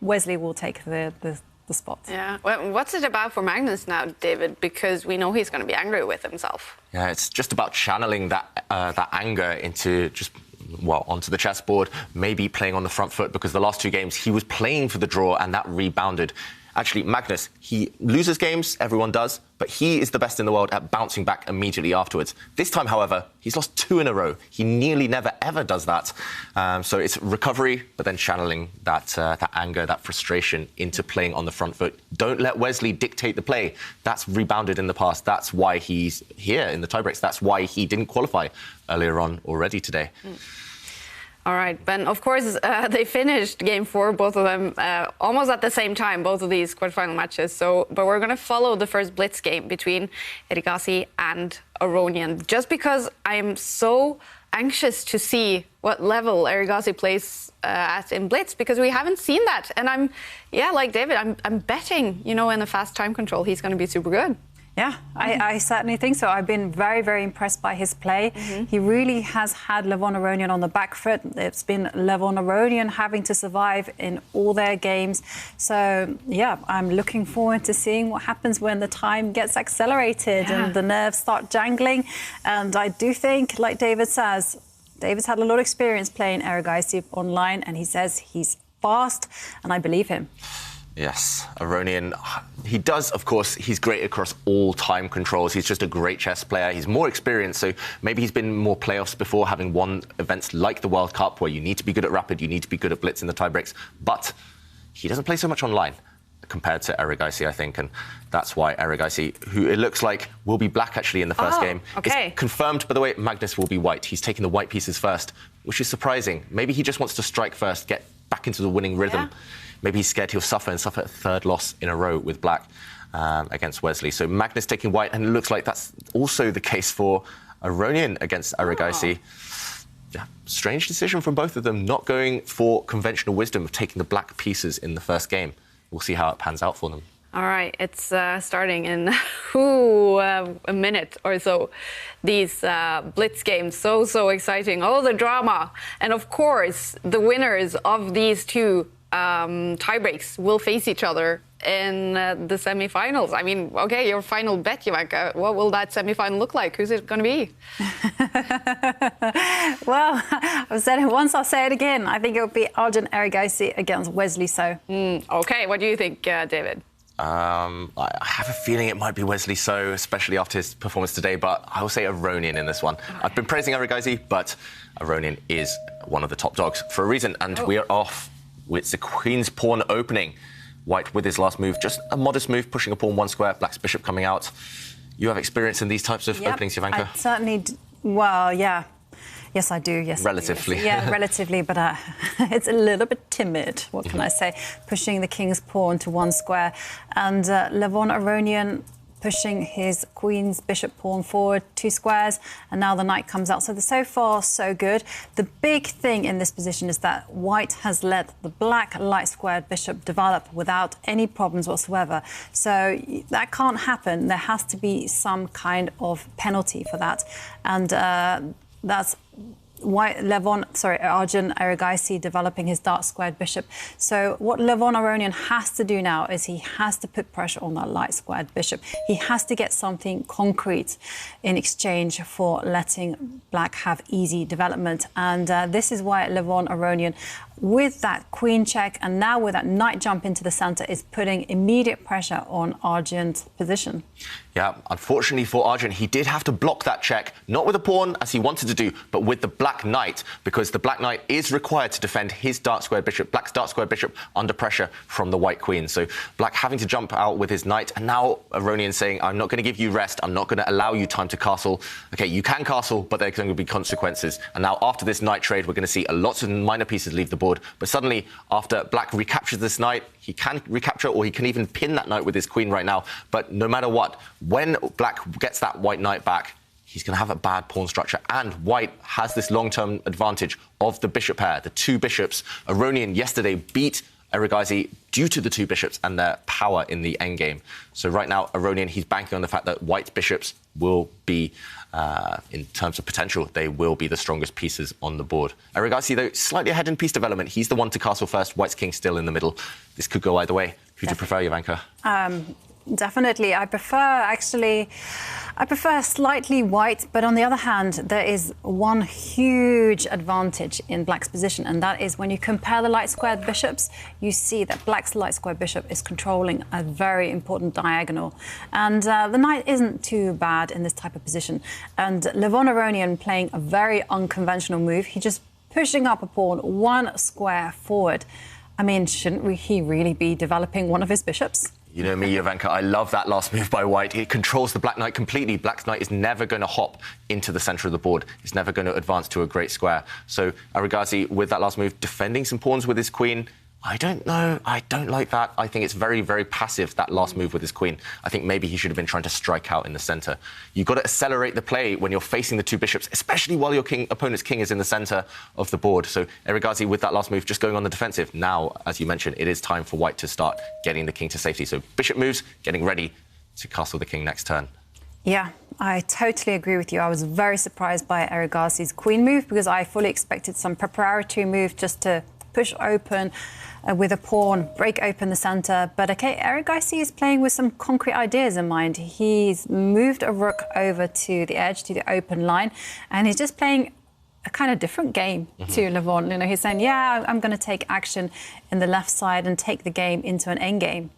Wesley will take the spot. Yeah. Well, what's it about for Magnus now, David? Because we know he's going to be angry with himself. Yeah, it's just about channeling that anger into onto the chessboard, maybe playing on the front foot, because the last 2 games he was playing for the draw and that rebounded. Actually, Magnus, he loses games, everyone does, but he is the best in the world at bouncing back immediately afterwards. This time, however, he's lost 2 in a row. He nearly never, ever does that. So it's recovery, but then channeling that anger, that frustration into playing on the front foot. Don't let Wesley dictate the play. That's rebounded in the past. That's why he's here in the tiebreaks. That's why he didn't qualify earlier on already today. All right, Ben, of course, they finished Game 4, both of them, almost at the same time, both of these quarterfinal matches. But we're going to follow the first Blitz game between Erigaisi and Aronian, just because I am so anxious to see what level Erigaisi plays at in Blitz, because we haven't seen that. And like David, I'm betting, in the fast time control, he's going to be super good. Yeah, I certainly think so. I've been very, very impressed by his play. He really has had Levon Aronian on the back foot. It's been Levon Aronian having to survive in all their games. So, yeah, I'm looking forward to seeing what happens when the time gets accelerated and the nerves start jangling. And I do think, like David says, David's had a lot of experience playing Erigaisi online, and he says he's fast, and I believe him. Yes, Aronian, he does, of course, he's great across all time controls. He's just a great chess player. He's more experienced, so maybe he's been more playoffs before, having won events like the World Cup, where you need to be good at rapid, you need to be good at blitz in the tiebreaks, but he doesn't play so much online. compared to Erigaisi, I think, and that's why Erigaisi, who it looks like will be black actually in the first game, is confirmed, by the way, Magnus will be white. He's taking the white pieces first, which is surprising. Maybe he just wants to strike first, get back into the winning rhythm. Yeah. Maybe he's scared he'll suffer a third loss in a row with black against Wesley. So Magnus taking white, and it looks like that's also the case for Aronian against Erigaisi. Yeah, strange decision from both of them, not going for conventional wisdom of taking the black pieces in the first game. We'll see how it pans out for them. All right, it's starting in a minute or so. These Blitz games, so exciting. All the drama. And of course, the winners of these two tiebreaks will face each other in the semifinals. I mean, okay, your final bet, Jan-Krzysztof, what will that semifinal look like? Who's it going to be? Well, I've said it once, I'll say it again. I think it will be Arjun Erigaisi against Wesley So. Okay, what do you think, David? I have a feeling it might be Wesley So, especially after his performance today, but I will say Aronian in this one. I've been praising Erigaisi, but Aronian is one of the top dogs for a reason, and we are off with the Queen's Pawn opening. White with his last move, just a modest move, pushing a pawn 1 square, black's bishop coming out. You have experience in these types of openings, Jan-Krzysztof? I certainly well, yeah. Yes, I do. Yes, relatively. Yeah, relatively, but it's a little bit timid. What can I say? Pushing the king's pawn to 1 square, and Levon Aronian pushing his queen's bishop pawn forward 2 squares, and now the knight comes out. So far, so good. The big thing in this position is that white has let the black light squared bishop develop without any problems whatsoever. So that can't happen. There has to be some kind of penalty for that, and that's Arjun Erigaisi developing his dark squared bishop. So what Levon Aronian has to do now is he has to put pressure on that light squared bishop. He has to get something concrete in exchange for letting black have easy development. And this is why Levon Aronian, with that queen check and now with that knight jump into the center, is putting immediate pressure on Arjun's position. Yeah, unfortunately for Arjun, he did have to block that check, not with a pawn as he wanted to do, but with the black knight, because the black knight is required to defend his dark squared bishop, black's dark squared bishop, under pressure from the white queen. So black having to jump out with his knight, and now Aronian saying, I'm not going to give you rest, I'm not going to allow you time to castle. Okay, you can castle, but there are going to be consequences. And now after this knight trade, we're going to see lots of minor pieces leave the board. But suddenly, after black recaptures this knight, he can recapture, or he can even pin that knight with his queen right now. But no matter what, when black gets that white knight back, he's going to have a bad pawn structure. And white has this long-term advantage of the bishop pair, the 2 bishops. Aronian yesterday beat Erigaisi due to the 2 bishops and their power in the endgame. So right now, Aronian, he's banking on the fact that white bishops will be, in terms of potential, they will be the strongest pieces on the board. Erigaisi, though, slightly ahead in piece development. He's the one to castle first. White's king still in the middle. This could go either way. Who do you prefer, Jan-Krzysztof? Definitely. I prefer slightly white, but on the other hand, there is one huge advantage in black's position, and that is when you compare the light squared bishops, you see that black's light squared bishop is controlling a very important diagonal. And the knight isn't too bad in this type of position. And Levon Aronian playing a very unconventional move. He's just pushing up a pawn 1 square forward. I mean, shouldn't he really be developing one of his bishops? You know me, Jan-Krzysztof, I love that last move by white. It controls the black knight completely. Black knight is never going to hop into the centre of the board. It's never going to advance to a great square. So Erigaisi, with that last move, defending some pawns with his queen. I don't know. I don't like that. I think it's very, very passive, that last move with his queen. I think maybe he should have been trying to strike out in the centre. You've got to accelerate the play when you're facing the 2 bishops, especially while your opponent's king is in the centre of the board. So Erigaisi, with that last move, just going on the defensive. Now, as you mentioned, it is time for white to start getting the king to safety. So bishop moves, getting ready to castle the king next turn. Yeah, I totally agree with you. I was very surprised by Erigaisi's queen move because I fully expected some preparatory move just to push open with a pawn, break open the centre. But OK, Erigaisi is playing with some concrete ideas in mind. He's moved a rook over to the edge, to the open line, and he's just playing a kind of different game to Levon. You know, he's saying, yeah, I'm going to take action in the left side and take the game into an endgame.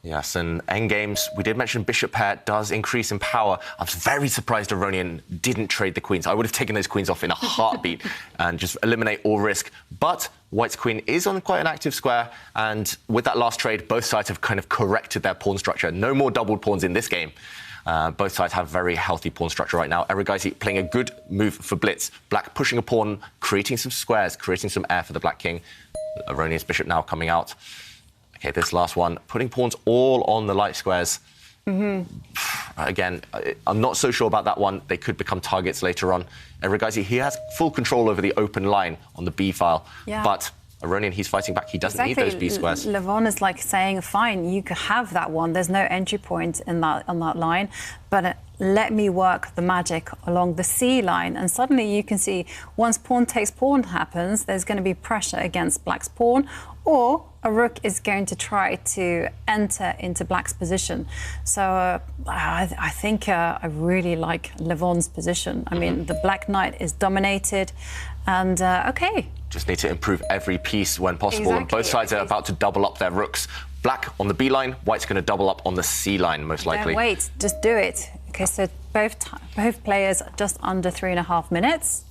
Yes, and endgames, we did mention bishop pair does increase in power. I was very surprised Aronian didn't trade the queens. I would have taken those queens off in a heartbeat and just eliminate all risk. But white's queen is on quite an active square, and with that last trade, both sides have kind of corrected their pawn structure. No more doubled pawns in this game. Both sides have very healthy pawn structure right now. Erigaisi playing a good move for Blitz. Black pushing a pawn, creating some squares, creating some air for the black king. Aronian's bishop now coming out. Okay, this last one, putting pawns all on the light squares. Again, I'm not so sure about that one. They could become targets later on. Erigaisi, he has full control over the open line on the B file. Yeah. But Aronian, he's fighting back. He doesn't need those B squares. Levon is like saying, fine, you can have that one. There's no entry point in on that line, but let me work the magic along the C line. And suddenly you can see once pawn takes pawn happens, there's going to be pressure against black's pawn, or a rook is going to try to enter into black's position. So I think I really like Levon's position. I mean, the black knight is dominated, and okay. Just need to improve every piece when possible. And both sides are about to double up their rooks. Black on the B line, white's going to double up on the C line, most likely. Don't wait, just do it. Okay, so both players are just under 3.5 minutes.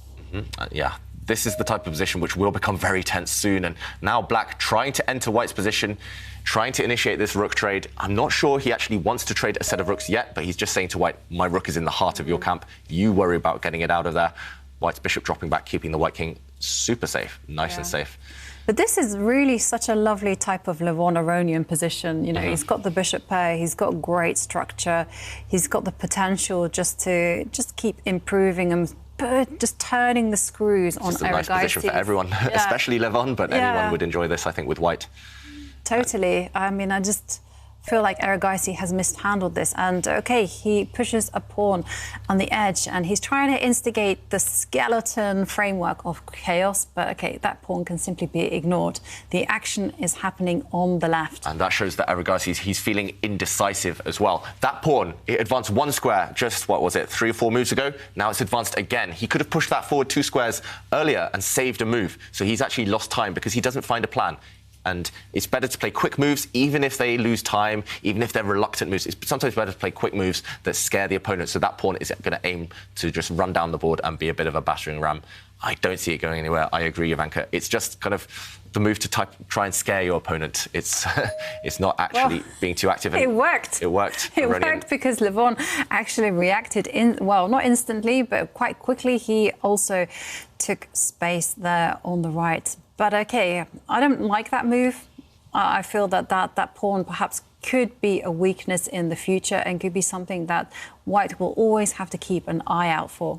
Yeah, this is the type of position which will become very tense soon. And now black trying to enter white's position, trying to initiate this rook trade. I'm not sure he actually wants to trade a set of rooks yet, but he's just saying to white, my rook is in the heart of your camp. You worry about getting it out of there. White's bishop dropping back, keeping the white king super safe, nice and safe. But this is really such a lovely type of Levon Aronian position. You know, he's got the bishop pair, he's got great structure, he's got the potential just to keep improving and just turning the screws on Erigaisi. It's a nice position for everyone, especially Levon, but anyone would enjoy this, I think, with white. Totally. I mean, I just feel like Erigaisi has mishandled this, and okay, he pushes a pawn on the edge and he's trying to instigate the skeleton framework of chaos, but okay, that pawn can simply be ignored. The action is happening on the left. And that shows that Erigaisi, he's feeling indecisive as well. That pawn, it advanced one square just, what was it, 3 or 4 moves ago? Now it's advanced again. He could have pushed that forward 2 squares earlier and saved a move, so he's actually lost time because he doesn't find a plan. And it's better to play quick moves, even if they lose time, even if they're reluctant moves. It's sometimes better to play quick moves that scare the opponent. So that pawn is going to aim to just run down the board and be a bit of a battering ram. I don't see it going anywhere. I agree, Ivanka. It's just kind of the move to try and scare your opponent. It's not actually being too active. It worked. It worked. It worked because Levon actually reacted not instantly, but quite quickly. He also took space there on the right. But okay, I don't like that move. I feel that pawn perhaps could be a weakness in the future and could be something that white will always have to keep an eye out for.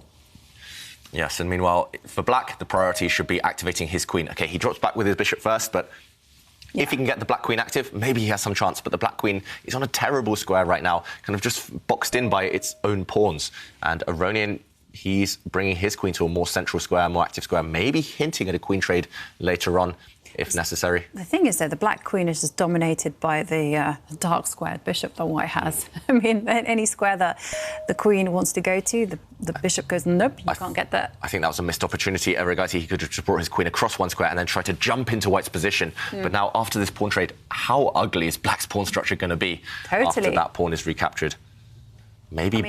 Yes, and meanwhile, for black, the priority should be activating his queen. Okay, he drops back with his bishop first, but if he can get the black queen active, maybe he has some chance. But the black queen is on a terrible square right now, kind of just boxed in by its own pawns. And Aronian, he's bringing his queen to a more central square, more active square, maybe hinting at a queen trade later on, if necessary. The thing is, though, the black queen is just dominated by the dark squared bishop that white has. I mean, any square that the queen wants to go to, the bishop goes, nope, you can't get that. I think that was a missed opportunity. Erigaisi, he could have just brought his queen across one square and then tried to jump into white's position. But now, after this pawn trade, how ugly is black's pawn structure going to be after that pawn is recaptured? Maybe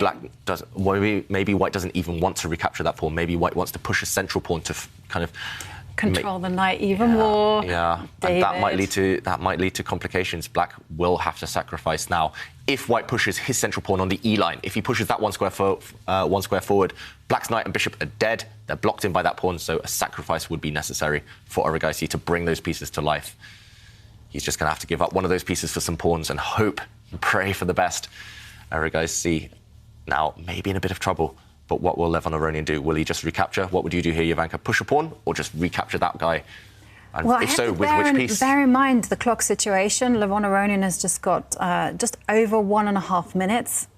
maybe white doesn't even want to recapture that pawn. Maybe white wants to push a central pawn to kind of control the knight even more. Yeah, and that might lead to complications. Black will have to sacrifice now. If white pushes his central pawn on the E line, if he pushes that one square forward, black's knight and bishop are dead. They're blocked in by that pawn, so a sacrifice would be necessary for Erigaisi to bring those pieces to life. He's just going to have to give up one of those pieces for some pawns and hope and pray for the best. Erigaisi now maybe in a bit of trouble, but what will Levon Aronian do? Will he just recapture? What would you do here, Ivanka? Push a pawn or just recapture that guy? And well, if so, with which piece? Bear in mind the clock situation. Levon Aronian has just got just over 1.5 minutes.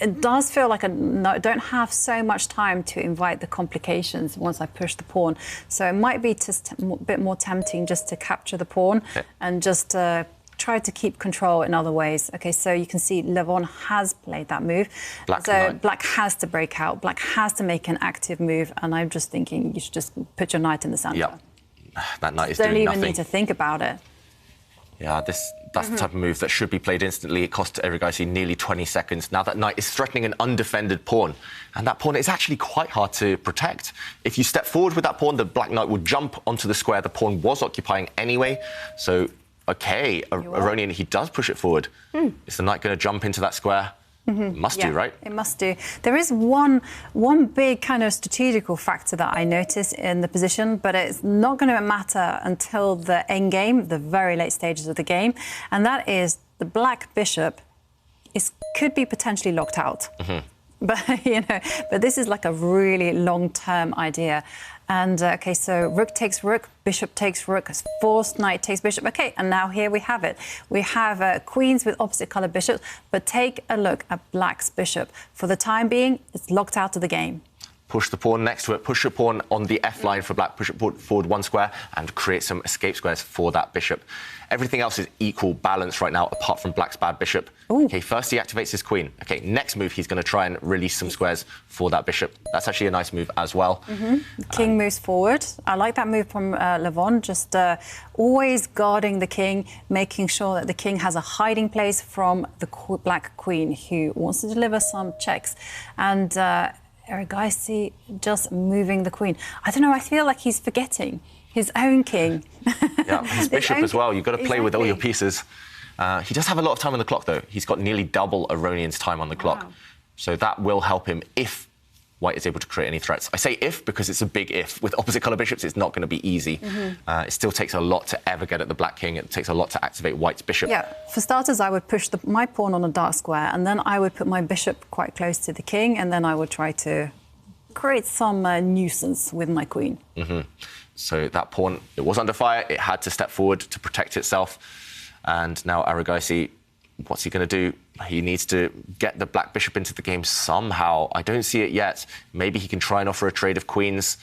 It does feel like I don't have so much time to invite the complications once I push the pawn. So it might be just a bit more tempting just to capture the pawn and just try to keep control in other ways. Okay, so you can see Levon has played that move. Black has to break out. Black has to make an active move, and I'm just thinking you should just put your knight in the center. Yep. That knight is doing nothing. Don't even need to think about it. Yeah, That's the type of move that should be played instantly. It cost Erigaisi nearly 20 seconds. Now that knight is threatening an undefended pawn, and that pawn is actually quite hard to protect. If you step forward with that pawn, the black knight would jump onto the square the pawn was occupying anyway. So, okay, Aronian, he does push it forward. Is the knight going to jump into that square? Must do, right? It must do. There is one big kind of strategical factor that I notice in the position, but it's not going to matter until the end game, the very late stages of the game, and that is the black bishop could be potentially locked out. But but this is like a really long-term idea. And okay, so rook takes rook, bishop takes rook, forced knight takes bishop. Okay, and now here we have it. We have queens with opposite colour bishops, but take a look at black's bishop. For the time being, it's locked out of the game. Push the pawn next to it, push the pawn on the F line for black, push it forward one square and create some escape squares for that bishop. Everything else is equal balance right now, apart from black's bad bishop. Ooh. Okay, first he activates his queen. Okay, next move, he's going to try and release some squares for that bishop. That's actually a nice move as well. King moves forward. I like that move from Levon, just always guarding the king, making sure that the king has a hiding place from the black queen, who wants to deliver some checks. And Erigaisi just moving the queen. I don't know, I feel like he's forgetting his own king. Yeah, his bishop as well. You've got to play with all your pieces. He does have a lot of time on the clock, though. He's got nearly double Aronian's time on the clock. So that will help him if white is able to create any threats. I say if because it's a big if. With opposite colour bishops, it's not going to be easy. It still takes a lot to ever get at the black king. It takes a lot to activate white's bishop. Yeah, for starters, I would push my pawn on a dark square, and then I would put my bishop quite close to the king, and then I would try to create some nuisance with my queen. So that pawn, it was under fire. It had to step forward to protect itself. And now Erigaisi, what's he going to do? He needs to get the black bishop into the game somehow. I don't see it yet. Maybe he can try and offer a trade of queens.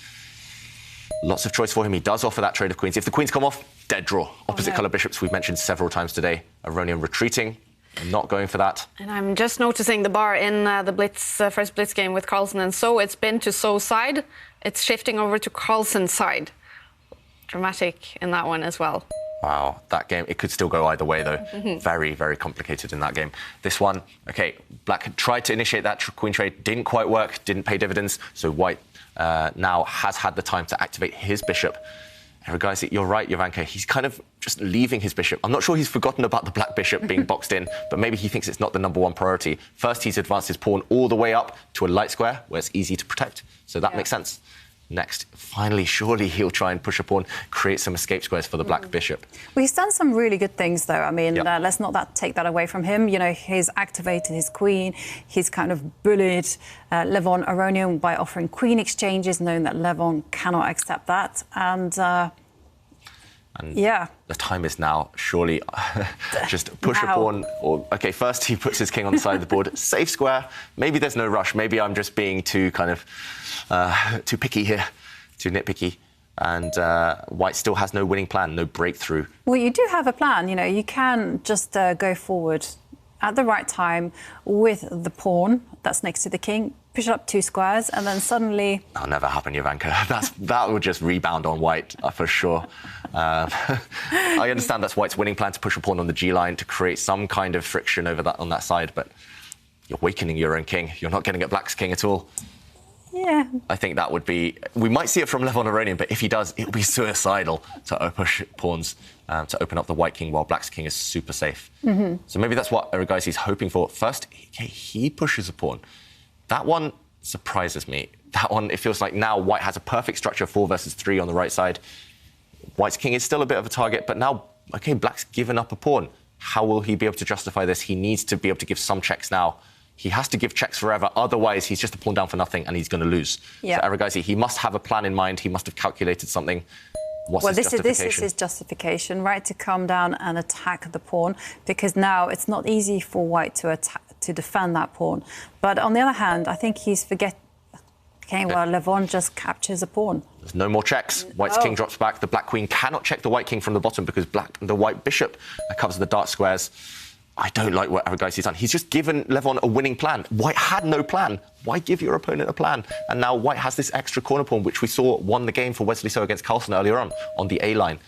Lots of choice for him. He does offer that trade of queens. If the queens come off, dead draw. Opposite colour bishops, we've mentioned several times today. Aronian retreating. Not going for that. And I'm just noticing the bar in the Blitz first Blitz game with Carlsen and So. It's been to So's side. It's shifting over to Carlsen's side. Dramatic in that one as well. Wow, that game, it could still go either way, though. Very, very complicated in that game. This one, OK, black tried to initiate that queen trade, didn't quite work, didn't pay dividends, so white now has had the time to activate his bishop. Erigaisi, you're right, Jovanka, he's kind of just leaving his bishop. I'm not sure he's forgotten about the black bishop being boxed in, but maybe he thinks it's not the #1 priority. First, he's advanced his pawn all the way up to a light square, where it's easy to protect, so that makes sense. Next, finally, surely he'll try and push a pawn, create some escape squares for the black bishop. Well, he's done some really good things, though. I mean, let's not take that away from him. You know, he's activated his queen. He's kind of bullied Levon Aronian by offering queen exchanges, knowing that Levon cannot accept that. And yeah. The time is now, surely. Just push a pawn. Or, OK, first he puts his king on the side of the board. Safe square. Maybe there's no rush. Maybe I'm just being too kind of too picky here, too nitpicky. And white still has no winning plan, no breakthrough. Well, you do have a plan. You know, you can just go forward at the right time with the pawn that's next to the king, push it up 2 squares, and then suddenly... That'll never happen, Jovanka. That would just rebound on white, for sure. I understand that's white's winning plan, to push a pawn on the G-line to create some kind of friction over that on that side, but you're weakening your own king. You're not getting at black's king at all. Yeah. I think that would be... We might see it from Levon Aronian, but if he does, it'll be suicidal to push pawns to open up the white king while black's king is super safe. So maybe that's what Erigaisi's hoping for. First, he pushes a pawn. That one surprises me. That one, it feels like now white has a perfect structure, 4 versus 3 on the right side. White's king is still a bit of a target, but now, OK, black's given up a pawn. How will he be able to justify this? He needs to be able to give some checks now. He has to give checks forever, otherwise he's just a pawn down for nothing and he's going to lose. Yeah. So Erigaisi, he must have a plan in mind. He must have calculated something. What's his justification? This is his justification, right, to come down and attack the pawn, because now it's not easy for white to defend that pawn. But on the other hand, I think he's Okay, well, Levon just captures a pawn. There's no more checks. White's king drops back. The black queen cannot check the white king from the bottom because the white bishop covers the dark squares. I don't like what Erigaisi's done. He's just given Levon a winning plan. White had no plan. Why give your opponent a plan? And now white has this extra corner pawn, which we saw won the game for Wesley So against Carlsen earlier on the A line.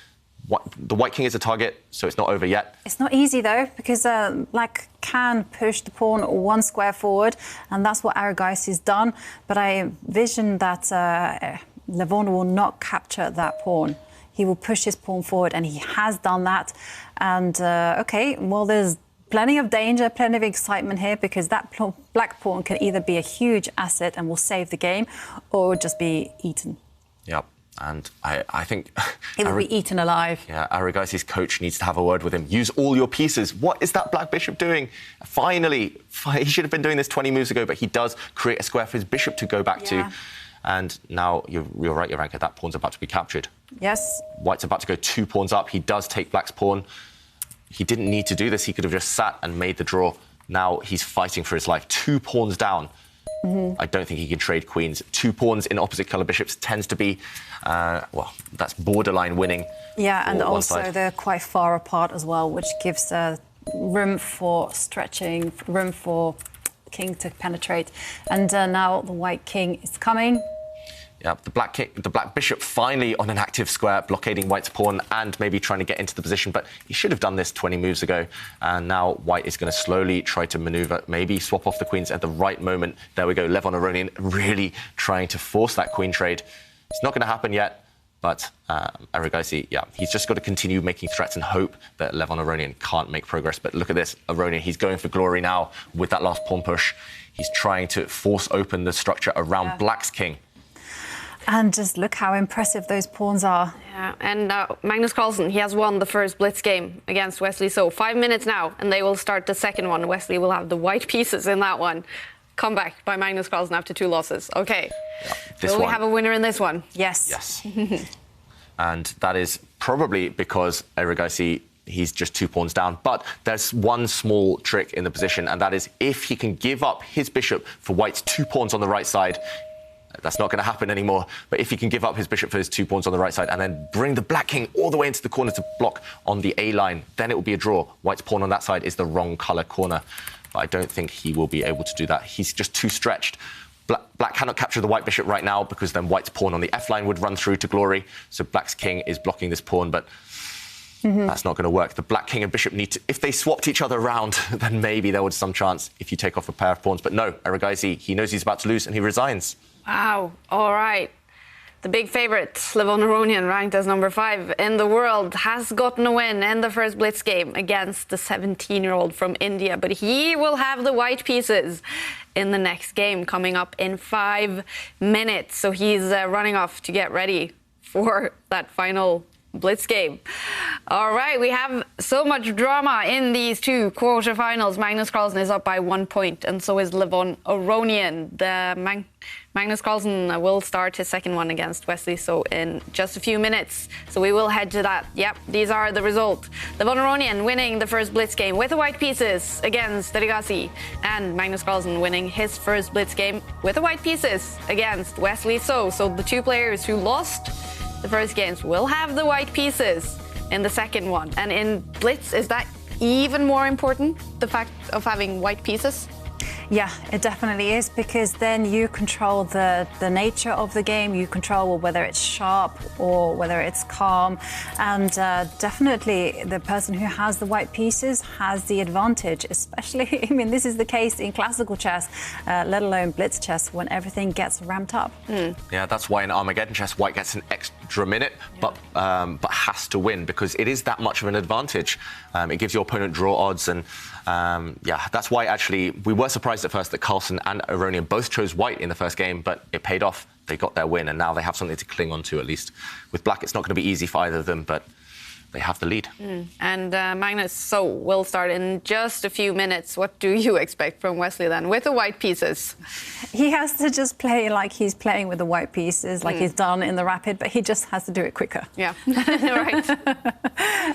The white king is a target, so it's not over yet. It's not easy, though, because black can push the pawn 1 square forward, and that's what Aronian's done. But I envision that Levon will not capture that pawn. He will push his pawn forward, and he has done that. And, OK, well, there's plenty of danger, plenty of excitement here, because that black pawn can either be a huge asset and will save the game, or just be eaten. Yep. And I think... He will be eaten alive. Yeah, Aronian's coach needs to have a word with him. Use all your pieces. What is that black bishop doing? Finally, he should have been doing this 20 moves ago, but he does create a square for his bishop to go back to. And now, you're right, Jan-Krzysztof, that pawn's about to be captured. Yes. White's about to go 2 pawns up. He does take black's pawn. He didn't need to do this. He could have just sat and made the draw. Now he's fighting for his life. 2 pawns down. I don't think he can trade queens. 2 pawns in opposite colour bishops tends to be, well, that's borderline winning. Yeah, and also they're quite far apart as well, which gives room for stretching, room for the king to penetrate. And now the white king is coming. Yeah, the black bishop finally on an active square, blockading white's pawn and maybe trying to get into the position. But he should have done this 20 moves ago. And now white is going to slowly try to manoeuvre, maybe swap off the queens at the right moment. There we go, Levon Aronian really trying to force that queen trade. It's not going to happen yet, but Aronian, yeah, he's just got to continue making threats and hope that Levon Aronian can't make progress. But look at this, Aronian, he's going for glory now with that last pawn push. He's trying to force open the structure around black's king. And just look how impressive those pawns are. Yeah, and Magnus Carlsen, he has won the first Blitz game against Wesley. So 5 minutes now, and they will start the second one. Wesley will have the white pieces in that one. Comeback by Magnus Carlsen after 2 losses. OK. Yeah, will we have a winner in this one? Yes. Yes. And that is probably because Aronian, he's just 2 pawns down. But there's one small trick in the position, and that is if he can give up his bishop for white's 2 pawns on the right side. That's not going to happen anymore. But if he can give up his bishop for his 2 pawns on the right side and then bring the black king all the way into the corner to block on the A line, then it will be a draw. White's pawn on that side is the wrong colour corner. But I don't think he will be able to do that. He's just too stretched. Black cannot capture the white bishop right now because then white's pawn on the F line would run through to glory. So black's king is blocking this pawn, but that's not going to work. The black king and bishop need to... If they swapped each other around, then maybe there was some chance if you take off a pair of pawns. But no, Aronian, he knows he's about to lose and he resigns. Wow. All right. The big favourite, Levon Aronian, ranked as number 5 in the world, has gotten a win in the first Blitz game against the 17-year-old from India. But he will have the white pieces in the next game coming up in 5 minutes. So he's running off to get ready for that final Blitz game. All right, we have so much drama in these 2 quarterfinals. Magnus Carlsen is up by 1 point, and so is Levon Aronian. Magnus Carlsen will start his second one against Wesley So in just a few minutes. So we will head to that. Yep, these are the results. Levon Aronian winning the first Blitz game with the white pieces against Aronian, and Magnus Carlsen winning his first Blitz game with the white pieces against Wesley So. So the 2 players who lost the first games will have the white pieces in the second one. And in Blitz, is that even more important, the fact of having white pieces? Yeah, it definitely is, because then you control the nature of the game. You control whether it's sharp or whether it's calm. And definitely the person who has the white pieces has the advantage, especially, I mean, this is the case in classical chess, let alone Blitz chess, when everything gets ramped up. Yeah, that's why in Armageddon chess, white gets an extra minute, but has to win, because it is that much of an advantage. It gives your opponent draw odds, and yeah, that's why actually we were surprised at first that Carlsen and Aronian both chose white in the first game, but it paid off. They got their win, and now they have something to cling on to, at least. With black, it's not going to be easy for either of them, but they have the lead. And Magnus So will start in just a few minutes. What do you expect from Wesley then, with the white pieces? He has to just play like he's playing with the white pieces, like he's done in the rapid, but he just has to do it quicker. Yeah, right.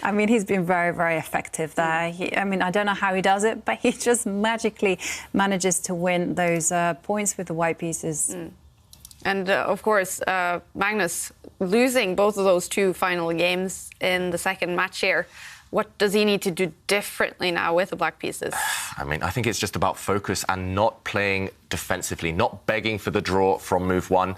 I mean, he's been very, very effective there. I mean, I don't know how he does it, but he just magically manages to win those points with the white pieces. And, of course, Magnus losing both of those 2 final games in the second match here. What does he need to do differently now with the black pieces? I mean, I think it's just about focus and not playing defensively, not begging for the draw from move 1,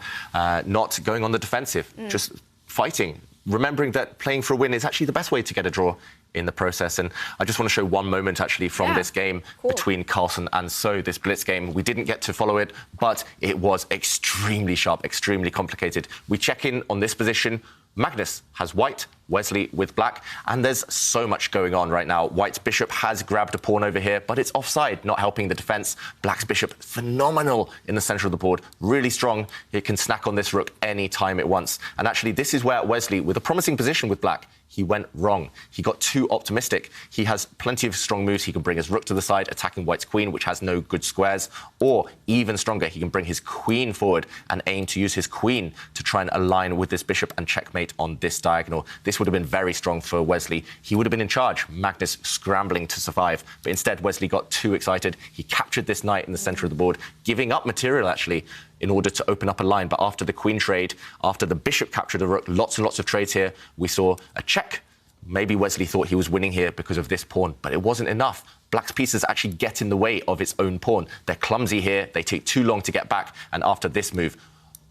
not going on the defensive, just fighting. remembering that playing for a win is actually the best way to get a draw in the process. And I just want to show one moment actually from this game between Carlsen and So, this Blitz game. We didn't get to follow it, but it was extremely sharp, extremely complicated. We check in on this position. Magnus has white, Wesley with black, and there's so much going on right now. White's bishop has grabbed a pawn over here, but it's offside, not helping the defense. Black's bishop, phenomenal in the center of the board, really strong. It can snack on this rook any time it wants. And actually, this is where Wesley, with a promising position with black, he went wrong. He got too optimistic. He has plenty of strong moves. He can bring his rook to the side, attacking White's queen, which has no good squares. Or, even stronger, he can bring his queen forward and aim to use his queen to try and align with this bishop and checkmate on this diagonal. This would have been very strong for Wesley. He would have been in charge, Magnus scrambling to survive. But instead, Wesley got too excited. He captured this knight in the center of the board, giving up material, actually, in order to open up a line. But after the queen trade, after the bishop captured the rook, lots and lots of trades here, we saw a check. Maybe Wesley thought he was winning here because of this pawn, but it wasn't enough. Black's pieces actually get in the way of its own pawn. They're clumsy here, they take too long to get back, and after this move,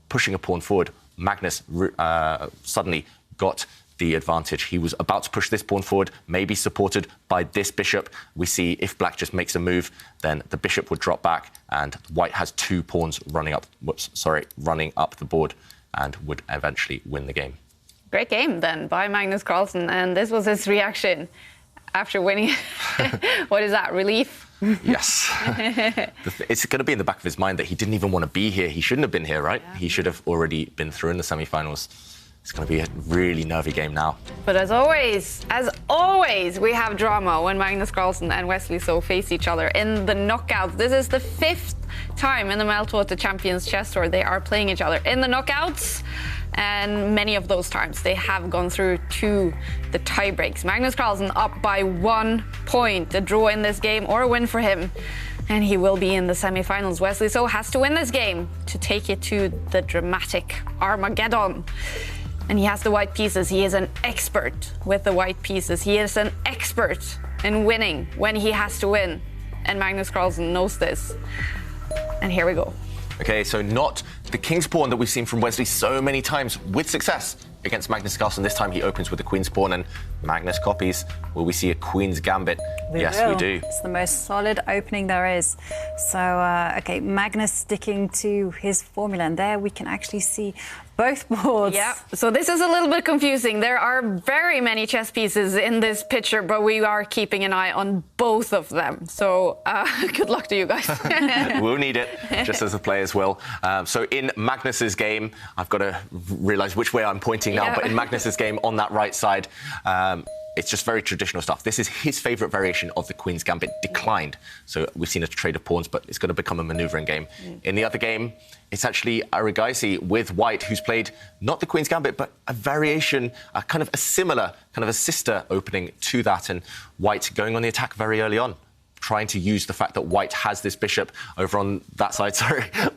pushing a pawn forward, Magnus suddenly got the advantage. He was about to push this pawn forward, maybe supported by this bishop. We see if black just makes a move, then the bishop would drop back, and white has two pawns running up the board and would eventually win the game. Great game then by Magnus Carlsen, and this was his reaction after winning. What is that, relief? Yes. It's going to be in the back of his mind that he didn't even want to be here. He shouldn't have been here, right? Yeah. He should have already been through in the semi-finals. It's going to be a really nervy game now. But as always, we have drama when Magnus Carlsen and Wesley So face each other in the knockouts. This is the 5th time in the Meltwater Champions Chess Tour they are playing each other in the knockouts. And many of those times they have gone through to the tie breaks. Magnus Carlsen up by 1 point. A draw in this game or a win for him, and he will be in the semi-finals. Wesley So has to win this game to take it to the dramatic Armageddon. And he has the white pieces. He is an expert with the white pieces. He is an expert in winning when he has to win. And Magnus Carlsen knows this. And here we go. OK, so not the king's pawn that we've seen from Wesley so many times with success against Magnus Carlsen. This time he opens with the queen's pawn and Magnus copies. Will we see a queen's gambit? Yes, we do. It's the most solid opening there is. So, OK, Magnus sticking to his formula. And there we can actually see both boards. Yeah, so this is a little bit confusing. There are very many chess pieces in this picture, but we are keeping an eye on both of them. So good luck to you guys. We'll need it, just as the players will. So in Magnus's game, I've got to realise which way I'm pointing now, but in Magnus's game on that right side, it's just very traditional stuff. This is his favourite variation of the Queen's Gambit, declined. So we've seen a trade of pawns, but it's going to become a manoeuvring game. In the other game, it's actually Aronian with white, who's played not the Queen's Gambit, but a variation, a kind of a similar, kind of a sister opening to that. And white going on the attack very early on, trying to use the fact that white has this bishop over on that side,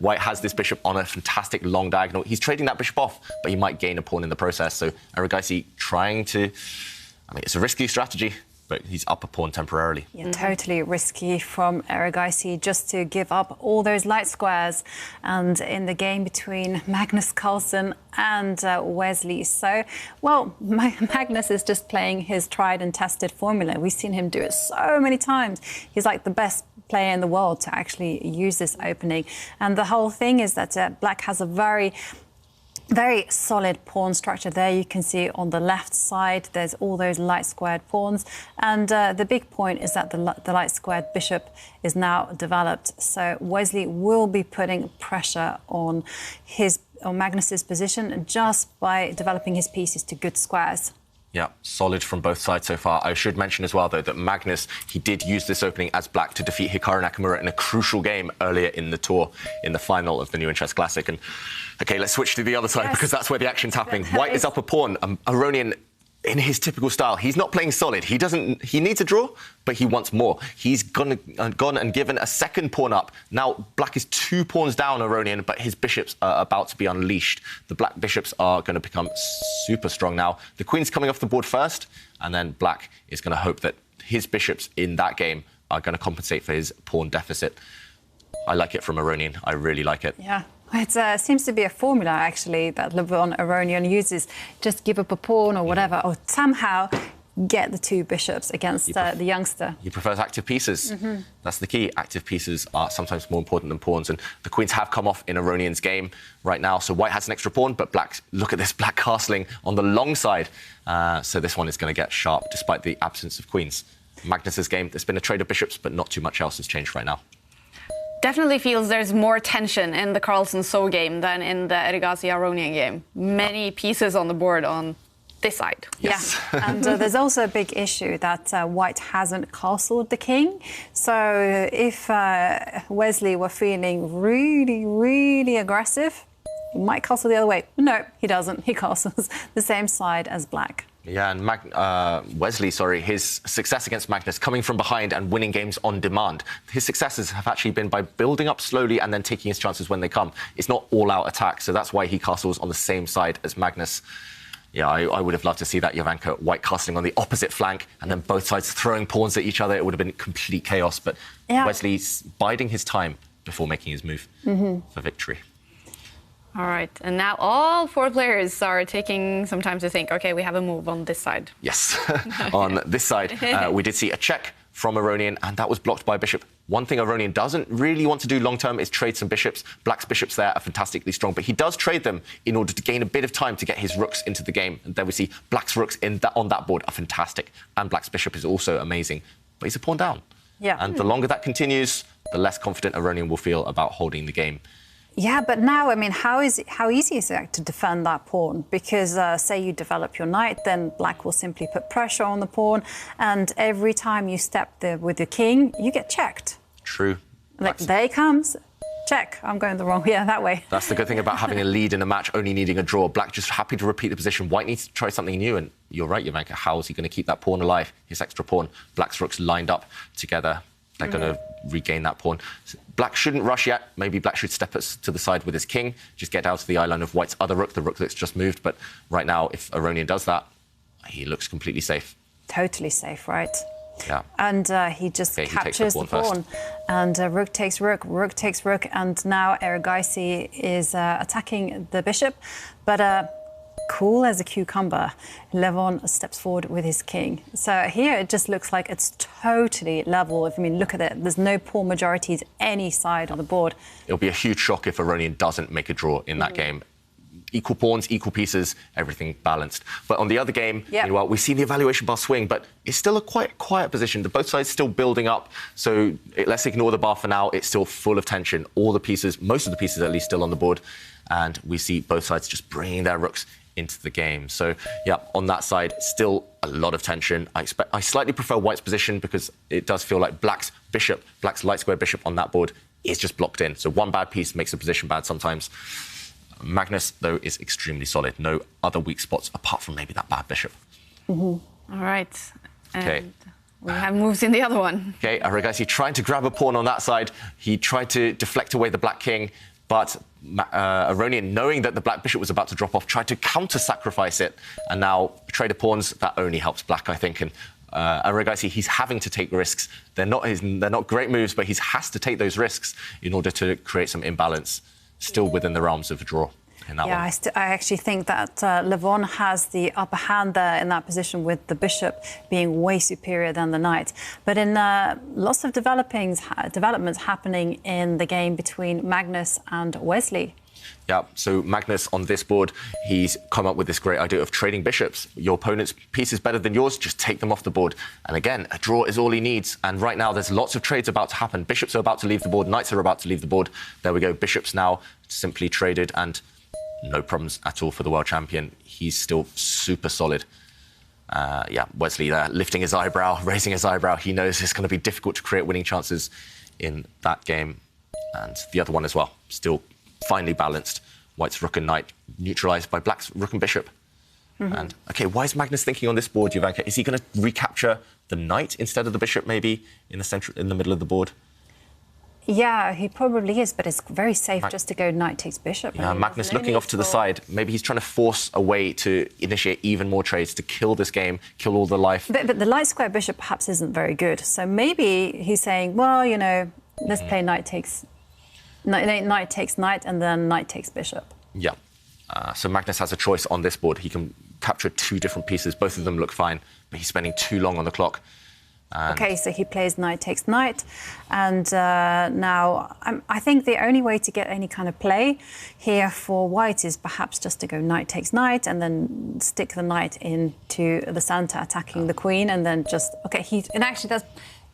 white has this bishop on a fantastic long diagonal. He's trading that bishop off, but he might gain a pawn in the process. So Aronian trying to... I mean, it's a risky strategy, but he's up a pawn temporarily. Yeah, totally risky from Aronian just to give up all those light squares. And in the game between Magnus Carlsen and Wesley So, well, Magnus is just playing his tried and tested formula. We've seen him do it so many times. He's like the best player in the world to actually use this opening. And the whole thing is that black has a very solid pawn structure there. You can see on the left side, there's all those light squared pawns. And the big point is that the light squared bishop is now developed. So Wesley will be putting pressure on Magnus's position just by developing his pieces to good squares. Yeah, solid from both sides so far. I should mention as well, though, that Magnus, he did use this opening as black to defeat Hikaru Nakamura in a crucial game earlier in the tour, in the final of the New in Chess Classic. And, OK, let's switch to the other side, because that's where the action's happening. White is up a pawn. Aronian, in his typical style, he's not playing solid. He needs a draw, but he wants more. He's gone and given a second pawn up. Now, black is 2 pawns down, Aronian, but his bishops are about to be unleashed. The black bishops are going to become super strong now. The queen's coming off the board first, and then black is going to hope that his bishops in that game are going to compensate for his pawn deficit. I like it from Aronian. I really like it. Yeah. It seems to be a formula, actually, that Levon Aronian uses. Just give up a pawn or whatever, or somehow get the 2 bishops against the youngster. He prefers active pieces. That's the key. Active pieces are sometimes more important than pawns, and the queens have come off in Aronian's game right now, so white has an extra pawn, but black, look at this, black castling on the long side. So this one is going to get sharp, despite the absence of queens. Magnus's game, there's been a trade of bishops, but not too much else has changed right now. Definitely feels there's more tension in the Carlsen-So game than in the Erigaisi-Aronian game. Many pieces on the board on this side. Yes. Yeah, and there's also a big issue that white hasn't castled the king. So if Wesley were feeling really, really aggressive, he might castle the other way. No, he doesn't. He castles the same side as black. Yeah, and Wesley, his success against Magnus, coming from behind and winning games on demand. His successes have actually been by building up slowly and then taking his chances when they come. It's not all-out attack, so that's why he castles on the same side as Magnus. Yeah, I would have loved to see that, Jovanka. White castling on the opposite flank and then both sides throwing pawns at each other. It would have been complete chaos, but Wesley's biding his time before making his move for victory. All right, and now all 4 players are taking some time to think, OK, we have a move on this side. Yes, on this side, we did see a check from Aronian, and that was blocked by bishop. One thing Aronian doesn't really want to do long-term is trade some bishops. Black's bishops there are fantastically strong, but he does trade them in order to gain a bit of time to get his rooks into the game. And then we see Black's rooks on that board are fantastic, and Black's bishop is also amazing, but he's a pawn down. Yeah. And the longer that continues, the less confident Aronian will feel about holding the game. Yeah, but now, I mean, how easy is it to defend that pawn? Because say you develop your knight, then black will simply put pressure on the pawn, and every time you step there with your king, you get checked. True. Like, there he comes. Check. I'm going the wrong way. Yeah, that way. That's the good thing about having a lead in a match, only needing a draw. Black just happy to repeat the position. White needs to try something new, and you're right, Jovanka. How is he going to keep that pawn alive? His extra pawn. Black's rooks lined up together. They're going to regain that pawn. Black shouldn't rush yet. Maybe black should step us to the side with his king, just get out to the eye line of white's other rook, the rook that's just moved. But right now, if Aronian does that, he looks completely safe. Totally safe, right? Yeah. And he just captures the pawn. And rook takes rook, rook takes rook. And now Erigaisi is attacking the bishop. But cool as a cucumber, Levon steps forward with his king. So here it just looks like it's totally level. I mean, look at it. There's no pawn majorities any side of the board. It'll be a huge shock if Aronian doesn't make a draw in that game. Equal pawns, equal pieces, everything balanced. But on the other game, meanwhile, we see the evaluation bar swing, but it's still a quite quiet position. Both sides still building up, so let's ignore the bar for now. It's still full of tension. All the pieces, most of the pieces at least, still on the board. And we see both sides just bringing their rooks into the game. So, yeah, on that side, still a lot of tension. I slightly prefer white's position because it does feel like black's bishop, black's light square bishop on that board is just blocked in. So one bad piece makes the position bad sometimes. Magnus, though, is extremely solid. No other weak spots apart from maybe that bad bishop. All right. And we have moves in the other one. OK, Erigaisi trying to grab a pawn on that side. He tried to deflect away the black king, but Aronian, knowing that the black bishop was about to drop off, tried to counter-sacrifice it. And now, trade of pawns, that only helps black, I think. And Erigaisi, he's having to take risks. They're not great moves, but he has to take those risks in order to create some imbalance, still within the realms of a draw. Yeah, I actually think that Levon has the upper hand there in that position with the bishop being way superior than the knight. But in lots of developments happening in the game between Magnus and Wesley. Yeah, so Magnus on this board, he's come up with this great idea of trading bishops. Your opponent's piece is better than yours, just take them off the board. And again, a draw is all he needs. And right now, there's lots of trades about to happen. Bishops are about to leave the board, knights are about to leave the board. There we go, bishops now simply traded, and no problems at all for the world champion. He's still super solid. Yeah, Wesley there, lifting his eyebrow, raising his eyebrow. He knows it's going to be difficult to create winning chances in that game. And the other one as well, still finely balanced. White's rook and knight neutralised by black's rook and bishop. And, OK, why is Magnus thinking on this board, Jovanka? Is he going to recapture the knight instead of the bishop, maybe, in the middle of the board? Yeah, he probably is, but it's very safe just to go knight takes bishop. Yeah, Magnus looking off to the side. Maybe he's trying to force a way to initiate even more trades, to kill this game, kill all the life. But the light square bishop perhaps isn't very good. So maybe he's saying, well, you know, let's play knight takes Knight takes knight, and then knight takes bishop. Yeah. So Magnus has a choice on this board. He can capture 2 different pieces. Both of them look fine, but he's spending too long on the clock. Okay, so he plays knight takes knight, and now I think the only way to get any kind of play here for white is perhaps just to go knight takes knight and then stick the knight into the center, attacking the queen, and then just and actually that's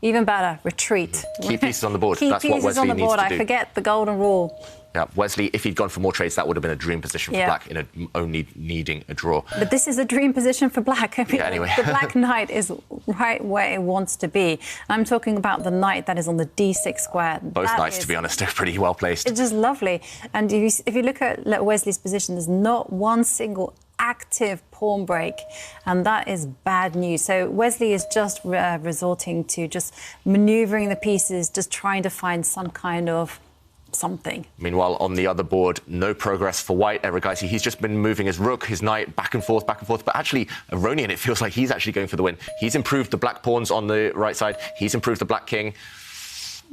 even better, retreat. Keep pieces on the board. Keep That's what pieces Wesley on the needs board. to do. I forget the golden rule. Yeah, Wesley, if he'd gone for more trades, that would have been a dream position for black, only needing a draw. But this is a dream position for black. I mean, anyway. The black knight is right where it wants to be. I'm talking about the knight that is on the d6 square. Both knights, to be honest, are pretty well placed. It's just lovely. And if you look at Wesley's position, there's not one single active pawn break, and that is bad news. So Wesley is just resorting to just maneuvering the pieces, just trying to find some kind of something. Meanwhile, on the other board, no progress for white. Erigaisi, he's just been moving his rook, his knight, back and forth, but actually, Aronian, it feels like he's actually going for the win. He's improved the black pawns on the right side. He's improved the black king.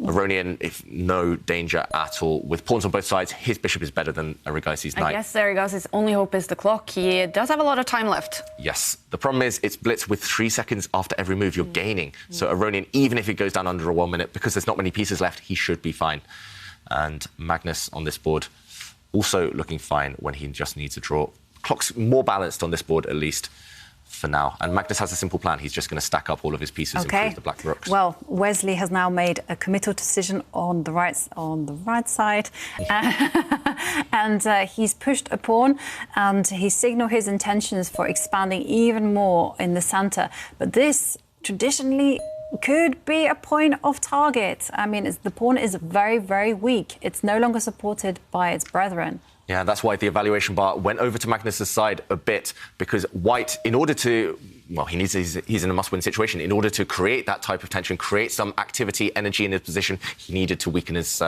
Aronian, if no danger at all. With pawns on both sides, his bishop is better than Erigaisi's knight. I guess Erigaisi's only hope is the clock. He does have a lot of time left. Yes. The problem is it's Blitz with 3 seconds after every move. You're gaining. So Aronian, even if it goes down under a 1 minute, because there's not many pieces left, he should be fine. And Magnus on this board also looking fine when he just needs a draw. Clock's more balanced on this board, at least for now. And Magnus has a simple plan. He's just going to stack up all of his pieces and improve the black rooks. Well, Wesley has now made a committal decision on the right side. And he's pushed a pawn, and he signaled his intentions for expanding even more in the center. But this, traditionally, could be a point of target. I mean, the pawn is very, very weak. It's no longer supported by its brethren. Yeah, that's why the evaluation bar went over to Magnus' side a bit, because white, in order to, well, he's in a must-win situation. In order to create that type of tension, create some activity, energy in his position, he needed to weaken his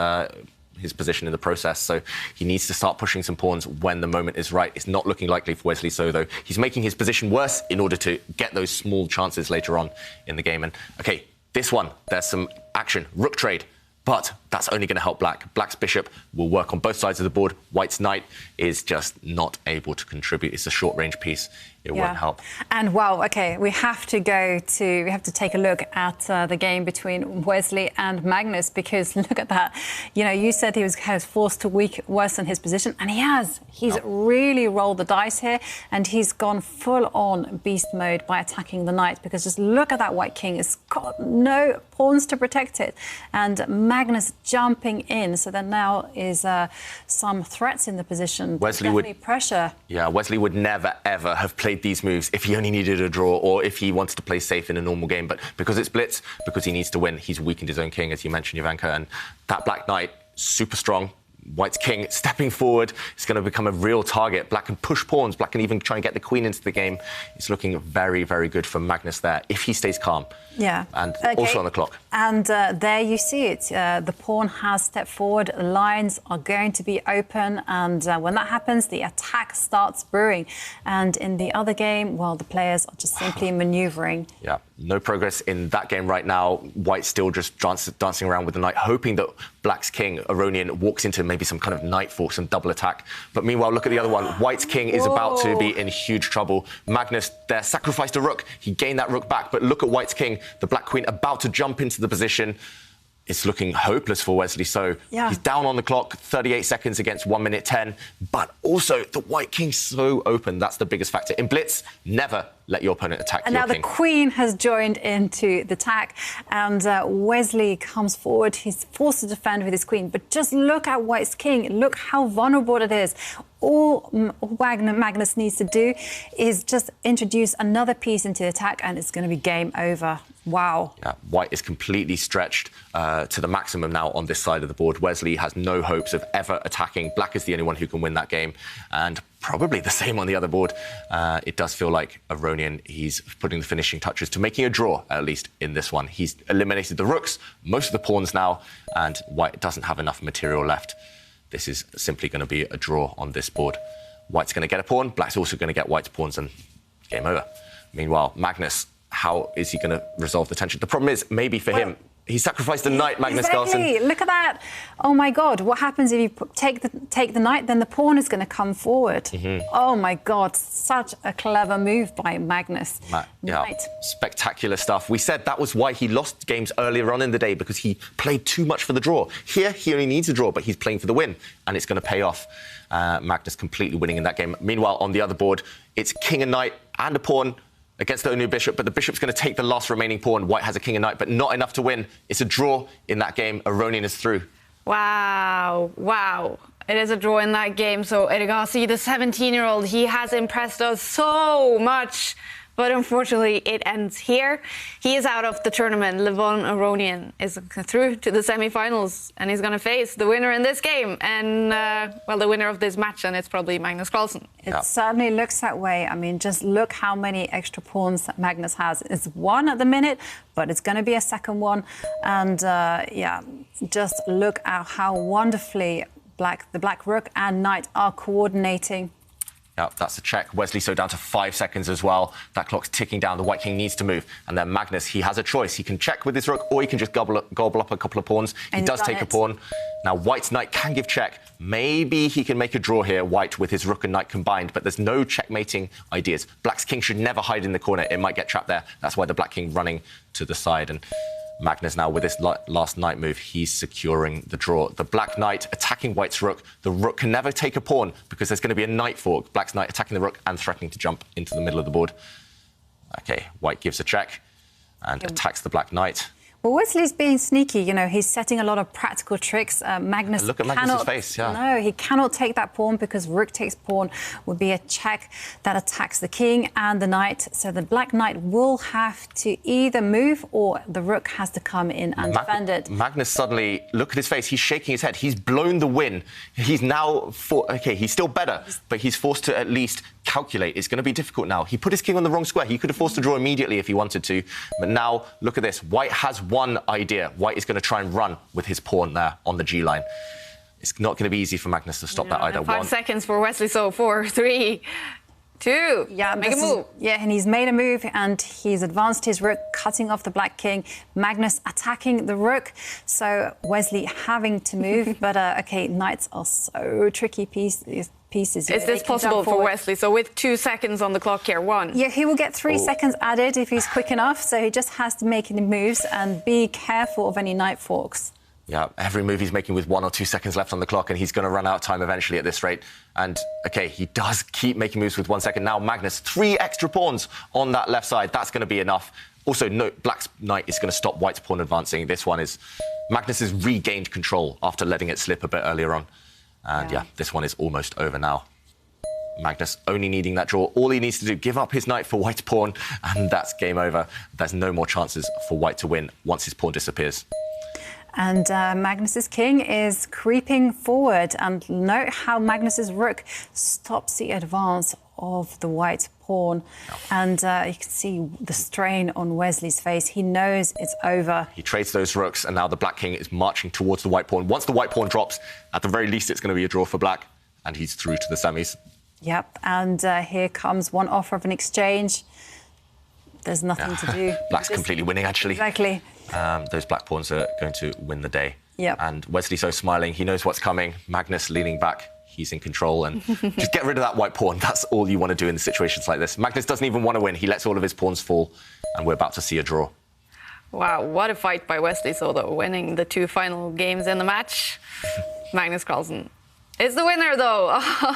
position in the process. So he needs to start pushing some pawns when the moment is right. It's not looking likely for Wesley So, though. He's making his position worse in order to get those small chances later on in the game. And, OK, this one, there's some action. Rook trade. But that's only going to help black. Black's bishop will work on both sides of the board. White's knight is just not able to contribute. It's a short-range piece. It won't help. And, well, OK, we have to take a look at the game between Wesley and Magnus, because look at that. You know, you said he was kind of forced to worsen his position, and he has. He's really rolled the dice here, and he's gone full-on beast mode by attacking the knight, because just look at that white king. It's got no pawns to protect it. And Magnus jumping in, so there now is some threats in the position. Wesley would pressure. Yeah, Wesley would never, ever have played these moves if he only needed a draw or if he wanted to play safe in a normal game. But because it's Blitz, because he needs to win, he's weakened his own king, as you mentioned, Jovanka. And that black knight, super strong. White's king stepping forward. It's going to become a real target. Black can push pawns. Black can even try and get the queen into the game. It's looking very, very good for Magnus there, if he stays calm. Yeah. And also on the clock. And there you see it. The pawn has stepped forward. Lines are going to be open. And when that happens, the attack starts brewing. And in the other game, well, the players are just simply maneuvering. Yeah. No progress in that game right now. White's still just dancing around with the knight, hoping that Black's king, Aronian, walks into maybe some kind of knight fork, some double attack. But meanwhile, look at the other one. White's king is about to be in huge trouble. Magnus there sacrificed a rook. He gained that rook back. But look at White's king, the black queen, about to jump into the position. It's looking hopeless for Wesley So. Yeah. He's down on the clock, 38 seconds against 1 minute 10. But also, the white king's so open. That's the biggest factor. In Blitz, never let your opponent attack your king. And now the queen has joined into the attack, and Wesley comes forward. He's forced to defend with his queen. But just look at White's king. Look how vulnerable it is. All Magnus needs to do is just introduce another piece into the attack, and it's going to be game over. Wow. Yeah, White is completely stretched to the maximum now on this side of the board. Wesley has no hopes of ever attacking. Black is the only one who can win that game, and probably the same on the other board. It does feel like Aronian, he's putting the finishing touches to making a draw, at least in this one. He's eliminated the rooks, most of the pawns now, and White doesn't have enough material left. This is simply going to be a draw on this board. White's going to get a pawn. Black's also going to get White's pawns, and game over. Meanwhile, Magnus, how is he going to resolve the tension? The problem is, maybe for him, He sacrificed a knight, Magnus Exactly. Carlsen. Look at that. Oh, my God. What happens if you take the knight? Then the pawn is going to come forward. Oh, my God. Such a clever move by Magnus. Spectacular stuff. We said that was why he lost games earlier on in the day, because he played too much for the draw. Here, he only needs a draw, but he's playing for the win, and it's going to pay off. Magnus completely winning in that game. Meanwhile, on the other board, it's king and knight and a pawn against the new bishop, but the bishop's going to take the last remaining pawn. White has a king and knight, but not enough to win. It's a draw in that game. Aronian is through. Wow. Wow. It is a draw in that game. So Erigasi, the 17-year-old, he has impressed us so much. But unfortunately, it ends here. He is out of the tournament. Levon Aronian is through to the semi-finals, and he's going to face the winner in this game. And, well, the winner of this match, and it's probably Magnus Carlsen. It certainly looks that way. I mean, just look how many extra pawns that Magnus has. It's one at the minute, but it's going to be a second one. And, yeah, just look at how wonderfully the black rook and knight are coordinating. Yeah, that's a check. Wesley So down to 5 seconds as well. That clock's ticking down. The white king needs to move. And then Magnus, he has a choice. He can check with his rook, or he can just gobble up a couple of pawns. He does take a pawn. Now, white's knight can give check. Maybe he can make a draw here, white, with his rook and knight combined, but there's no checkmating ideas. Black's king should never hide in the corner. It might get trapped there. That's why the black king running to the side. And Magnus now, with this last knight move, he's securing the draw. The black knight attacking white's rook. The rook can never take a pawn because there's going to be a knight fork. Black's knight attacking the rook and threatening to jump into the middle of the board. OK, white gives a check and attacks the black knight. Well, Wesley's being sneaky. You know, he's setting a lot of practical tricks. Magnus Look at Magnus's face, yeah. No, he cannot take that pawn because rook takes pawn would be a check that attacks the king and the knight. So the black knight will have to either move or the rook has to come in and defend it. Magnus suddenly, look at his face. He's shaking his head. He's blown the win. He's now, OK, he's still better, but he's forced to at least calculate. It's going to be difficult now. He put his king on the wrong square. He could have forced a draw immediately if he wanted to. But now, look at this. White has one idea. White is going to try and run with his pawn there on the G line. It's not going to be easy for Magnus to stop that either. 5 seconds for Wesley. So 4, 3, 2. Yeah, make a move. And he's made a move and he's advanced his rook, cutting off the black king. Magnus attacking the rook. So Wesley having to move. But, OK, knights are so tricky pieces. Is this possible for Wesley? So with 2 seconds on the clock here, 1. Yeah, he will get 3 seconds added if he's quick enough. So he just has to make any moves and be careful of any knight forks. Yeah, every move he's making with 1 or 2 seconds left on the clock, and he's going to run out of time eventually at this rate. And, OK, he does keep making moves with 1 second. Now, Magnus, 3 extra pawns on that left side. That's going to be enough. Also, no, black's knight is going to stop white's pawn advancing. This one is... Magnus has regained control after letting it slip a bit earlier on. And, yeah, this one is almost over now. Magnus only needing that draw. All he needs to do, give up his knight for white's pawn, and that's game over. There's no more chances for white to win once his pawn disappears. And Magnus's king is creeping forward. And note how Magnus's rook stops the advance of the white pawn. And you can see the strain on Wesley's face. He knows it's over. He trades those rooks, and now the black king is marching towards the white pawn. Once the white pawn drops, at the very least, it's going to be a draw for black, and he's through to the semis. Yep, and here comes one offer of an exchange. There's nothing to do. Black's completely winning, actually. Exactly. Those black pawns are going to win the day. Yep. And Wesley So smiling. He knows what's coming. Magnus leaning back. He's in control. And just get rid of that white pawn. That's all you want to do in situations like this. Magnus doesn't even want to win. He lets all of his pawns fall. And we're about to see a draw. Wow, what a fight by Wesley So, though, winning the 2 final games in the match. Magnus Carlsen is the winner, though,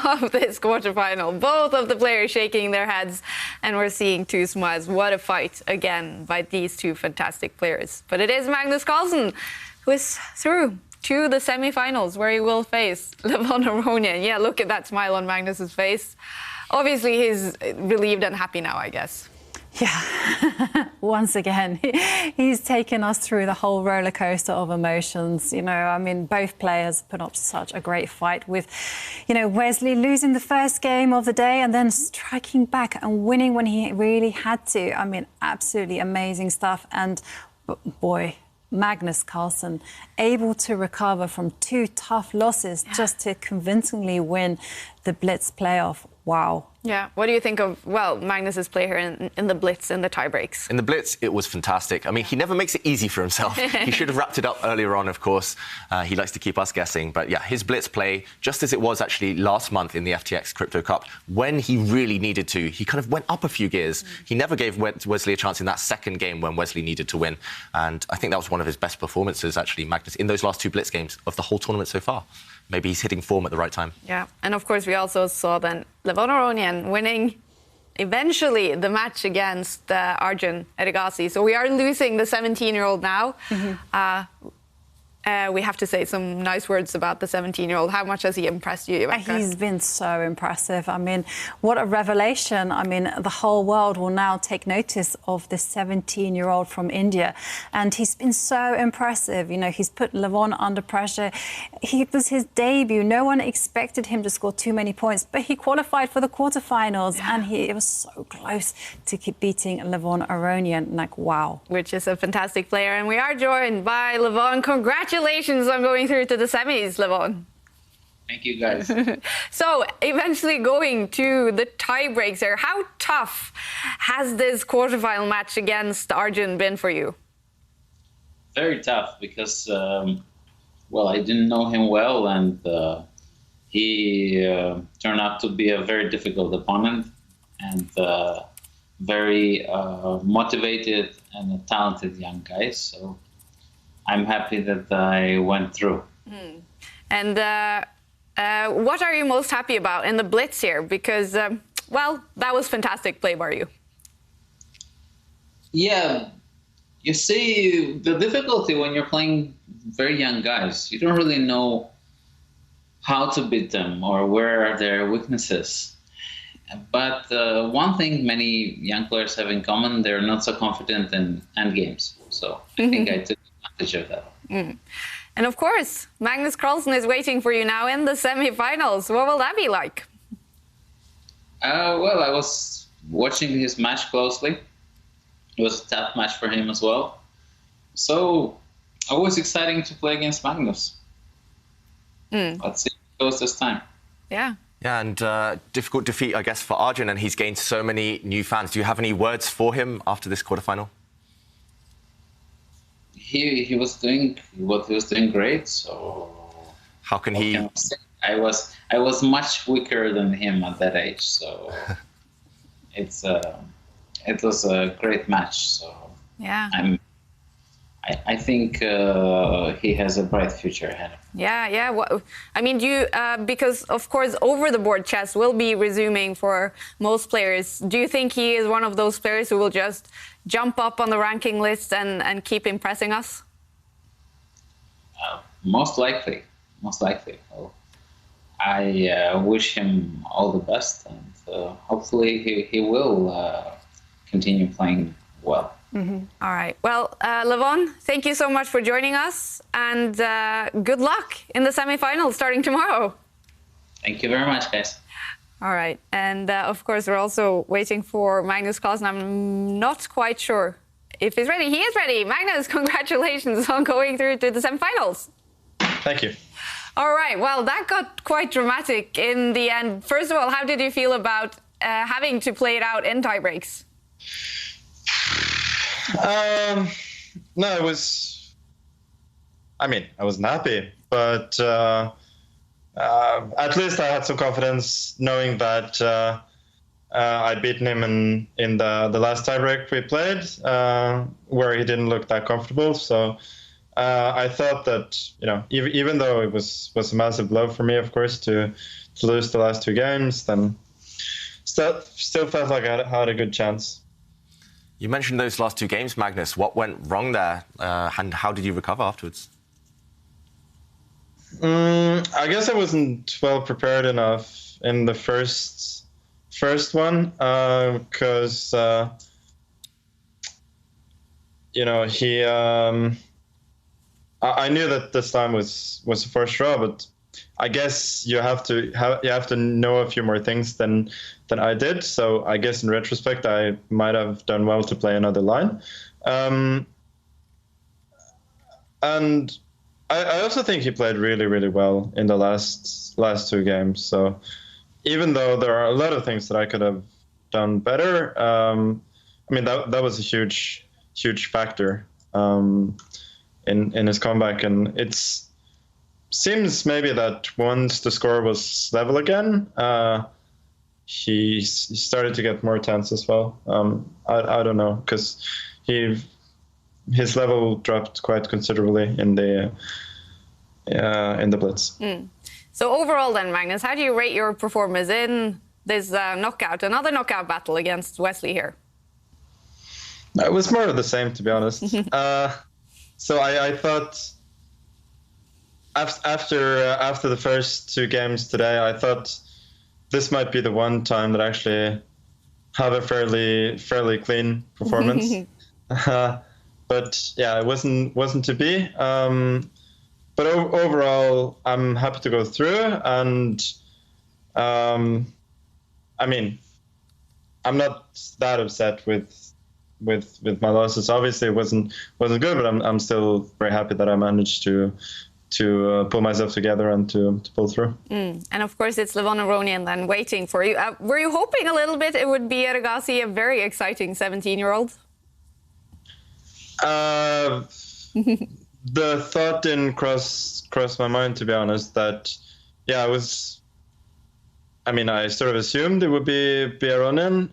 of this quarterfinal. Both of the players shaking their heads, and we're seeing 2 smiles. What a fight, again, by these 2 fantastic players. But it is Magnus Carlsen who is through to the semi-finals, where he will face Levon Aronian. Yeah, look at that smile on Magnus's face. Obviously, he's relieved and happy now, I guess. Yeah, once again, he's taken us through the whole roller coaster of emotions. You know, I mean, both players put up such a great fight with, you know, Wesley losing the first game of the day and then striking back and winning when he really had to. I mean, absolutely amazing stuff. And boy, Magnus Carlsen able to recover from 2 tough losses just to convincingly win the Blitz playoff. wow. Yeah. What do you think of, well, Magnus's play here in the Blitz, in the tie breaks? In the Blitz, it was fantastic. I mean, he never makes it easy for himself. He should have wrapped it up earlier on, of course. He likes to keep us guessing. But yeah, his Blitz play, just as it was actually last month in the FTX Crypto Cup, when he really needed to, he kind of went up a few gears. He never gave Wesley a chance in that second game when Wesley needed to win. And I think that was one of his best performances, actually, Magnus, in those last two Blitz games of the whole tournament so far. Maybe he's hitting form at the right time. Yeah, and of course we also saw then Levon Aronian winning eventually the match against Arjun Erigasi. So we are losing the 17-year-old now. We have to say some nice words about the 17-year-old. How much has he impressed you, Rebecca? He's been so impressive. I mean, what a revelation. I mean, the whole world will now take notice of this 17-year-old from India. And he's been so impressive. You know, he's put Levon under pressure. It was his debut. No one expected him to score too many points, but he qualified for the quarterfinals and it was so close to keep beating Levon Aronian. Like, wow. Which is a fantastic player. And we are joined by Levon. Congratulations on going through to the semis, Levon. Thank you, guys. So, eventually going to the tie breaks here. How tough has this quarterfinal match against Arjun been for you? Very tough because, well, I didn't know him well, and he turned out to be a very difficult opponent and very motivated and a talented young guy. So I'm happy that I went through. And what are you most happy about in the Blitz here? Because, well, that was fantastic play by you. Yeah, you see, the difficulty when you're playing very young guys, you don't really know how to beat them or where are their weaknesses. But one thing many young players have in common, they're not so confident in end games. So I think I took advantage of that. And of course, Magnus Carlsen is waiting for you now in the semifinals. What will that be like? Well, I was watching his match closely. It was a tough match for him as well. So always exciting to play against Magnus. Let's see how it goes this time. Yeah. Yeah, and difficult defeat, I guess, for Arjun, and he's gained so many new fans. Do you have any words for him after this quarterfinal? He was doing what he was doing great. So how can he? I was much weaker than him at that age. So it was a great match. So yeah, I think he has a bright future ahead of him. Yeah. Well, I mean, because of course over-the-board chess will be resuming for most players. Do you think he is one of those players who will just jump up on the ranking list and keep impressing us? Most likely. Well, I wish him all the best, and hopefully he will continue playing well. All right. Well, Levon, thank you so much for joining us, and good luck in the semifinals starting tomorrow. Thank you very much, guys. All right. And of course, we're also waiting for Magnus Carlsen. I'm not quite sure if he's ready. He is ready. Magnus, congratulations on going through to the semifinals. Thank you. All right. Well, that got quite dramatic in the end. First of all, how did you feel about having to play it out in tiebreaks? No, it was. I mean, I wasn't happy, but at least I had some confidence knowing that I'd beaten him in the last tiebreak we played, where he didn't look that comfortable. So I thought that, you know, even though it was a massive blow for me, of course, to lose the last two games, then still felt like I had a good chance. You mentioned those last two games, Magnus. What went wrong there, and how did you recover afterwards? I guess I wasn't well prepared enough in the first one, because you know, he. I knew that this time was a first draw, but I guess you have to know a few more things than I did. So I guess in retrospect, I might have done well to play another line. And I also think he played really, really well in the last two games. So even though there are a lot of things that I could have done better, I mean, that was a huge factor in his comeback. And it seems maybe that once the score was level again, he started to get more tense as well. I don't know, because his level dropped quite considerably in the Blitz. So overall then, Magnus, how do you rate your performance in this another knockout battle against Wesley here? It was more of the same, to be honest. So I thought after the first two games today, I thought this might be the one time that I actually have a fairly clean performance. But yeah, it wasn't to be. But overall, I'm happy to go through, and I mean, I'm not that upset with my losses. Obviously, it wasn't good, but I'm still very happy that I managed to pull myself together and to pull through. And of course, it's Levon Aronian then waiting for you. Were you hoping a little bit it would be Erigasi, a very exciting 17-year-old? The thought didn't cross my mind, to be honest, that, yeah, I mean, I sort of assumed it would be Aronian,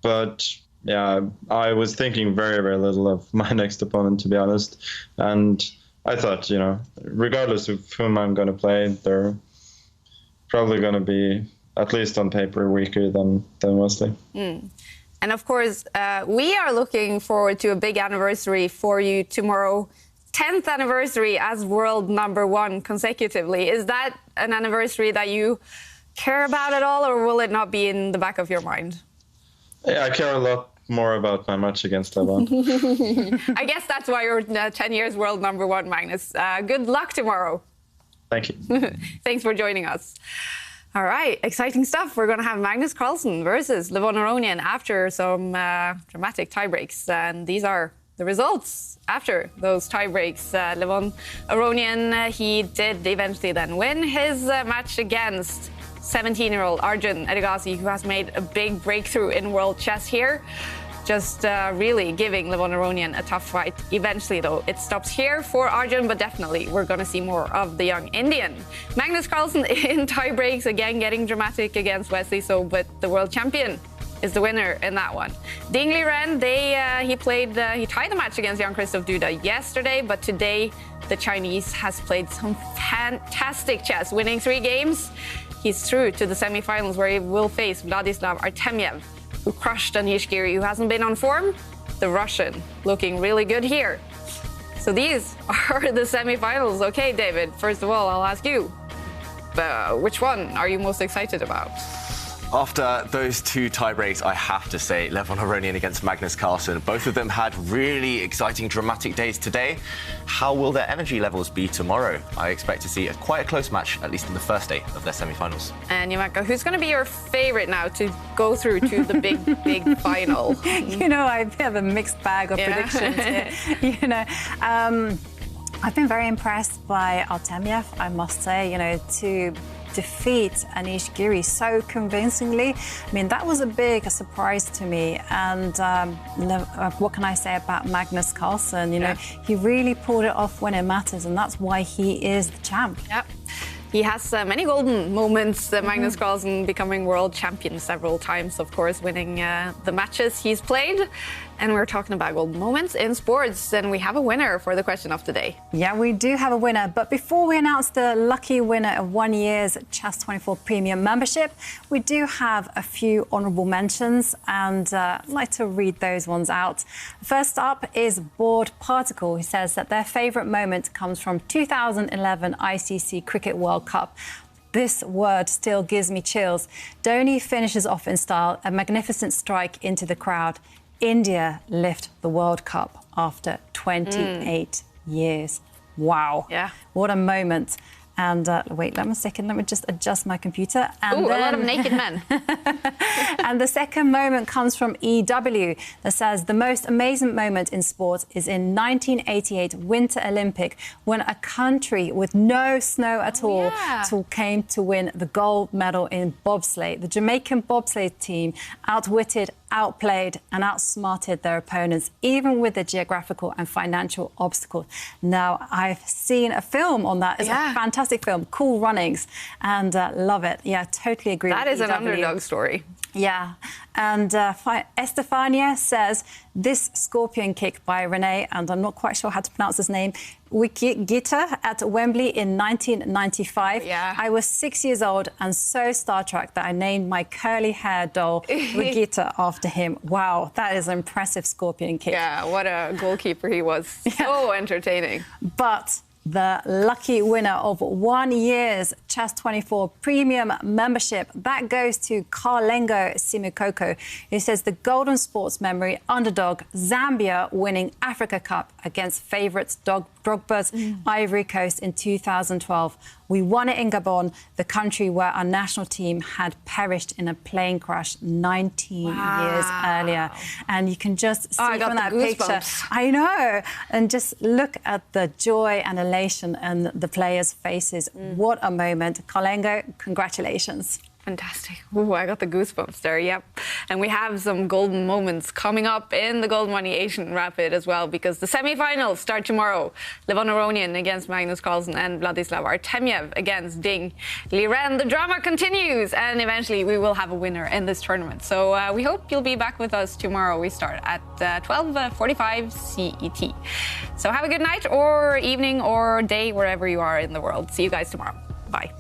but yeah, I was thinking very, very little of my next opponent, to be honest. And I thought, you know, regardless of whom I'm going to play, they're probably going to be, at least on paper, weaker than Wesley. And of course, we are looking forward to a big anniversary for you tomorrow. 10th anniversary as world #1 consecutively. Is that an anniversary that you care about at all, or will it not be in the back of your mind? Yeah, I care a lot more about my match against Levon. I guess that's why you're 10 years world #1, Magnus. Good luck tomorrow. Thank you. Thanks for joining us. All right, exciting stuff. We're going to have Magnus Carlsen versus Levon Aronian after some dramatic tiebreaks. And these are the results after those tiebreaks. Levon Aronian, he did eventually then win his match against 17-year-old Arjun, who has made a big breakthrough in world chess here. Just really giving Levon Aronian a tough fight. Eventually, though, it stops here for Arjun, but definitely we're going to see more of the young Indian. Magnus Carlsen in tiebreaks, again getting dramatic against Wesley So, but the world champion is the winner in that one. Ding Liren, he tied the match against Jan-Krzysztof yesterday, but today the Chinese has played some fantastic chess, winning 3 games. He's through to the semifinals where he will face Vladislav Artamev, who crushed Anish Giri, who hasn't been on form. The Russian looking really good here. So these are the semifinals. Okay, David, first of all, I'll ask you, which one are you most excited about? After those 2 tiebreaks, I have to say Levon Aronian against Magnus Carlsen. Both of them had really exciting, dramatic days today. How will their energy levels be tomorrow? I expect to see quite a close match, at least in the first day of their semi-finals. And Yamaka, who's going to be your favorite now to go through to the big final? You know, I have a mixed bag of predictions here. You know, I've been very impressed by Artamev, I must say, you know, to defeat Anish Giri so convincingly. I mean, that was a big surprise to me. And what can I say about Magnus Carlsen? You know, he really pulled it off when it matters, and that's why he is the champ. Yep. He has many golden moments, Magnus Carlsen becoming world champion several times, of course, winning the matches he's played. And we're talking about golden moments in sports, and we have a winner for the question of the day. Yeah, we do have a winner. But before we announce the lucky winner of 1 year's Chess24 Premium membership, we do have a few honourable mentions, and I'd like to read those ones out. First up is Board Particle, who says that their favourite moment comes from 2011 ICC Cricket World Cup. This word still gives me chills. Dhoni finishes off in style, a magnificent strike into the crowd. India lift the World Cup after 28 years. Wow. Yeah. What a moment. And wait, let me a second. Let me just adjust my computer. And a lot of naked men. And the second moment comes from EW that says the most amazing moment in sport is in 1988 Winter Olympic when a country with no snow at all came to win the gold medal in bobsleigh. The Jamaican bobsleigh team outwitted, outplayed and outsmarted their opponents, even with the geographical and financial obstacles. Now, I've seen a film on that. It's a fantastic film, Cool Runnings, and love it. Yeah, totally agree with That is EW. an underdog story. Yeah, and Estefania says this scorpion kick by Renee, and I'm not quite sure how to pronounce his name, Wikigita at Wembley in 1995. Yeah. I was 6 years old and so Star Trek that I named my curly hair doll Wikigita after him. Wow, that is an impressive scorpion kick. Yeah, what a goalkeeper he was. So entertaining. But the lucky winner of 1 year's Chess24 Premium membership, that goes to Carlengo Simukoko, who says the Golden Sports memory underdog Zambia winning Africa Cup against favourites Drogba's Ivory Coast in 2012. We won it in Gabon, the country where our national team had perished in a plane crash 19 years earlier. And you can just see from that picture. I know. And just look at the joy and elation in the players' faces. What a moment. Carlengo, congratulations. Fantastic. Ooh, I got the goosebumps there, yep. And we have some golden moments coming up in the Goldmoney Asian Rapid as well, because the semi-finals start tomorrow. Levon Aronian against Magnus Carlsen and Vladislav Artamev against Ding Liren. The drama continues, and eventually we will have a winner in this tournament. So we hope you'll be back with us tomorrow. We start at 12:45 CET. So have a good night or evening or day wherever you are in the world. See you guys tomorrow. Bye.